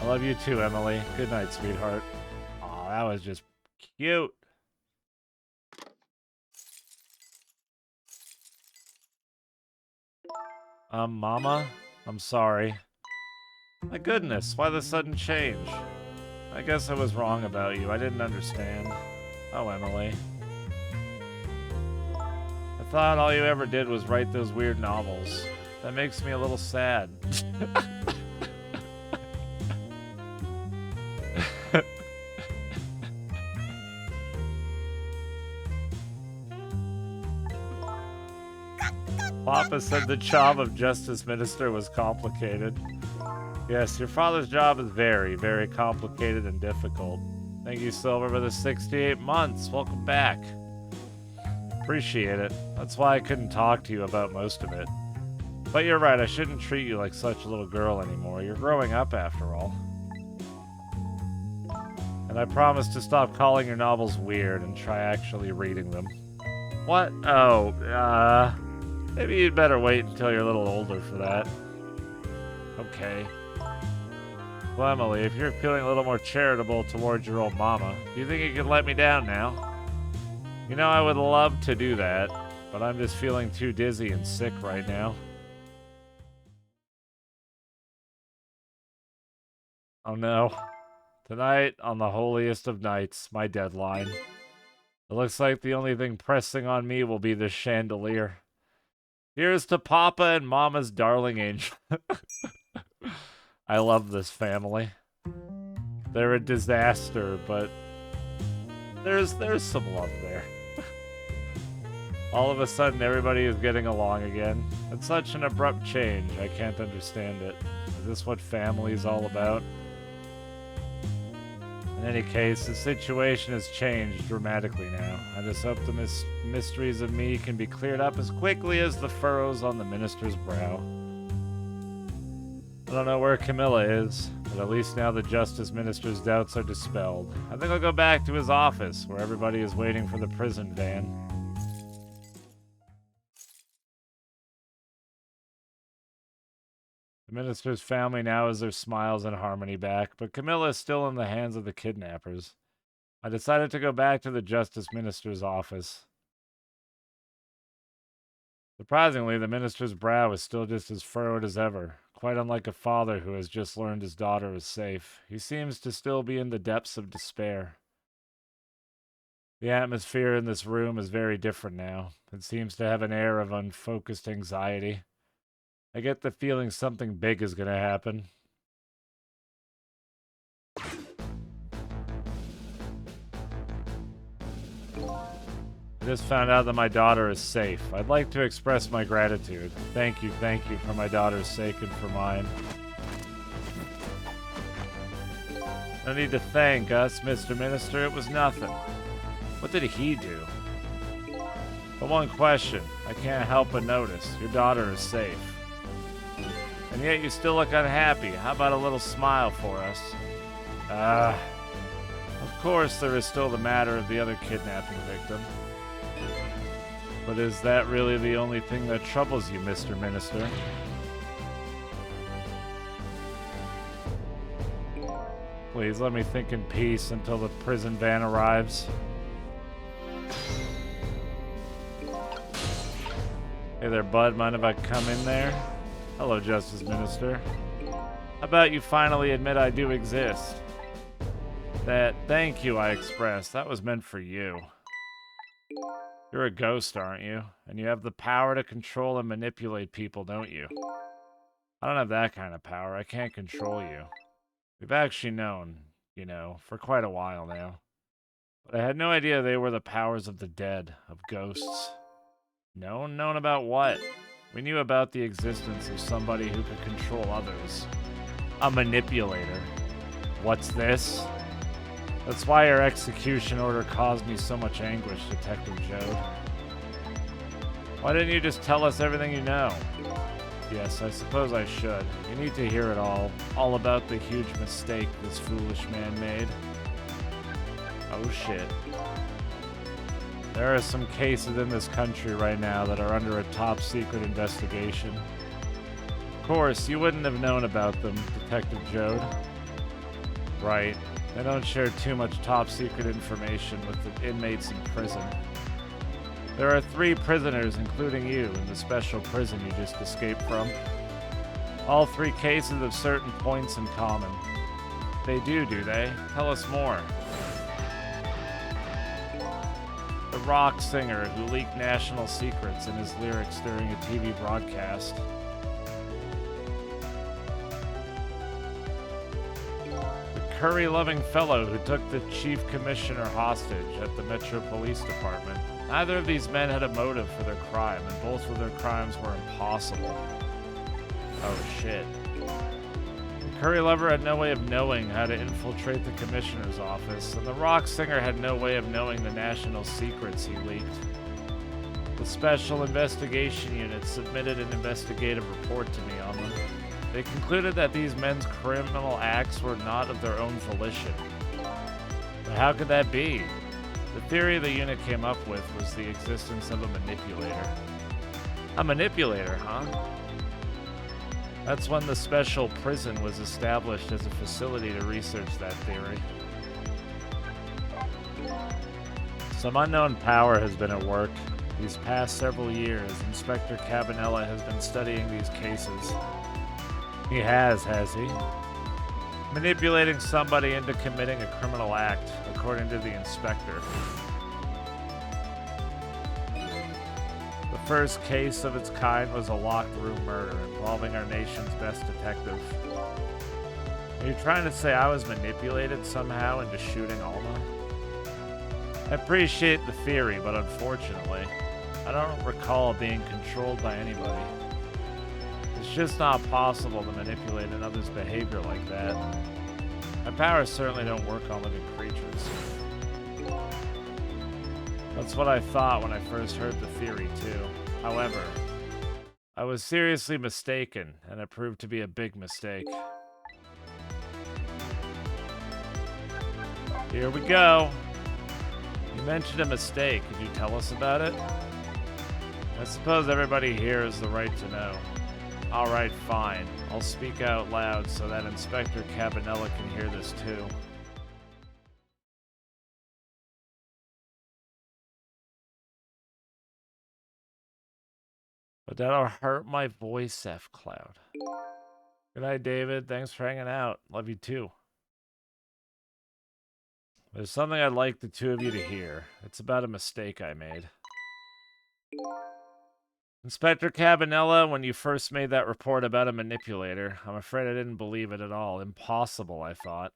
I love you too, Emily. Good night, sweetheart. Aw, that was just cute. Mama? I'm sorry. My goodness, why the sudden change? I guess I was wrong about you. I didn't understand. Oh, Emily. I thought all you ever did was write those weird novels. That makes me a little sad. Papa said the job of Justice Minister was complicated. Yes, your father's job is very, very complicated and difficult. Thank you, Silver, for the 68 months. Welcome back. Appreciate it. That's why I couldn't talk to you about most of it. But you're right, I shouldn't treat you like such a little girl anymore. You're growing up after all. And I promise to stop calling your novels weird and try actually reading them. What? Oh, maybe you'd better wait until you're a little older for that. Okay. Well, Emily, if you're feeling a little more charitable towards your old mama, do you think you could let me down now? You know, I would love to do that, but I'm just feeling too dizzy and sick right now. Oh no. Tonight, on the holiest of nights, my deadline. It looks like the only thing pressing on me will be this chandelier. Here's to Papa and Mama's darling angel. I love this family. They're a disaster, but there's some love there. All of a sudden, everybody is getting along again. It's such an abrupt change, I can't understand it. Is this what family is all about? In any case, the situation has changed dramatically now. I just hope the mysteries of me can be cleared up as quickly as the furrows on the minister's brow. I don't know where Camilla is, but at least now the Justice Minister's doubts are dispelled. I think I'll go back to his office, where everybody is waiting for the prison van. The minister's family now has their smiles and harmony back, but Camilla is still in the hands of the kidnappers. I decided to go back to the Justice Minister's office. Surprisingly, the minister's brow is still just as furrowed as ever, quite unlike a father who has just learned his daughter is safe. He seems to still be in the depths of despair. The atmosphere in this room is very different now. It seems to have an air of unfocused anxiety. I get the feeling something big is going to happen. I just found out that my daughter is safe. I'd like to express my gratitude. Thank you for my daughter's sake and for mine. No need to thank us, Mr. Minister. It was nothing. What did he do? But one question, I can't help but notice. Your daughter is safe. And yet you still look unhappy. How about a little smile for us? Of course there is still the matter of the other kidnapping victim. But is that really the only thing that troubles you, Mr. Minister? Please let me think in peace until the prison van arrives. Hey there, bud. Mind if I come in there? Hello, Justice Minister. How about you finally admit I do exist? That thank you I expressed, that was meant for you. You're a ghost, aren't you? And you have the power to control and manipulate people, don't you? I don't have that kind of power. I can't control you. We've actually known, you know, for quite a while now. But I had no idea they were the powers of the dead, of ghosts. Known about what? We knew about the existence of somebody who could control others. A manipulator. What's this? That's why your execution order caused me so much anguish, Detective Jode. Why didn't you just tell us everything you know? Yes, I suppose I should. You need to hear it all about the huge mistake this foolish man made. Oh shit. There are some cases in this country right now that are under a top secret investigation. Of course, you wouldn't have known about them, Detective Jode. Right. They don't share too much top secret information with the inmates in prison. There are 3 prisoners, including you, in the special prison you just escaped from. All 3 cases have certain points in common. They do they? Tell us more. The rock singer who leaked national secrets in his lyrics during a TV broadcast. Curry-loving fellow who took the chief commissioner hostage at the Metro Police Department. Neither of these men had a motive for their crime, and both of their crimes were impossible. Oh shit. The Curry lover had no way of knowing how to infiltrate the commissioner's office, and the rock singer had no way of knowing the national secrets he leaked. The Special Investigation Unit submitted an investigative report to me on them. They concluded that these men's criminal acts were not of their own volition. But how could that be? The theory the unit came up with was the existence of a manipulator. A manipulator, huh? That's when the special prison was established as a facility to research that theory. Some unknown power has been at work. These past several years, Inspector Cabanella has been studying these cases. He has he? Manipulating somebody into committing a criminal act, according to the inspector. The first case of its kind was a locked room murder involving our nation's best detective. Are you trying to say I was manipulated somehow into shooting Alma? I appreciate the theory, but unfortunately, I don't recall being controlled by anybody. It's just not possible to manipulate another's behavior like that. My powers certainly don't work on living creatures. That's what I thought when I first heard the theory, too. However, I was seriously mistaken, and it proved to be a big mistake. Here we go. You mentioned a mistake. Could you tell us about it? I suppose everybody here has the right to know. Alright, fine. I'll speak out loud so that Inspector Cabanella can hear this too. But that'll hurt my voice, F Cloud. Good night, David. Thanks for hanging out. Love you too. There's something I'd like the two of you to hear. It's about a mistake I made. Inspector Cabanella, when you first made that report about a manipulator, I'm afraid I didn't believe it at all. Impossible, I thought.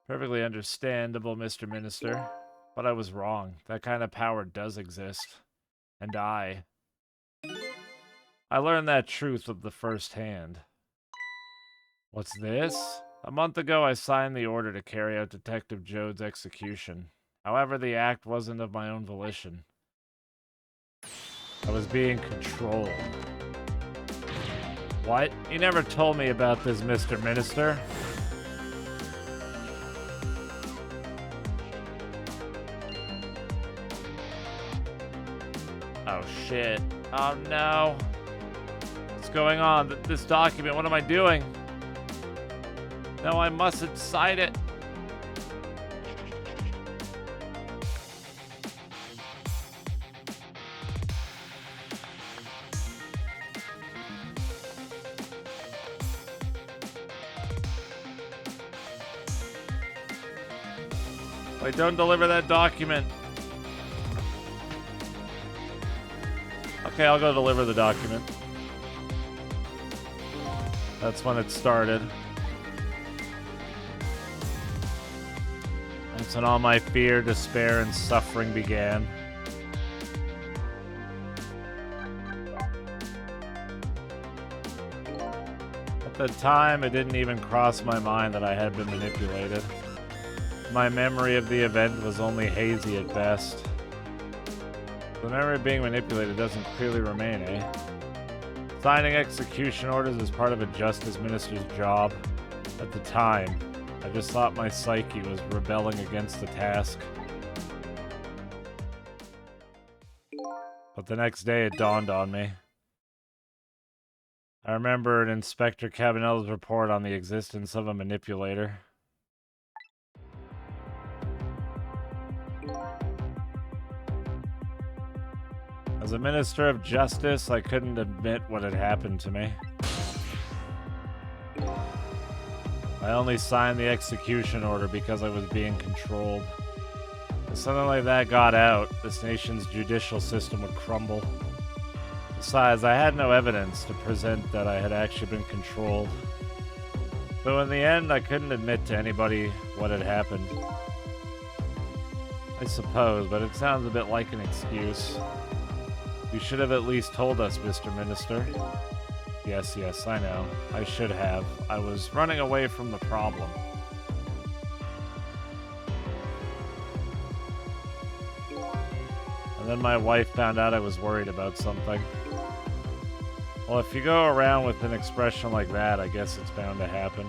Perfectly understandable, Mr. Minister. But I was wrong. That kind of power does exist. And I learned that truth of the first hand. What's this? A month ago, I signed the order to carry out Detective Jode's execution. However, the act wasn't of my own volition. I was being controlled. What? You never told me about this, Mr. Minister. Oh, shit. Oh, no. What's going on? This document, what am I doing? No, I mustn't sign it. Wait, don't deliver that document. Okay, I'll go deliver the document. That's when it started. That's when all my fear, despair, and suffering began. At the time, it didn't even cross my mind that I had been manipulated. My memory of the event was only hazy at best. The memory of being manipulated doesn't clearly remain, eh? Signing execution orders is part of a justice minister's job. At the time, I just thought my psyche was rebelling against the task. But the next day it dawned on me. I remembered Inspector Cabanella's report on the existence of a manipulator. As a minister of justice, I couldn't admit what had happened to me. I only signed the execution order because I was being controlled. If something like that got out, this nation's judicial system would crumble. Besides, I had no evidence to present that I had actually been controlled. So in the end, I couldn't admit to anybody what had happened. I suppose, but it sounds a bit like an excuse. You should have at least told us, Mr. Minister. Yes, I know. I should have. I was running away from the problem. And then my wife found out I was worried about something. Well, if you go around with an expression like that, I guess it's bound to happen.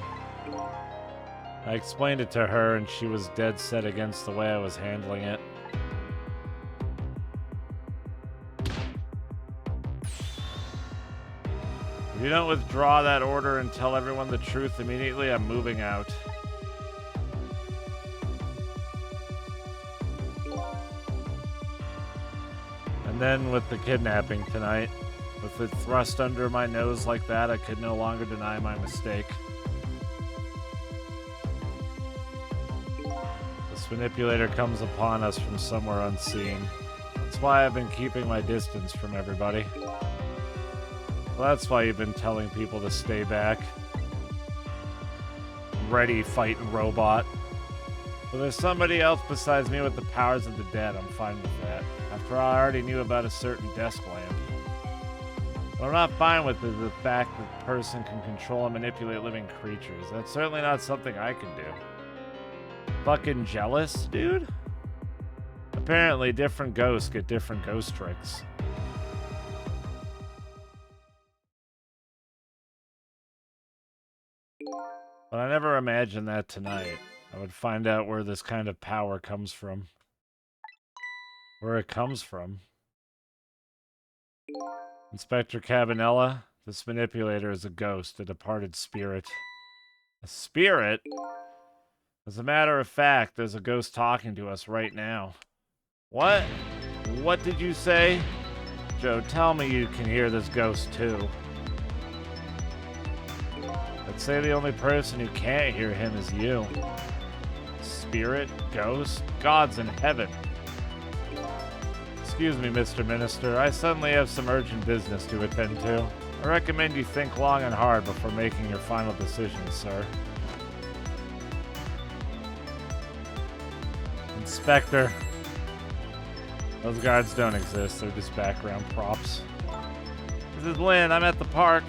I explained it to her, and she was dead set against the way I was handling it. If you don't withdraw that order and tell everyone the truth immediately, I'm moving out. And then with the kidnapping tonight, with it thrust under my nose like that, I could no longer deny my mistake. This manipulator comes upon us from somewhere unseen. That's why I've been keeping my distance from everybody. Well, that's why you've been telling people to stay back. Ready, fighting robot. If there's somebody else besides me with the powers of the dead, I'm fine with that. After all, I already knew about a certain desk lamp. What I'm not fine with is the fact that a person can control and manipulate living creatures. That's certainly not something I can do. Fucking jealous, dude? Apparently, different ghosts get different ghost tricks. But I never imagined that tonight I would find out where this kind of power comes from. Where it comes from. Inspector Cabanella, this manipulator is a ghost, a departed spirit. A spirit? As a matter of fact, there's a ghost talking to us right now. What? What did you say? Joe, tell me you can hear this ghost too. I'd say the only person who can't hear him is you. Spirit? Ghost? Gods in heaven. Excuse me, Mr. Minister. I suddenly have some urgent business to attend to. I recommend you think long and hard before making your final decision, sir. Inspector. Those guards don't exist. They're just background props. This is Lynn. I'm at the park.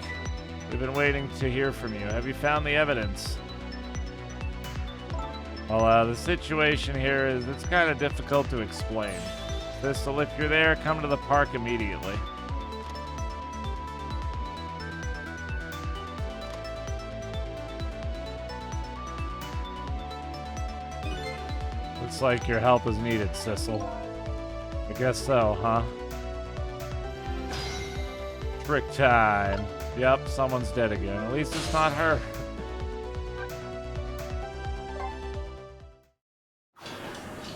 We've been waiting to hear from you. Have you found the evidence? Well, the situation here is it's kind of difficult to explain. Thistle, if you're there, come to the park immediately. Looks like your help is needed, Sissel. I guess so, huh? Trick time. Yep, someone's dead again. At least it's not her.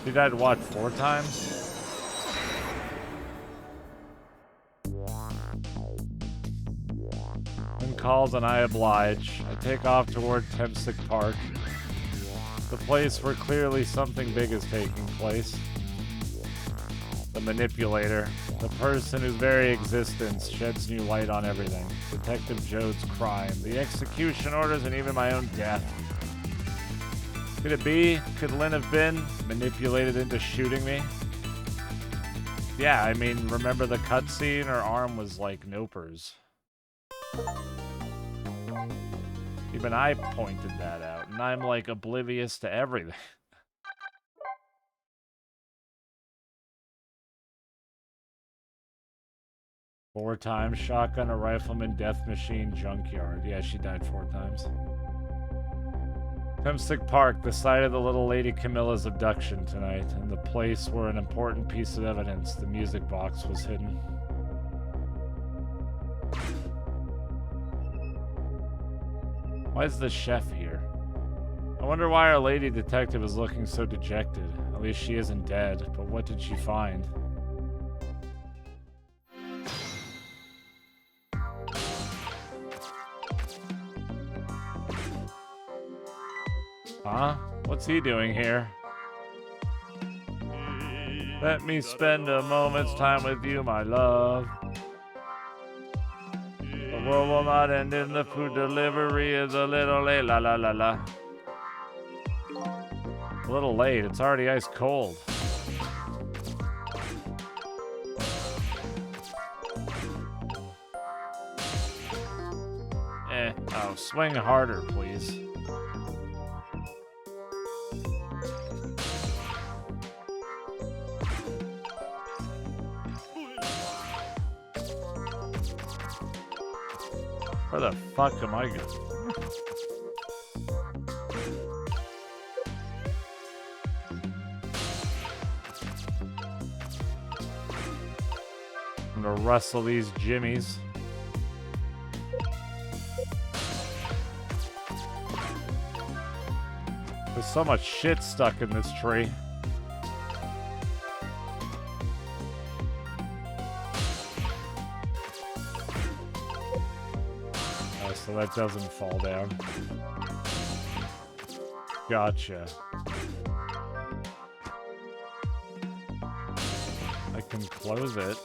She died, what, 4 times? When calls and I oblige. I take off toward Tempsick Park. The place where clearly something big is taking place. The manipulator. The person whose very existence sheds new light on everything. Detective Jode's crime. The execution orders and even my own death. Could it be? Could Lynn have been manipulated into shooting me? Yeah, I mean, remember the cutscene? Her arm was like Noper's. Even I pointed that out, and I'm like oblivious to everything. 4 times. Shotgun, a rifleman, death machine, junkyard. Yeah, she died 4 times. Pimstick Park, the site of the little lady Camilla's abduction tonight, and the place where an important piece of evidence, the music box, was hidden. Why is the chef here? I wonder why our lady detective is looking so dejected. At least she isn't dead, but what did she find? Huh? What's he doing here? Let me spend a moment's time with you, my love. The world will not end in the food delivery is a little late, la la la la. A little late, it's already ice cold. Oh, swing harder, please. Where the fuck am I going? I'm gonna rustle these jimmies. There's so much shit stuck in this tree. So that doesn't fall down. Gotcha. I can close it.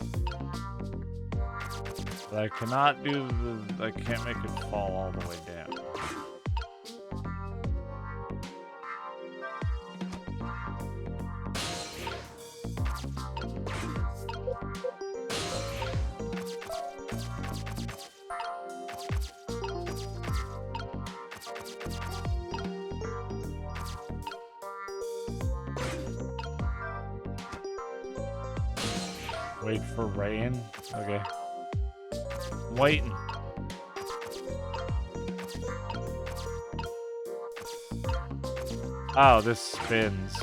But I cannot do the... I can't make it fall all the way down. Wait for rain? Okay. Waiting. Oh, this spins.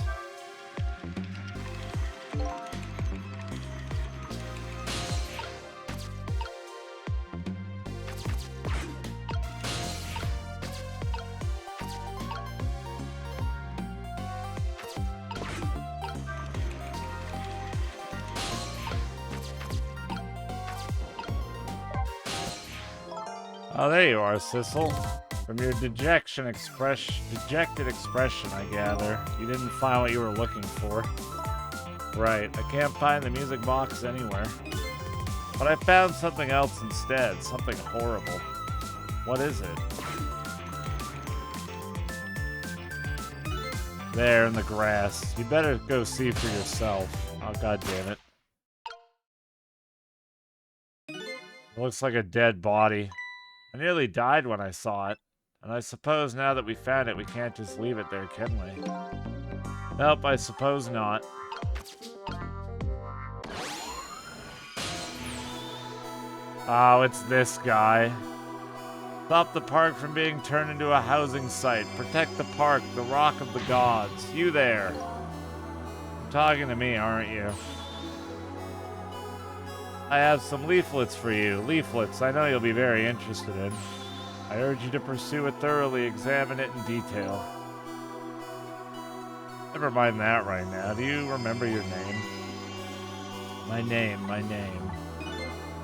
Oh, there you are, Sissel. From your dejected expression, I gather. You didn't find what you were looking for. Right, I can't find the music box anywhere. But I found something else instead, something horrible. What is it? There in the grass. You better go see for yourself. Oh, god damn it. It looks like a dead body. I nearly died when I saw it, and I suppose now that we found it, we can't just leave it there, can we? Nope, I suppose not. Oh, it's this guy. Stop the park from being turned into a housing site. Protect the park, the rock of the gods. You there. You're talking to me, aren't you? I have some leaflets for you. Leaflets I know you'll be very interested in. I urge you to pursue it thoroughly, examine it in detail. Never mind that right now. Do you remember your name? My name.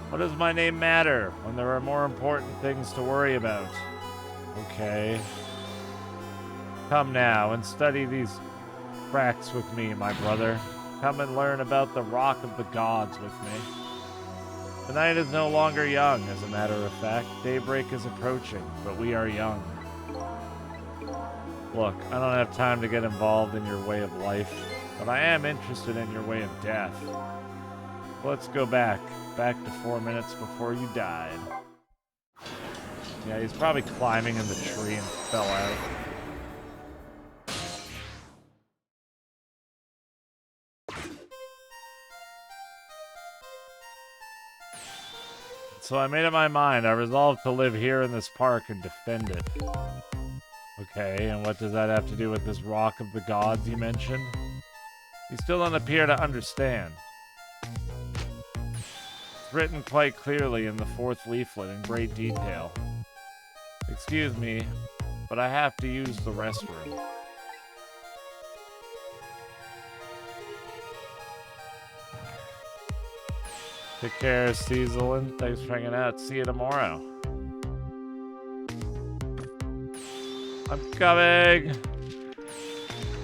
What does my name matter when there are more important things to worry about? Okay. Come now and study these cracks with me, my brother. Come and learn about the Rock of the Gods with me. The night is no longer young, as a matter of fact. Daybreak is approaching, but we are young. Look, I don't have time to get involved in your way of life, but I am interested in your way of death. Let's go back to 4 minutes before you died. Yeah, he's probably climbing in the tree and fell out. So I made up my mind. I resolved to live here in this park and defend it. Okay, and what does that have to do with this Rock of the Gods you mentioned? You still don't appear to understand. It's written quite clearly in the 4th leaflet in great detail. Excuse me, but I have to use the restroom. Take care, Cecilin. Thanks for hanging out. See you tomorrow. I'm coming.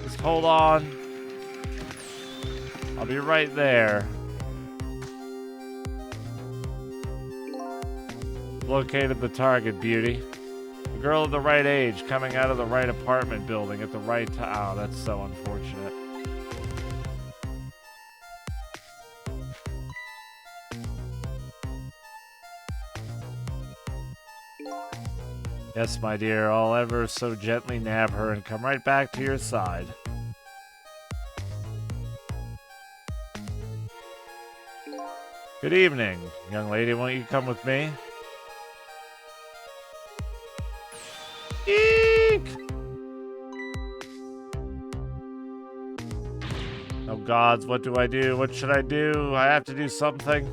Just hold on. I'll be right there. Located the target, beauty. The girl of the right age coming out of the right apartment building at the right time. Oh, that's so unfortunate. Yes, my dear, I'll ever so gently nab her and come right back to your side. Good evening, young lady. Won't you come with me? Eek! Oh gods, what do I do? What should I do? I have to do something.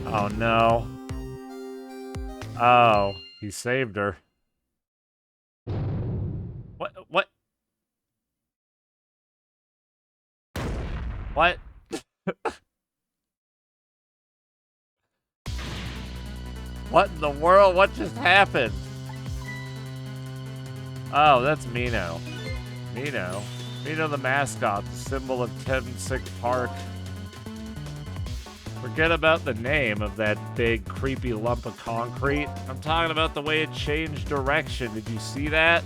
Oh no. Oh, he saved her. What? What? What? What in the world? What just happened? Oh, that's Mino. Mino the mascot, the symbol of Tensick Park. Forget about the name of that big, creepy lump of concrete. I'm talking about the way it changed direction. Did you see that?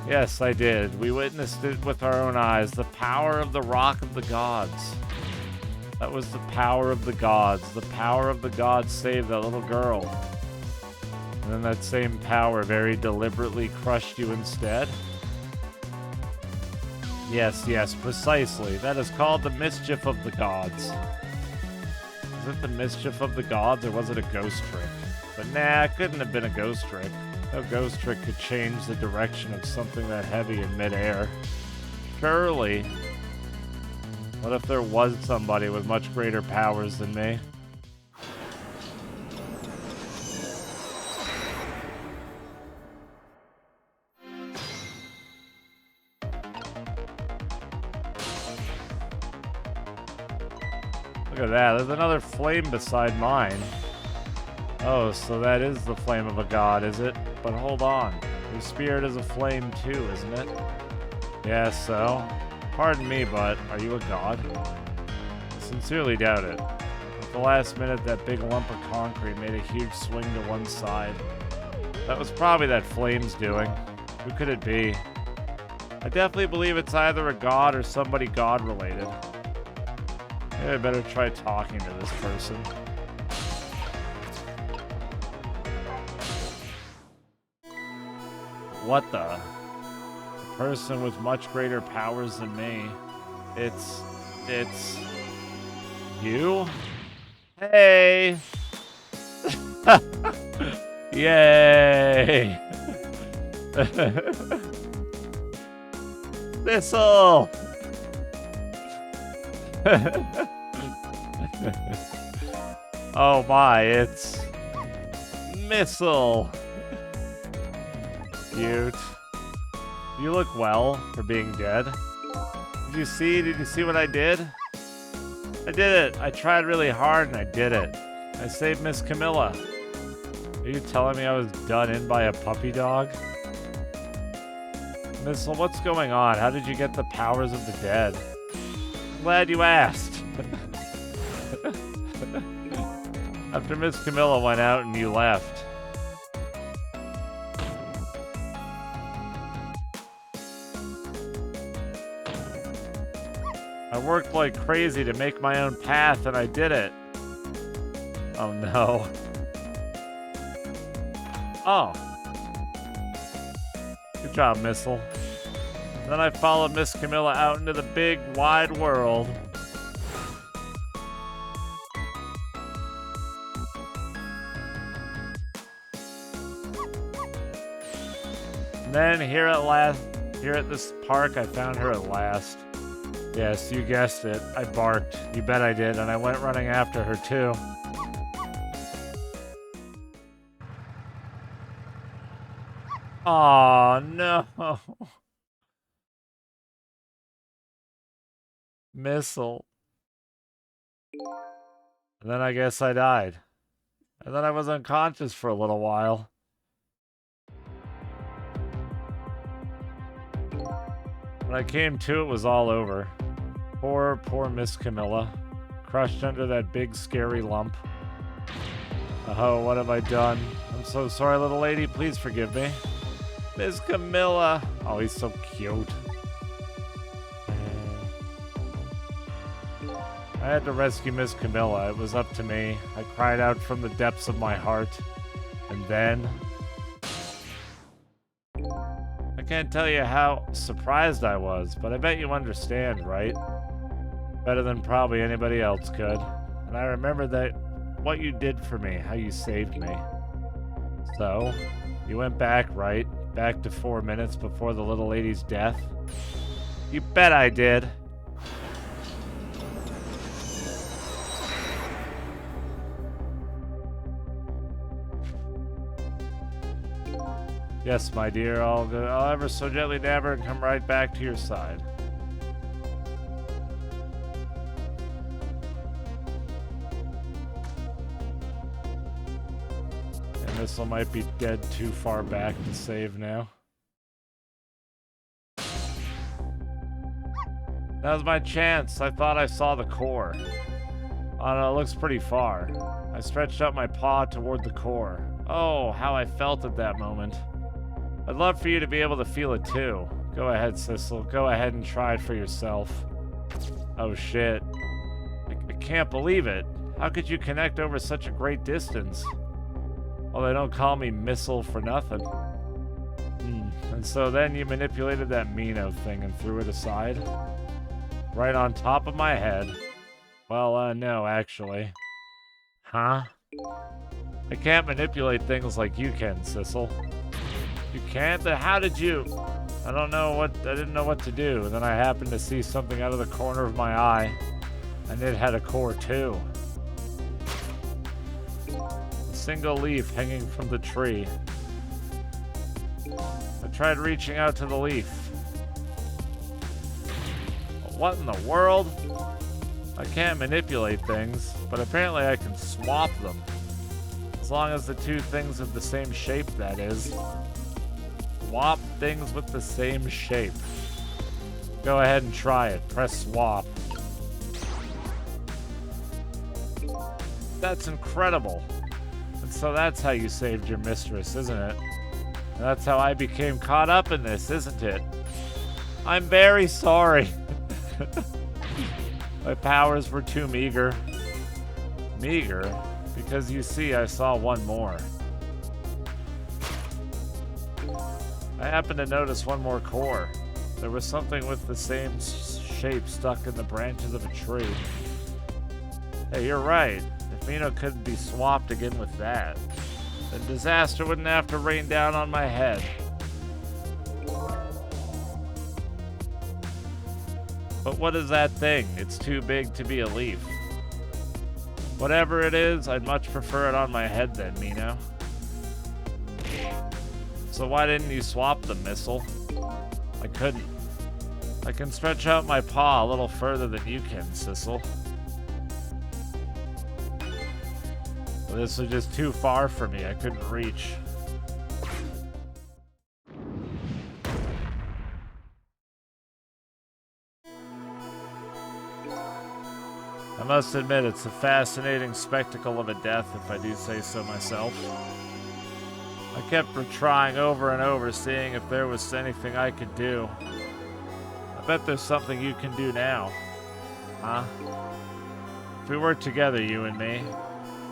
Yes, I did. We witnessed it with our own eyes. The power of the Rock of the Gods. That was the power of the gods. The power of the gods saved that little girl. And then that same power very deliberately crushed you instead? Yes, precisely. That is called the mischief of the gods. Is it the mischief of the gods, or was it a ghost trick? But nah, it couldn't have been a ghost trick. No ghost trick could change the direction of something that heavy in midair. Surely. What if there was somebody with much greater powers than me? Look at that, there's another flame beside mine. Oh, so that is the flame of a god, is it? But hold on, your spirit is a flame too, isn't it? Yeah, so? Pardon me, but are you a god? I sincerely doubt it. At the last minute, that big lump of concrete made a huge swing to one side. That was probably that flame's doing. Who could it be? I definitely believe it's either a god or somebody god-related. Maybe I better try talking to this person. What the? A person with much greater powers than me. It's you? Hey! Yay! Thistle! Oh my, it's Missile. Cute. You look well for being dead. Did you see what I did? I did it. I tried really hard and I did it. I saved Miss Camilla. Are you telling me I was done in by a puppy dog? Missile, what's going on? How did you get the powers of the dead? I'm glad you asked. After Miss Camilla went out and you left. I worked like crazy to make my own path and I did it. Oh no. Oh. Good job, Missile. Then I followed Miss Camilla out into the big, wide world. And then here at this park, I found her at last. Yes, you guessed it. I barked. You bet I did, and I went running after her too. Aw, no. Missile. And then I guess I died. And then I was unconscious for a little while. When I came to, it was all over. Poor Miss Camilla. Crushed under that big scary lump. Oh, what have I done? I'm so sorry, little lady. Please forgive me. Miss Camilla. Oh, he's so cute. I had to rescue Miss Camilla. It was up to me. I cried out from the depths of my heart. And then... I can't tell you how surprised I was, but I bet you understand, right? Better than probably anybody else could. And I remember that what you did for me, how you saved me. So, you went back, right? Back to 4 minutes before the little lady's death? You bet I did. Yes, my dear, I'll ever so gently dab her and come right back to your side. And Missile might be dead too far back to save now. That was my chance. I thought I saw the core. Oh no, it looks pretty far. I stretched out my paw toward the core. Oh, how I felt at that moment. I'd love for you to be able to feel it too. Go ahead, Sissel. Go ahead and try it for yourself. Oh shit. I can't believe it. How could you connect over such a great distance? Well, they don't call me Missile for nothing. And so then you manipulated that Mino thing and threw it aside? Right on top of my head. Well, no, actually. Huh? I can't manipulate things like you can, Sissel. You can't? Then how did you? I didn't know what to do. And then I happened to see something out of the corner of my eye. And it had a core too. A single leaf hanging from the tree. I tried reaching out to the leaf. What in the world? I can't manipulate things, but apparently I can swap them. As long as the two things have the same shape, that is. Swap things with the same shape. Go ahead and try it. Press swap. That's incredible. And so that's how you saved your mistress, isn't it? And that's how I became caught up in this, isn't it? I'm very sorry. My powers were too meager. Meager? Because you see, I saw one more. I happened to notice one more core. There was something with the same shape stuck in the branches of a tree. Hey, you're right. If Mino couldn't be swapped again with that, then disaster wouldn't have to rain down on my head. But what is that thing? It's too big to be a leaf. Whatever it is, I'd much prefer it on my head then, Mino. So why didn't you swap the Missile? I couldn't. I can stretch out my paw a little further than you can, Sissel. Well, this was just too far for me. I couldn't reach. I must admit, it's a fascinating spectacle of a death, if I do say so myself. I kept trying over and over, seeing if there was anything I could do. I bet there's something you can do now. Huh? If we work together, you and me.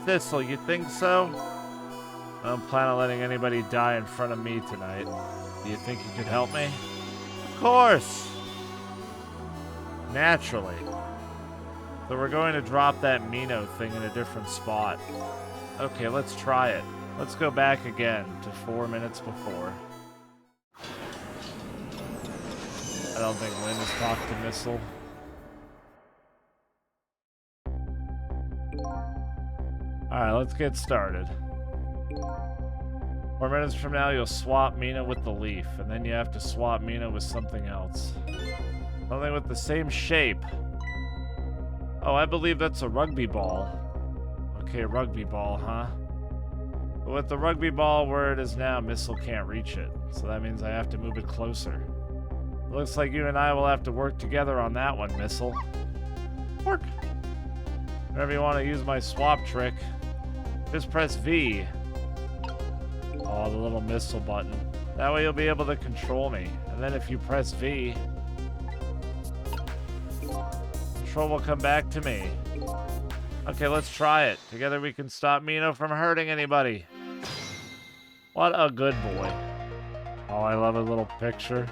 Thistle, you think so? I don't plan on letting anybody die in front of me tonight. Do you think you could help me? Of course! Naturally. So we're going to drop that Mino thing in a different spot. Okay, let's try it. Let's go back again to 4 minutes before. I don't think Lynn has talked to Missile. Alright, let's get started. 4 minutes from now, you'll swap Mina with the leaf, and then you have to swap Mina with something else. Something with the same shape. Oh, I believe that's a rugby ball. Okay, rugby ball, huh? But with the rugby ball where it is now, Missile can't reach it. So that means I have to move it closer. It looks like you and I will have to work together on that one, Missile. Work! Whenever you want to use my swap trick, just press V. Oh, the little Missile button. That way you'll be able to control me. And then if you press V, control will come back to me. Okay, let's try it. Together we can stop Mino from hurting anybody. What a good boy. Oh, I love a little picture.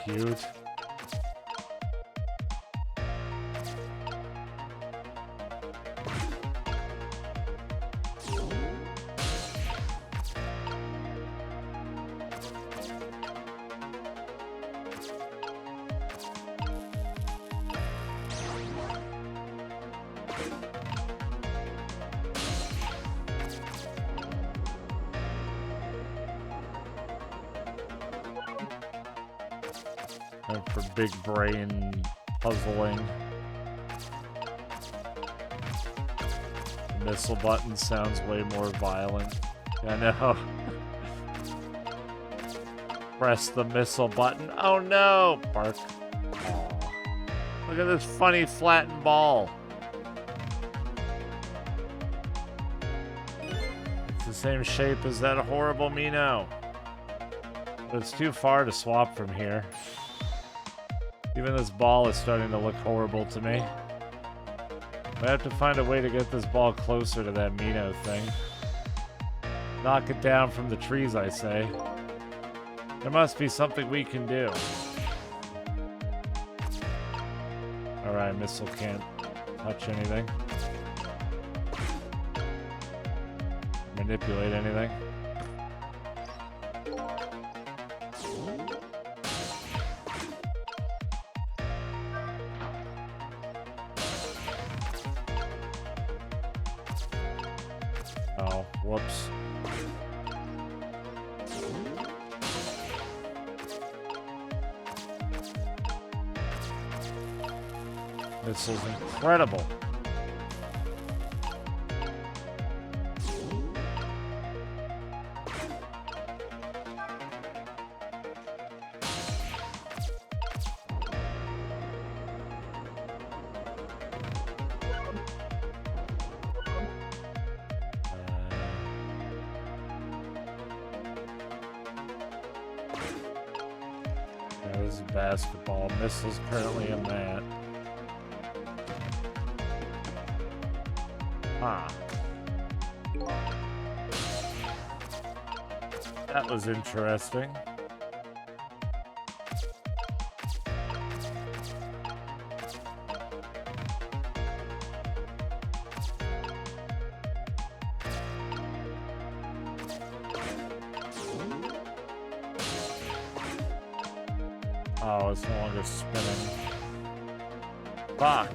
Cute. For big brain puzzling. The Missile button sounds way more violent. I know. Press the Missile button. Oh no! Bark. Aww. Look at this funny flattened ball. It's the same shape as that horrible Mino. But it's too far to swap from here. Even this ball is starting to look horrible to me. I have to find a way to get this ball closer to that Mino thing. Knock it down from the trees, I say. There must be something we can do. Alright, Missile can't touch anything. Manipulate anything. Oh, whoops. This is incredible. This is basketball. Missile's currently in that. Huh. That was interesting. Oh, it's no longer spinning. Fuck.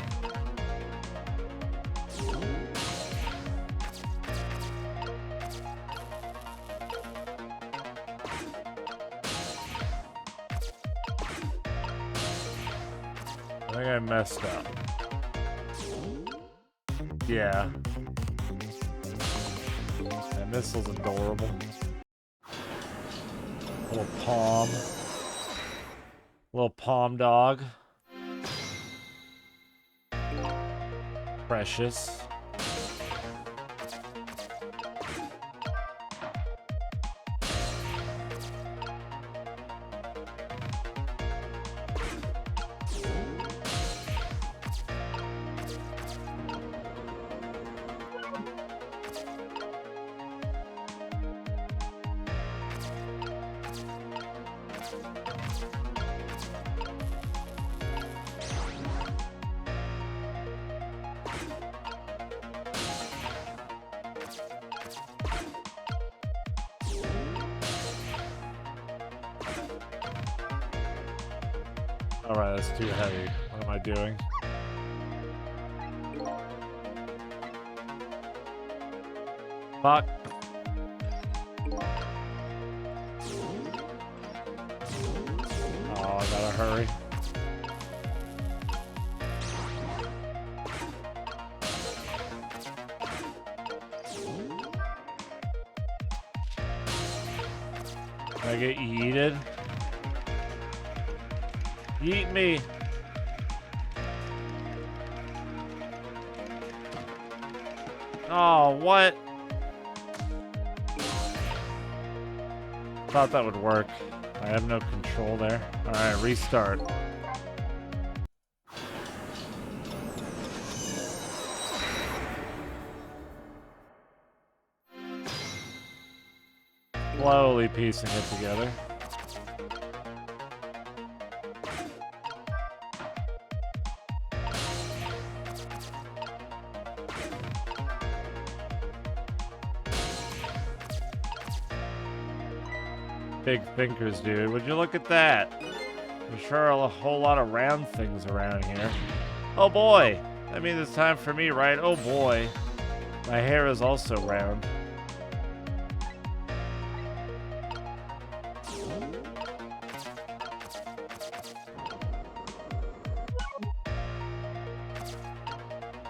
I think I messed up. Yeah. missile's adorable. Little palm. Little palm dog. Precious. Alright, that's too heavy. What am I doing? Fuck. Oh, I gotta hurry. Can I get yeeted? Yeet me. Oh, what? Thought that would work. I have no control there. Alright, restart. Slowly piecing it together. Big thinkers, dude. Would you look at that? There's sure a whole lot of round things around here. Oh boy! That means it's time for me, right? Oh boy. My hair is also round.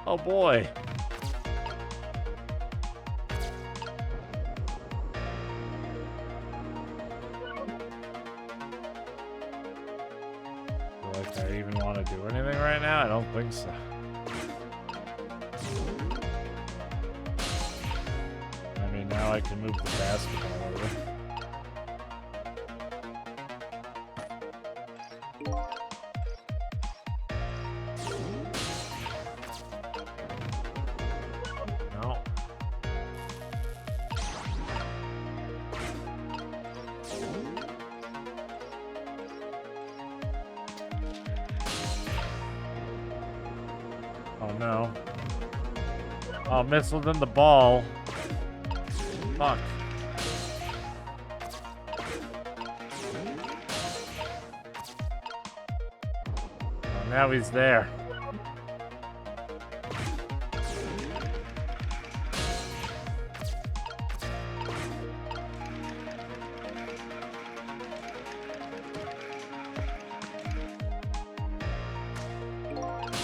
Oh boy. Like I even want to do anything right now? I don't think so. I mean, now I can move the basketball over. No. Oh no. Oh, missiled in the ball. Fuck. Oh, now he's there.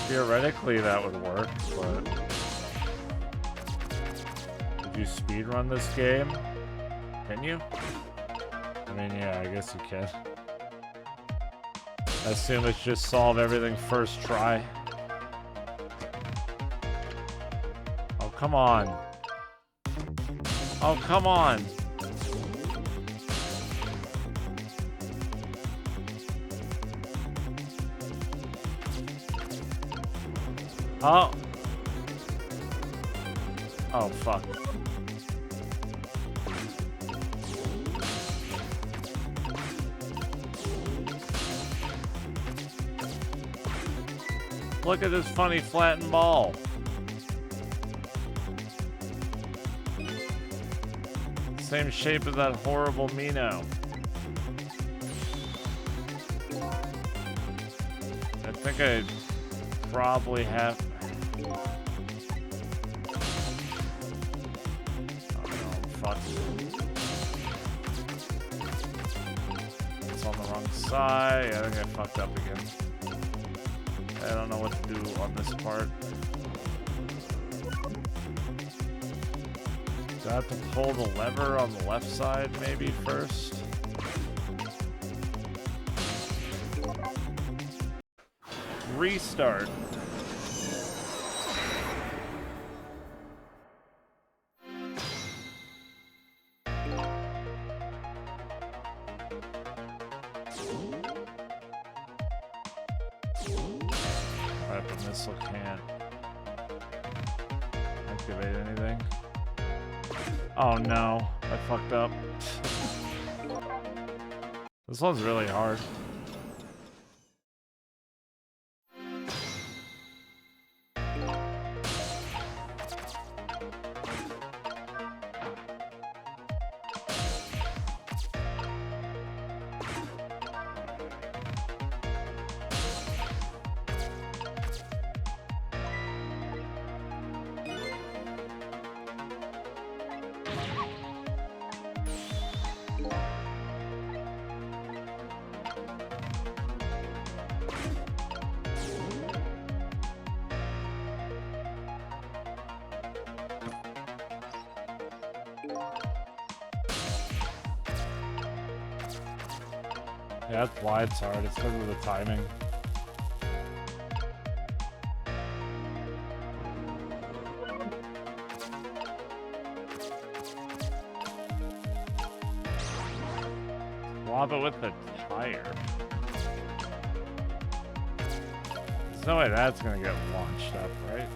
Theoretically, that would work, but... Did you speedrun this game? Can you? I mean, yeah, I guess you can. I assume it's just solve everything first try. Oh, come on. Oh, come on. Oh. Oh, fuck. Look at this funny flattened ball. Same shape as that horrible Mino. I think I probably have... Fuck. It's on the wrong side. I think I fucked up again. I don't know what to do on this part. Do I have to pull the lever on the left side maybe first? Restart. Alright, the missile can't activate anything. Oh no, I fucked up. This one's really hard. Yeah, that's why it's hard. It's because of the timing. Swap it with the tire. There's no way that's gonna get launched up, right?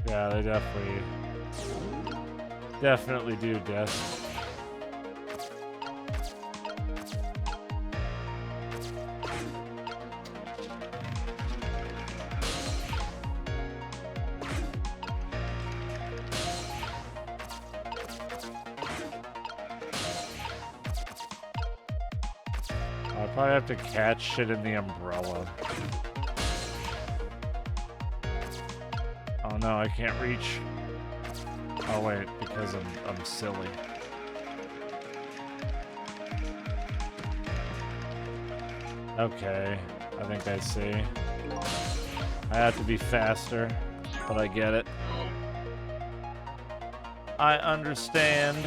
Yeah, they definitely do death. I probably have to catch shit in the umbrella. Oh no, I can't reach. Oh wait, because I'm silly. Okay, I think I see. I have to be faster, but I get it. I understand.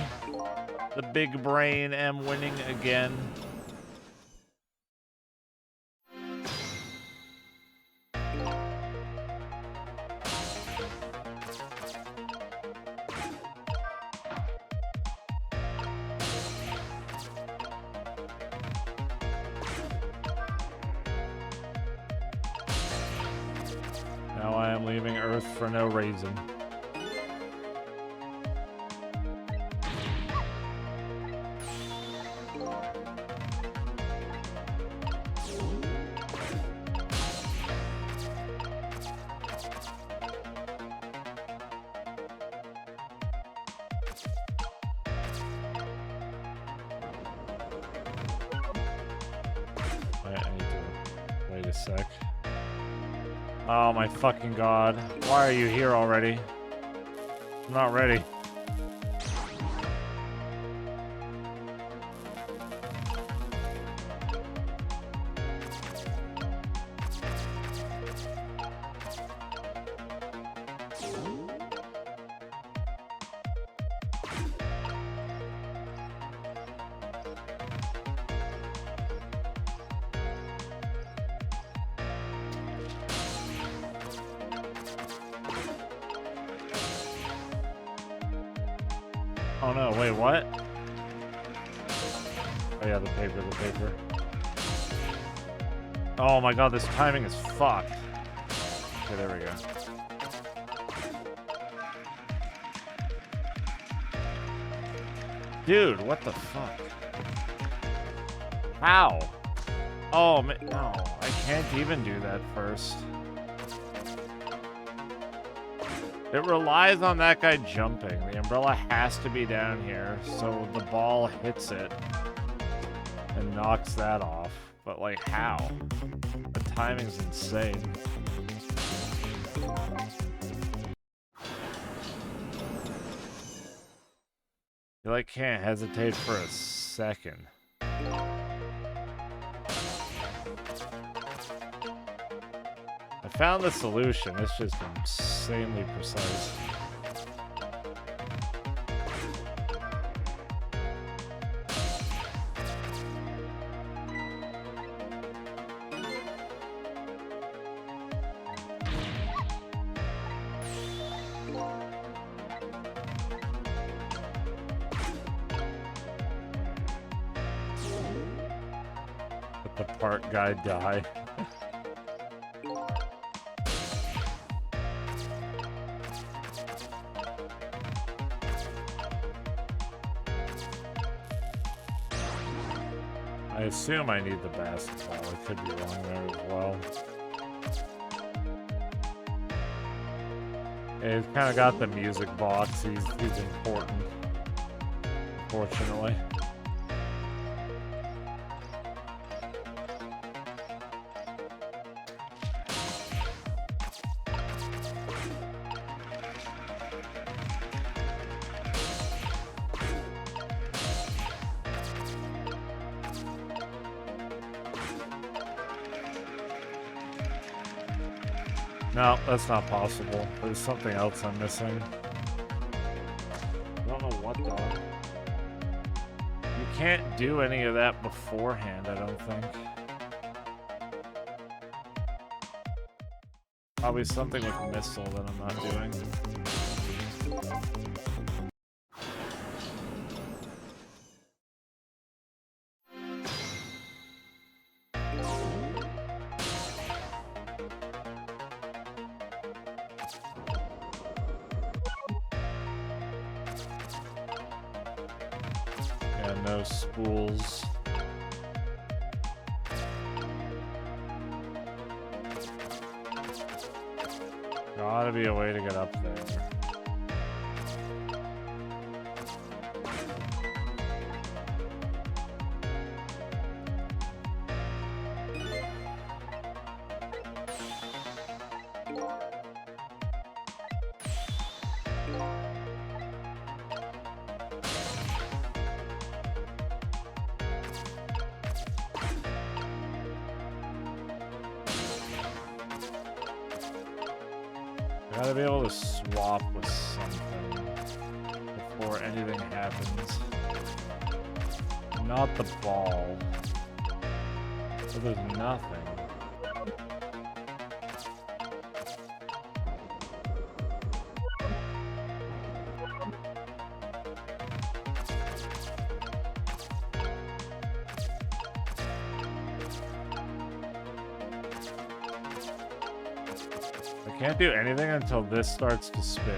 The big brain am winning again. Now I am leaving Earth for no reason. I need to wait a sec. Oh my fucking god. Why are you here already? I'm not ready. Oh no, wait, what? Oh yeah, the paper. Oh my god, this timing is fucked. Okay, there we go. Dude, what the fuck? How? Oh, man, no, I can't even do that first. It relies on that guy jumping. The umbrella has to be down here, so the ball hits it and knocks that off. But, like, how? The timing's insane. You, like, can't hesitate for a second. I found the solution. It's just insanely precise. Let the part guy die. I assume I need the basketball. I could be wrong there as well. Yeah, he's kind of got the music box. He's important, unfortunately. No, that's not possible. There's something else I'm missing. I don't know what though. You can't do any of that beforehand, I don't think. Probably something with missile that I'm not doing. No spools. Gotta be a way to get up there. Gotta be able to swap with something before anything happens. Not the ball. So there's nothing. I can't do anything until this starts to spin.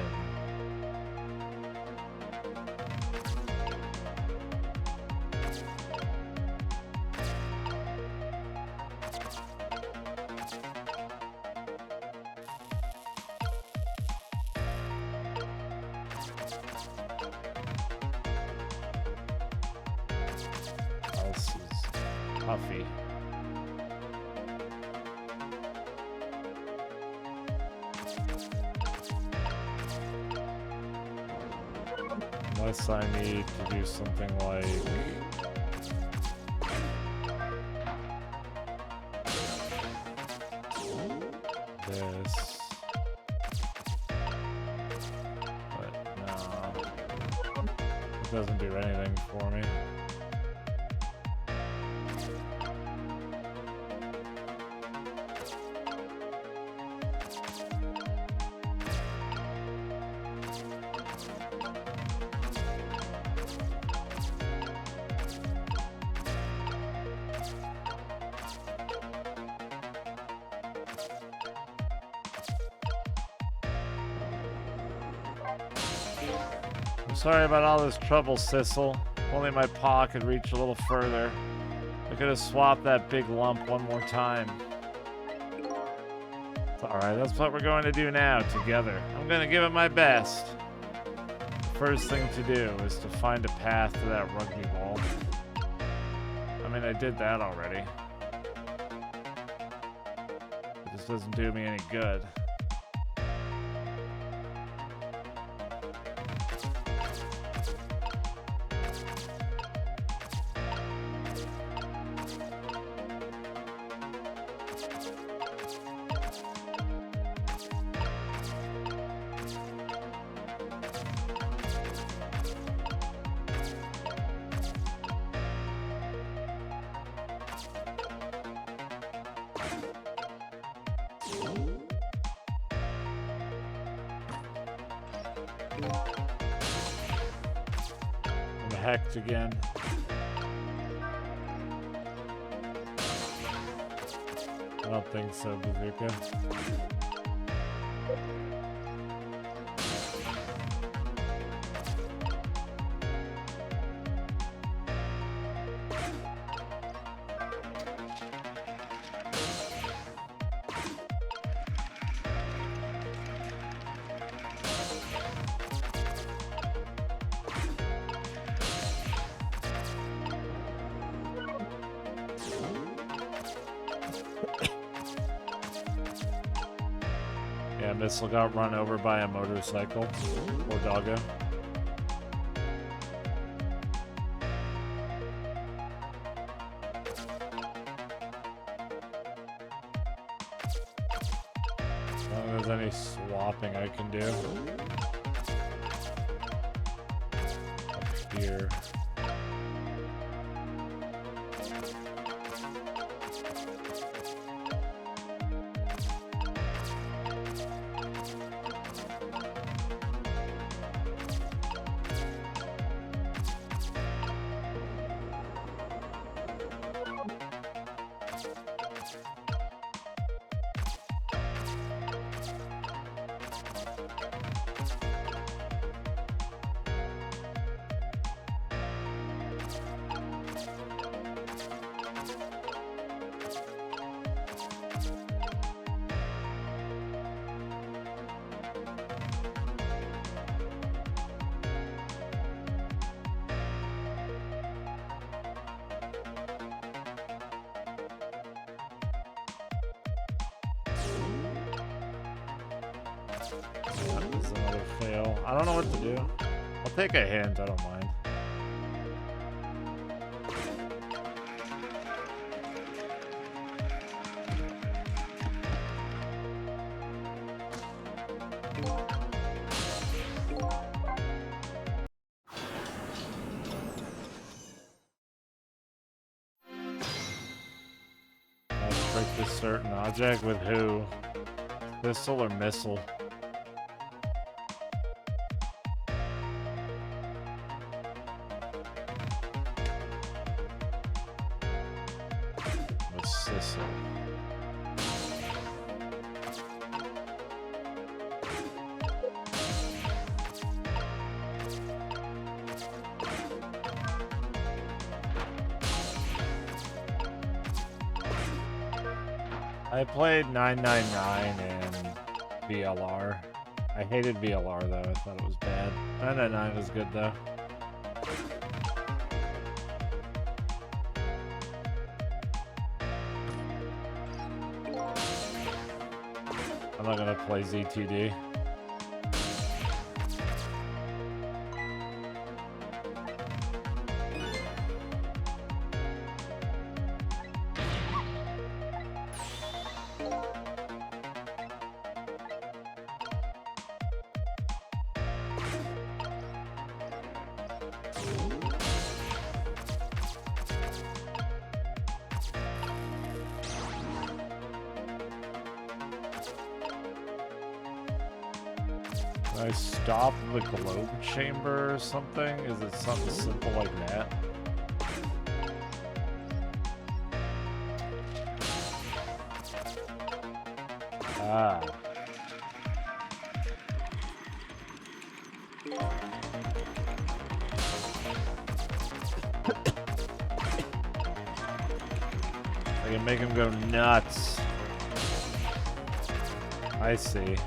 Oh, this is puffy. Unless I need to do something like this. But no, it doesn't do anything for me. I'm sorry about all this trouble, Sissel. If only my paw could reach a little further. I could have swapped that big lump one more time. It's alright, that's what we're going to do now, together. I'm going to give it my best. The first thing to do is to find a path to that rugby ball. I mean, I did that already. But this doesn't do me any good. I'm hacked again. I don't think so, Bazooka. Yeah, Missile got run over by a motorcycle. Poor doggo. I don't think there's any swapping I can do. Up here. That was another fail. I don't know what to do. I'll take a hint, I don't mind. Let's break this certain object with who? Pistol or missile? I played 999 and VLR. I hated VLR though, I thought it was bad. 999 was good though. I'm not gonna play ZTD. I stop the globe chamber or something? Is it something simple like that? Ah. I can make him go nuts. I see.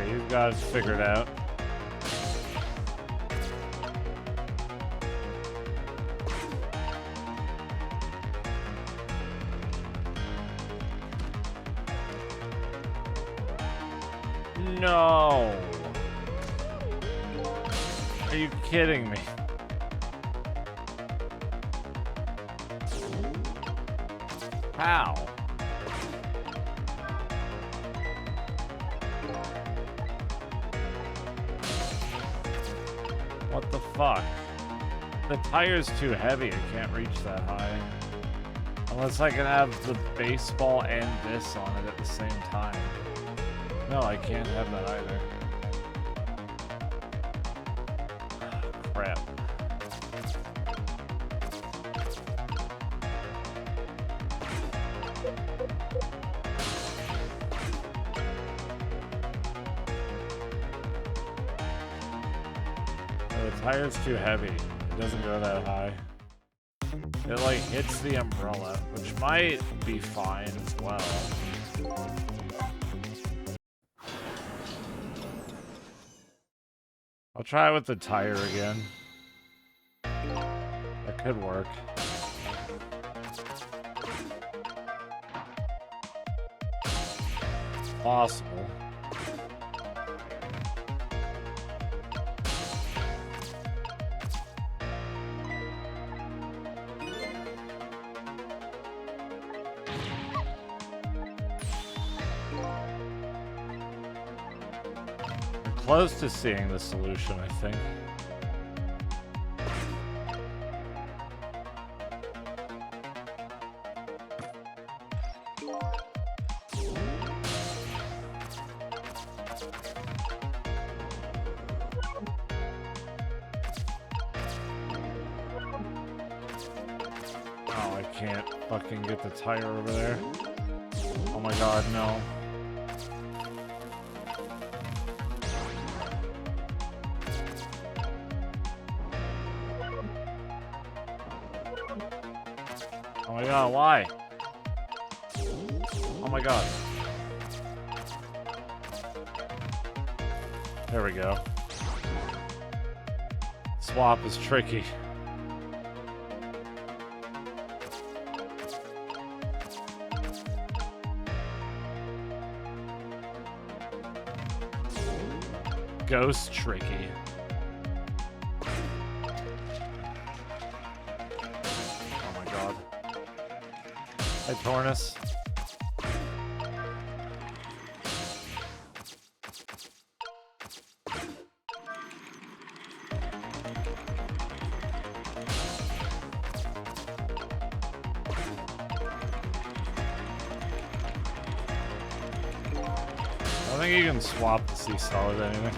You've got it figured out. No! Are you kidding me? How? What the fuck? The tire's too heavy. I can't reach that high. Unless I can have the baseball and this on it at the same time. No, I can't have that either. Crap. The tire's too heavy. It doesn't go that high. It like hits the umbrella, which might be fine as well. I'll try it with the tire again. That could work. Possible. Close to seeing the solution, I think. Oh, I can't fucking get the tire over there. Oh my god, no. Oh my god, why? Oh my god. There we go. Swap is tricky. Ghost tricky. Hey, Tornus. I think you can swap the sea solid anyway.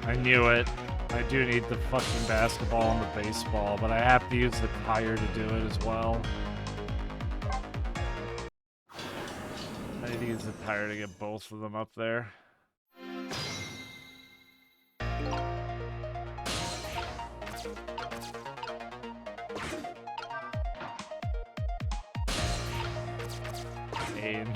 I knew it. I do need the fucking basketball and the baseball, but I have to use the tire to do it as well. I need to use the tire to get both of them up there. Pain.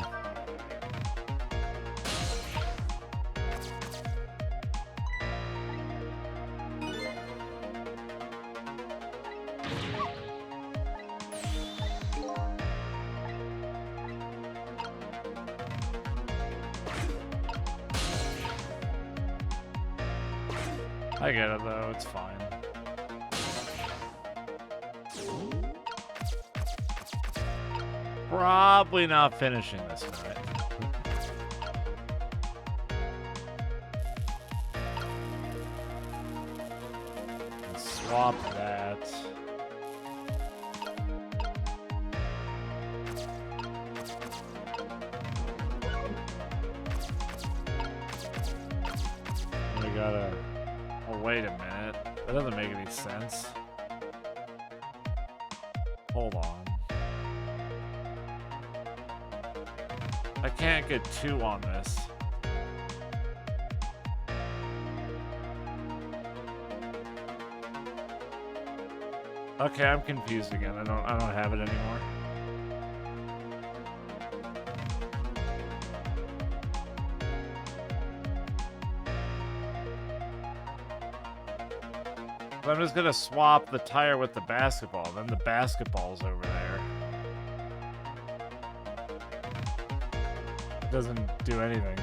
I get it though, it's fine. Probably not finishing this tonight. Swap that. We gotta... Oh, wait a minute. That doesn't make any sense. Hold on. I can't get two on this. Okay, I'm confused again. I don't have it anymore. I'm just gonna swap the tire with the basketball, then the basketball's over there. It doesn't do anything.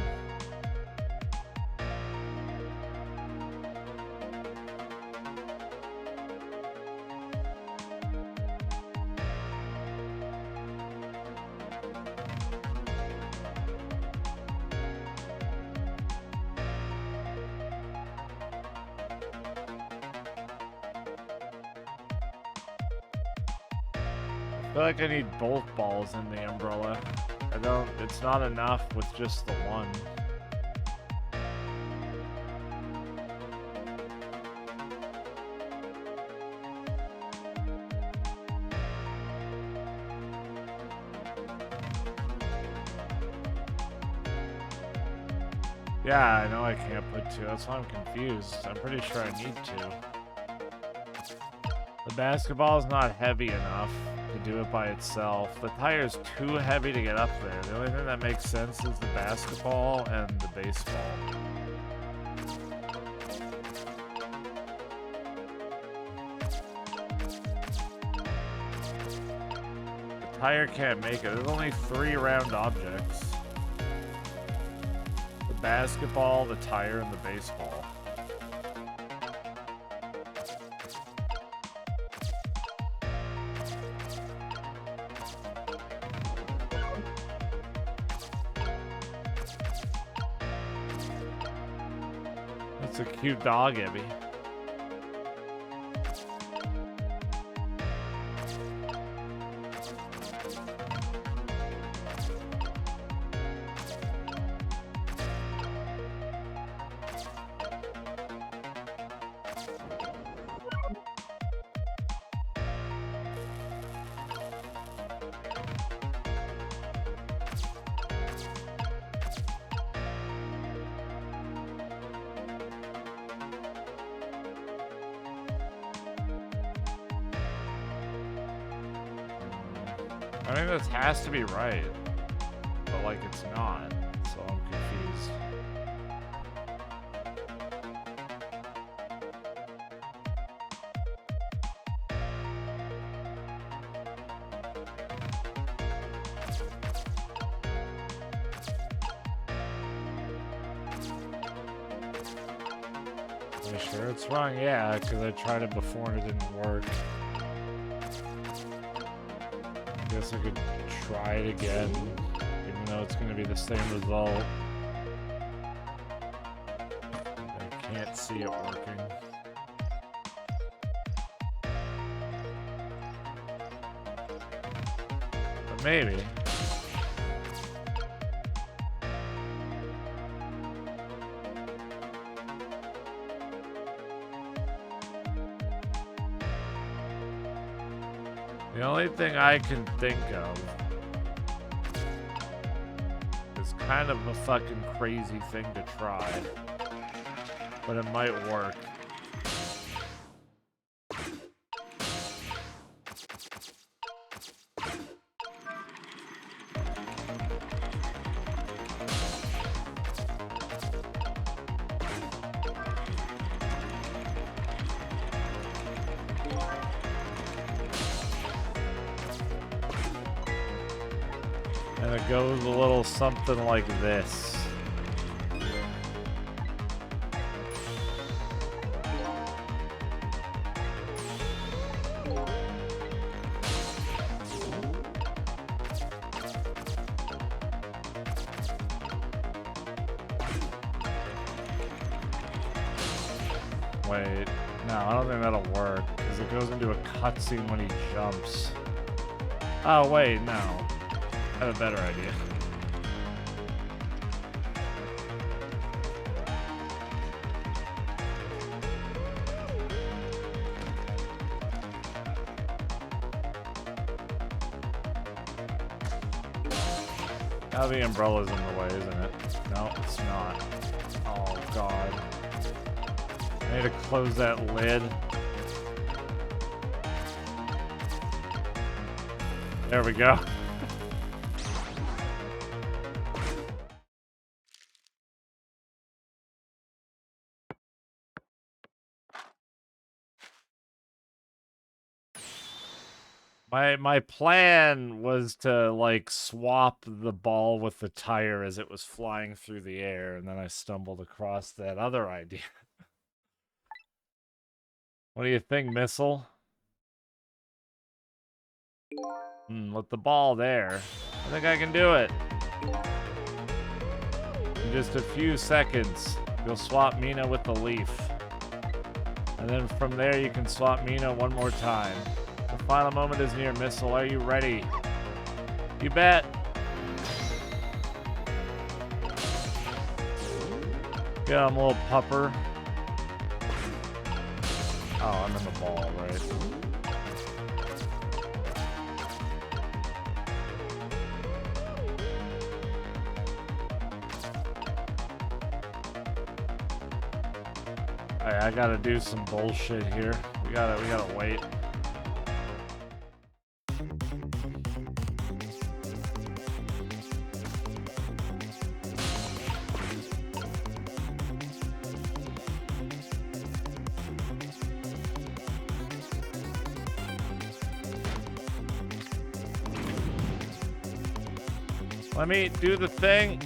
I feel like I need both balls in the umbrella. It's not enough with just the one. Yeah, I know I can't put two. That's why I'm confused. I'm pretty sure I need two. The basketball is not heavy enough to do it by itself. The tire is too heavy to get up there. The only thing that makes sense is the basketball and the baseball. The tire can't make it. There's only 3 round objects. The basketball, the tire, and the baseball. That's a cute dog, Abby. I think this has to be right, but like it's not, so I'm confused. Are you sure it's wrong? Yeah, because I tried it before and it didn't work. I guess I could try it again, even though it's going to be the same result. I can't see it working. But maybe. The only thing I can think of is kind of a fucking crazy thing to try, but it might work. And it goes a little something like this. Wait, no, I don't think that'll work, because it goes into a cutscene when he jumps. Oh, wait, no. I have a better idea. Now the umbrella's in the way, isn't it? No, it's not. Oh, God. I need to close that lid. There we go. My plan was to, like, swap the ball with the tire as it was flying through the air, and then I stumbled across that other idea. What do you think, Missile? With the ball there. I think I can do it. In just a few seconds, you'll swap Mina with the leaf. And then from there, you can swap Mina one more time. The final moment is near, Missile. Are you ready? You bet. Get him, little pupper. Oh, I'm in the ball, right? Alright, I gotta do some bullshit here. We gotta wait. Let me do the thing.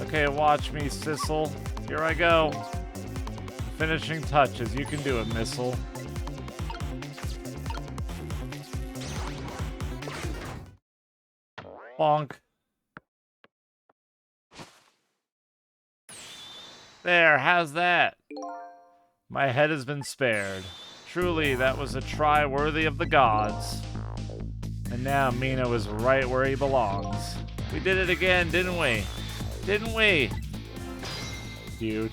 Okay, watch me, Sissel. Here I go. Finishing touches. You can do it, Missile. Bonk. There, how's that? My head has been spared. Truly, that was a try worthy of the gods. And now Mina is right where he belongs. We did it again, didn't we? Didn't we? Cute.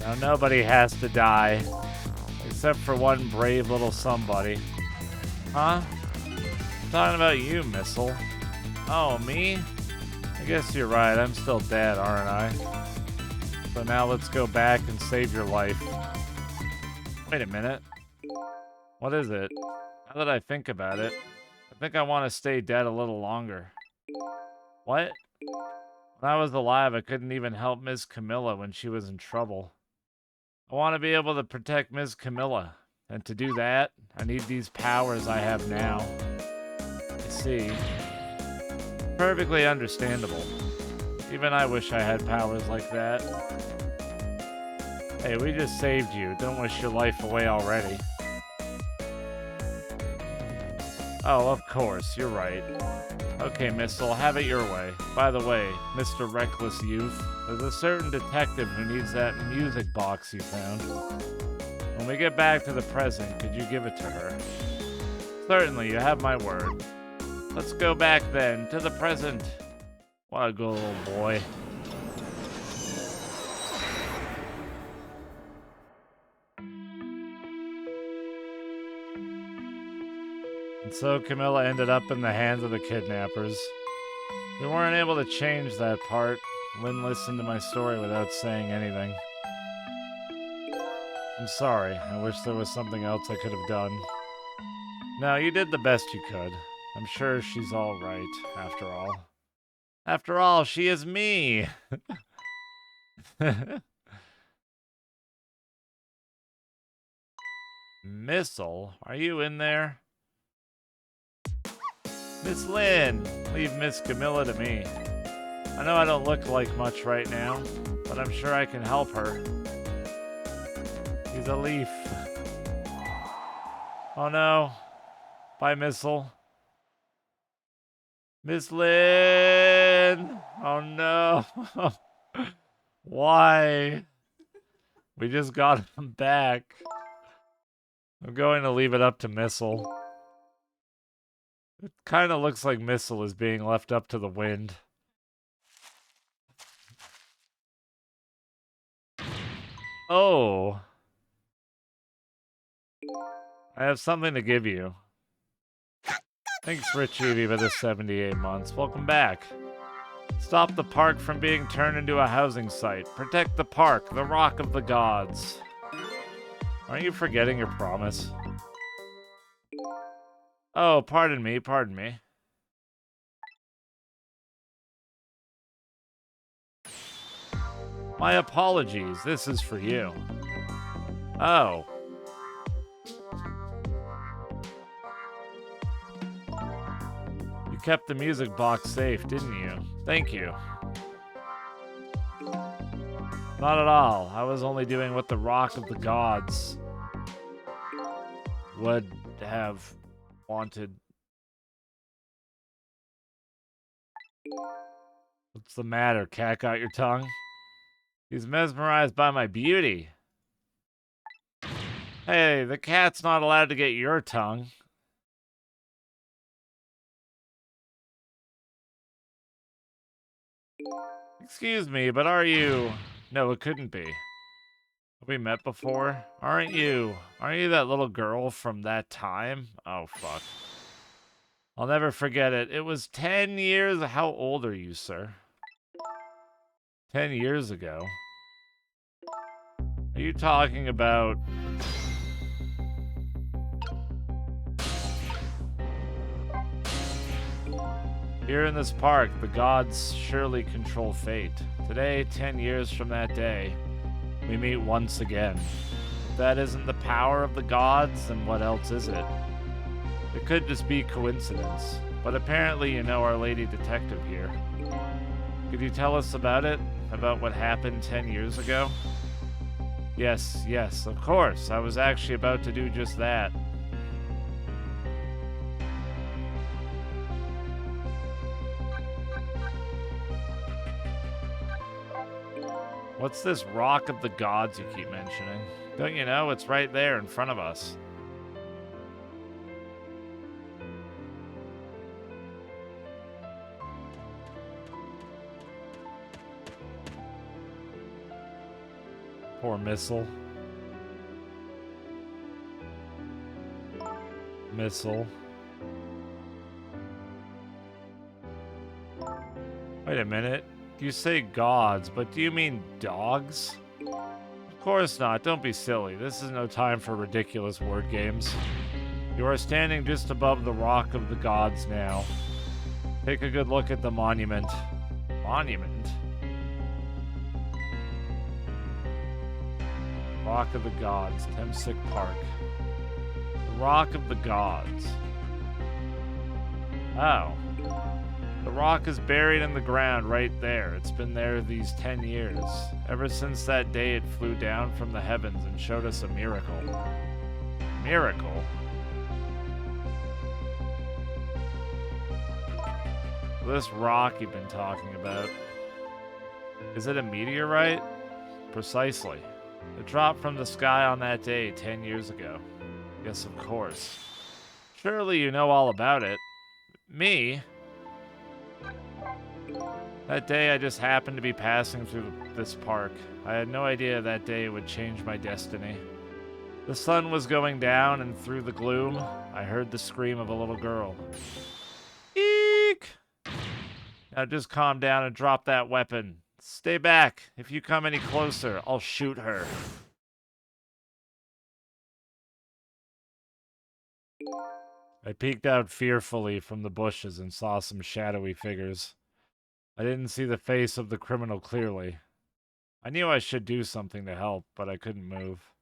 Now nobody has to die. Except for one brave little somebody. Huh? I'm talking about you, Missile. Oh, me? I guess you're right. I'm still dead, aren't I? So now let's go back and save your life. Wait a minute. What is it? Now that I think about it, I think I want to stay dead a little longer. What? When I was alive, I couldn't even help Ms. Camilla when she was in trouble. I want to be able to protect Ms. Camilla. And to do that, I need these powers I have now. I see. Perfectly understandable. Even I wish I had powers like that. Hey, we just saved you. Don't wish your life away already. Oh, of course, you're right. Okay, Missile, have it your way. By the way, Mr. Reckless Youth, there's a certain detective who needs that music box you found. When we get back to the present, could you give it to her? Certainly, you have my word. Let's go back then, to the present. What a good little boy. And so Camilla ended up in the hands of the kidnappers. We weren't able to change that part. Lynn listened to my story without saying anything. I'm sorry. I wish there was something else I could have done. No, you did the best you could. I'm sure she's all right, after all. After all, she is me! Missile, are you in there? Miss Lynn, leave Miss Camilla to me. I know I don't look like much right now, but I'm sure I can help her. He's a leaf. Oh no. Bye, Missile. Miss Lynn! Oh no. Why? We just got him back. I'm going to leave it up to Missile. It kind of looks like Missile is being left up to the wind. Oh. I have something to give you. Thanks, Rich Evie, for the 78 months. Welcome back. Stop the park from being turned into a housing site. Protect the park, the rock of the gods. Aren't you forgetting your promise? Oh, pardon me, pardon me. My apologies, this is for you. Oh. You kept the music box safe, didn't you? Thank you. Not at all. I was only doing what the Rock of the Gods would have wanted. What's the matter? Cat got your tongue? He's mesmerized by my beauty. Hey, the cat's not allowed to get your tongue. Excuse me, but are you... No, it couldn't be. Have we met before? Aren't you that little girl from that time? Oh, fuck. I'll never forget it. It was 10 years... How old are you, sir? 10 years ago? Are you talking about... Here in this park, the gods surely control fate. Today, 10 years from that day, we meet once again. If that isn't the power of the gods, then what else is it? It could just be coincidence, but apparently you know our lady detective here. Could you tell us about it? About what happened 10 years ago? Yes, of course. I was actually about to do just that. What's this Rock of the Gods you keep mentioning? Don't you know? It's right there in front of us. Poor Missile. Wait a minute. You say gods, but do you mean dogs? Of course not. Don't be silly. This is no time for ridiculous word games. You are standing just above the Rock of the Gods now. Take a good look at the monument. Monument? Rock of the Gods, Temsic Park. The Rock of the Gods. Oh. The rock is buried in the ground right there. It's been there these 10 years. Ever since that day it flew down from the heavens and showed us a miracle. Miracle? This rock you've been talking about. Is it a meteorite? Precisely. It dropped from the sky on that day 10 years ago. Yes, of course. Surely you know all about it. Me? That day I just happened to be passing through this park. I had no idea that day would change my destiny. The sun was going down, and through the gloom, I heard the scream of a little girl. Eek! Now just calm down and drop that weapon. Stay back. If you come any closer, I'll shoot her. I peeked out fearfully from the bushes and saw some shadowy figures. I didn't see the face of the criminal clearly. I knew I should do something to help, but I couldn't move.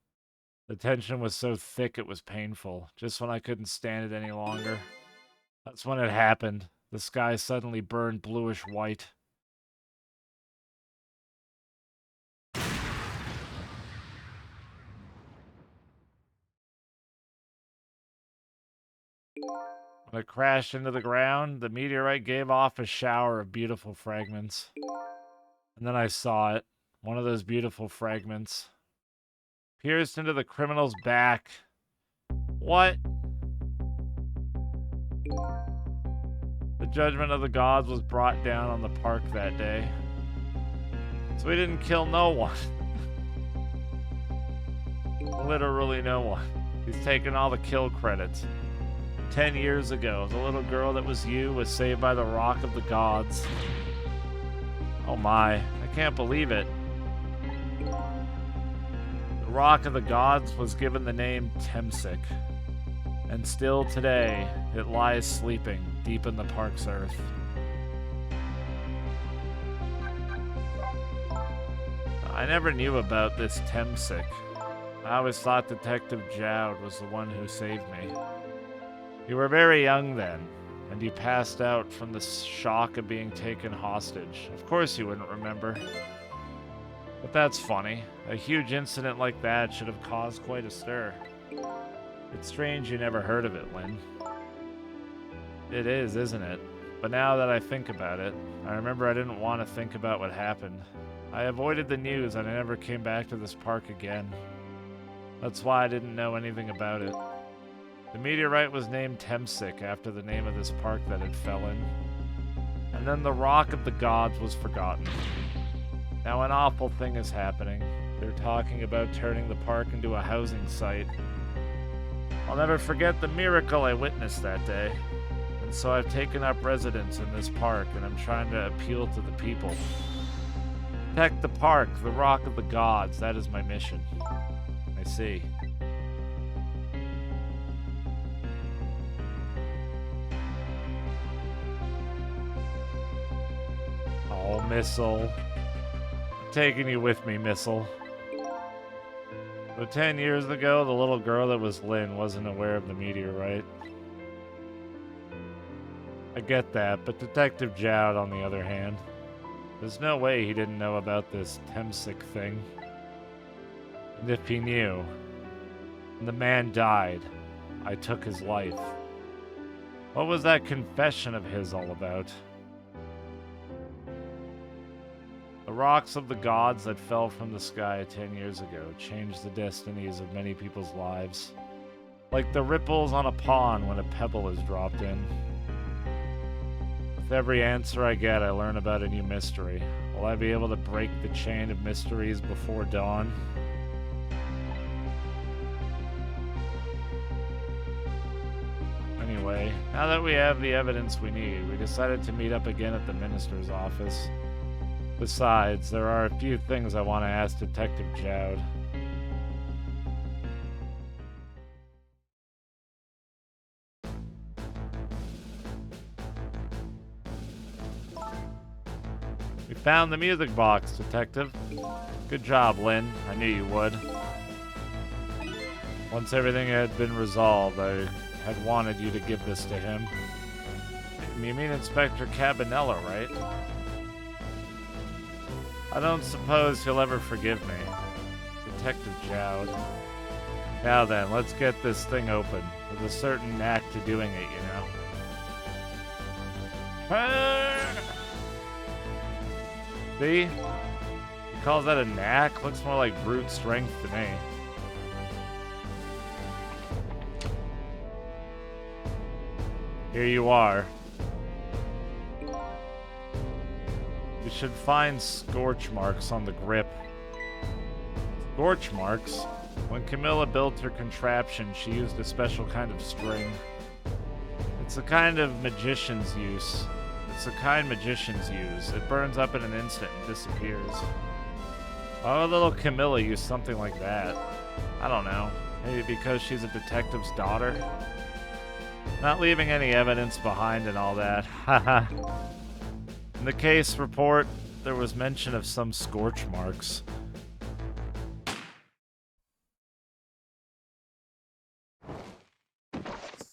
The tension was so thick it was painful, just when I couldn't stand it any longer. That's when it happened. The sky suddenly burned bluish white. When it crashed into the ground, the meteorite gave off a shower of beautiful fragments. And then I saw it, one of those beautiful fragments, pierced into the criminal's back. What? The judgment of the gods was brought down on the park that day. So he didn't kill no one. Literally no one. He's taken all the kill credits. 10 years ago, the little girl that was you was saved by the Rock of the Gods. Oh my, I can't believe it. The Rock of the Gods was given the name Temsic. And still today, it lies sleeping deep in the park's earth. I never knew about this Temsic. I always thought Detective Jowd was the one who saved me. You were very young then, and you passed out from the shock of being taken hostage. Of course you wouldn't remember. But that's funny. A huge incident like that should have caused quite a stir. It's strange you never heard of it, Lynn. It is, isn't it? But now that I think about it, I remember I didn't want to think about what happened. I avoided the news and I never came back to this park again. That's why I didn't know anything about it. The meteorite was named Temsic after the name of this park that it fell in. And then the Rock of the Gods was forgotten. Now an awful thing is happening. They're talking about turning the park into a housing site. I'll never forget the miracle I witnessed that day. And so I've taken up residence in this park and I'm trying to appeal to the people. Protect the park, the Rock of the Gods, that is my mission. I see. Oh, Missile. I'm taking you with me, Missile. So 10 years ago, the little girl that was Lynn wasn't aware of the meteorite. I get that, but Detective Jowd, on the other hand, there's no way he didn't know about this Temsic thing. And if he knew, and the man died, I took his life. What was that confession of his all about? The rocks of the gods that fell from the sky 10 years ago changed the destinies of many people's lives. Like the ripples on a pond when a pebble is dropped in. With every answer I get, I learn about a new mystery. Will I be able to break the chain of mysteries before dawn? Anyway, now that we have the evidence we need, we decided to meet up again at the minister's office. Besides, there are a few things I want to ask Detective Jowd. We found the music box, Detective. Good job, Lynn. I knew you would. Once everything had been resolved, I had wanted you to give this to him. You mean Inspector Cabanella, right? I don't suppose he'll ever forgive me. Detective Jowd. Now then, let's get this thing open. With a certain knack to doing it, you know. See? He calls that a knack? Looks more like brute strength to me. Here you are. You should find scorch marks on the grip. Scorch marks? When Camilla built her contraption, she used a special kind of string. It's a kind magicians use. It burns up in an instant and disappears. Why would little Camilla use something like that? I don't know. Maybe because she's a detective's daughter? Not leaving any evidence behind and all that. Haha. In the case report, there was mention of some scorch marks.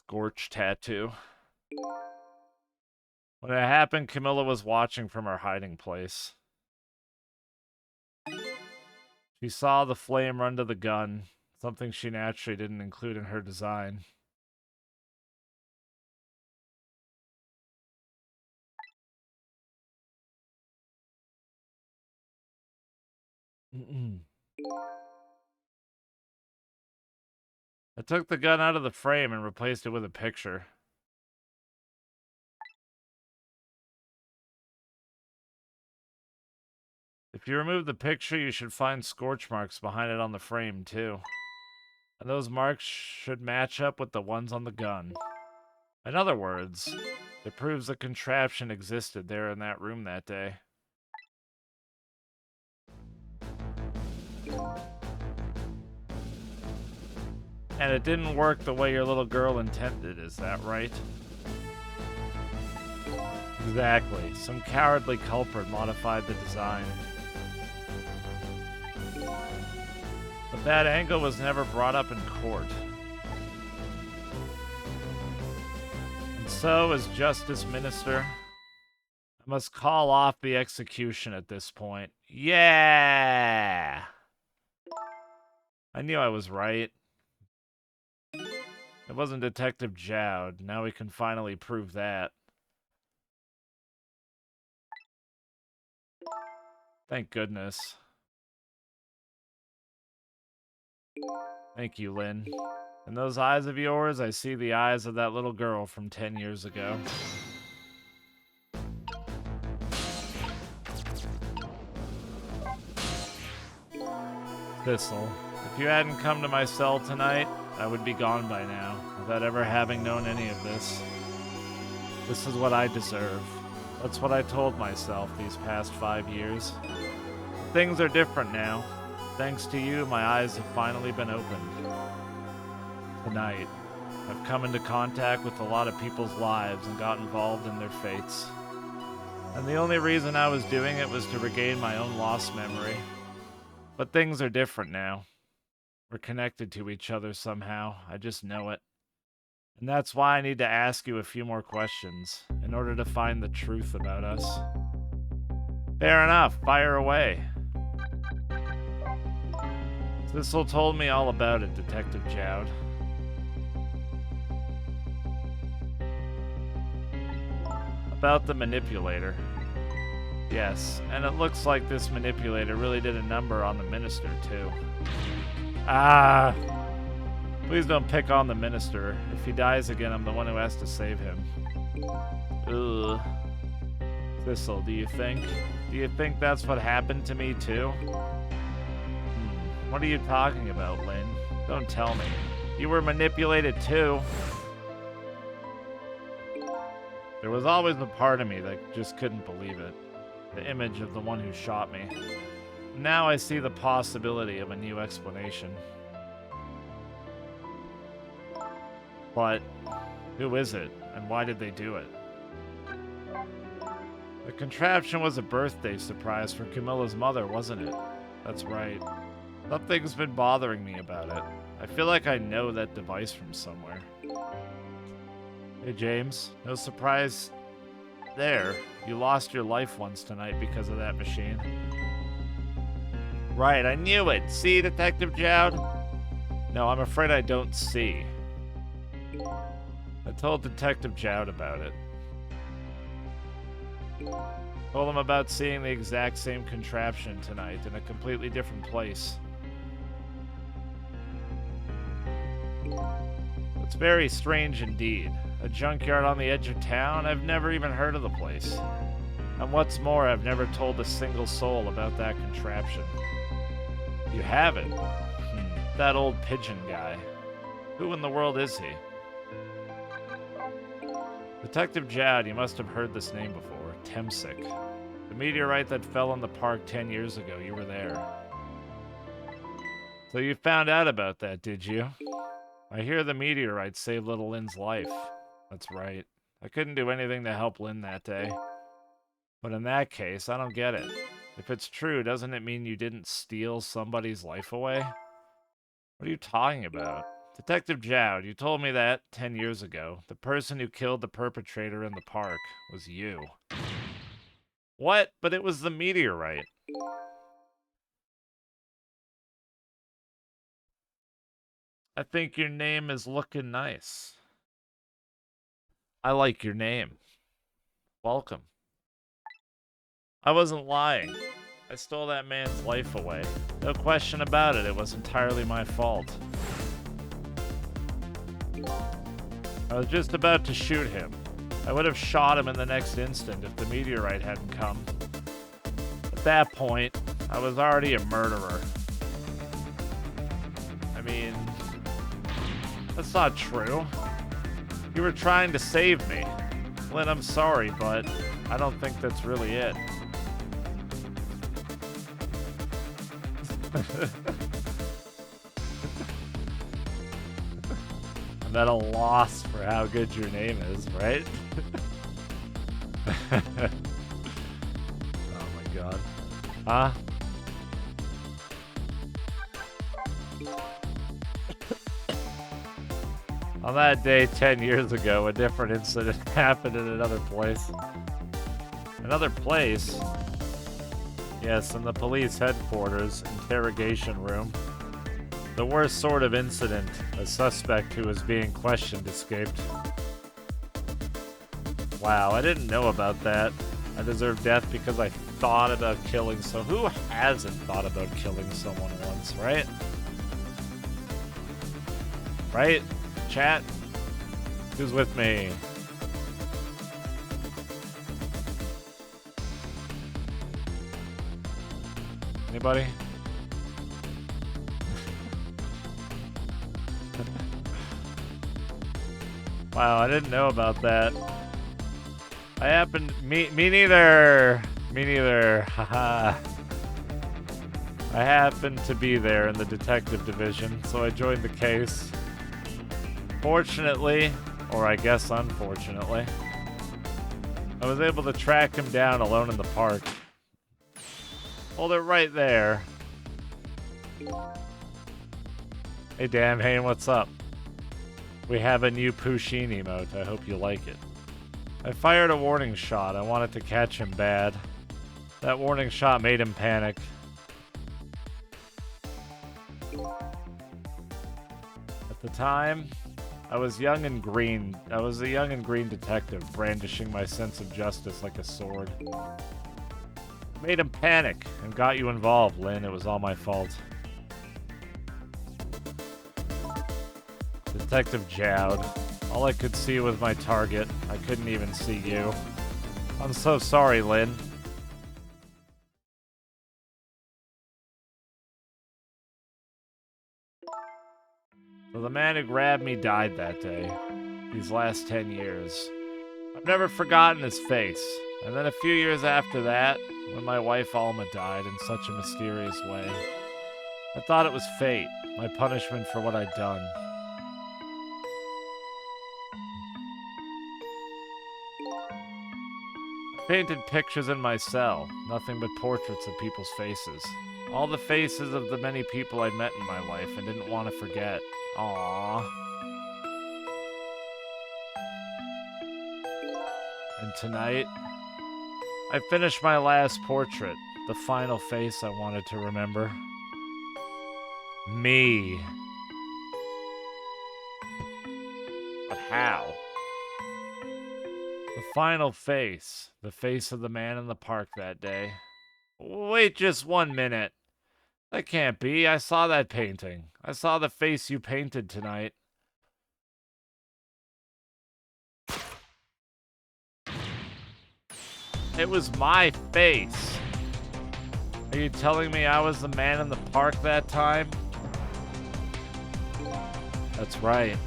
Scorch tattoo. When it happened, Camilla was watching from her hiding place. She saw the flame run to the gun, something she naturally didn't include in her design. I took the gun out of the frame and replaced it with a picture. If you remove the picture, you should find scorch marks behind it on the frame, too. And those marks should match up with the ones on the gun. In other words, it proves the contraption existed there in that room that day. And it didn't work the way your little girl intended, is that right? Exactly. Some cowardly culprit modified the design. But that angle was never brought up in court. And so, as Justice Minister, I must call off the execution at this point. Yeah! I knew I was right. It wasn't Detective Jowd. Now we can finally prove that. Thank goodness. Thank you, Lynn. In those eyes of yours, I see the eyes of that little girl from 10 years ago. Thistle, if you hadn't come to my cell tonight, I would be gone by now, without ever having known any of this. This is what I deserve. That's what I told myself these past 5 years. Things are different now. Thanks to you, my eyes have finally been opened. Tonight, I've come into contact with a lot of people's lives and got involved in their fates. And the only reason I was doing it was to regain my own lost memory. But things are different now. We're connected to each other somehow. I just know it. And that's why I need to ask you a few more questions in order to find the truth about us. Fair enough. Fire away. Thistle told me all about it, Detective Jowd. About the manipulator. Yes, and it looks like this manipulator really did a number on the minister, too. Ah! Please don't pick on the minister. If he dies again, I'm the one who has to save him. Ugh. Thistle, do you think that's what happened to me, too? What are you talking about, Lynn? Don't tell me. You were manipulated, too. There was always a part of me that just couldn't believe it. The image of the one who shot me. Now I see the possibility of a new explanation. But who is it, and why did they do it? The contraption was a birthday surprise for Camilla's mother, wasn't it? That's right. Something's been bothering me about it. I feel like I know that device from somewhere. Hey, James. No surprise there. You lost your life once tonight because of that machine. Right, I knew it. See, Detective Jowd? No, I'm afraid I don't see. I told Detective Jowd about it. Told him about seeing the exact same contraption tonight in a completely different place. It's very strange indeed. A junkyard on the edge of town? I've never even heard of the place. And what's more, I've never told a single soul about that contraption. You haven't? That old pigeon guy. Who in the world is he? Detective Jowd, you must have heard this name before. Temsic. The meteorite that fell in the park 10 years ago. You were there. So you found out about that, did you? I hear the meteorite saved little Lynn's life. That's right. I couldn't do anything to help Lynn that day. But in that case, I don't get it. If it's true, doesn't it mean you didn't steal somebody's life away? What are you talking about? Detective Jowd, you told me that 10 years ago. The person who killed the perpetrator in the park was you. What? But it was the meteorite. I think your name is looking nice. I like your name. Welcome. I wasn't lying. I stole that man's life away. No question about it, it was entirely my fault. I was just about to shoot him. I would have shot him in the next instant if the meteorite hadn't come. At that point, I was already a murderer. I mean, that's not true. You were trying to save me. Lynn, I'm sorry, but I don't think that's really it. I'm at a loss for how good your name is, right? Oh my god. Huh? On that day 10 years ago, a different incident happened in another place. Another place? Yes, in the police headquarters interrogation room. The worst sort of incident. A suspect who was being questioned escaped. Wow, I didn't know about that. I deserve death because I thought about killing who hasn't thought about killing someone once, right? Right? Chat? Who's with me? Anybody? Wow, I didn't know about that. I happened... Me neither! Me neither. Haha. I happened to be there in the detective division, so I joined the case. Fortunately, or I guess unfortunately, I was able to track him down alone in the park. Hold it right there. Hey, damn, hey, what's up? We have a new Pusheen emote. I hope you like it. I fired a warning shot. I wanted to catch him bad. That warning shot made him panic. At the time, I was young and green. I was a young and green detective, brandishing my sense of justice like a sword. Made him panic and got you involved, Lynn. It was all my fault. Detective Jowd. All I could see was my target. I couldn't even see you. I'm so sorry, Lynn. So the man who grabbed me died that day. These last 10 years. I've never forgotten his face. And then a few years after that, when my wife Alma died in such a mysterious way, I thought it was fate, my punishment for what I'd done. I painted pictures in my cell, nothing but portraits of people's faces. All the faces of the many people I'd met in my life and didn't want to forget. Aww. And tonight, I finished my last portrait, the final face I wanted to remember. Me. But how? The final face. The face of the man in the park that day. Wait just 1 minute. That can't be. I saw that painting. I saw the face you painted tonight. It was my face. Are you telling me I was the man in the park that time? That's right.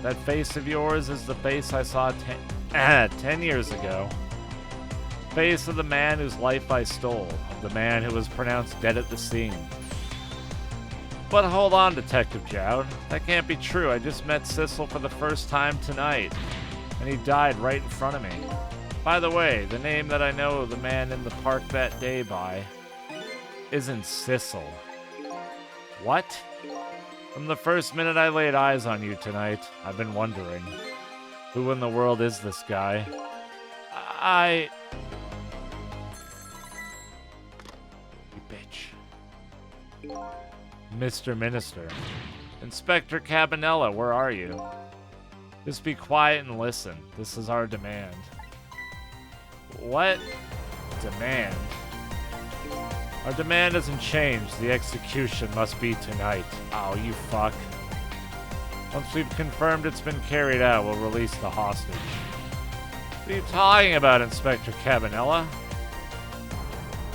That face of yours is the face I saw 10 years ago. Face of the man whose life I stole. Of the man who was pronounced dead at the scene. But hold on, Detective Jowd. That can't be true. I just met Sissel for the first time tonight. And he died right in front of me. By the way, the name that I know the man in the park that day by isn't Sissel. What? From the first minute I laid eyes on you tonight, I've been wondering, who in the world is this guy? You bitch. Mr. Minister. Inspector Cabanella, where are you? Just be quiet and listen. This is our demand. What? Demand? Our demand hasn't changed. The execution must be tonight. Oh, you fuck. Once we've confirmed it's been carried out, we'll release the hostage. What are you talking about, Inspector Cabanella?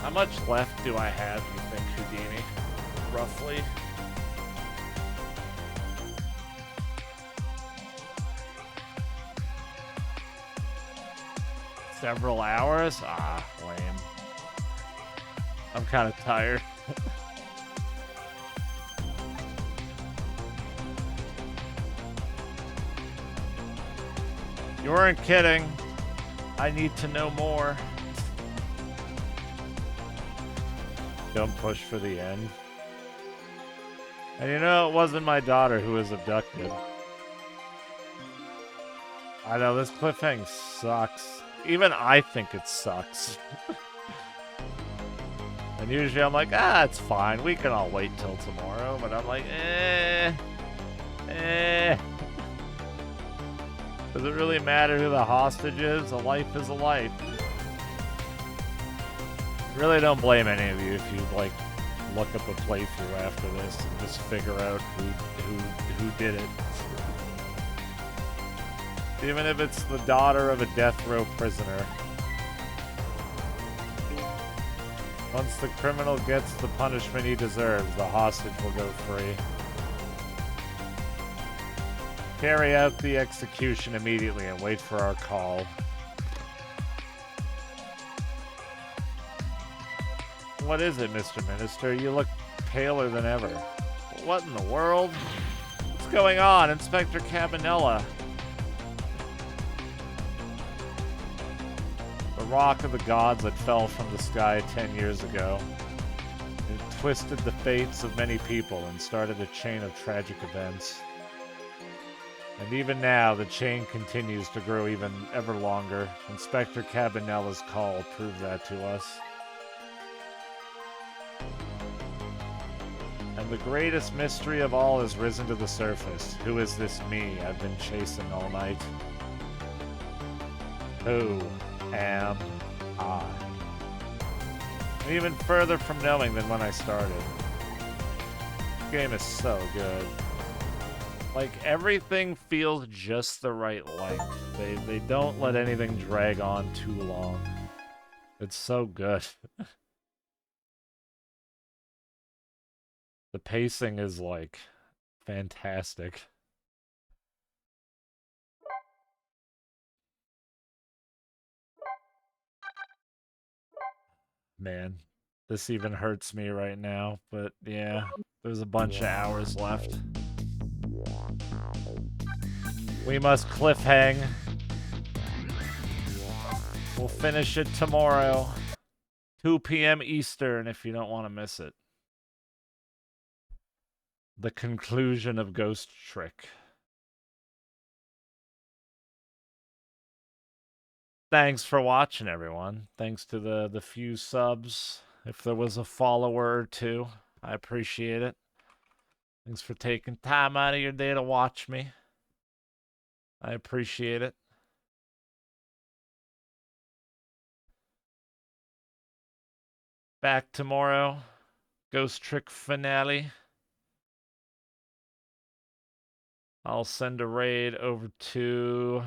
How much left do I have, you think, Houdini? Roughly? Several hours? Ah, lame. I'm kind of tired. You weren't kidding. I need to know more. Don't push for the end. And you know, it wasn't my daughter who was abducted. I know, this cliffhanger sucks. Even I think it sucks. And usually I'm like, it's fine. We can all wait till tomorrow. But I'm like, Does it really matter who the hostage is? A life is a life. Really don't blame any of you if you, like, look up a playthrough after this and just figure out who did it. Even if it's the daughter of a death row prisoner. Once the criminal gets the punishment he deserves, the hostage will go free. Carry out the execution immediately and wait for our call. What is it, Mr. Minister? You look paler than ever. What in the world? What's going on, Inspector Cabanella? The rock of the gods that fell from the sky 10 years ago. It twisted the fates of many people and started a chain of tragic events. And even now, the chain continues to grow even ever longer. Inspector Cabanella's call proved that to us. And the greatest mystery of all has risen to the surface. Who is this me I've been chasing all night? Who am I? I'm even further from knowing than when I started. This game is so good. Like, everything feels just the right length. They don't let anything drag on too long. It's so good. The pacing is, like, fantastic. Man, this even hurts me right now, but yeah, there's a bunch of hours left. We must cliffhang. We'll finish it tomorrow, 2 p.m. Eastern, if you don't want to miss it. The conclusion of Ghost Trick. Thanks for watching, everyone. Thanks to the few subs. If there was a follower or two, I appreciate it. Thanks for taking time out of your day to watch me. I appreciate it. Back tomorrow. Ghost Trick finale. I'll send a raid over to...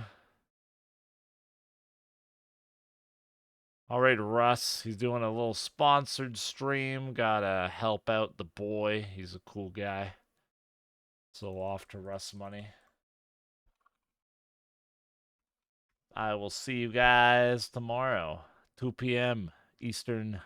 I'll raid Russ. He's doing a little sponsored stream. Gotta help out the boy. He's a cool guy. So off to Russ money. I will see you guys tomorrow, 2 p.m. Eastern